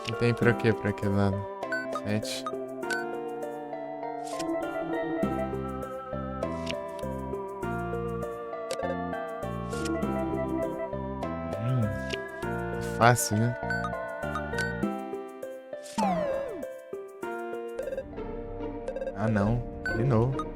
E tem pra quê? Pra aquele lado? 7. Fácil, né? Ah não. De novo.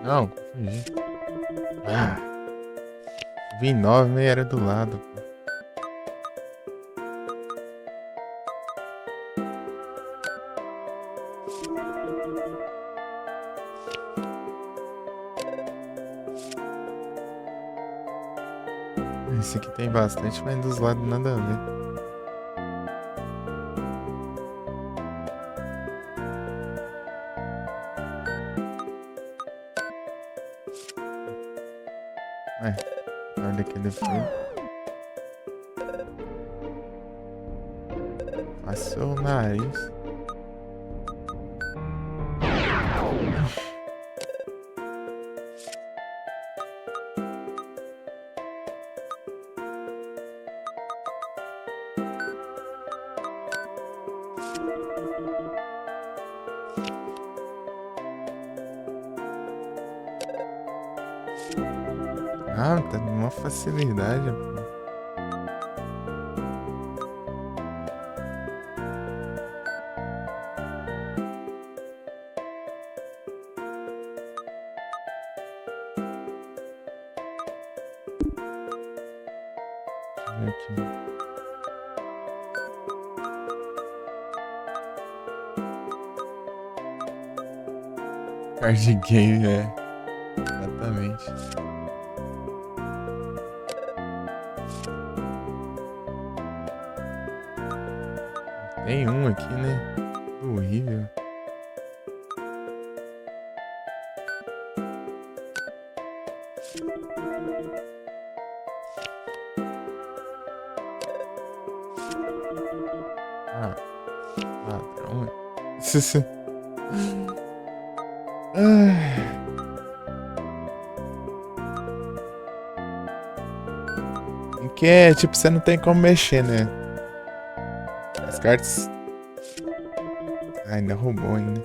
Não, confundi. Ah, vim 9, mas era do lado. Pô. Esse aqui tem bastante, mas dos lados nada a ver. Olha aquele frio. Passou o nariz. Ah, tá numa facilidade, pô. Deixa eu ver aqui. Card game, é. Exatamente. Tem um aqui, né? Horrível. Ah, ladrão. Que é, tipo, você não tem como mexer, né? As cartas. Ainda roubou ainda.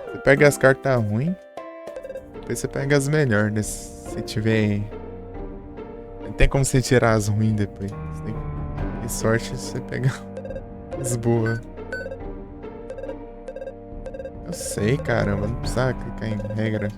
Você pega as cartas ruins, depois você pega as melhores, né? Se tiver. Não tem como você tirar as ruins depois. Você tem que ter sorte se você pegar as boas. Eu sei, caramba, não precisa clicar em regra.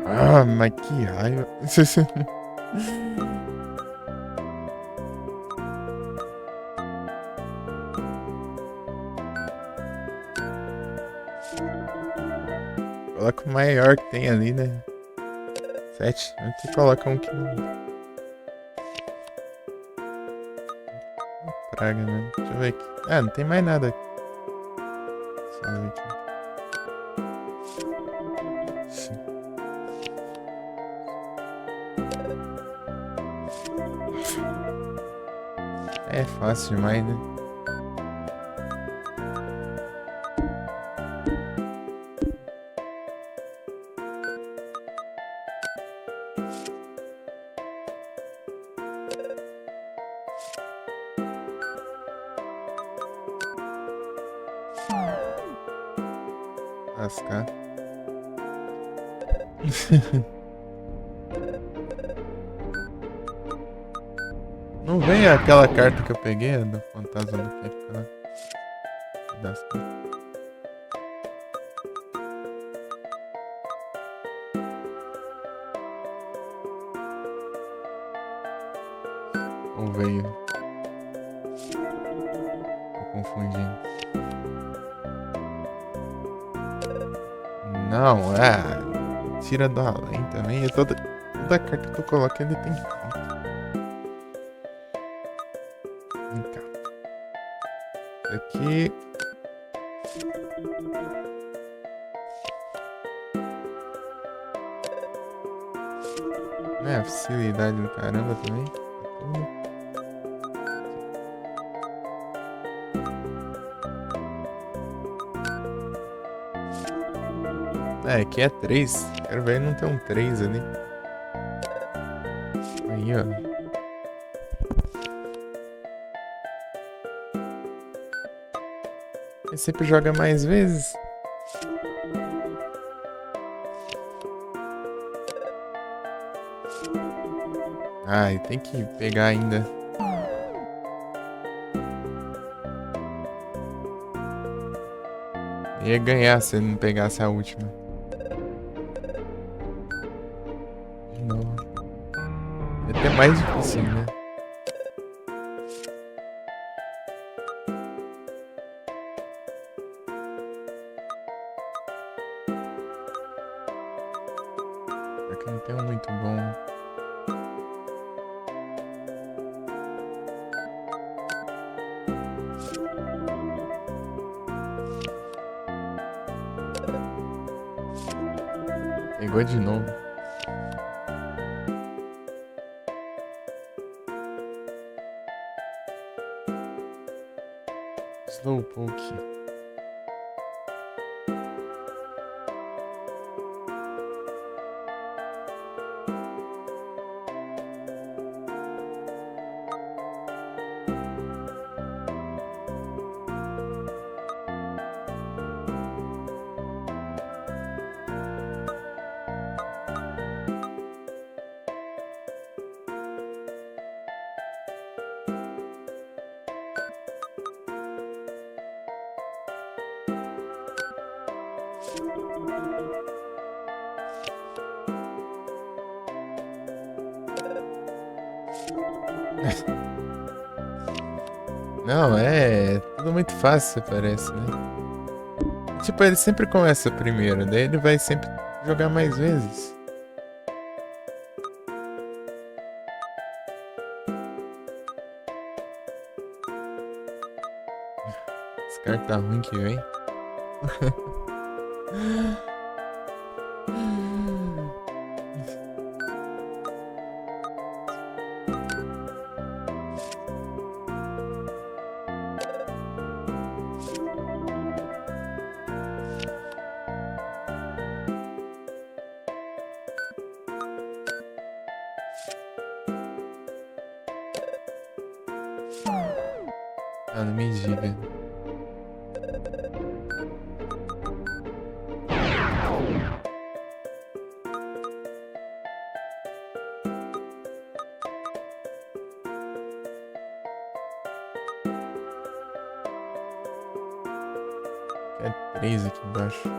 Ah, mas que raiva. Coloca o maior que tem ali, né? 7. Aqui coloca um que não. Praga mesmo. Deixa eu ver aqui. Ah, não tem mais nada aqui. Deixa eu ver aqui. É fácil demais, né? Lascar. Não vem aquela carta que eu peguei do fantasma do Kefka lá. Das cartas. Ou veio? Tô confundindo. Não, tira do além também. Toda carta que eu coloco ele tem conta. Vem cá. Aqui. Facilidade do caramba também. Aqui é 3. Quero ver não ter um 3 ali. Aí, ó. Ele sempre joga mais vezes. E tem que pegar ainda. Ia ganhar se ele não pegasse a última. De novo. É até mais difícil, né? Porque não tem um muito bom. Pegou de novo. Slowpoke. Não, é tudo muito fácil, parece, né? Tipo, ele sempre começa primeiro, daí ele vai sempre jogar mais vezes. Esse cara tá ruim que vem. Ah, não me diga. É 3 aqui embaixo.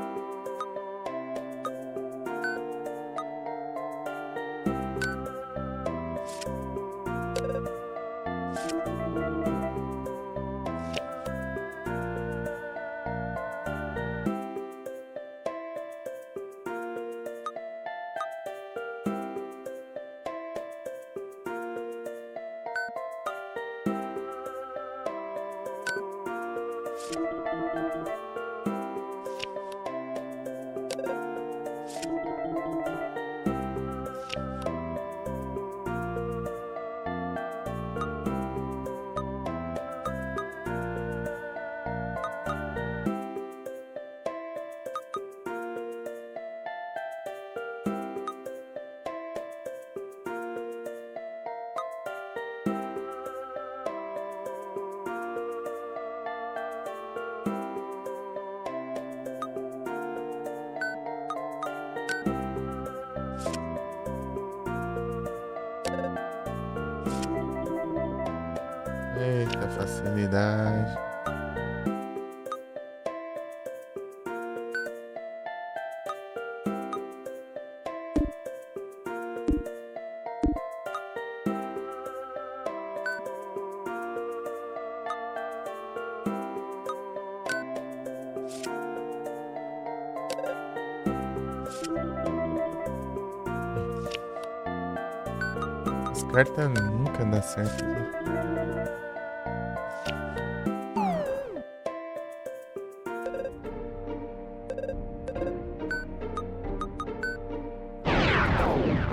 Eita, facilidade. As cartas nunca dá certo aqui.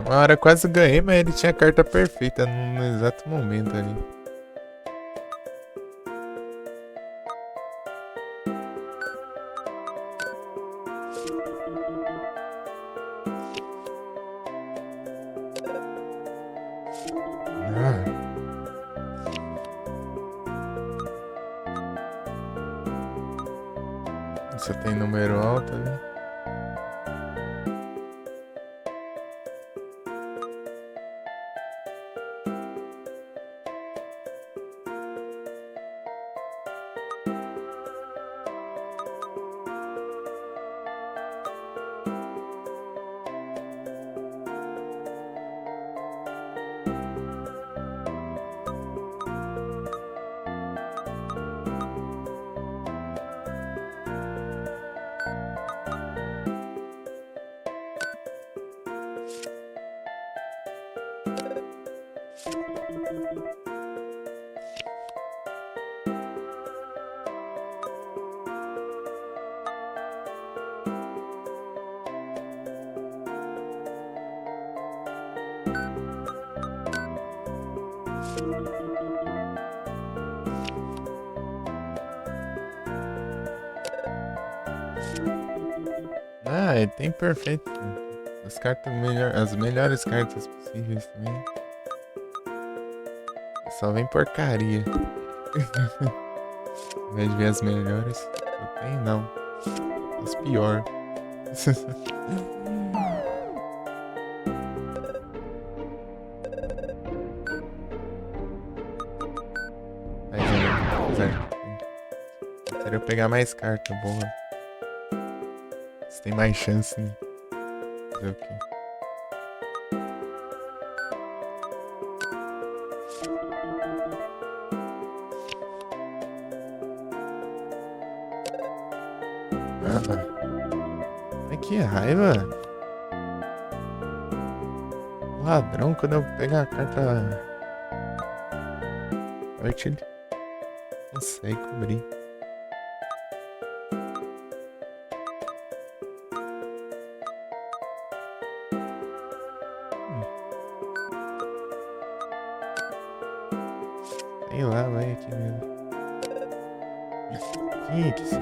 Uma hora eu quase ganhei, mas ele tinha a carta perfeita no exato momento ali. Ah. Você tem número alto ali. Ah, ele tem perfeito. As cartas as melhores cartas possíveis também. Só vem porcaria. Ao invés de ver as melhores, eu tenho não. As pior. Mas eu queria pegar mais carta boa. Você tem mais chance, né? Fazer o quê? Ai, que raiva. Ladrão, quando eu pego a carta forte, ele consegue cobrir. Sei lá, vai aqui mesmo. Tinha que ser.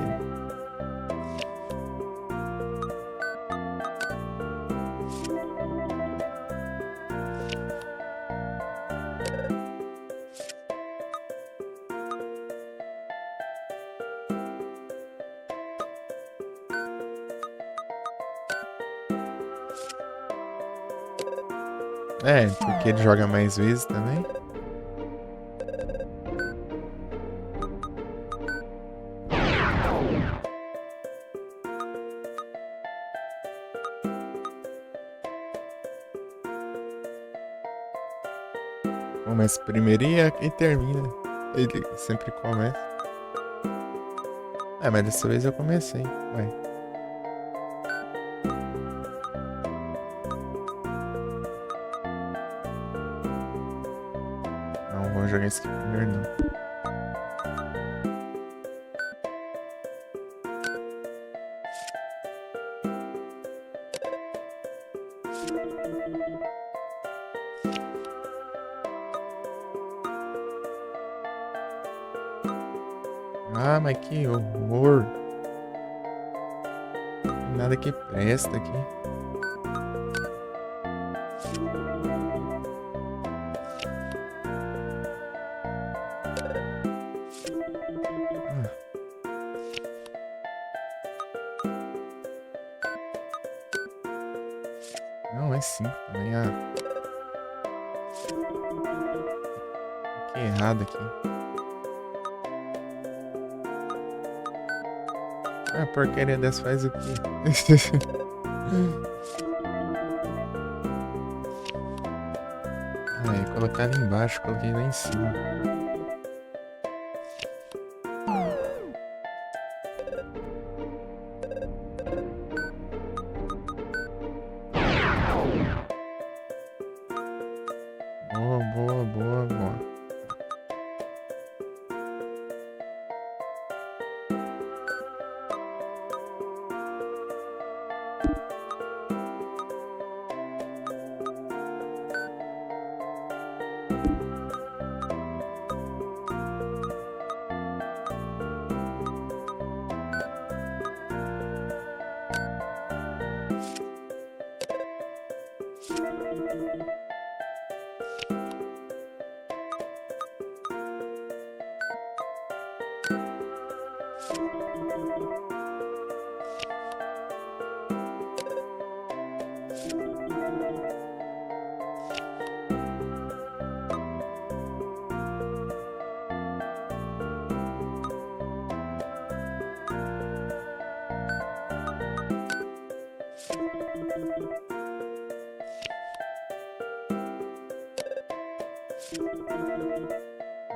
É, porque ele joga mais vezes também. Começa primeiro e termina. Ele sempre começa. Ah, mas dessa vez eu comecei. Ué. Não vou jogar esse aqui primeiro, não. Ah, mas que horror. Nada que presta aqui. Não, é 5 também. Ah. Que errado aqui. Ah, porcaria dessa faz o quê? Ah, ia colocar ali embaixo, coloquei lá em cima. Boa, boa, boa, boa.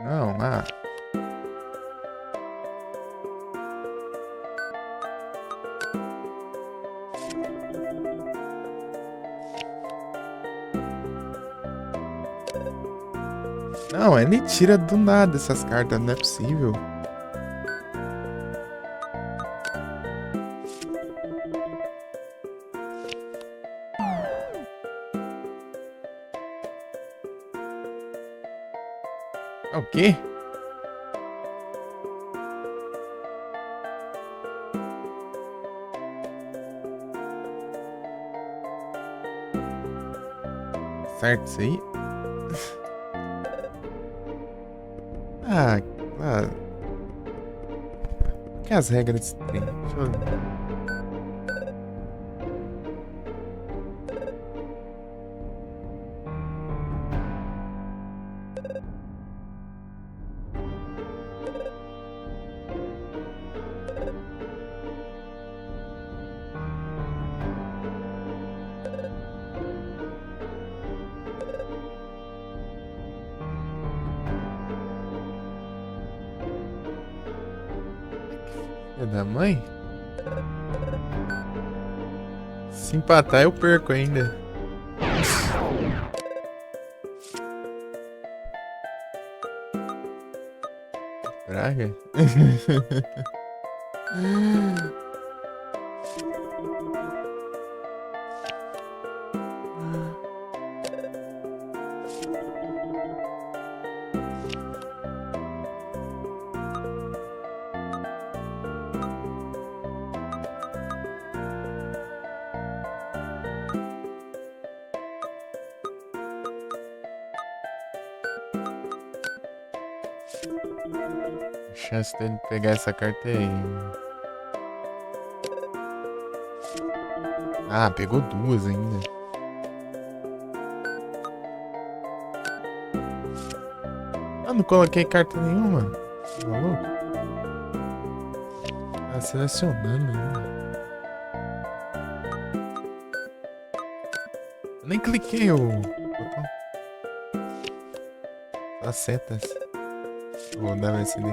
Não, ah. Não, ele tira do nada essas cartas, não é possível. É o quê? Certo isso aí? Ah, ah. Que as regras desse trem? Deixa eu ver. Filha da mãe? Se empatar, eu perco ainda. Praga? A chance dele pegar essa carta é. Ah, pegou duas ainda. Ah, não coloquei carta nenhuma. Tá maluco? Tá selecionando ainda. Eu nem cliquei o botão. As setas. Vou dar esse ali.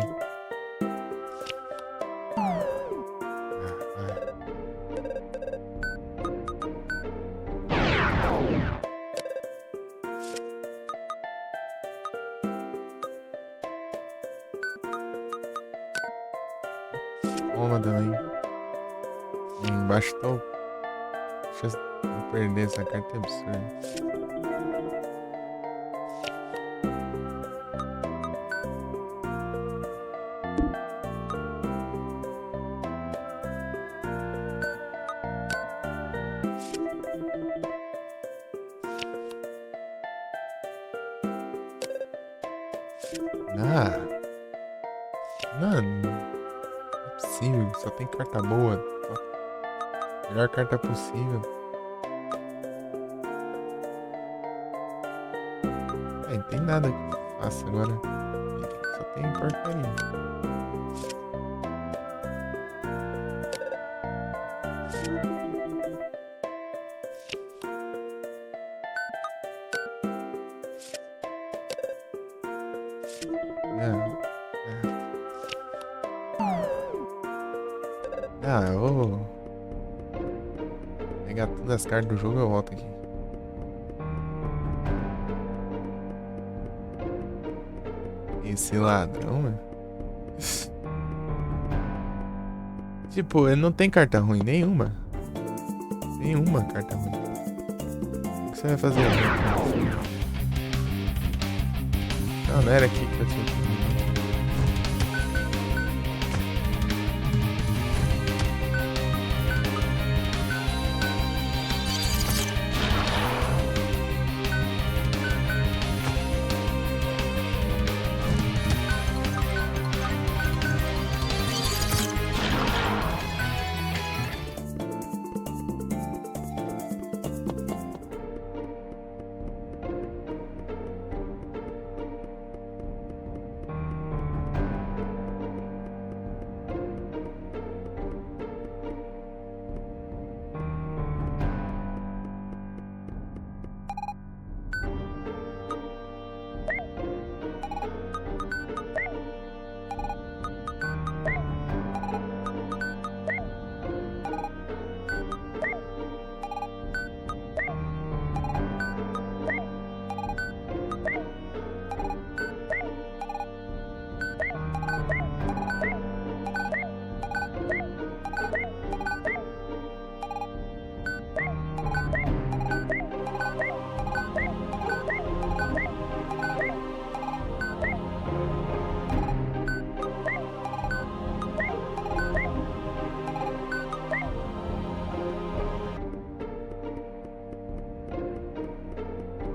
Toma também. Embaixo tô. Deixa eu não perder essa carta, é absurda. Ah, mano, não é possível, só tem carta boa. Melhor carta possível. É, não tem nada que eu faça agora. Só tem porcaria. Não. Ah, eu vou pegar todas as cartas do jogo e eu volto aqui. Esse ladrão, mano. Tipo, ele não tem carta ruim nenhuma. Nenhuma carta ruim. O que você vai fazer agora? Não era aqui que eu tinha que...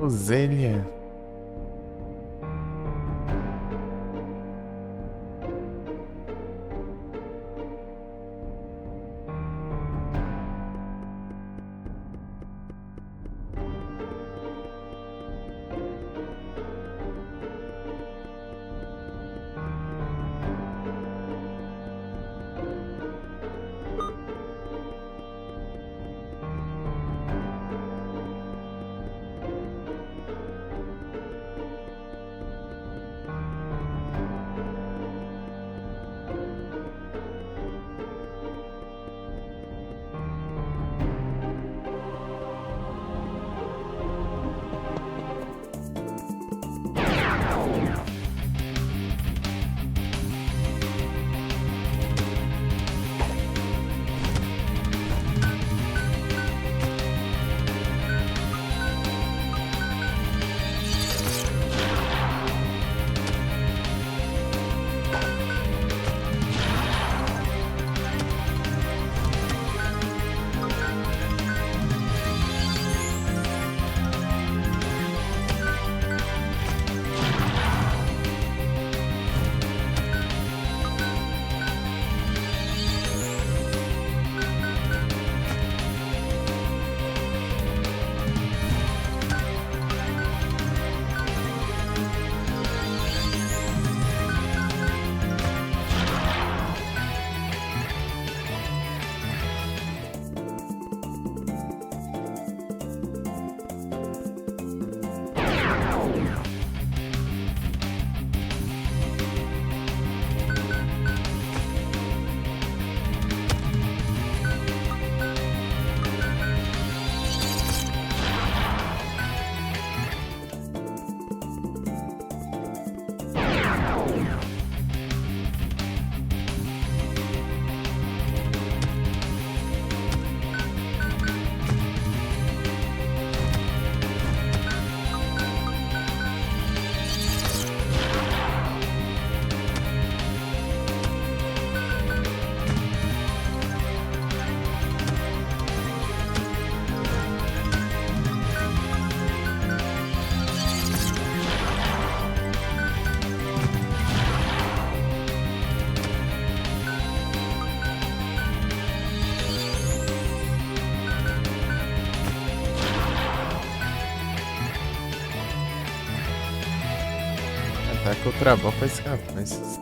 Zélia. Ataca outra bola pra escapar esses.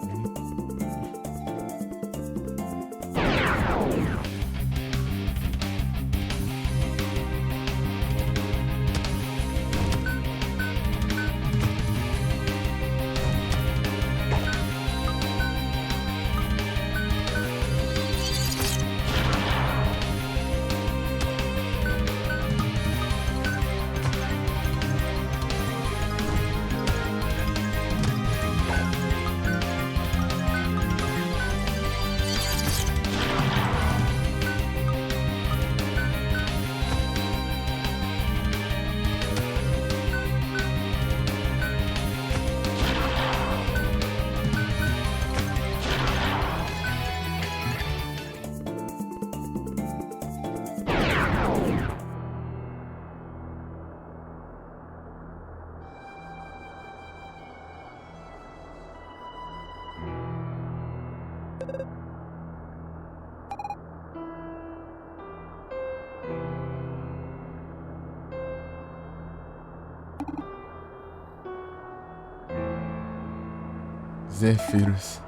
Zéfiros.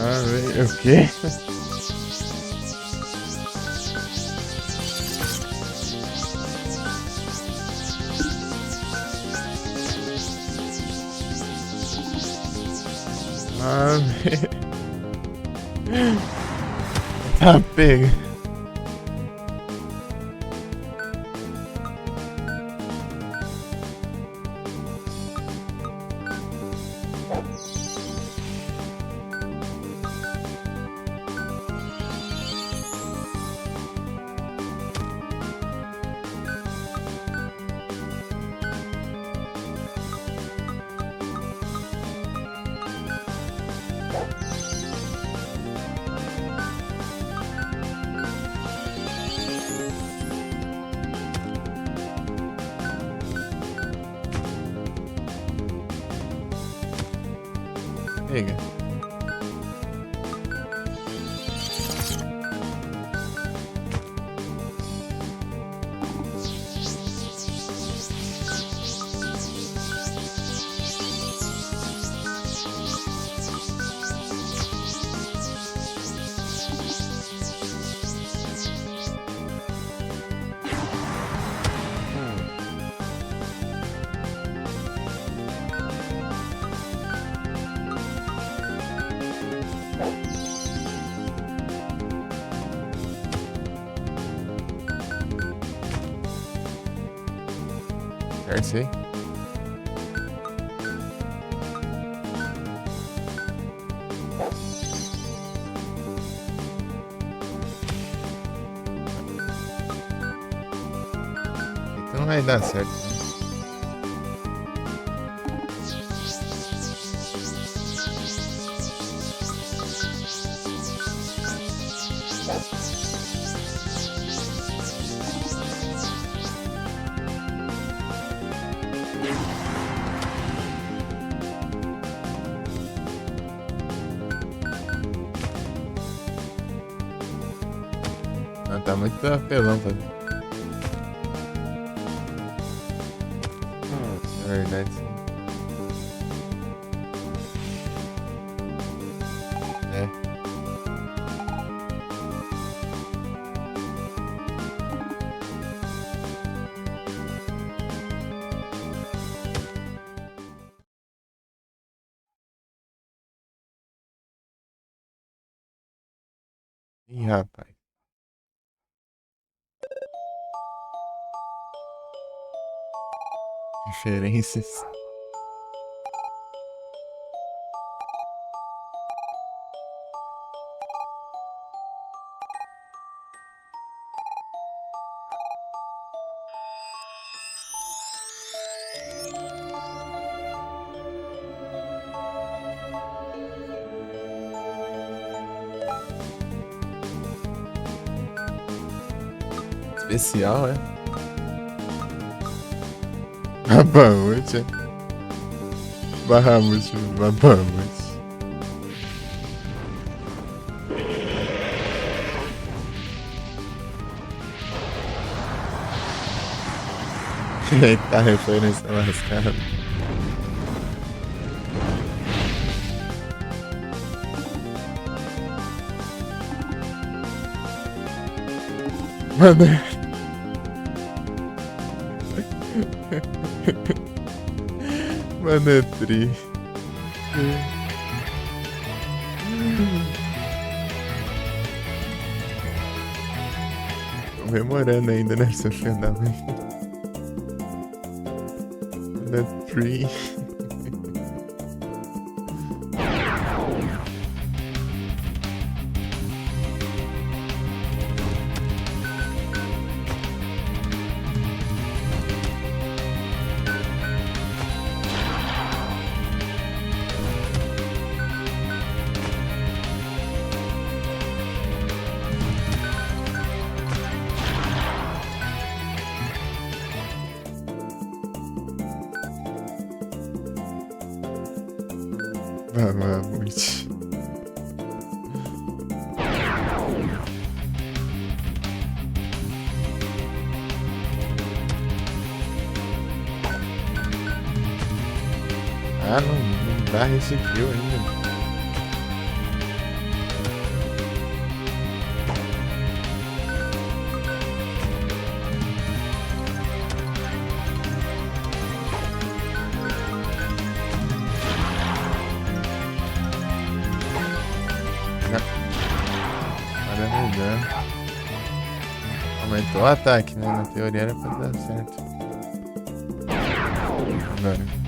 Ah, o quê? Ah, tá pega. Pega. Nice, hein? Então não vai dar certo, né? Não, tá muito apelão pra mim. É verdade, sim. É. Ih, rapaz. Referências. Especial, é? Babaúde, é? Bahamut, Babaúde. Eita, referência lascada. Mano. Mano, é tri. Comemorando ainda, né, seu filho da mãe? Mano, é tri. Babaúde. Ah, não dá esse kill ainda. Olha, melhor. Aumentou o ataque, né? Na teoria era pra dar certo. Agora.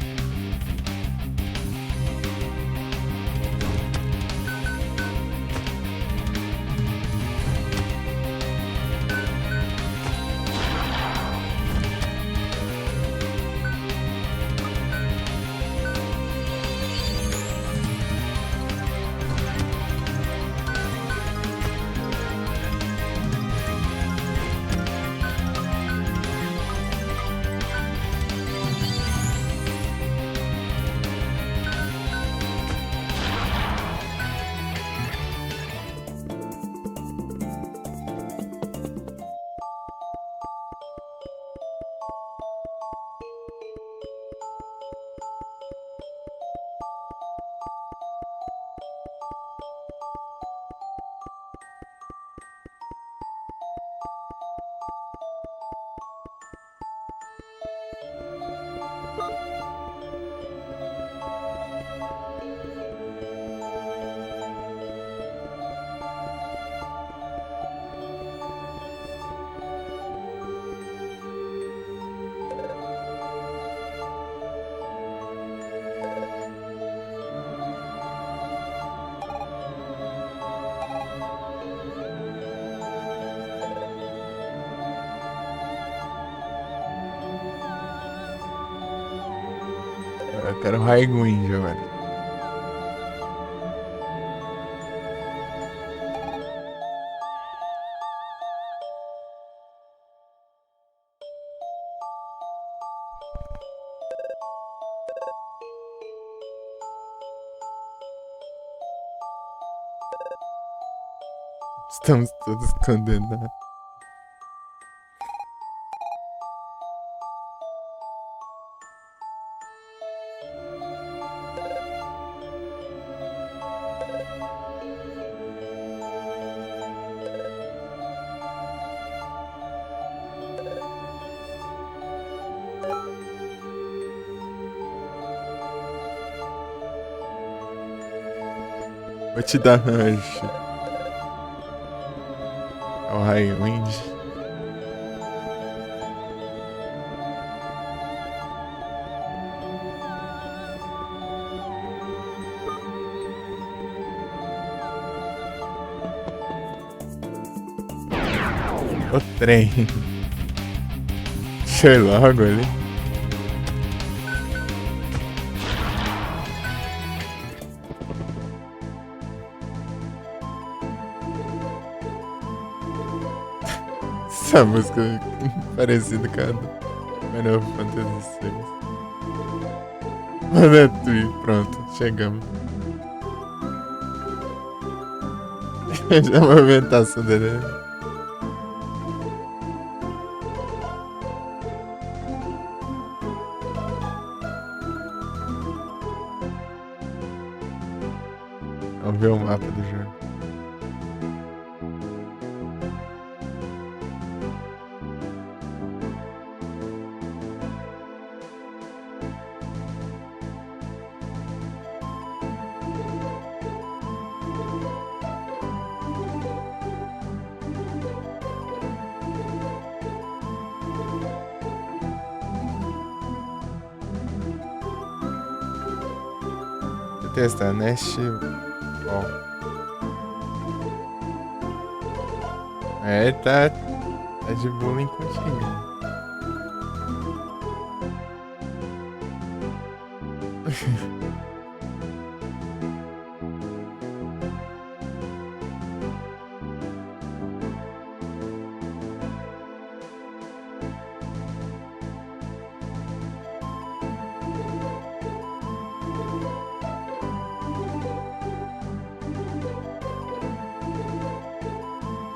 Eu quero Raigwind, velho. Estamos todos condenados. Vou te dar rush. É o Raigwind. O trem. Deixa eu ir logo ali. Essa música é parecida com a do Final Fantasy VI. Manatui, pronto, chegamos. A movimentação dele é... Vamos ver o mapa do jogo. Testar Nest. Ó. É, tá de bullying contigo.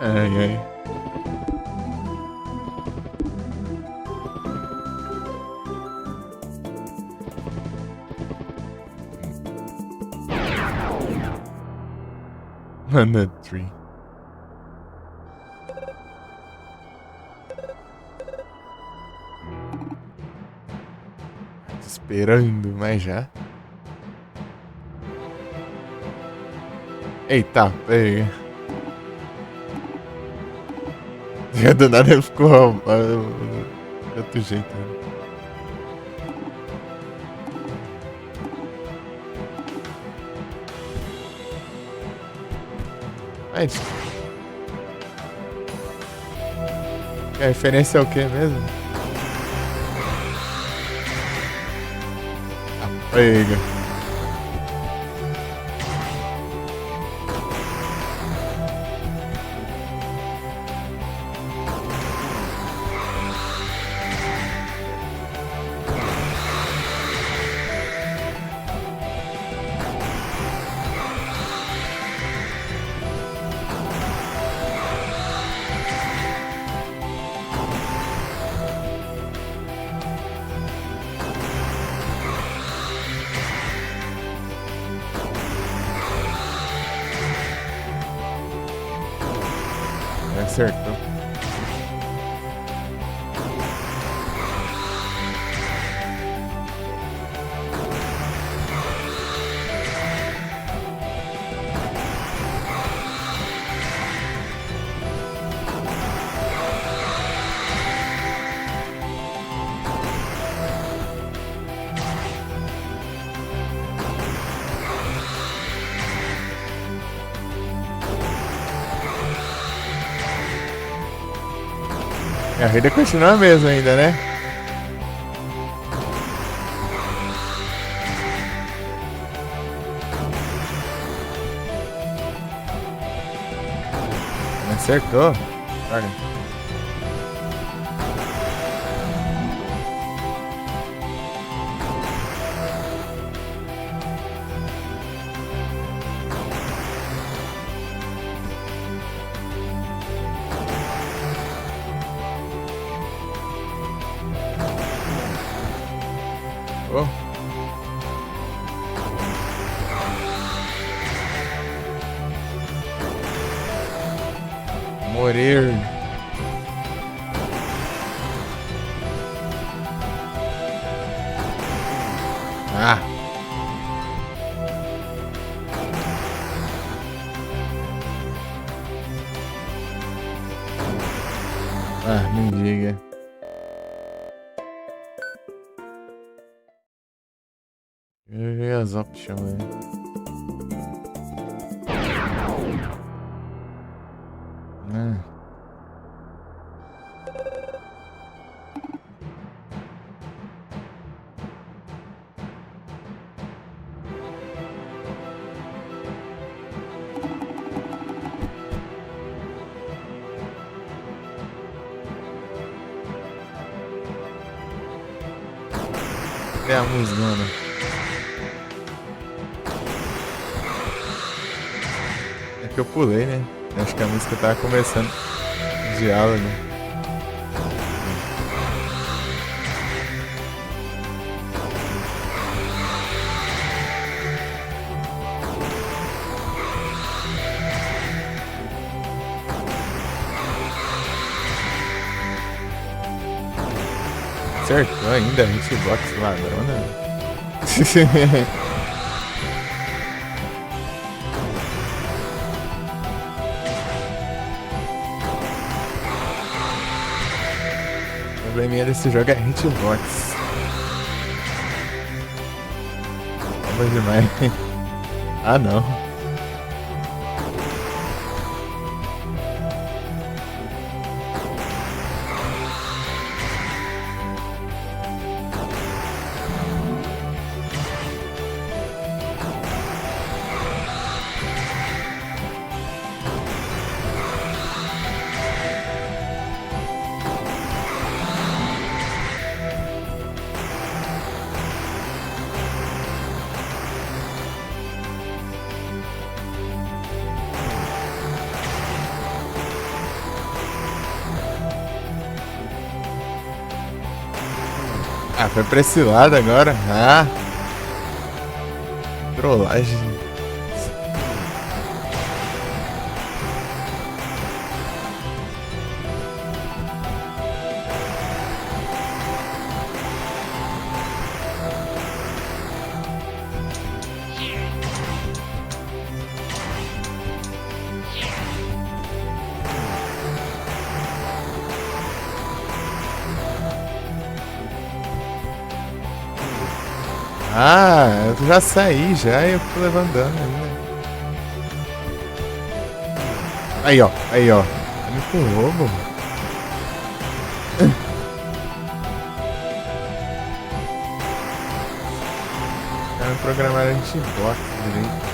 Ai, ai. Manatui. Esperando, mas já. Eita, pega. Do nada ele ficou de outro jeito. Né? Mas... a referência é o que mesmo? Pega. Acertou. A vida continua a mesma ainda, né? Acertou? Olha. Oh. Morir. Ah. Ah, me diga. Eu joguei as options aí. É a musgona. É que eu pulei, né? Acho que a música tava começando. Diálogo. Acertou ainda a hitbox ladrona. O probleminha desse jogo é hitbox. Vamos demais. Ah, não. Ah, foi pra esse lado agora. Ah. Trollagem. Ah, eu já saí já e eu fui levando dano ainda. Aí, ó. Aí, ó. Me empurrou, mano. Cara, me programaram hitbox direito.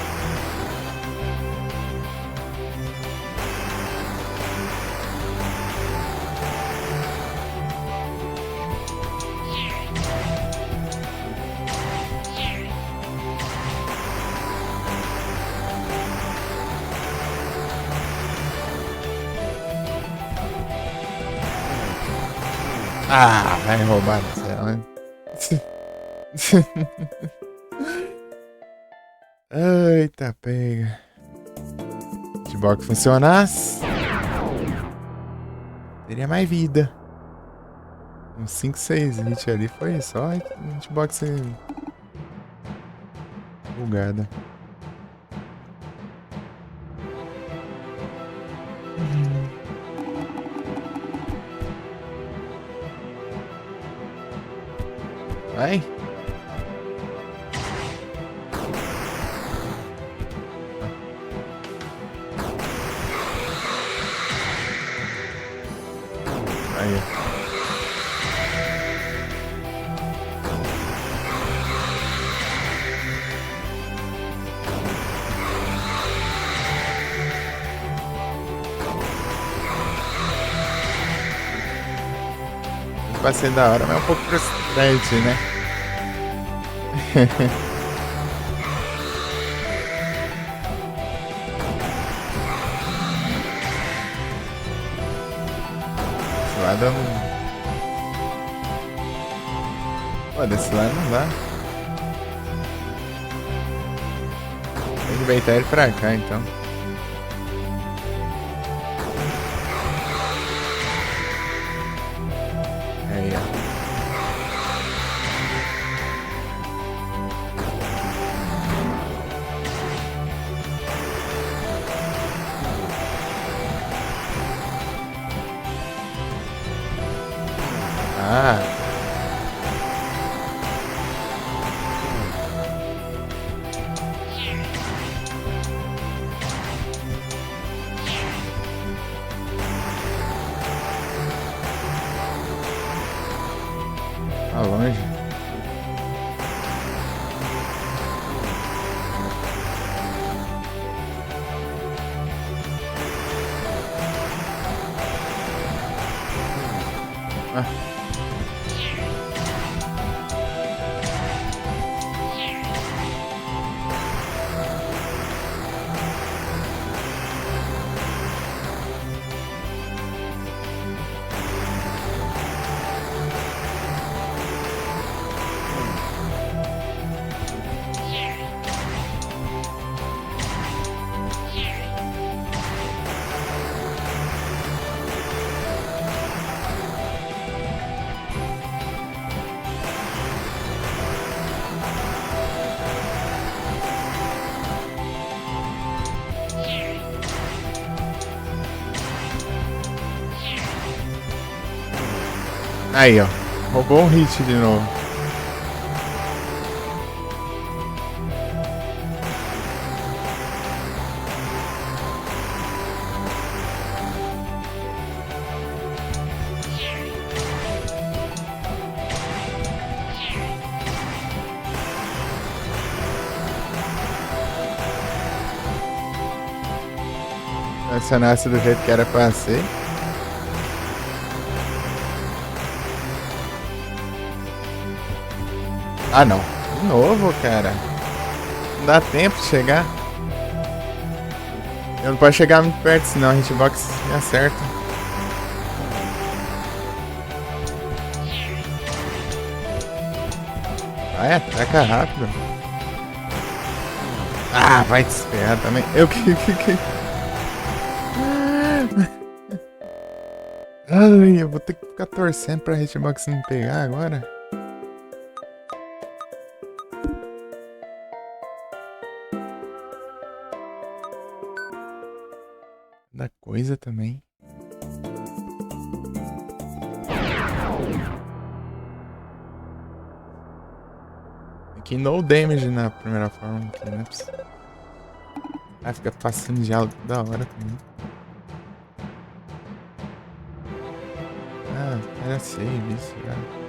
Ah, vai roubar no céu, né? Eita, pega. Hitbox funcionasse. Teria mais vida. Uns 5, 6 hits ali foi só hitbox bugada. Vai. Aí. pra ser da hora, mas é um pouco frustrante, né? Esse lado eu não... Pô, desse lado não dá. Tem que beitar ele pra cá, então. Aí, ó. Ah. Tá longe. Ah. Aí, ó. Roubou um hit de novo. Se nasce do jeito que era pra ser. Ah, não. De novo, cara. Não dá tempo de chegar. Eu não posso chegar muito perto, senão a hitbox me acerta. Vai, ataca rápido. Ah, vai te esperar também. Eu que... Ai, eu vou ter que ficar torcendo pra hitbox me pegar agora. Da coisa também. Aqui no damage na primeira forma aqui, né? Ah, fica passando diálogo da hora também. Ah, era save isso, cara.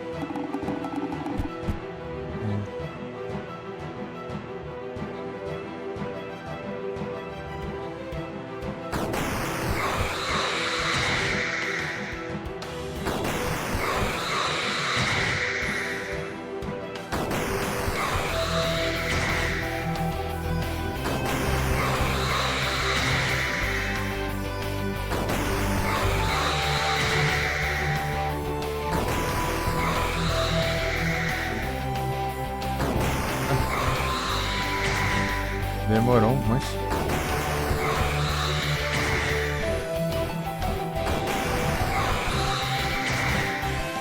Demorou um monte.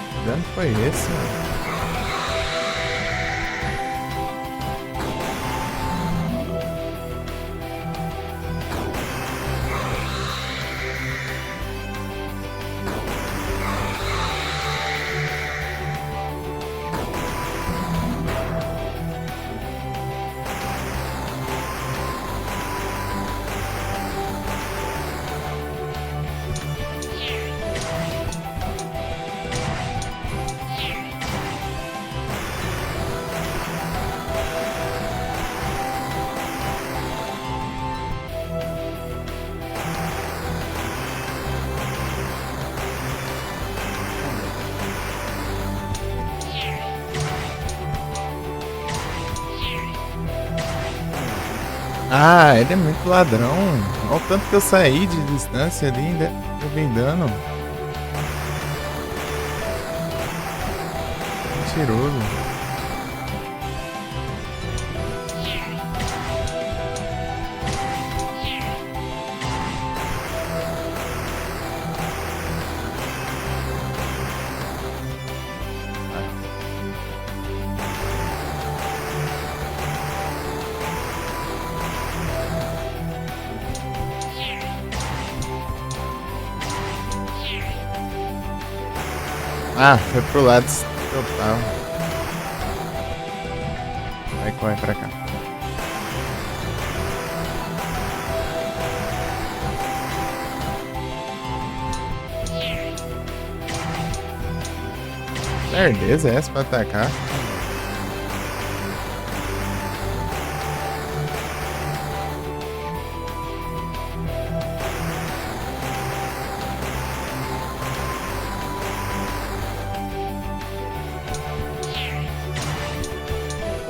Que dano foi esse, mano? Ah, ele é muito ladrão. Olha o tanto que eu saí de distância ali, ainda eu vim dando. Mentiroso. Ah, foi pro lado total. Vai, corre pra cá. Certeza é essa pra atacar?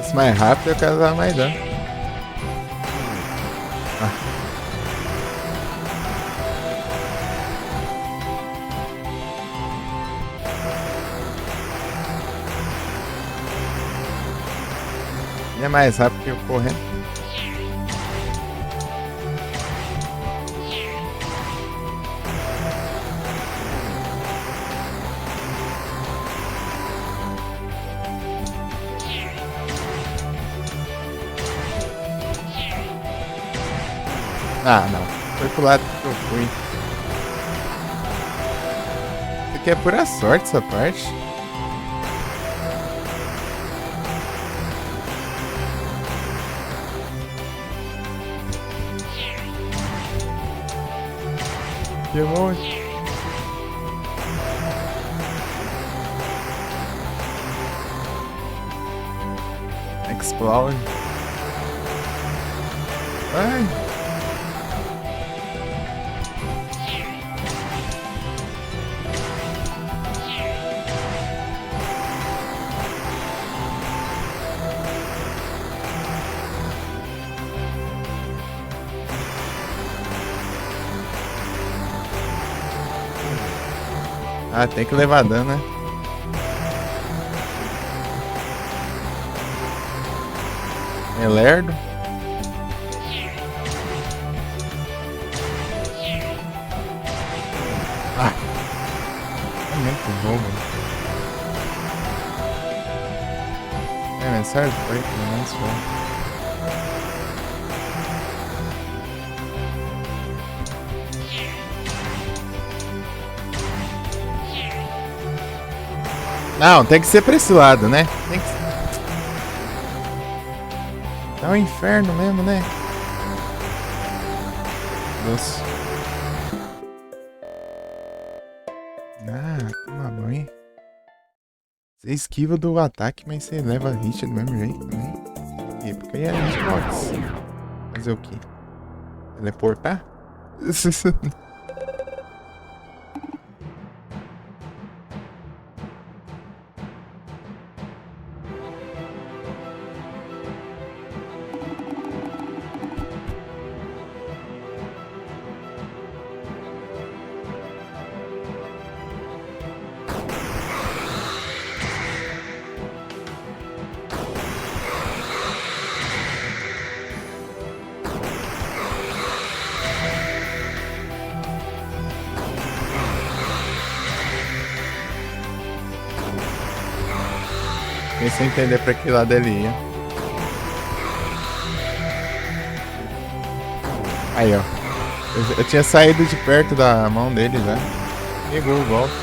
Se mais rápido, eu quero dar mais dano. Ah. Ele é mais rápido que eu correndo. Ah, não. Foi pro lado que eu fui. Isso aqui é pura sorte, essa parte. Que monte. Explode. Ai. Ah, tem que levar dano, né? É lerdo. Ah, é muito bobo. É, mas serve foi, pelo menos foi. Não, tem que ser pra esse lado, né? Tem que... É um inferno mesmo, né? Nossa. Ah, toma banho. Você esquiva do ataque, mas você leva hit do mesmo jeito também. E porque aí é hitbox. Fazer o quê? Teleportar? Sem entender pra que lado ele ia. Aí, ó. Eu tinha saído de perto da mão dele já. Pegou o golpe.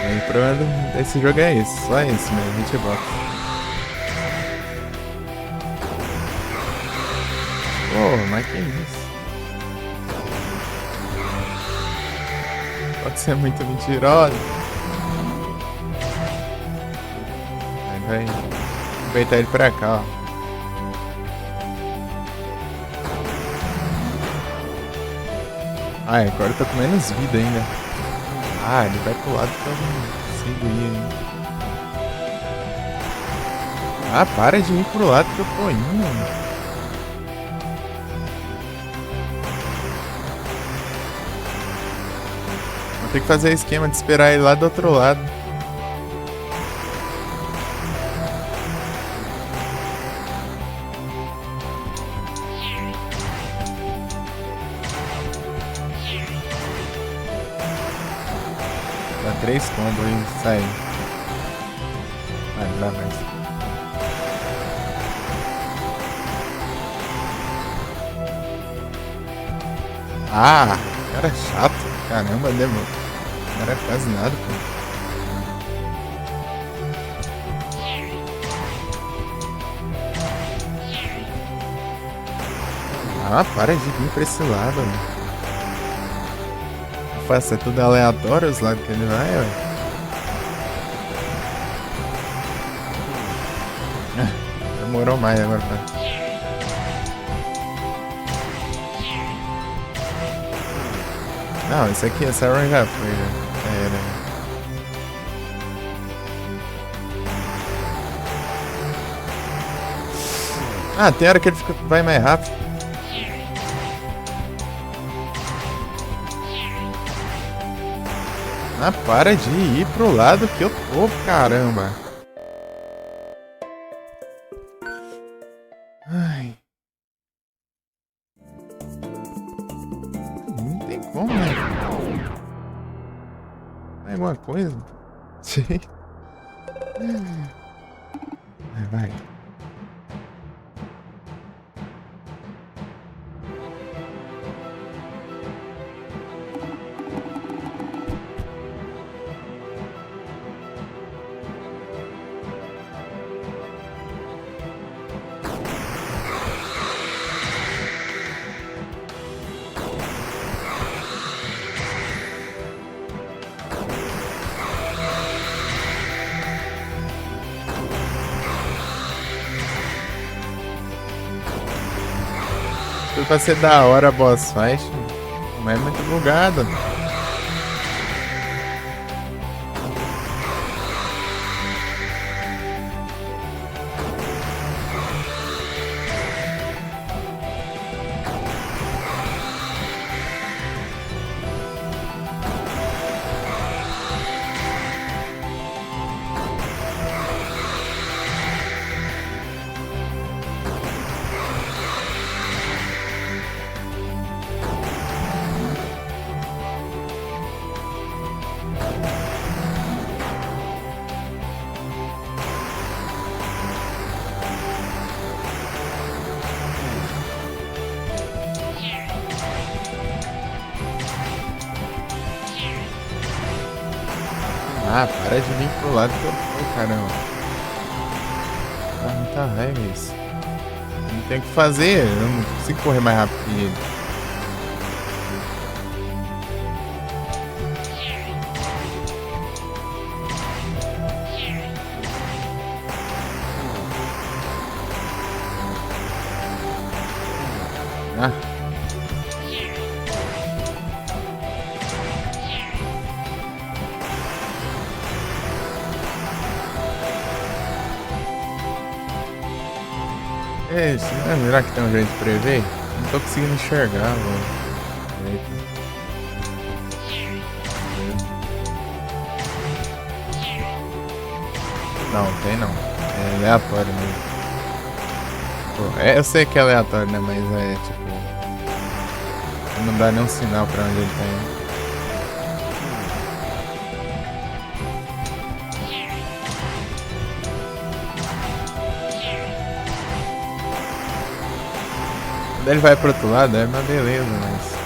Aí, o problema desse jogo é esse. Só esse mesmo, hitbox. Pô, mas que isso? Pode ser muito mentirosa. Vai aproveitar ele pra cá, ó. Ai, agora eu tô com menos vida ainda. Ah, ele vai pro lado que eu não consigo ir, hein? Ah, para de ir pro lado que eu tô indo. Vou ter que fazer esquema de esperar ele lá do outro lado. Dá 3 combos aí, sai. Vai, não dá mais. Ah, cara chato. Caramba, demorou. Cara, é quase nada, pô. Ah, para de vir pra esse lado, mano. Faça, é tudo aleatório os lados que ele vai, ué. Demorou mais agora pra... Não, esse aqui, essa run já foi, já era. Ah, tem hora que ele vai mais rápido. Ah, para de ir pro lado que eu tô, caramba. Ai. Não tem como, né? Vai alguma coisa? Sim. Vai. Tudo pra ser da hora, boss fight. Não é muito bugado. Ah, para de vir pro lado que eu tô, caramba. Dá muita raiva isso. Eu não tenho o que fazer, eu não consigo correr mais rápido que ele. Ah. É isso, né? Será que tem um jeito de prever? Não tô conseguindo enxergar, mano. Não, tem não. É aleatório mesmo. Pô, eu sei que é aleatório, né? Mas é tipo. Não dá nenhum sinal pra onde ele tá indo. Quando ele vai pro outro lado, é uma beleza, mas.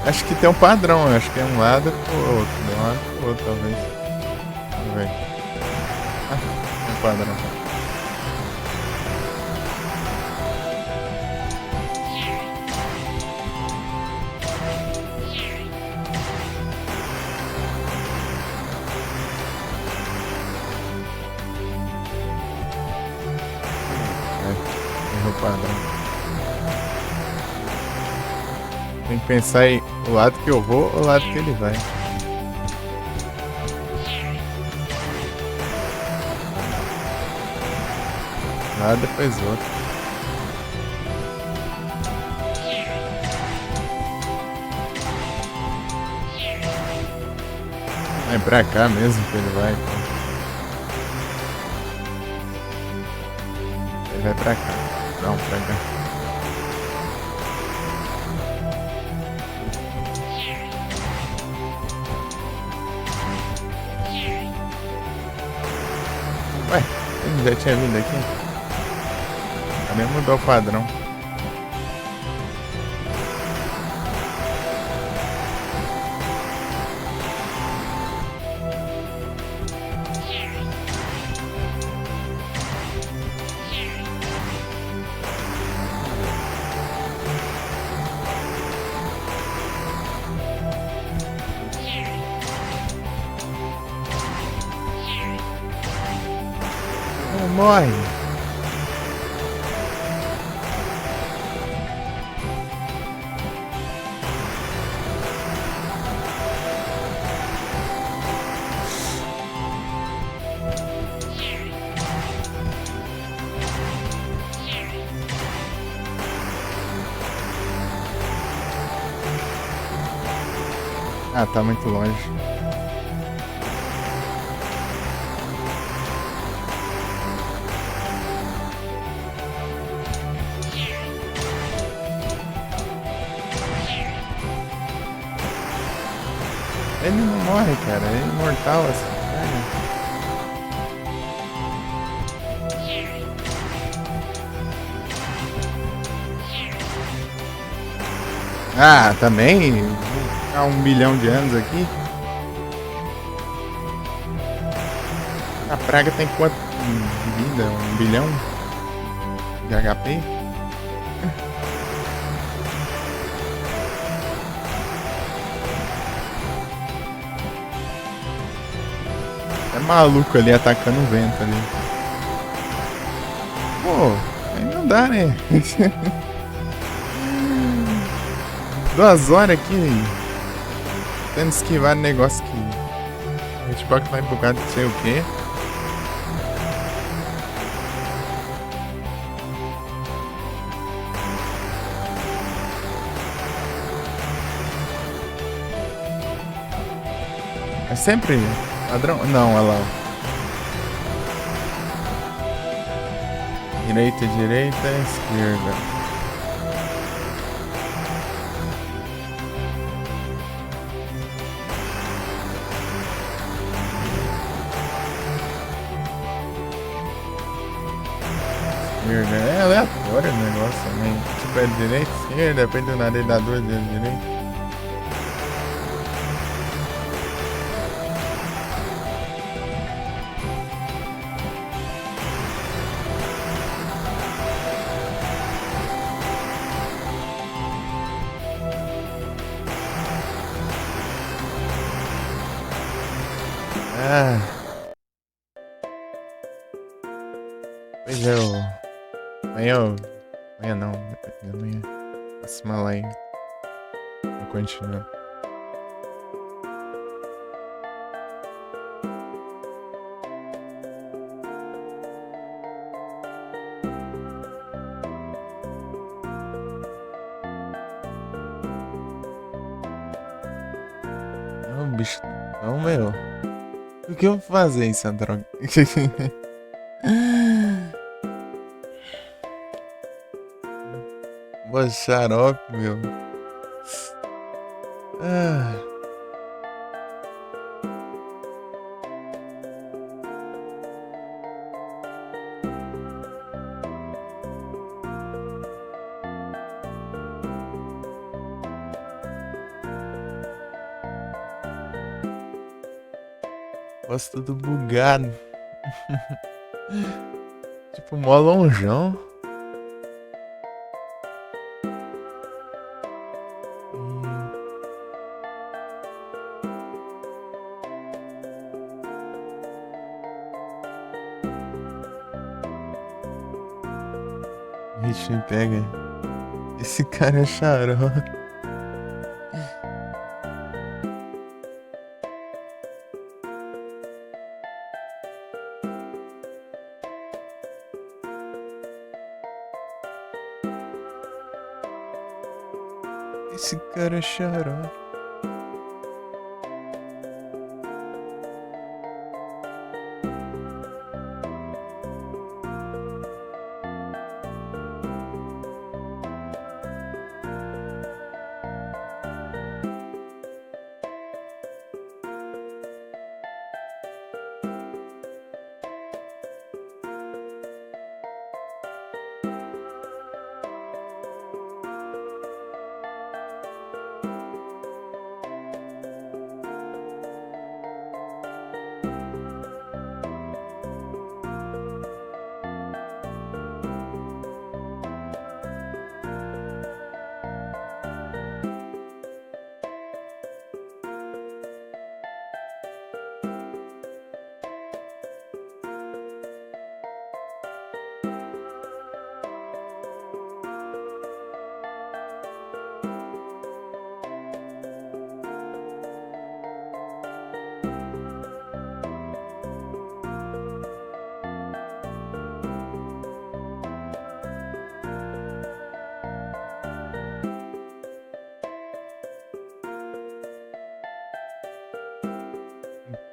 Acho que tem um padrão, acho que é um lado pro outro, de um lado pro outro, talvez. Vamos ver. Ah, tem um padrão. pensar em o lado que eu vou ou o lado que ele vai. Um lado depois outro. É pra cá mesmo que ele vai. Então. Ele vai pra cá. Não, pra cá. Ué, ele já tinha vindo aqui? Também mudou o padrão. Não morre. Ah, tá muito longe. Ele não morre, cara. Ele é imortal assim. Ah, também? Vou ficar 1 bilhão de anos aqui? A praga tem quanto de vida? 1 bilhão de HP? É maluco ali atacando o vento ali. Pô, aí não dá, né? 2 horas aqui tendo esquivar negócio que a Hitbox vai bugado de sei o quê. É sempre padrão? Não, olha lá. Direita, direita, esquerda. Esquerda. É aleatório o negócio também. Tipo, é direita, esquerda, depende do nadador de direita. Ah. Pois é, amanhã não, depois de amanhã. Próxima live. Vou continuar. Não, bicho. Não, meu. O que eu vou fazer em Sandroga? Boa xarope, meu. Ah. Nossa, tudo bugado. Tipo, mó lonjão. A gente pega. Esse cara é xarope. Esse cara é xarope.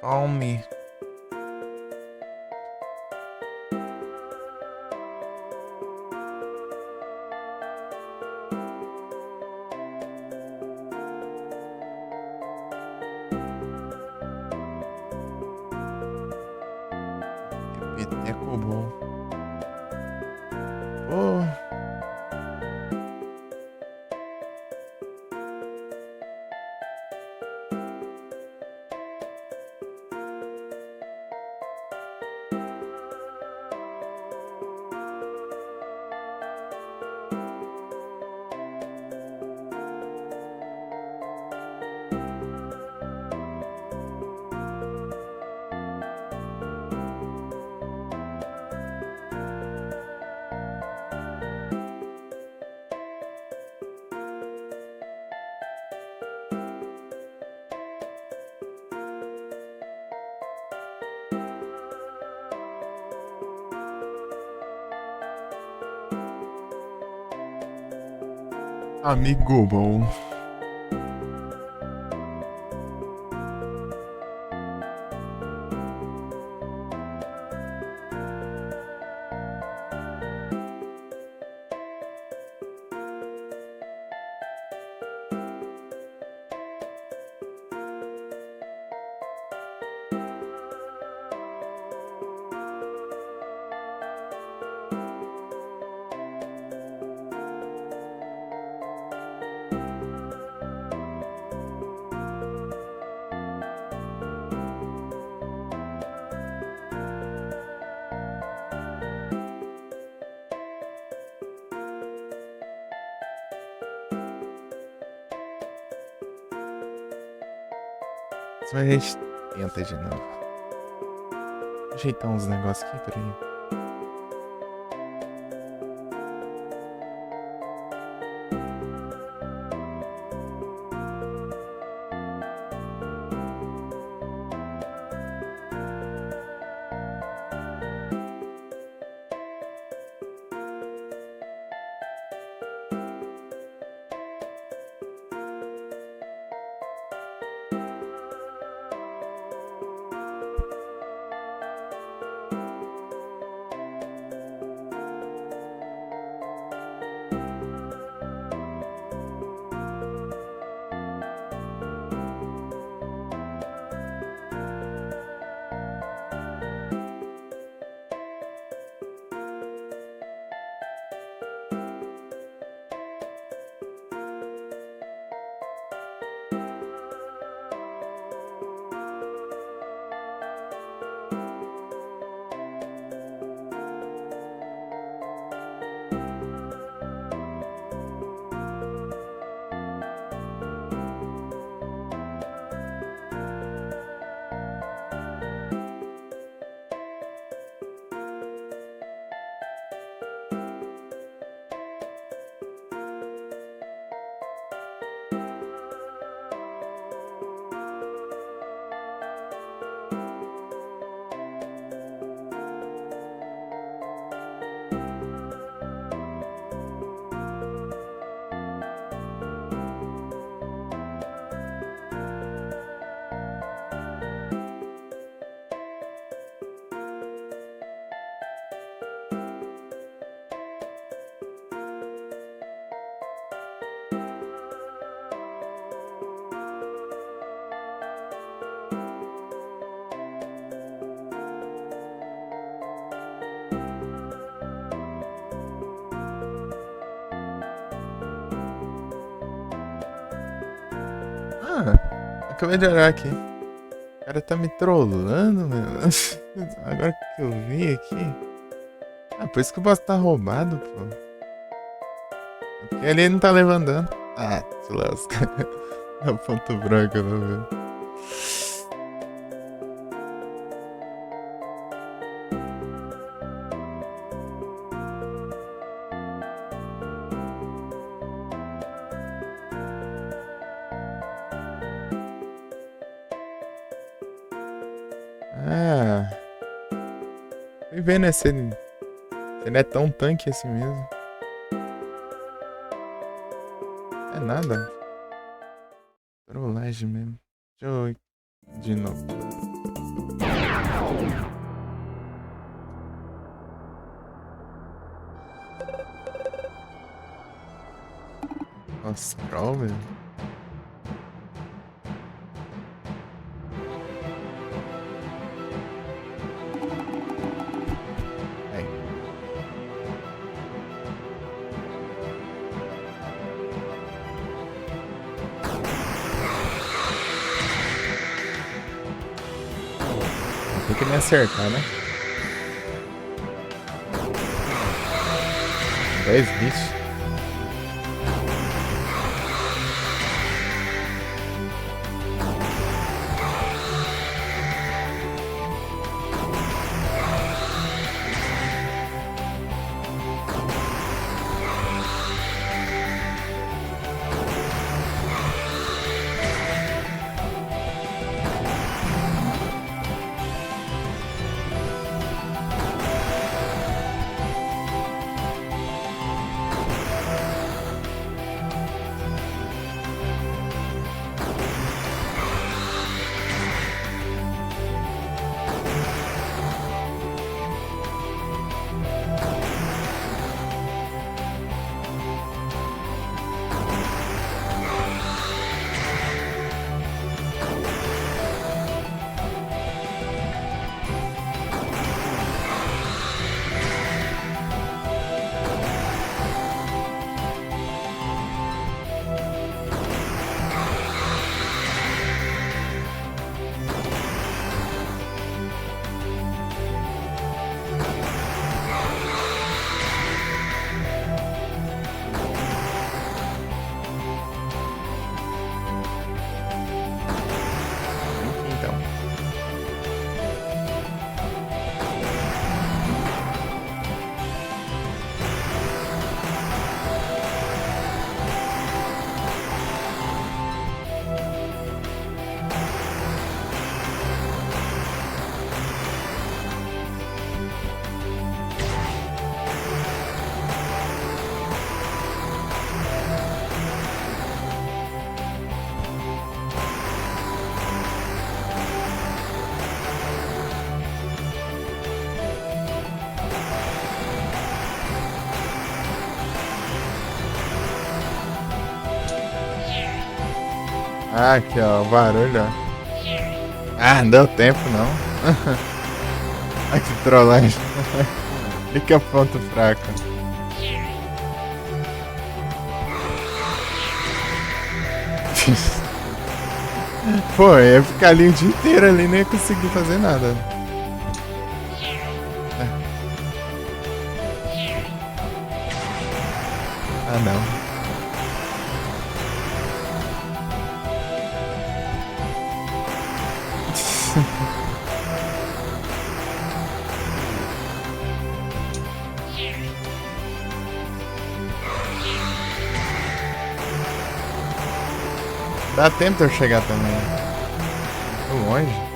Palme. Peteco bom. Pô. Amigo bom. Mas a gente tenta de novo. Vou ajeitar uns negócios aqui, peraí. acabei de olhar aqui. O cara tá me trollando, mano. Agora que eu vi aqui. Ah, por isso que o boss tá roubado, pô. Porque ali ele não tá levantando. Ah, se lasca. É o ponto branco, não, velho. Ah. Fui ver, né? Se ele não é tão tanque assim mesmo. É nada. Trollagem mesmo. Deixa eu ir de novo. Nossa, troll, velho. Aí. Tem que me acertar, né? 10 bichos. Então. Ah, aqui ó, o barulho, ó. Ah, não deu tempo não. Ai, que trollagem. Fica ponto fraco. Pô, eu ia ficar ali o dia inteiro ali, nem ia conseguir fazer nada. Ah, não. Dá tempo de eu chegar também. Tô longe.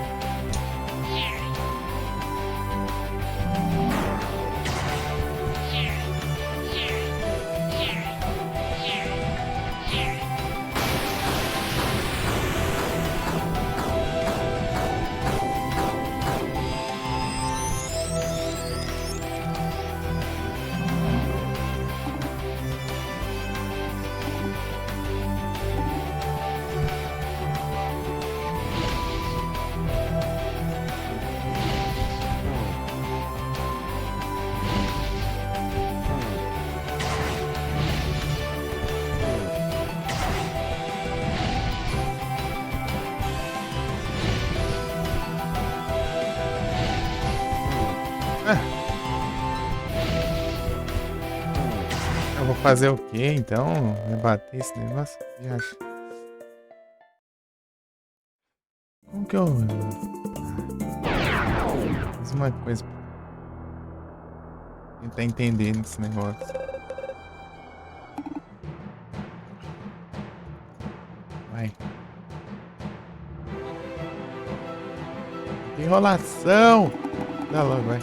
Ah, eu vou fazer o quê então? Rebater esse negócio? Viagem. Como que eu. Fiz uma coisa pra tentar entender nesse negócio. Vai. Que enrolação! Dá logo, vai.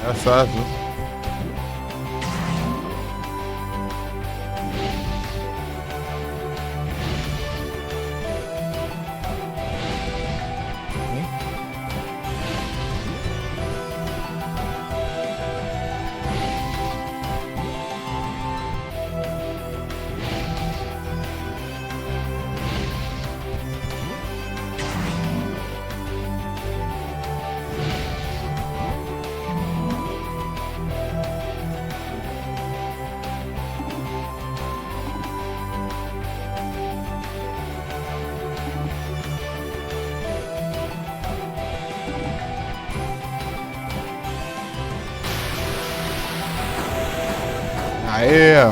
É só azul. Aê!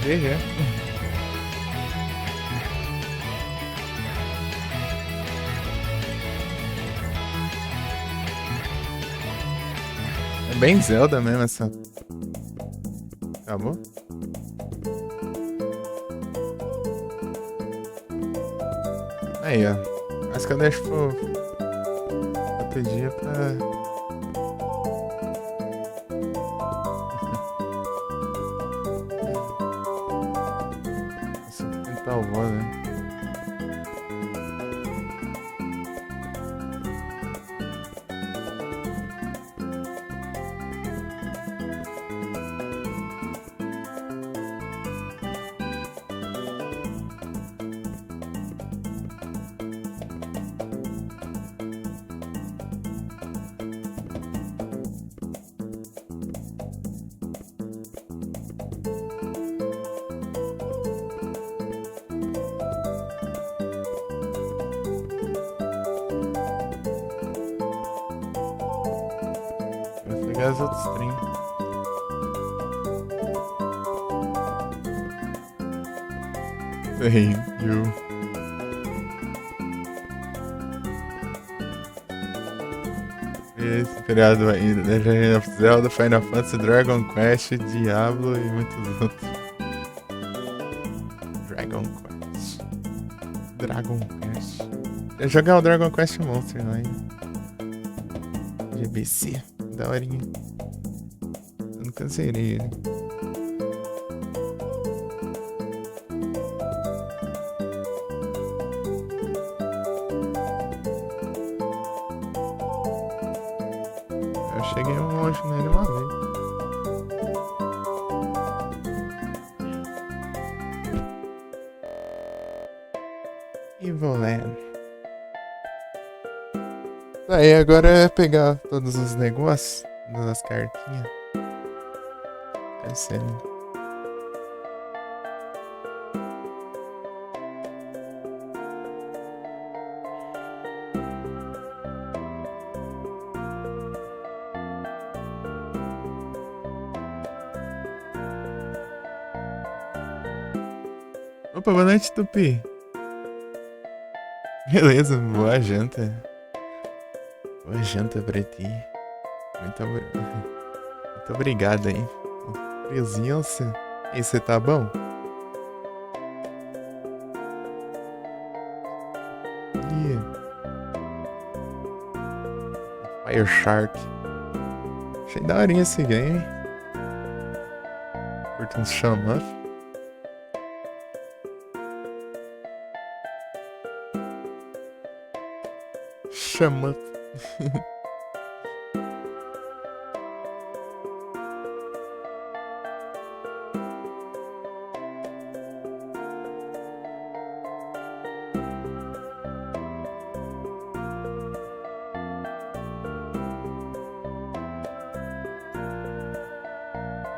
GG. É bem Zelda mesmo essa. Acabou? Aí, ó. Acho que eu deixo outro dia pra. Isso tentar o voo, né? ver as outras streams. Thank you. Esse feriado ainda, Legend of Zelda, Final Fantasy, Dragon Quest, Diablo e muitos outros. Dragon Quest. Dragon Quest. Eu jogar o Dragon Quest Monster lá ainda. GBC. Daorinha. Eu nunca zerei ele. Eu cheguei longe nele uma vez. Evoland. Aí agora é pegar todos os negócios das cartinhas. É sério. Opa, boa noite, Tupi. Beleza, boa janta. Boa janta pra ti. Muito obrigado aí. Presença. E você tá bom? Fire Shark. Achei daorinha esse game. Curta um Shaman. Shaman.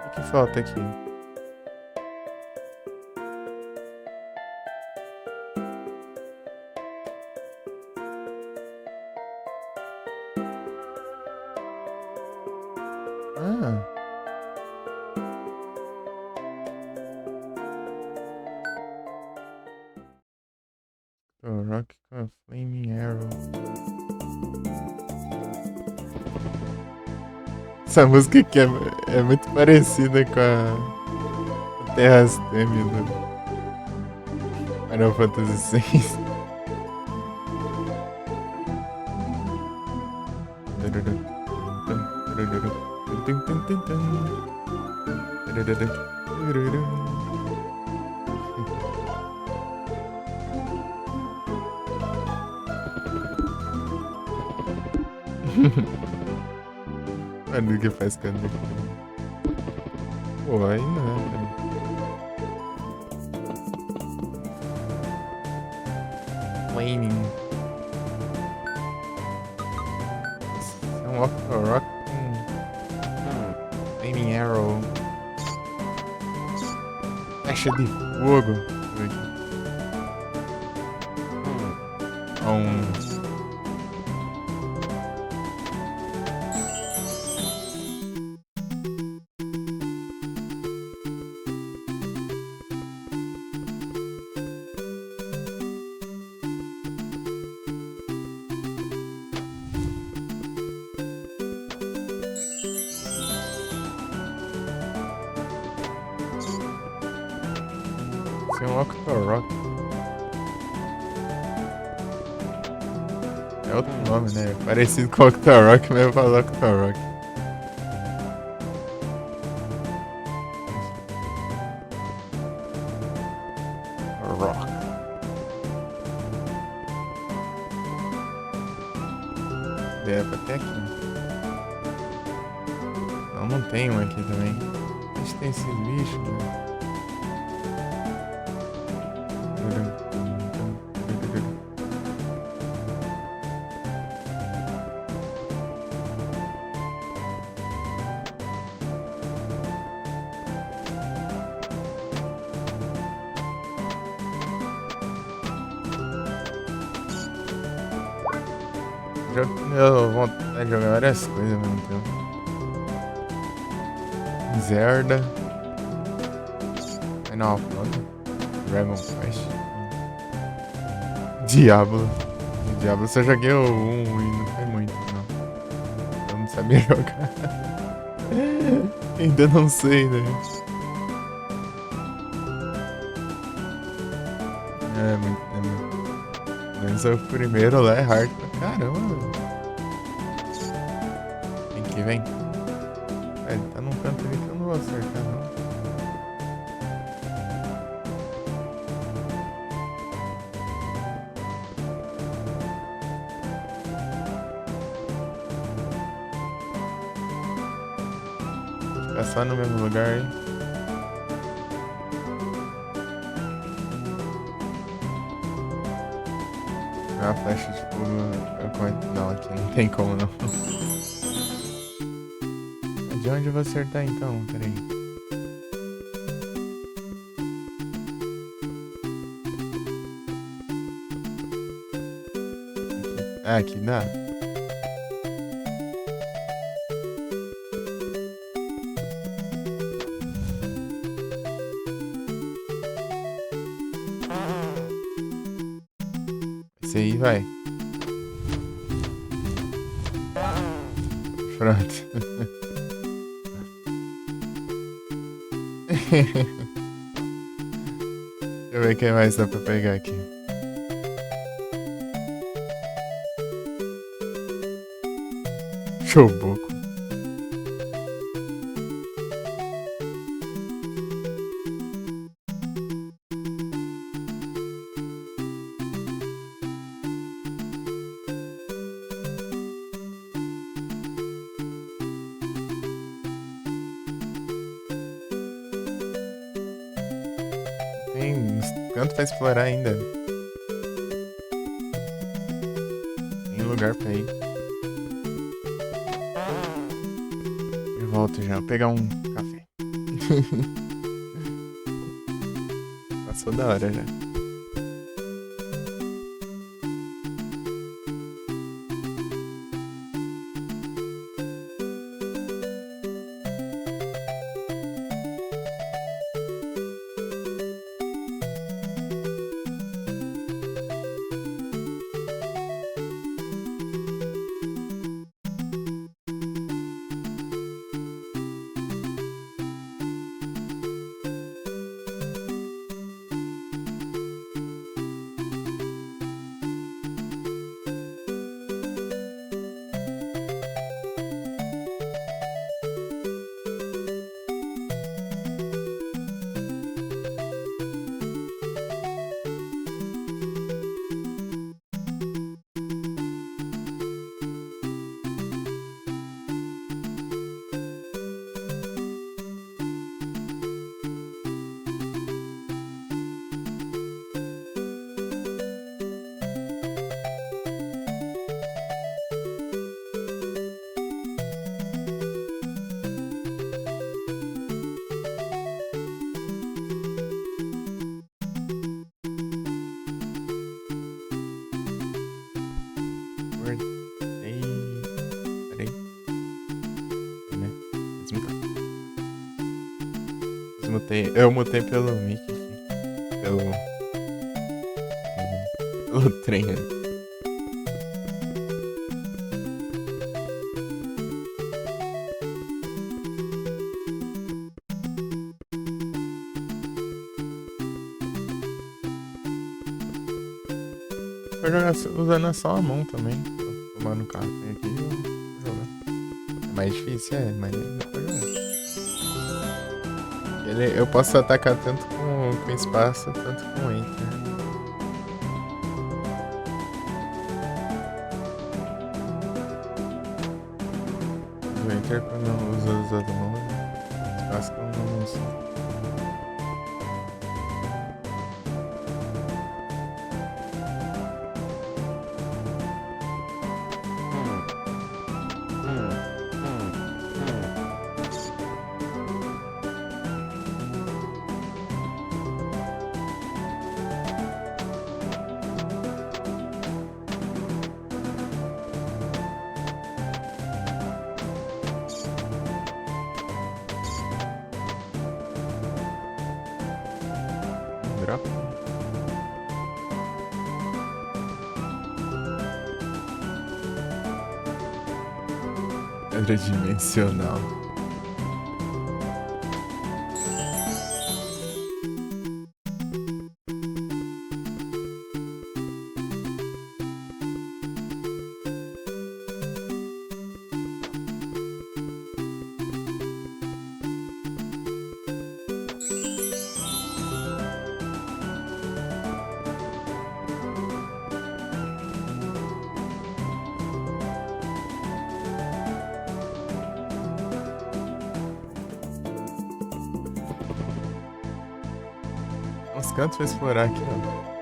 O que falta aqui? Rock com a Flaming Arrow. Essa música aqui é muito parecida com a Terra Stemme do Final Fantasy VI. Olha o que faz com a minha. Pô, aí não, velho. Flaming. É um Octorok com Flaming Arrow. Flecha de fogo. Esse é um Octorok. É outro nome, né? Parecido com Octorok, mas eu falo Octorok. Rock. É pra ter aqui. Não tem um aqui também. A gente tem esses bichos, né? Eu vontade de jogar várias coisas ao mesmo tempo. Zelda. Final Fantasy. Dragon Quest. Diablo. Diablo só joguei o 1 e não foi muito, não. Eu não sabia jogar. Ainda não sei, né? É muito. Mas o primeiro lá é hard pra caramba. Vem que vem. Ele tá num canto ali que eu não vou acertar, não. Ficar só no mesmo lugar aí. A flecha de fogo. Não, aqui não tem como não. De onde eu vou acertar então? Peraí. Aqui dá. Esse aí vai. Pronto. Deixa eu ver quem mais dá pra pegar aqui. Choboco. Tem uns cantos pra explorar ainda. Tem lugar pra ir. Eu volto já, vou pegar um café. Passou da hora já. Peraí. Eu mutei pelo Mickey aqui. Pelo trem ali. Vou jogar usando só a mão também. Tô tomando café aqui e vou jogar. É mais difícil, mas dá pra jogar. Eu posso atacar tanto com espaço, tanto com enter. O enter quando eu uso as outras mãos, espaço quando eu não uso. drop. Pedra dimensional. Uns cantos pra explorar aqui, ó.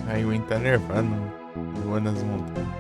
Aí o Win tá nervado, voando nas montanhas.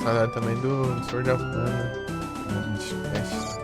Saudade também do Sword of Mana. Fest.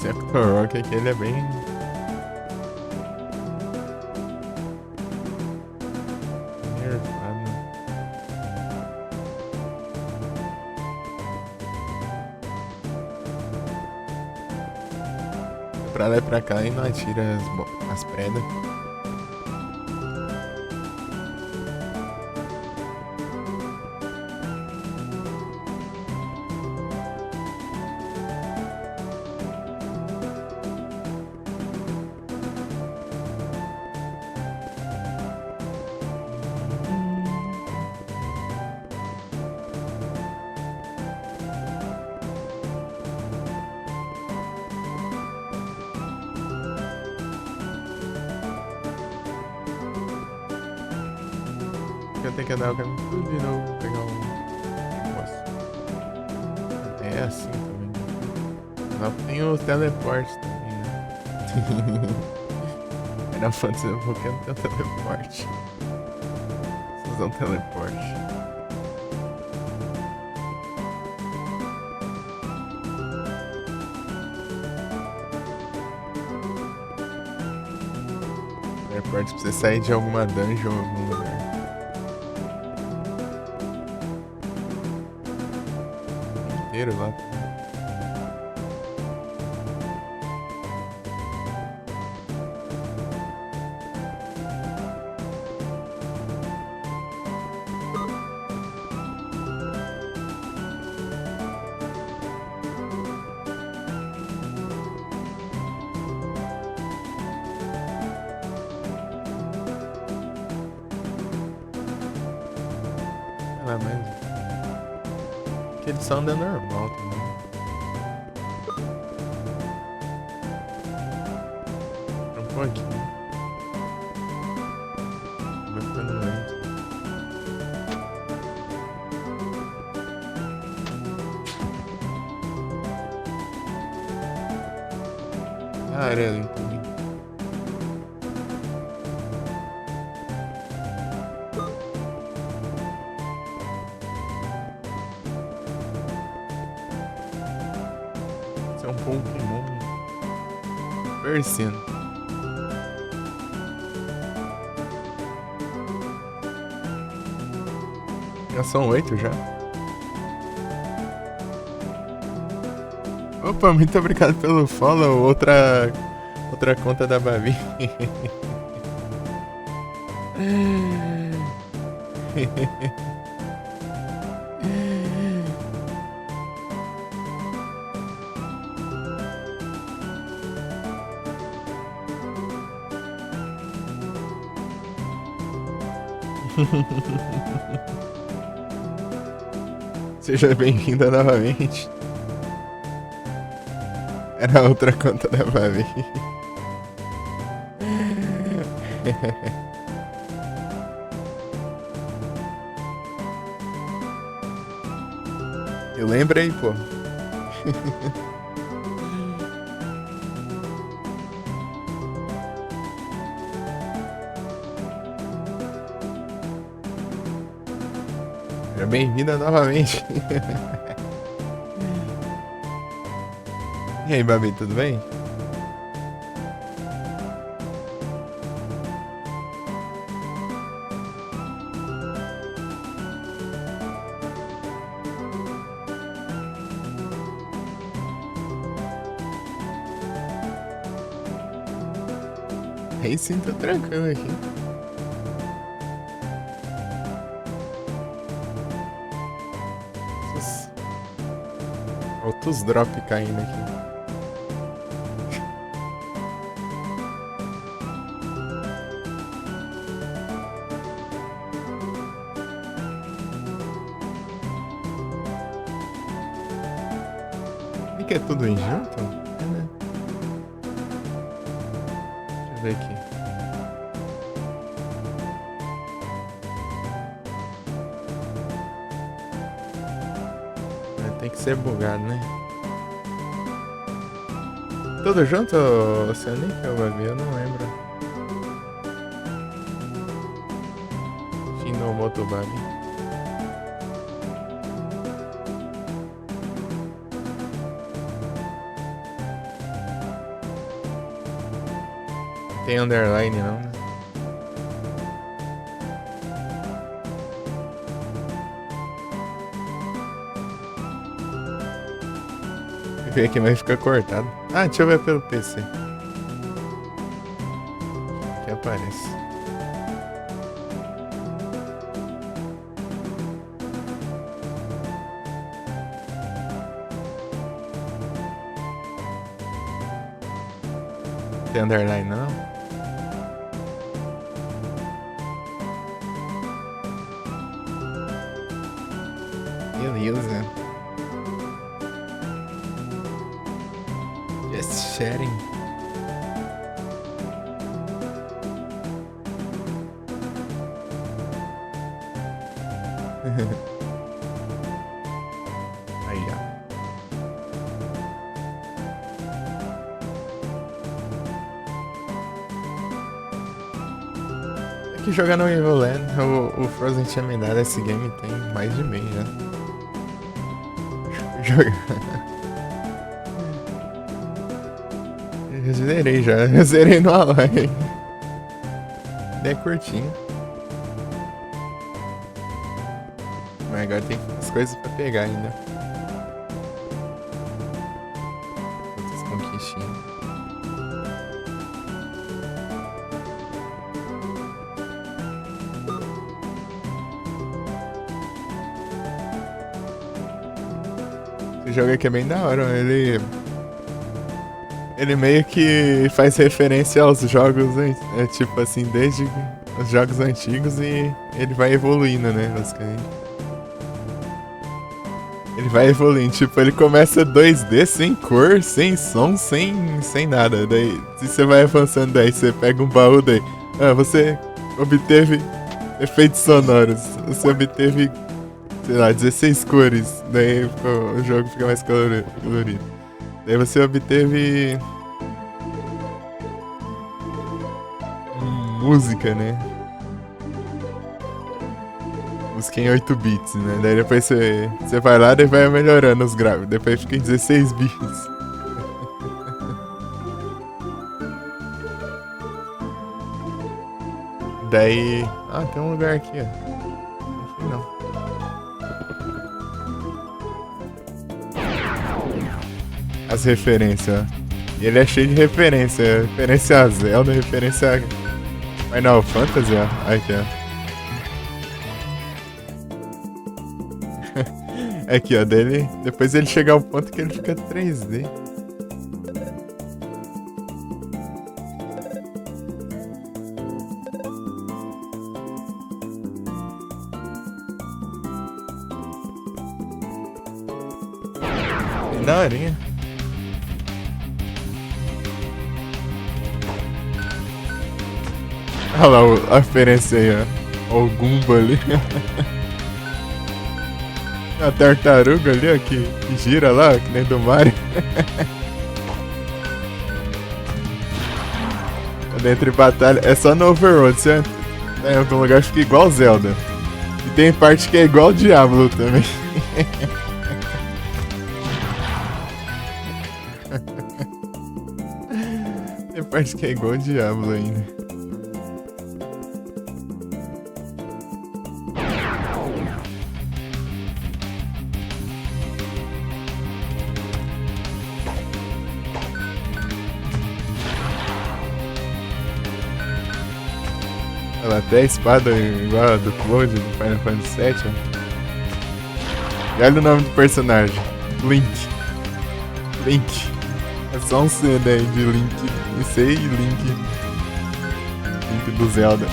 Sector Rock aqui, ele é bem... nerfado. Pra lá e pra cá e não atira as pedras. Eu tenho que andar o caminho tudo de novo, pegar um negócio. É assim também. Lá tem o teleporte também, né? Era Fantasy porque não tem o teleporte. Vocês usam teleporte. Teleporte pra você sair de alguma dungeon ou algum lugar. Inteiro lá. Ah, mas... que edição é normal também. Pô, aqui. Vai ficando lento. Ah, área limpa também. Isso é um Pokémon Persiano. Já são 8 já. Opa, muito obrigado pelo follow. Outra conta da Babi. Seja bem-vinda novamente. Era outra conta da Babi. Eu lembrei, pô. Seja bem-vinda novamente. E aí, Babi, tudo bem? Aí sim, tô tranquilo aqui. Altos drop caindo aqui. E que é tudo em junto? É, né? Deixa eu ver aqui. Tem que ser bugado, né? Tudo junto, Oceanic ou Babi? Eu não lembro. Shinomoto Babi. Tem underline não, né? Ver aqui, mas fica cortado. Ah, deixa eu ver pelo PC. Aqui aparece. Tem underline não? Beleza. Just sharing. Aí, ó. Aqui jogando o Evil Land, o Frozen tinha me dado esse game tem mais de mês já. Eu zerei já, eu zerei no Alloy. É curtinho. Mas agora tem as coisas pra pegar ainda. Outras conquistinhas. Esse jogo aqui é bem da hora, ele meio que faz referência aos jogos, tipo assim, desde os jogos antigos e ele vai evoluindo, né, basicamente. Ele vai evoluindo, tipo, ele começa 2D, sem cor, sem som, sem nada. Daí, se você vai avançando, daí você pega um baú, daí... Ah, você obteve efeitos sonoros. Você obteve, sei lá, 16 cores. Daí o jogo fica mais colorido. Daí você obteve... música, né? Música em 8 bits, né? Daí depois você vai lá e vai melhorando os gráficos. Depois fica em 16 bits. Daí... Ah, tem um lugar aqui, ó. Não fui não. As referências, ó. E ele é cheio de referência. Referência a Zelda, referência a Final Fantasy, ó. Aqui, ó. Aqui, ó, dele. Depois ele chega ao ponto que ele fica 3D. Bem daorinha. Olha lá a referência aí, ó. Olha o Goomba ali. A tartaruga ali, ó, que gira lá, que nem do Mario. Dentro de batalha. É só no Overworld, certo? Em algum lugar fica igual Zelda. E tem parte que é igual Diablo também. Tem parte que é igual Diablo ainda. Ela até a espada igual a do Cloud do Final Fantasy VII, ó. E olha o nome do personagem. Link. Link. É só um C, né, de Link. E sei Link. Link do Zelda.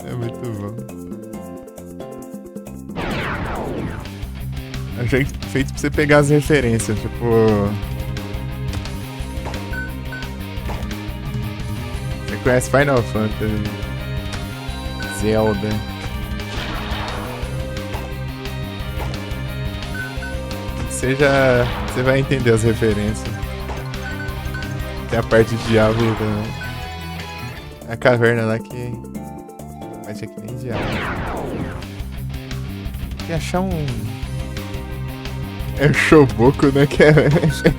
É muito bom. Achei feito pra você pegar as referências, tipo... Você conhece Final Fantasy, Zelda. Você vai entender as referências. Tem a parte de Diablo também. A caverna lá que... Mas é que nem Diablo. Tem que achar um... É o Choboco, né? Que é...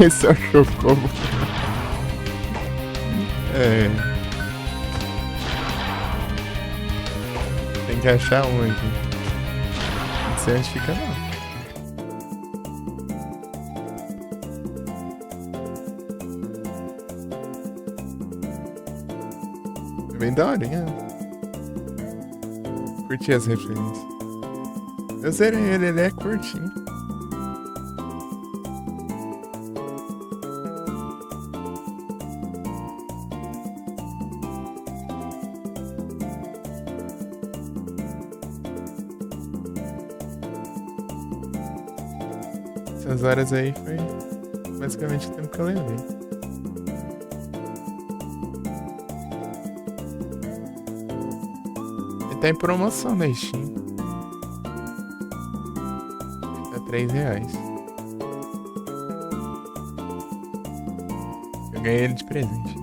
Esse é o Chocobo. É... Tem que achar um aqui. Não sei onde fica, não. Bem daorinha. Curti as referências. Eu zerei ele é curtinho. Essas horas aí foi basicamente o tempo que eu levei. Tá em promoção na Steam. Tá R$3. Eu ganhei ele de presente.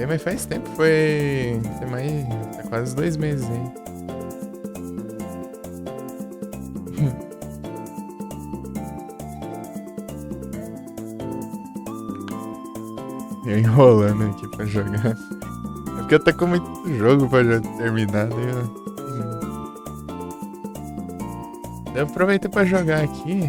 Mas faz tempo, foi... Tem mais... Tá quase 2 meses aí. Eu enrolando aqui pra jogar. É porque eu tô com muito jogo pra já terminar. Eu aproveitei pra jogar aqui.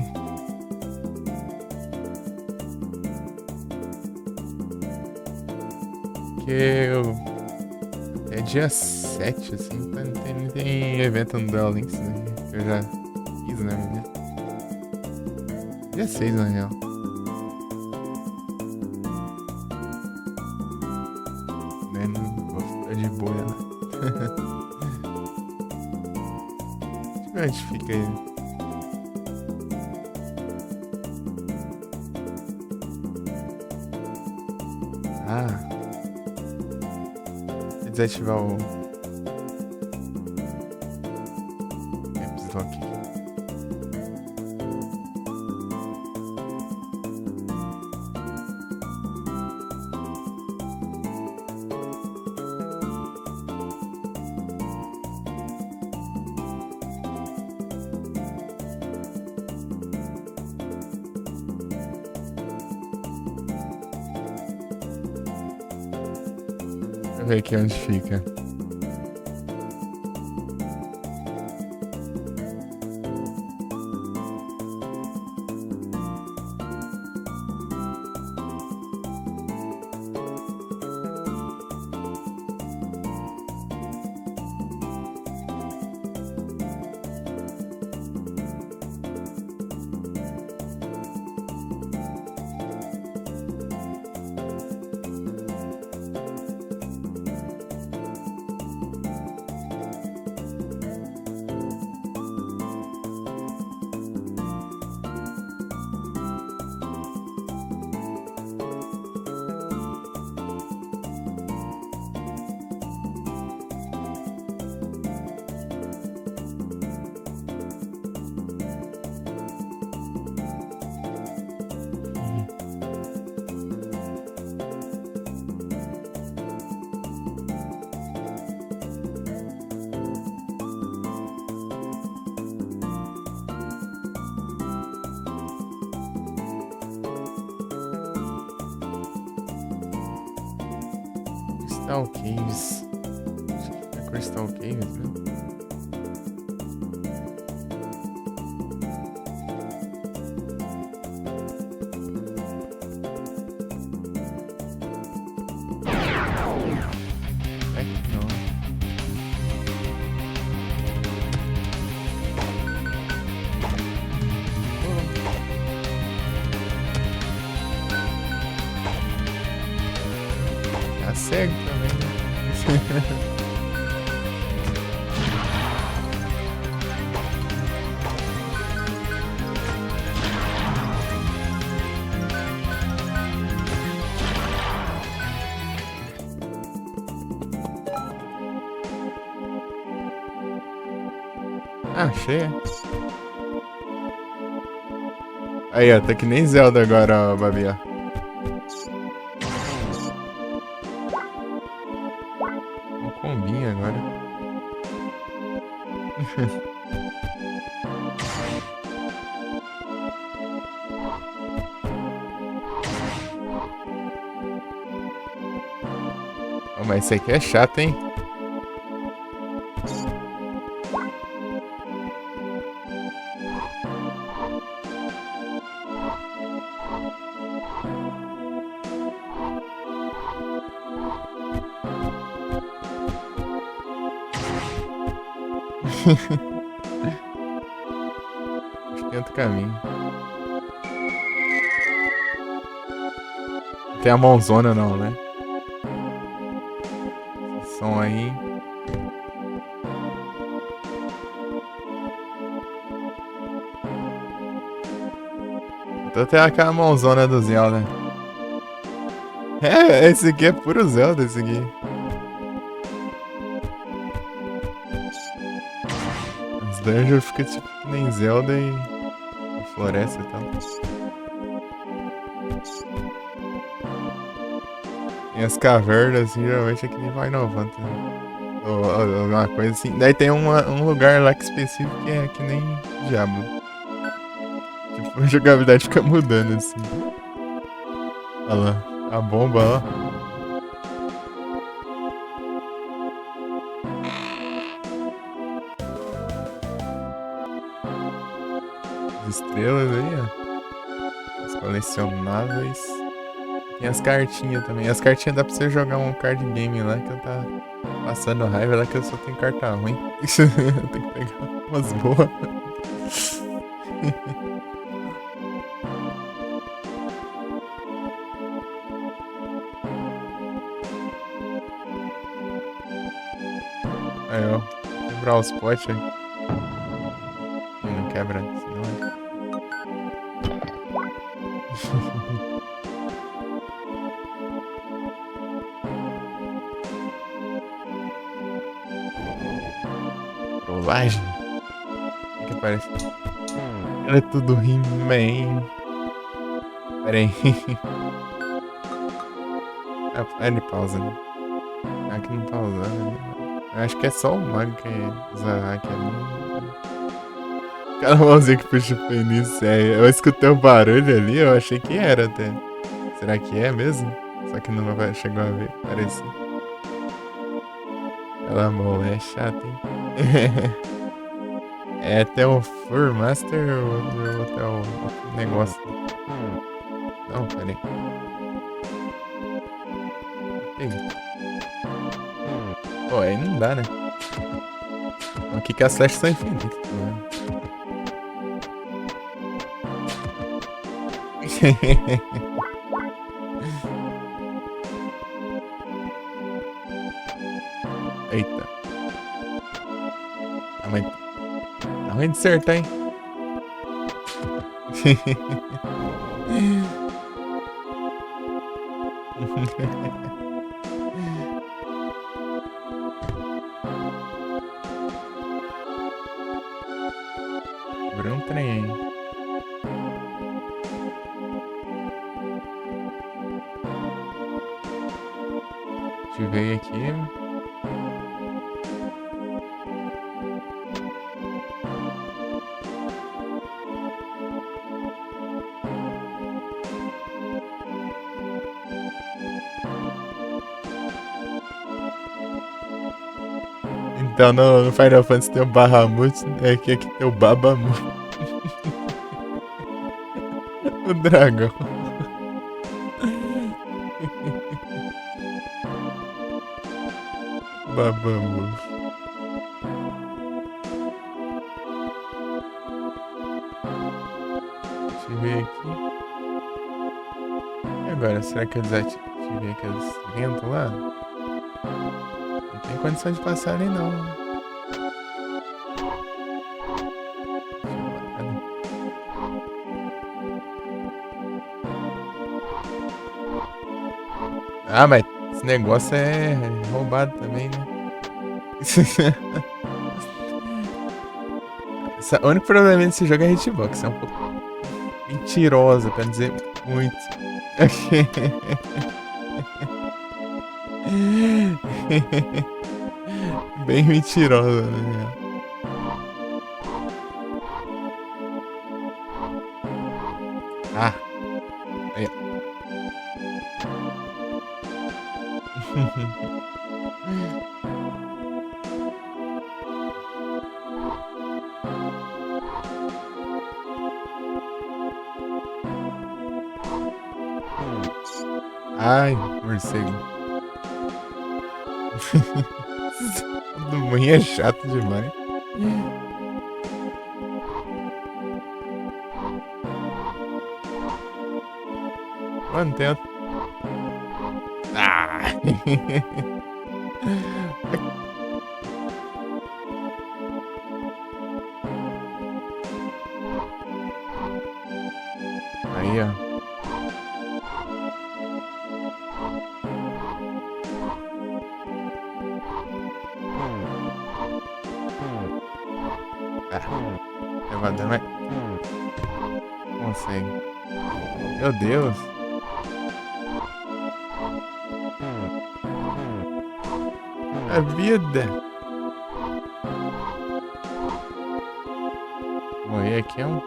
Que eu... É dia 7, assim. Não tem evento no Duel Links, né? Que eu já fiz, né? Dia 6, na real. jiboia lá. Deixa eu ver onde fica ele. Ah. Vou desativar o Caps Lock aqui. Deixa eu ver aqui onde fica. Crystal Caves. Acho que é Crystal Caves, né? É que não. Tá cego também, né? Ah, achei. Aí, ó, tá que nem Zelda agora, ó, Babi, ó. Um combinho agora. Oh, mas esse aqui é chato, hein? Acho que é outro caminho. Não tem a mãozona não, né? Esse som aí. Então tem aquela mãozona do Zelda. É, esse aqui é puro Zelda, esse aqui. Os dungeons ficam tipo que nem Zelda e floresta e tal. E as cavernas, assim, geralmente é que nem vai inovando. Né? Ou alguma coisa assim. Daí tem um lugar lá que específico que é que nem Diablo. Tipo, a jogabilidade fica mudando, assim. Olha lá, a bomba, ó. As estrelas aí, ó. Os colecionáveis. Tem as cartinhas também. As cartinhas dá pra você jogar um card game lá que eu tá passando raiva lá que eu só tenho carta ruim. Eu tenho que pegar umas boas. Aí, ó. Quebrar os potes aí. Não quebra, senão. Trollagem? O que parece? Era tudo He-Man. Pera aí. Ele pausa, né? Aqui não pausa, né? Eu acho que é só o Mago que usa aqui ali. Aquela mãozinha que puxa o penis, é. Eu escutei um barulho ali, eu achei que era até. Será que é mesmo? Só que não chegou a ver, parece. Aquela mão é chata, hein? É até o Fur Master ou até o negócio. Não, pera aí. Pô, aí não dá, né? Aqui que as flechas são infinitas, né? Eita. Tá ruim de acertar, hein? Abriu um trem aí. Deixa eu ver aqui. Então no Final Fantasy tem o Bahamut, aqui tem o Babamut. O dragão. Babamut. Deixa eu ver aqui. E agora, será que eu desativei aqueles ventos lá? Não tem condição de passar ali não. Ah, mas esse negócio é roubado também, né? O único problema desse jogo é a hitbox. É um pouco mentirosa, pra dizer muito. Bem mentirosa, né? Ah. Aí. Ai, morcego. Todo mundo é chato demais. Mano, tem outro. Ah! Aí, ó. Ah, levada, vai. Consegue. Meu Deus. A vida. Morrer aqui é um.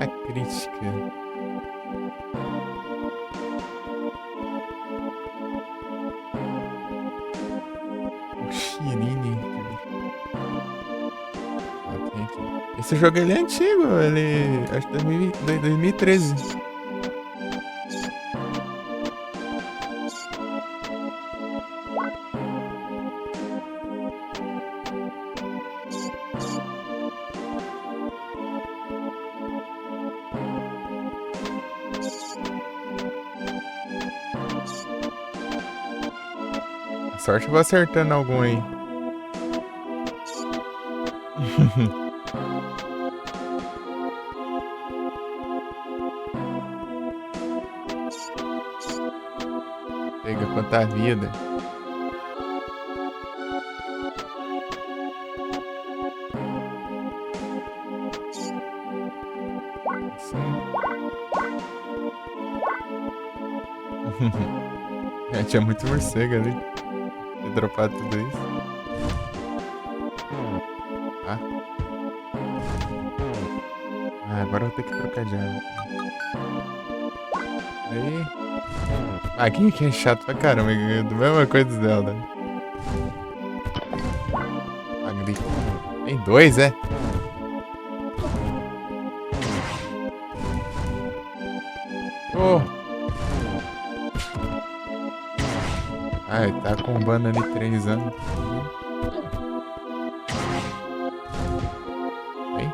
A crítica. O Shirine. Esse jogo ele é antigo, ele. Acho que 2013. sorte eu vou acertando algum aí. Pega quanta vida. É, tinha muito morcego ali. Ter dropado tudo isso. Ah. Agora eu vou ter que trocar de arma. Aí. Maguinho que é chato pra caramba, do mesma coisa do Zelda. Magnífico. Tem dois, é? Oh. Ai, tá combando ali 3 anos. Aí.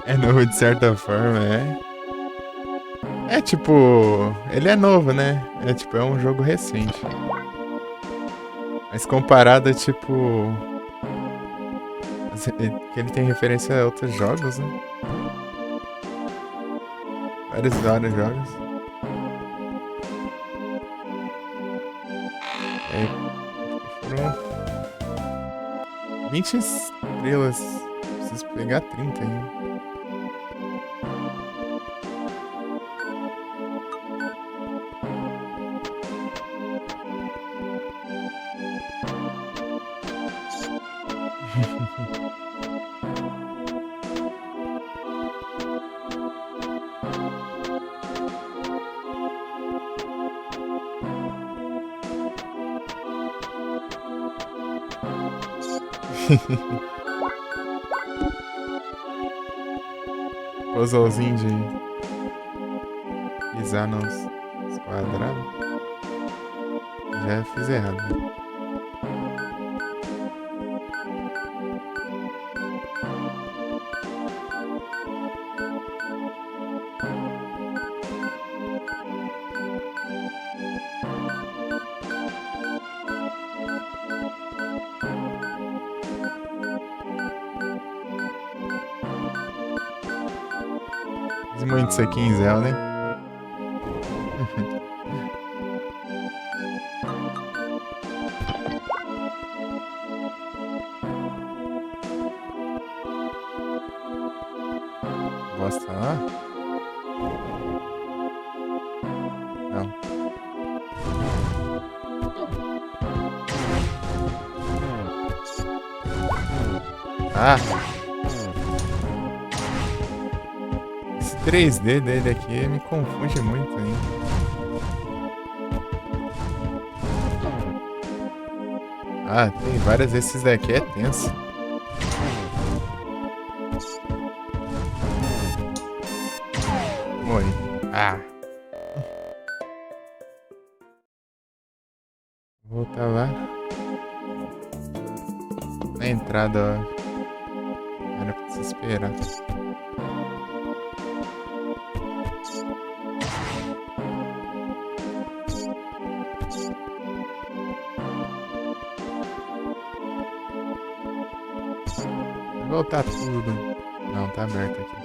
É novo de certa forma, é. É tipo, ele é novo, né? É tipo, é um jogo recente. Mas comparado a tipo, que ele tem referência a outros jogos, né? Vários jogos. É, foram 20 estrelas. Preciso pegar 30 ainda. Puzzlezinho de pisar nos quadrados. Já fiz errado. Fiz muito isso aqui em Zelda, hein? Bosta lá? Não. Ah! Esse 3D dele aqui me confunde muito ainda. Ah, tem várias. Esses daqui é tenso. Morri. Ah. Vou voltar lá. Na entrada, ó. Era pra se esperar. Vou voltar tudo. Não, tá aberto aqui.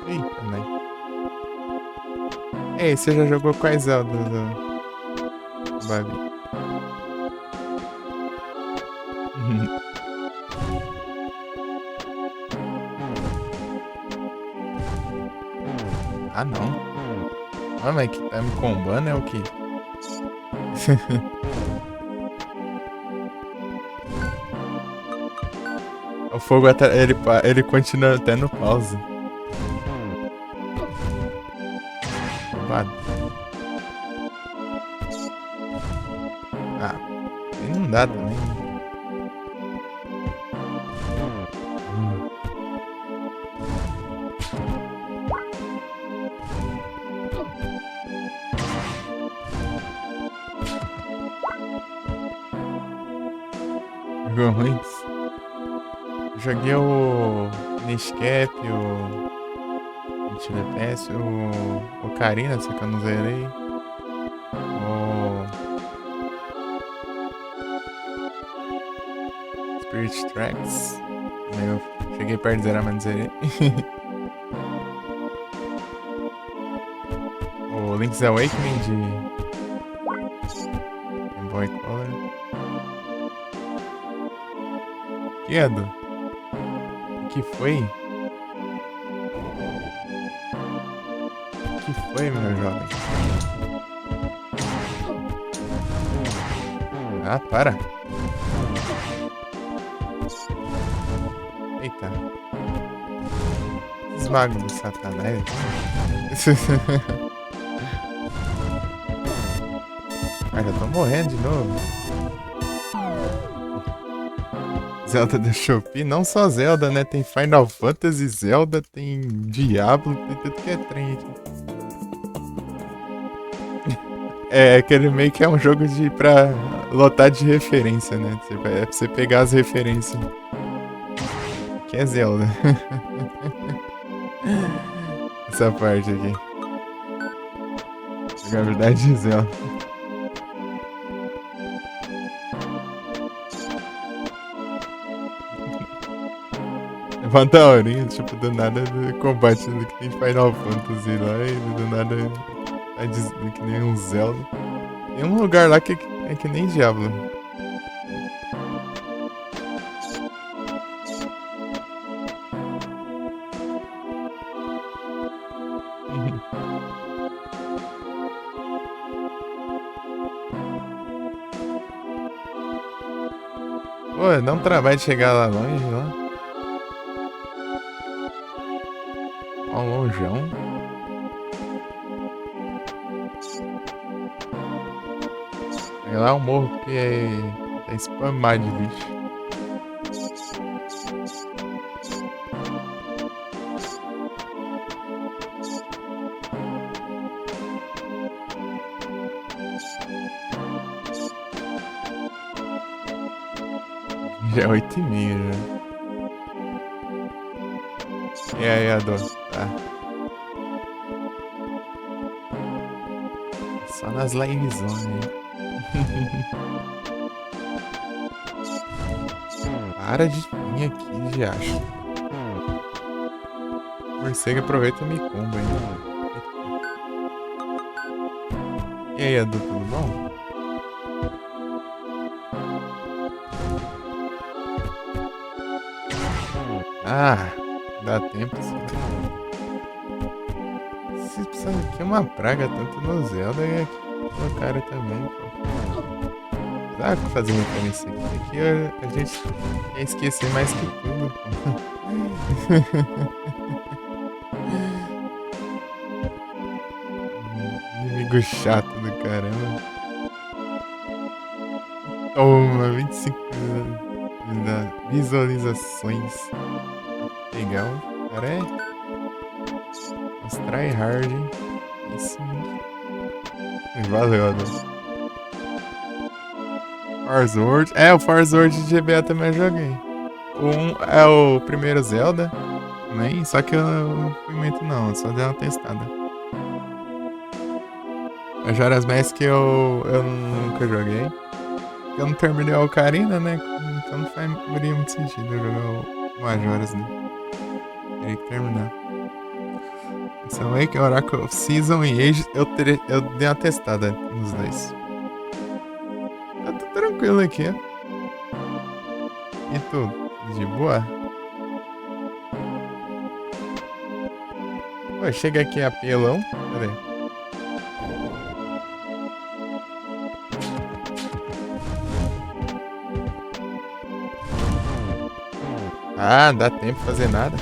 Eita, né? Ei, você já jogou quais Zelda do Babi? Ah, não. Ah, mas que tá me combando é o quê? O fogo ele continua até no pause. Roubado. dá também. Jogou ruins. Joguei o Nescape, o DPS, o Ocarina, só que eu não zerei. O Spirit Tracks. Eu cheguei perto de zerar, mas não zerei. O Link's Awakening de Game Boy Color. Que é, Edu? O que foi? O que foi, meu jovem? Ah, para! Eita! Esses magos do satanás. Ah, já tô morrendo de novo. Zelda da Shopee, não só Zelda, né? Tem Final Fantasy, Zelda, tem Diablo, tem tudo que é trem aqui. É, aquele meio que é um jogo pra lotar de referência, né? É pra você pegar as referências. Que é Zelda. Essa parte aqui. Jogabilidade de Zelda. Uma daorinha, tipo, do nada do combate que tem Final Fantasy lá e do nada é que nem um Zelda. Tem um lugar lá que é que nem Diablo. Pô, dá um trabalho de chegar lá longe, lá. Ó, um longeão. É lá um morro que é spamado de bicho. Já é 8h30 já. E aí, Adô? Tá. Só nas livezona aí. Para de vir aqui, de acho. Morcego aproveita e me comba aí. E aí, Adô, tudo bom? Ah, dá tempo sim. Esse pessoal aqui é uma praga, tanto no Zelda e aqui no cara também, pô. Dá pra fazer referência aqui. Aqui a gente quer esquecer mais que tudo, pô. Inimigo chato do caramba. Toma, 25 visualizações. Legal. Cara, é. Os tryhard, hein? Isso. Valeu, Adão. Farzord. É, o Farzord de GBA também eu joguei. Um é o primeiro Zelda também, só que eu não fui muito não, só dei uma testada. Majora's Mask eu nunca joguei. Eu não terminei a Ocarina, né? Então não faria muito sentido eu jogar o Majora's, né? Teria que terminar. São aí que é Oracle of Season e Age eu dei uma testada nos dois. Tá tudo tranquilo aqui, ó. E tudo de boa? Pô, chega aqui apelão. Cadê? Ah, dá tempo de fazer nada.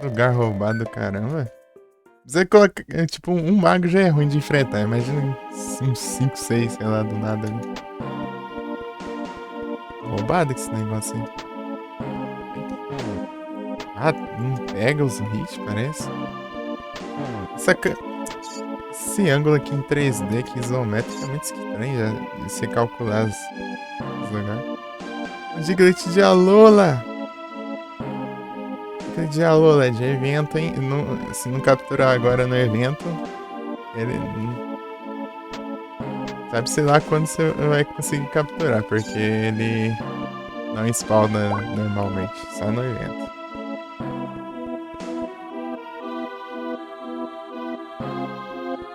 Lugar roubado, caramba. Você coloca, tipo, um mago já é ruim de enfrentar. Imagina uns 5, 6, sei lá, do nada ali. Roubado esse negócio aí. Ah, não pega os hits, parece. Saca. Esse ângulo aqui em 3D, aqui isométrico, é muito estranho já. Você calcular os lugares. O Diglett de Alola! Diglett de Alola, é de evento, hein? Se não capturar agora no evento, ele. Sabe-se lá quando você vai conseguir capturar, porque ele não spawna normalmente, só no evento.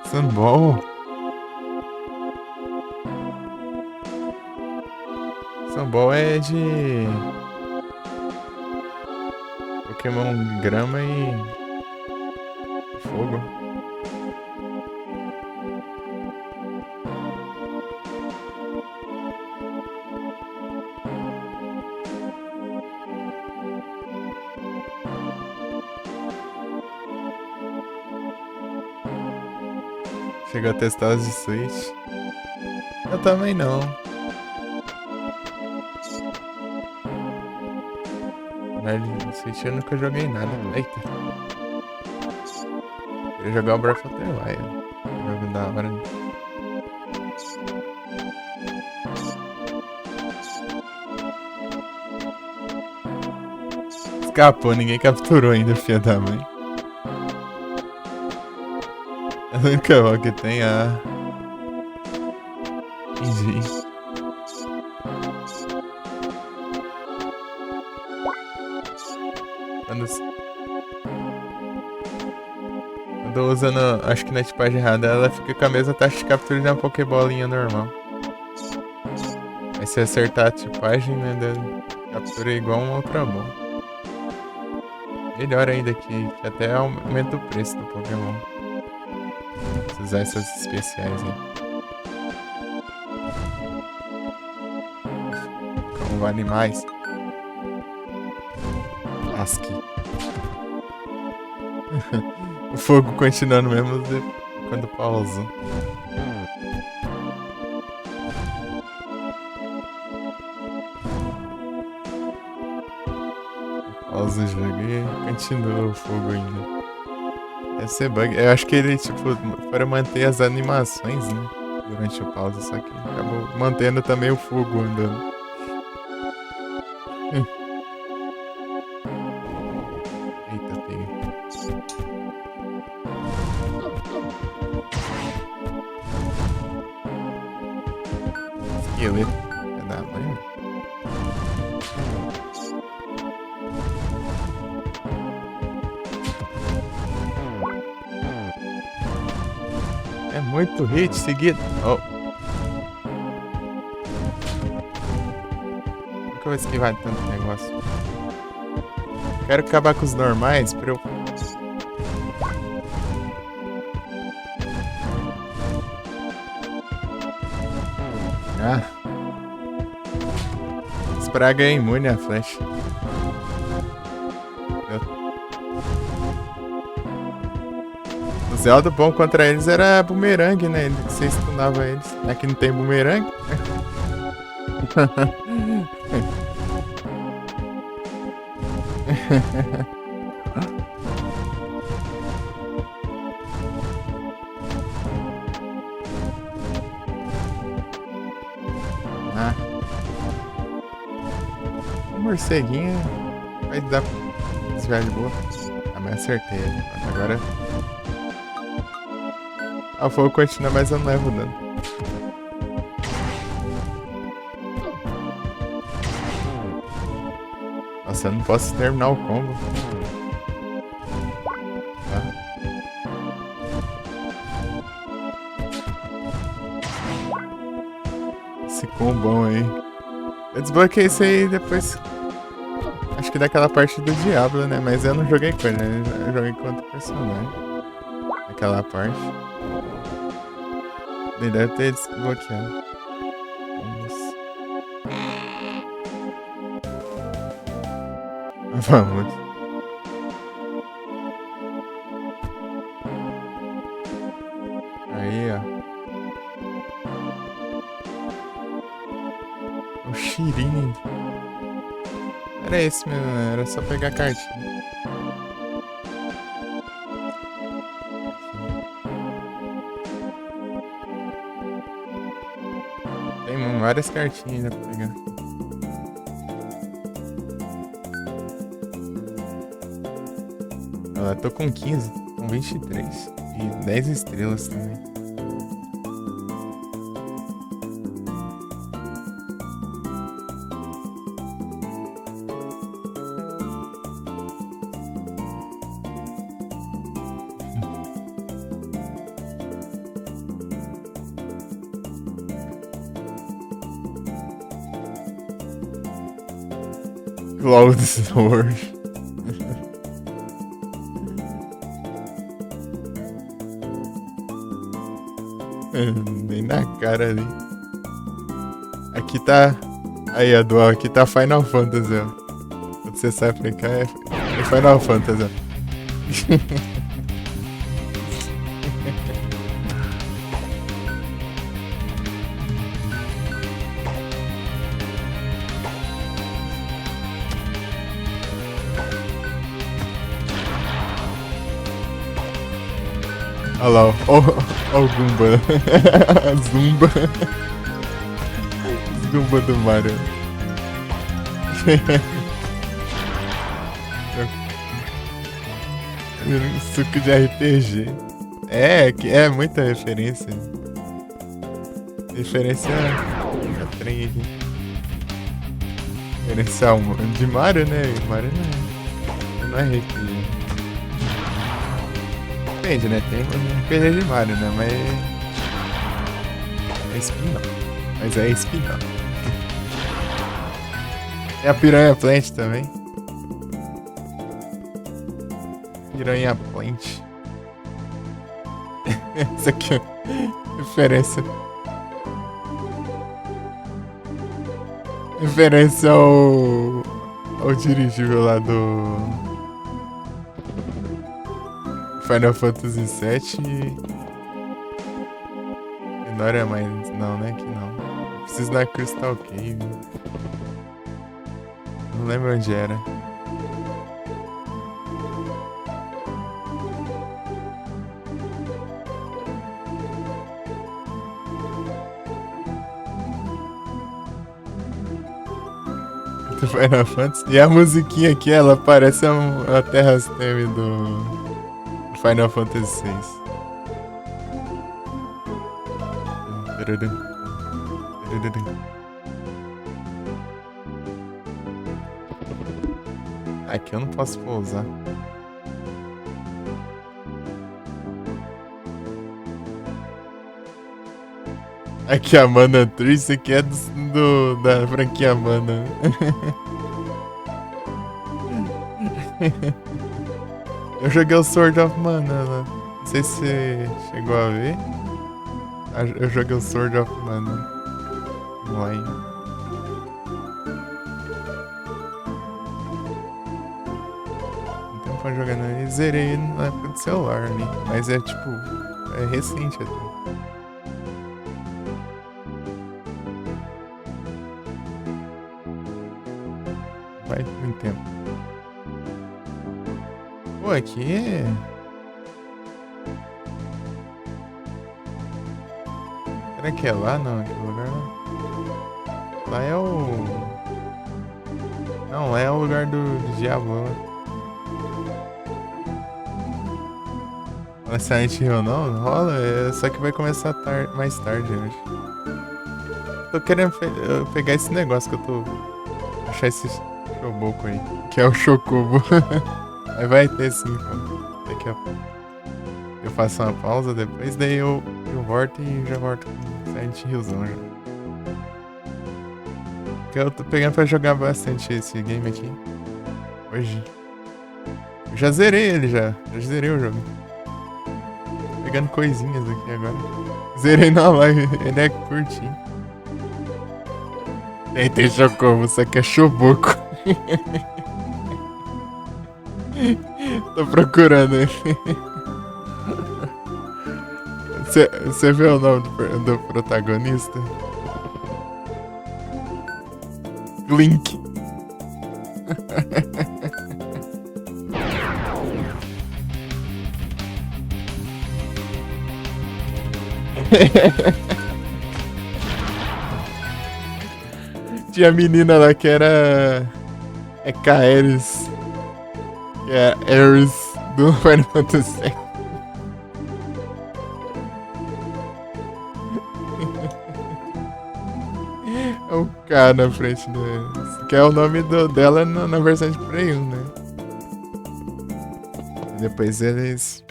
Sunball? Sunball é de Pokémon Grama e Fogo. Chegou a testar os de Switch? Eu também não. Na de Switch eu nunca joguei nada. Eita. Queria jogar o Breath of the Wild. Jogo da hora. Escapou, ninguém capturou ainda, filha da mãe. A única voz que tem é a. Entendi. Quando usando, acho que na tipagem errada, ela fica com a mesma taxa de captura de uma Pokébolinha normal. Aí se acertar a tipagem, né, captura igual uma outra bola. Melhor ainda que até aumenta o preço do Pokémon. Se usar essas especiais aí. Como vale mais. Lasque. O fogo continuando mesmo quando pausa. Pausa o jogo e continua o fogo ainda. Deve ser bug. Eu acho que ele, tipo, para manter as animações, né? Durante o pause, só que acabou mantendo também o fogo andando. Eita, pega. Esqueleto. É da mãe. É muito hit seguido. Oh. Como que eu vou esquivar tanto negócio? Quero acabar com os normais pra eu. Ah. Spraga é imune à flecha. O Zelda bom contra eles era bumerangue, né? Você stunava eles. Aqui não tem bumerangue. Ah. O morceguinho vai dar desviar de boa. Ah, mas acertei. Agora. O fogo continua, mas eu não levo dano. Nossa, eu não posso terminar o combo. Tá. Esse combão aí. Eu desbloqueei isso aí depois. Acho que daquela parte do Diablo, né? Mas eu não joguei com ele, né? Eu joguei com outro personagem. Aquela parte. Ele deve ter desbloqueado. Vamos. Shirin. Era esse mesmo, né? Era só pegar a cartinha. Tem várias cartinhas ainda pra pegar. Eu tô com 15, com 23. E 10 estrelas também. Cloud Sword. Bem na cara ali. Aqui tá. Aí, a dual, aqui tá Final Fantasy, ó. Quando você sai pra cá é Final Fantasy, ó. Olha lá, ó o Goomba. Zumba. Zumba do Mario. Suco de RPG. É muita referência. Referência a trem aqui. Referência de Mario, né? Mario não é RPG. Depende, né? Tem RPG de Mario, né? Mas é spin-off. Mas é spin-off. Tem a Piranha Plant também. Piranha Plant. Isso aqui é referência. Referência ao dirigível lá do Final Fantasy VII. Não era mais. Não, né? Que não. Preciso da Crystal Cave. Não lembro onde era. Do Final Fantasy. E a musiquinha aqui, ela parece a Terra Theme do Final Fantasy VI. Aqui eu não posso pousar. Aqui a Mana Tree, isso aqui é da franquia Mana. Eu joguei o Sword of Mana lá. Não sei se você chegou a ver. Eu joguei o Sword of Mana online. Então pra jogar ali, zerei na época do celular ali. Mas é tipo, é recente até. Faz muito tempo. Pô, aqui é... Será que é lá? Não, aquele lugar não. Lá é o... Não, lá é o lugar do diabo. Mas Silent Hill não rola, só que vai começar mais tarde, eu acho. Tô querendo pegar esse negócio que eu tô... Achar esse Chocobo aí, que é o Chocobo. Aí vai ter sim, pô. Daqui a pouco. Eu faço uma pausa depois, daí eu volto e já volto com Silent Hillzão já. Porque eu tô pegando pra jogar bastante esse game aqui. Hoje. Eu já zerei ele já. Já zerei o jogo. Tô pegando coisinhas aqui agora. Zerei na live, ele é curtinho. Tem Chocobo, só que é Choboco. Tô procurando ele. Você vê o nome do protagonista? Link. Tinha a menina lá que era. É Kaeris. Que é Ares do Final Fantasy VII. É o K na frente do. Que é o nome dela na versão de Play 1, né? E depois eles.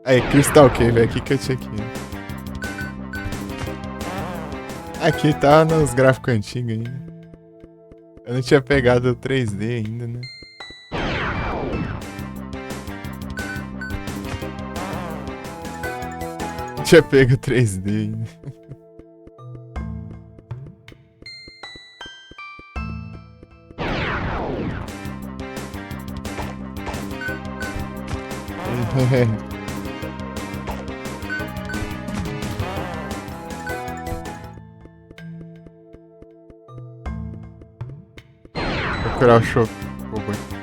Aí, Crystal Cave, é aqui que eu tinha aqui. Aqui tá nos gráficos antigos ainda. Eu não tinha pegado o 3D ainda, né? Não tinha pego o 3D ainda. Procurar o chocobo aqui.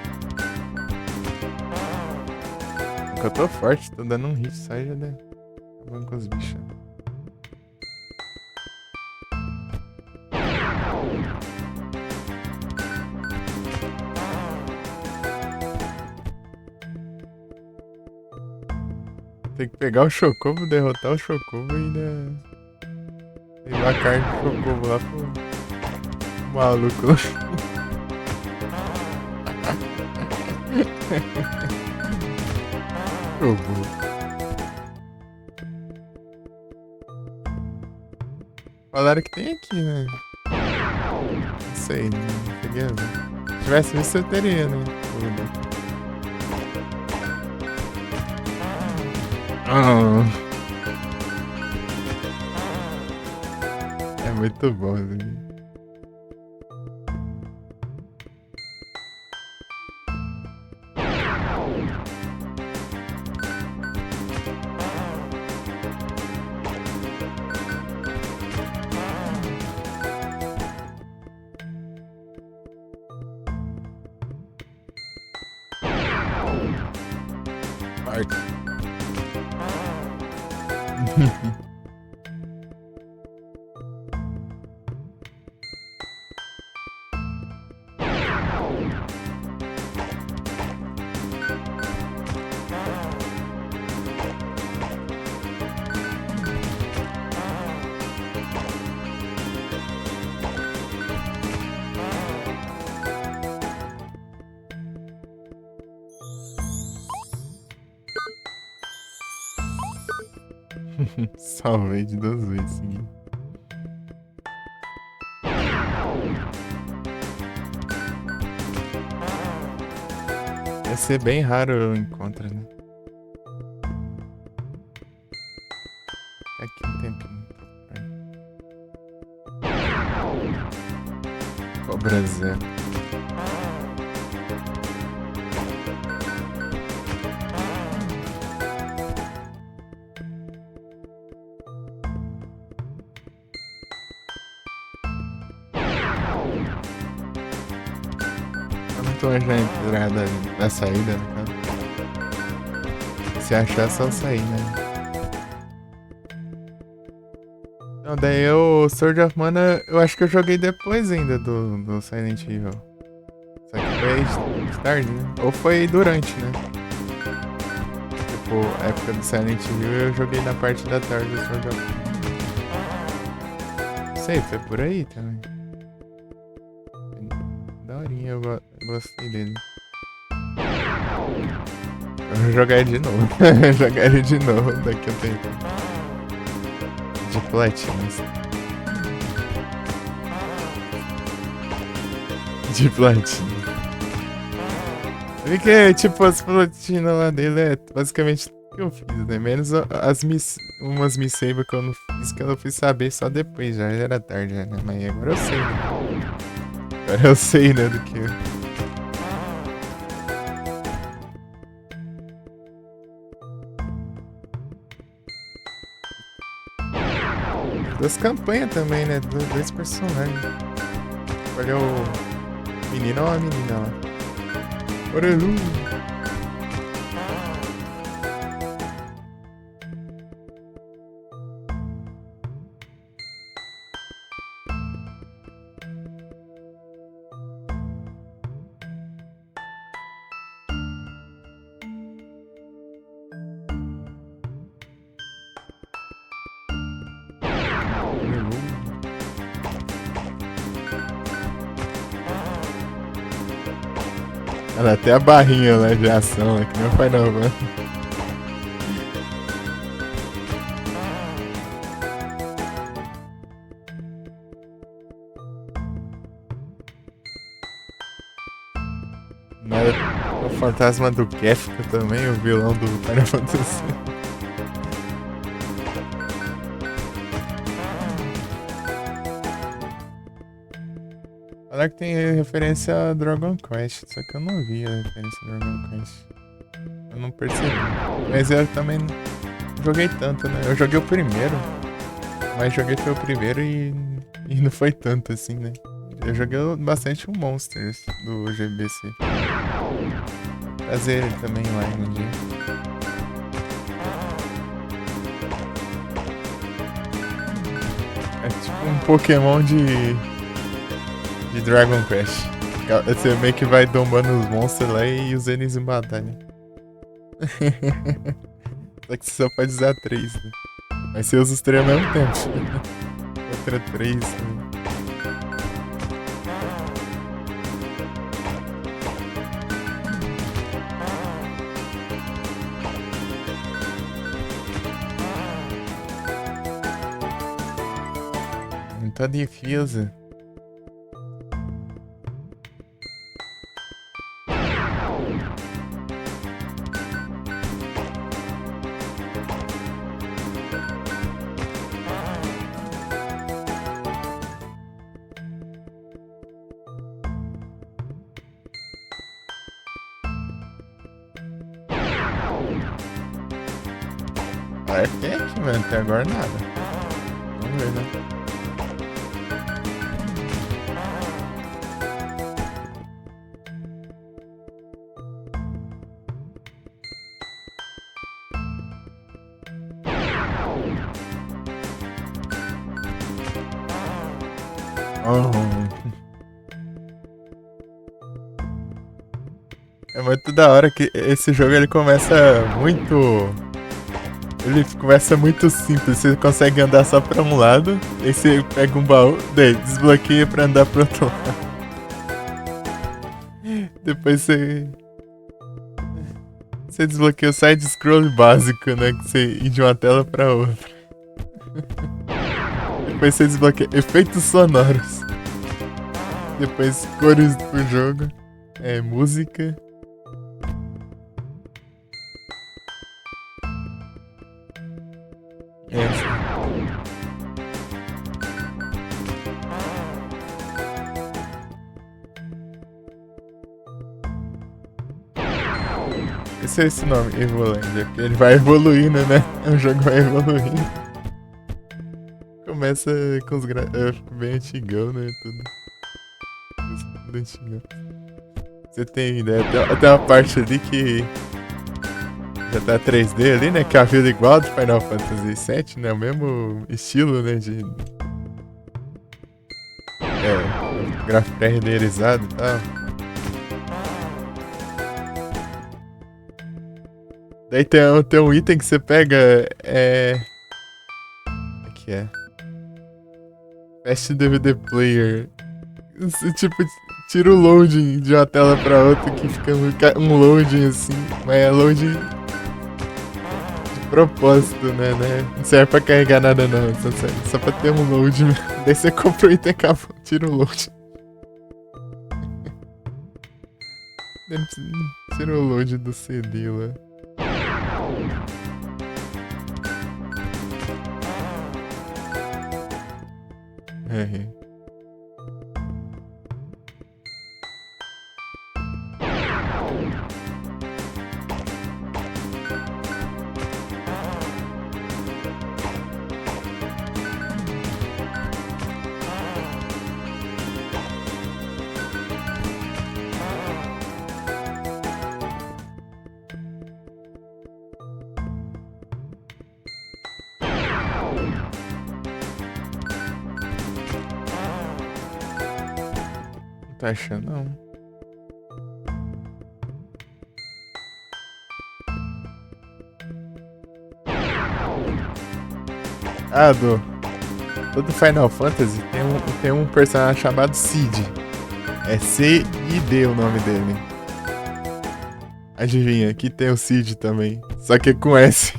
Porque eu tô forte, tô dando um hit, sai já dá. Acabando com os bichos. Tem que pegar o chocobo, derrotar o chocobo e ainda levar a carne do chocobo lá pro maluco. Falaram que tem aqui, né? Não sei, não peguei a ver. Se tivesse visto eu teria, né? É muito bom, assim. Salvei de 2 vezes seguidas. Ia ser bem raro eu encontrar, né? Aqui um tempinho. Cobra zero. Tô já entrada da saída, né, cara? Se achar é só sair, né? Não, daí o Sword of Mana eu acho que eu joguei depois ainda do Silent Hill. Só que foi tarde, né? Ou foi durante, né? Tipo, a época do Silent Hill eu joguei na parte da tarde do Sword of Mana. Não sei, foi por aí também. Daorinha, eu gostei dele. Eu vou jogar ele de novo. Jogar ele de novo daqui a um tempo. De platina. De platina. Ele que, tipo, as platinas lá dele é basicamente tudo que eu fiz, né? Menos umas misseiras que eu não fiz, que eu fui saber só depois, já era tarde, né? Mas agora eu sei, né? Agora eu sei, né, do que... Das campanhas também, né? Dois personagens. Olha o menino ou a menina lá. Orelu. Olha, até a barrinha lá de ação, que não faz não, mano. O fantasma do Kefka também, o vilão do Final Fantasy. Olha que tem referência a Dragon Quest, só que eu não vi a referência a Dragon Quest. Eu não percebi. Mas eu também não joguei tanto, né? Eu joguei o primeiro, mas joguei foi o primeiro e não foi tanto assim, né? Eu joguei bastante o Monsters do GBC. Trazer ele também lá um dia. É tipo um Pokémon de Dragon Quest. Você meio que vai dombando os monstros lá e usa eles em batalha. Só que você só pode usar 3, né? Mas você usa os 3 ao mesmo tempo. Outra 3, né? Muito difícil. Tem aqui, mano. Até agora nada. Vamos ver, né? É muito da hora que esse jogo ele começa muito. Ele começa muito simples, você consegue andar só pra um lado, aí você pega um baú, daí desbloqueia pra andar pro outro lado. Depois você desbloqueia o side-scroll básico, né, que você ir de uma tela pra outra. Depois você desbloqueia efeitos sonoros. Depois cores pro jogo, música. Esse é esse nome, Evolandia, porque ele vai evoluindo, né? O jogo vai evoluindo. Começa com os bem antigão, né? Tudo antigão. Você tem ideia? Tem uma parte ali que já tá 3D ali, né? Que é a vida igual do Final Fantasy VII, né? O mesmo estilo, né? Gráfico pré-renderizado e tal. Daí tem um item que você pega, que é? Fast DVD Player. Você, tipo, tira o loading de uma tela pra outra que fica um loading assim, mas é loading de propósito, né? Não serve pra carregar nada não, só pra ter um load mesmo. Daí você compra o item e acabou, tira o load. Tira o load do CD lá. Não tô achando, não. Ah, todo Final Fantasy tem um personagem chamado Cid. É C-I-D o nome dele. Adivinha, aqui tem o Cid também. Só que é com S.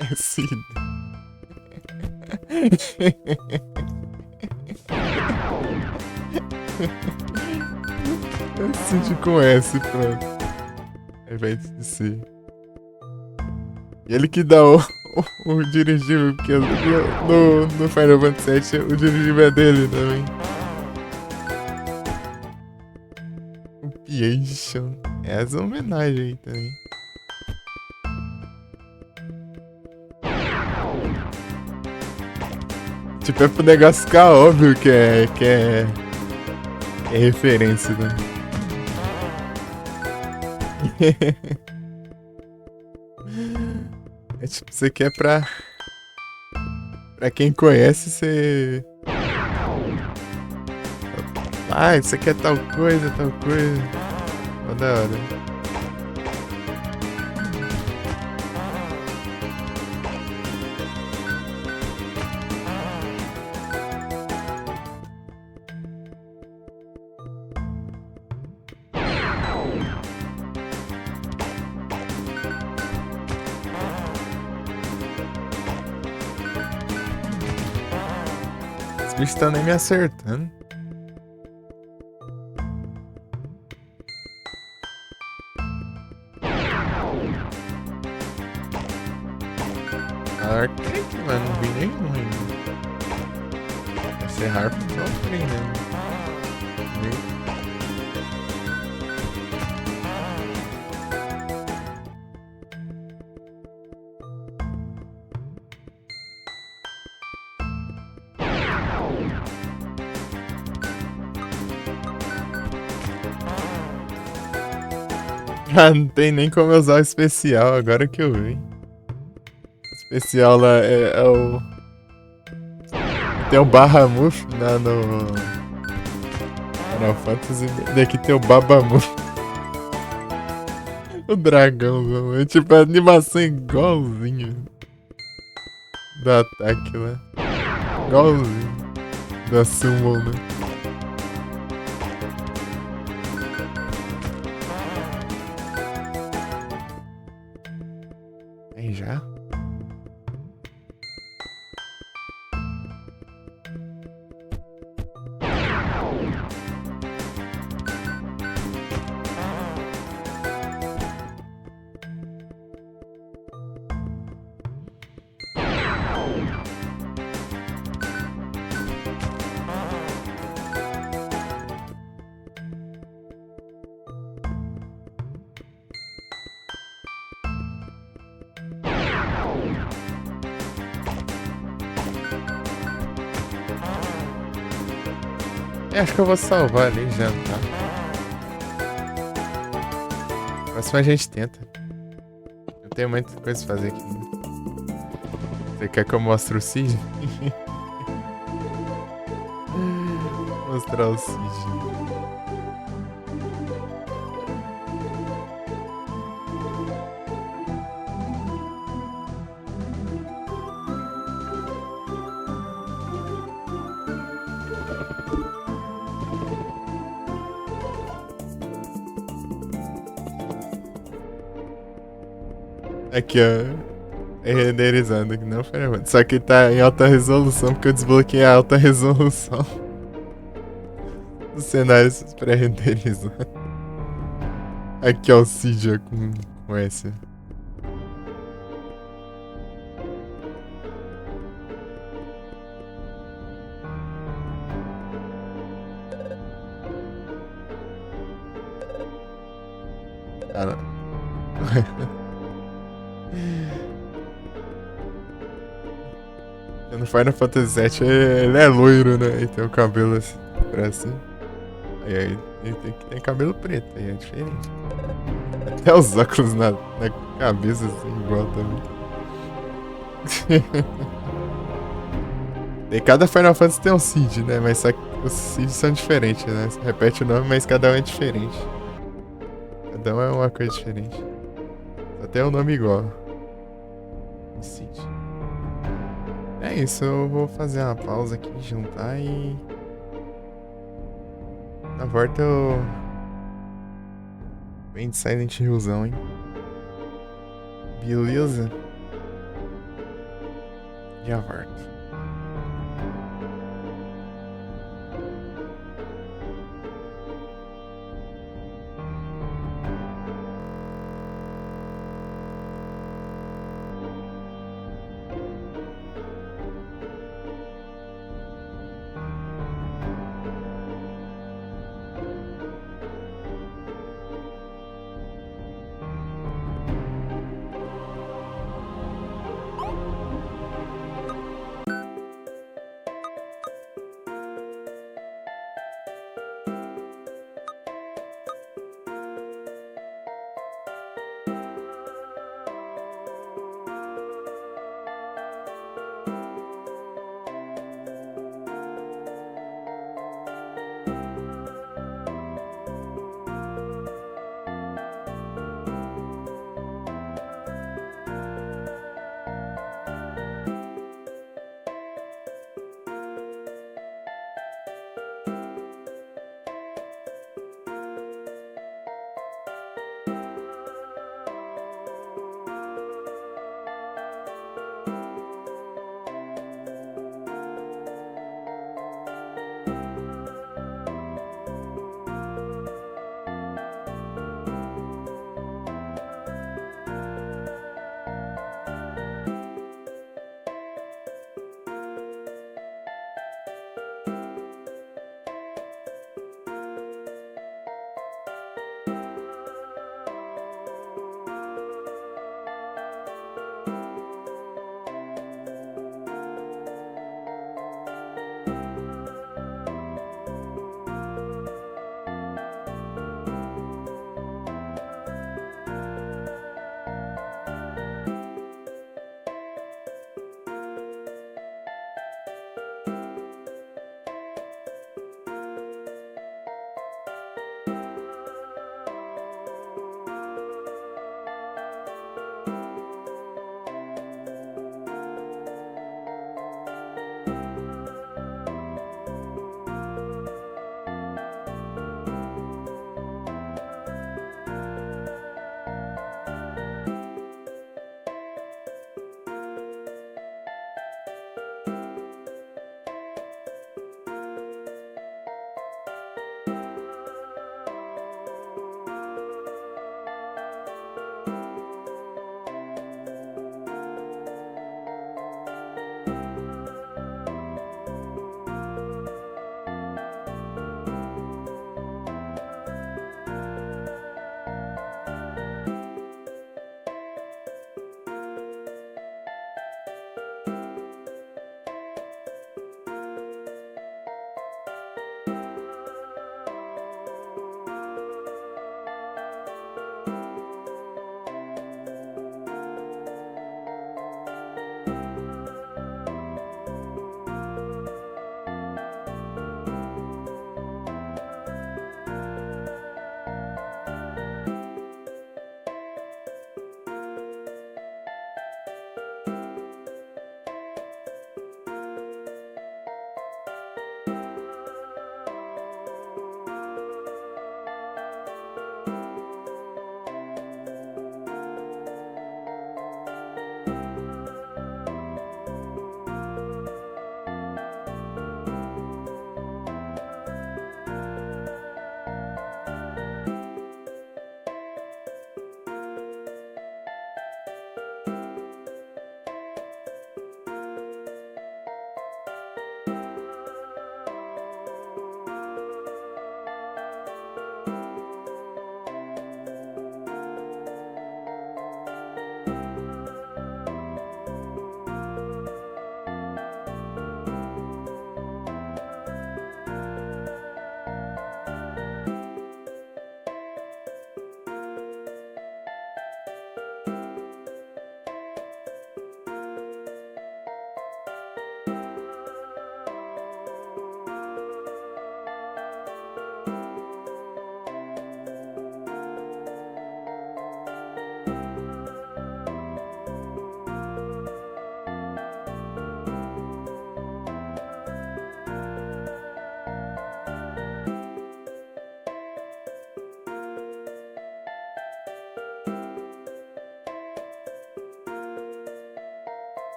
É Cid. É Cid com S, pronto. Ao invés de C. E ele que dá o dirigível, porque no Final Fantasy VII o dirigível é dele também. O Piation. É as homenagens aí também. Tipo, é pro negócio ficar óbvio que é referência, né? É tipo, você quer pra quem conhece, você... Ah, você quer tal coisa, tal coisa. Ó, da hora. Os bichos estão nem me acertando. Arcade, mano, não vi nenhum ainda. Deve ser Harp sofrendo, né? Ah, não tem nem como eu usar o especial, agora que eu vi. O especial lá é o... Tem o Bahamut no Final Fantasy, daqui tem o Babamu. O dragão, é tipo a animação igualzinho do ataque lá. Igualzinho da Summon, né? Aí já? Acho que eu vou salvar ali já, tá? Próximo a gente tenta. Eu tenho muita coisa pra fazer aqui. Você quer que eu mostre o Cid? Mostrar o Cid. Aqui, ó. É renderizando aqui, não, Final. Só que tá em alta resolução, porque eu desbloqueei a alta resolução dos cenários pré-renderizados. Aqui, ó, o Cydia com S. Ah, não. No Final Fantasy VII ele é loiro, né? E tem o cabelo assim, pra cima. Aí ele tem cabelo preto, aí é diferente. Até os óculos na cabeça assim, igual também. E cada Final Fantasy tem um Cid, né? Mas só que os Cids são diferentes, né? Você repete o nome, mas cada um é diferente. Cada um é uma coisa diferente. Só tem um nome igual. Cid. É isso, eu vou fazer uma pausa aqui, juntar e. Na volta eu. Vem de Silent Hillzão, hein? Beleza? Já volto.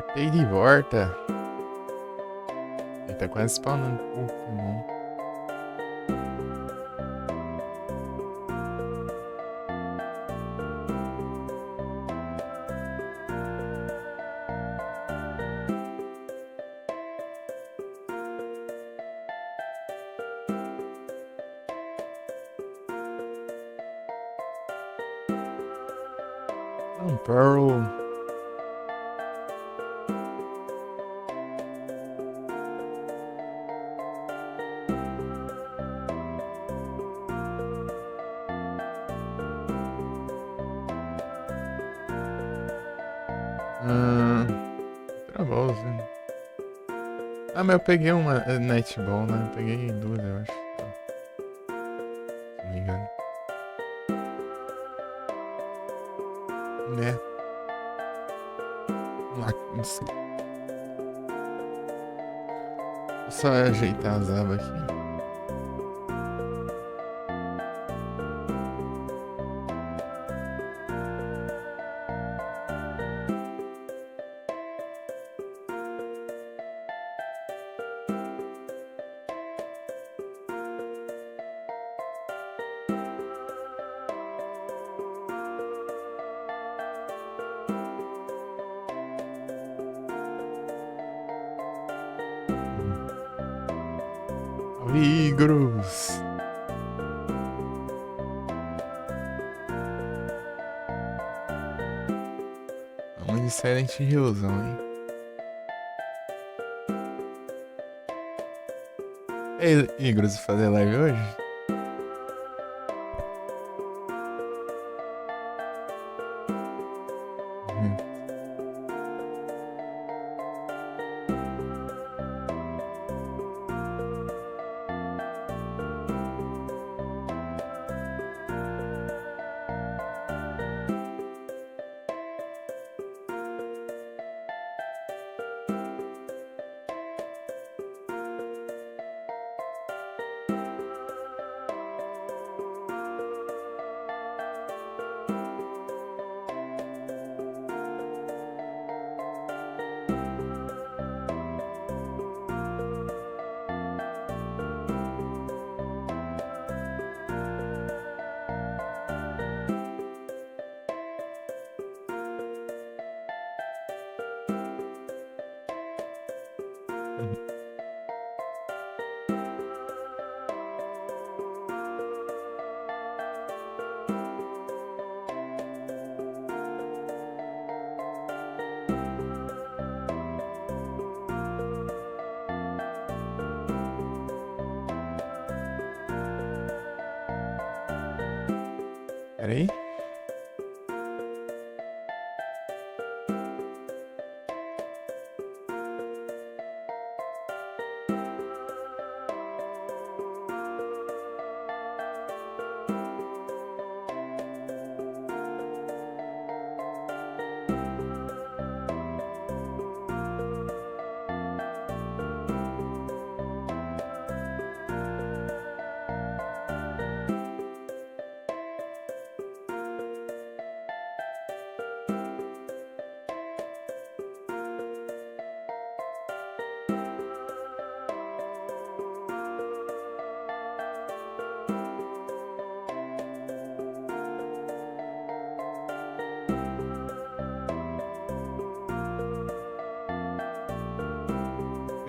Voltei de volta. Ele tá quase spawnando Pokémon. Um Pearl. Travou, né? Ah, mas eu peguei uma Night Ball, né? Eu peguei duas, eu acho. Se não me engano. Né? Vamos lá. Vou só ajeitar as abas aqui. Vigros. Vamos de Silent Hillzão, hein? Ei, Igros, fazer live hoje? Uhum. Pera aí.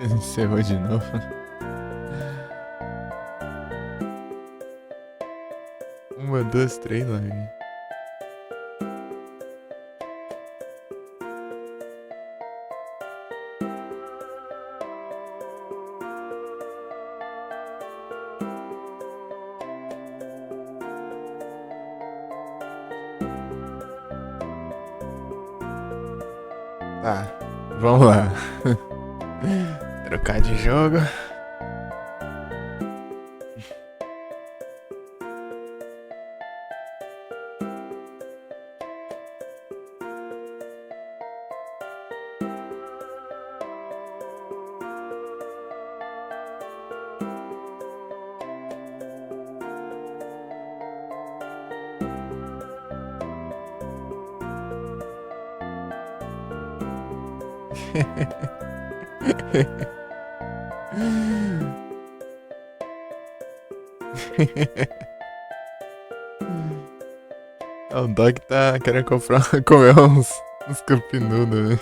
Encerrou de novo. Uma, duas, três live. Tá, vamos lá. Trocar de jogo. O Dog tá querendo comprar, comer uns Cup Noodle.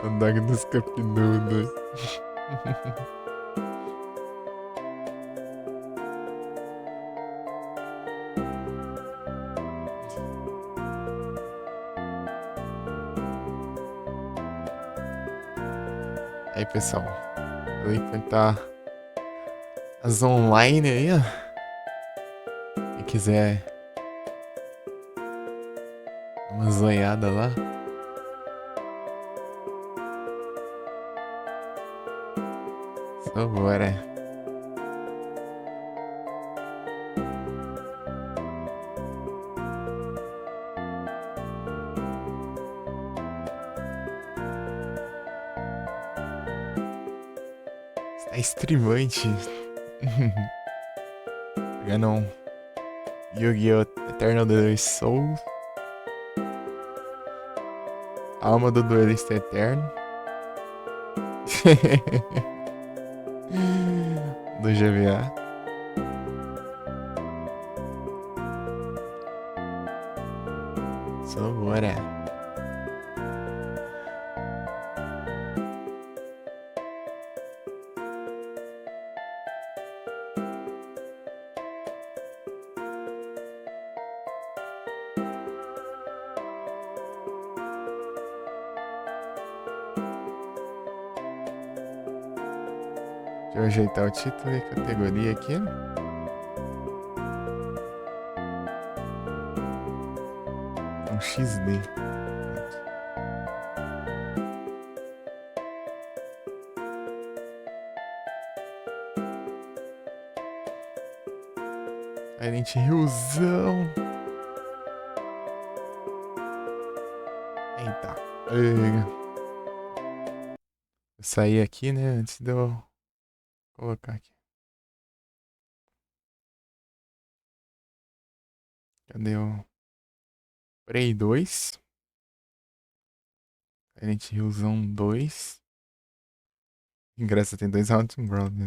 O Dog dos Cup Noodle. Aí, pessoal. Vou enfrentar as online aí, ó. Quem quiser dar uma zoiada lá. Só bora. Está streamante. Jogando um Yu-Gi-Oh! Eternal Duelist Soul. Alma do Duelista Eterno. Do GBA. Só bora. Deixa eu ajeitar o título e categoria aqui. Um XD. Silent Hillzão. Eita. Eu saí aqui, né? Antes de eu colocar aqui. Cadê o Prey 2? Silent Hillzão 2. Ingresso tem 2 rounds, brother.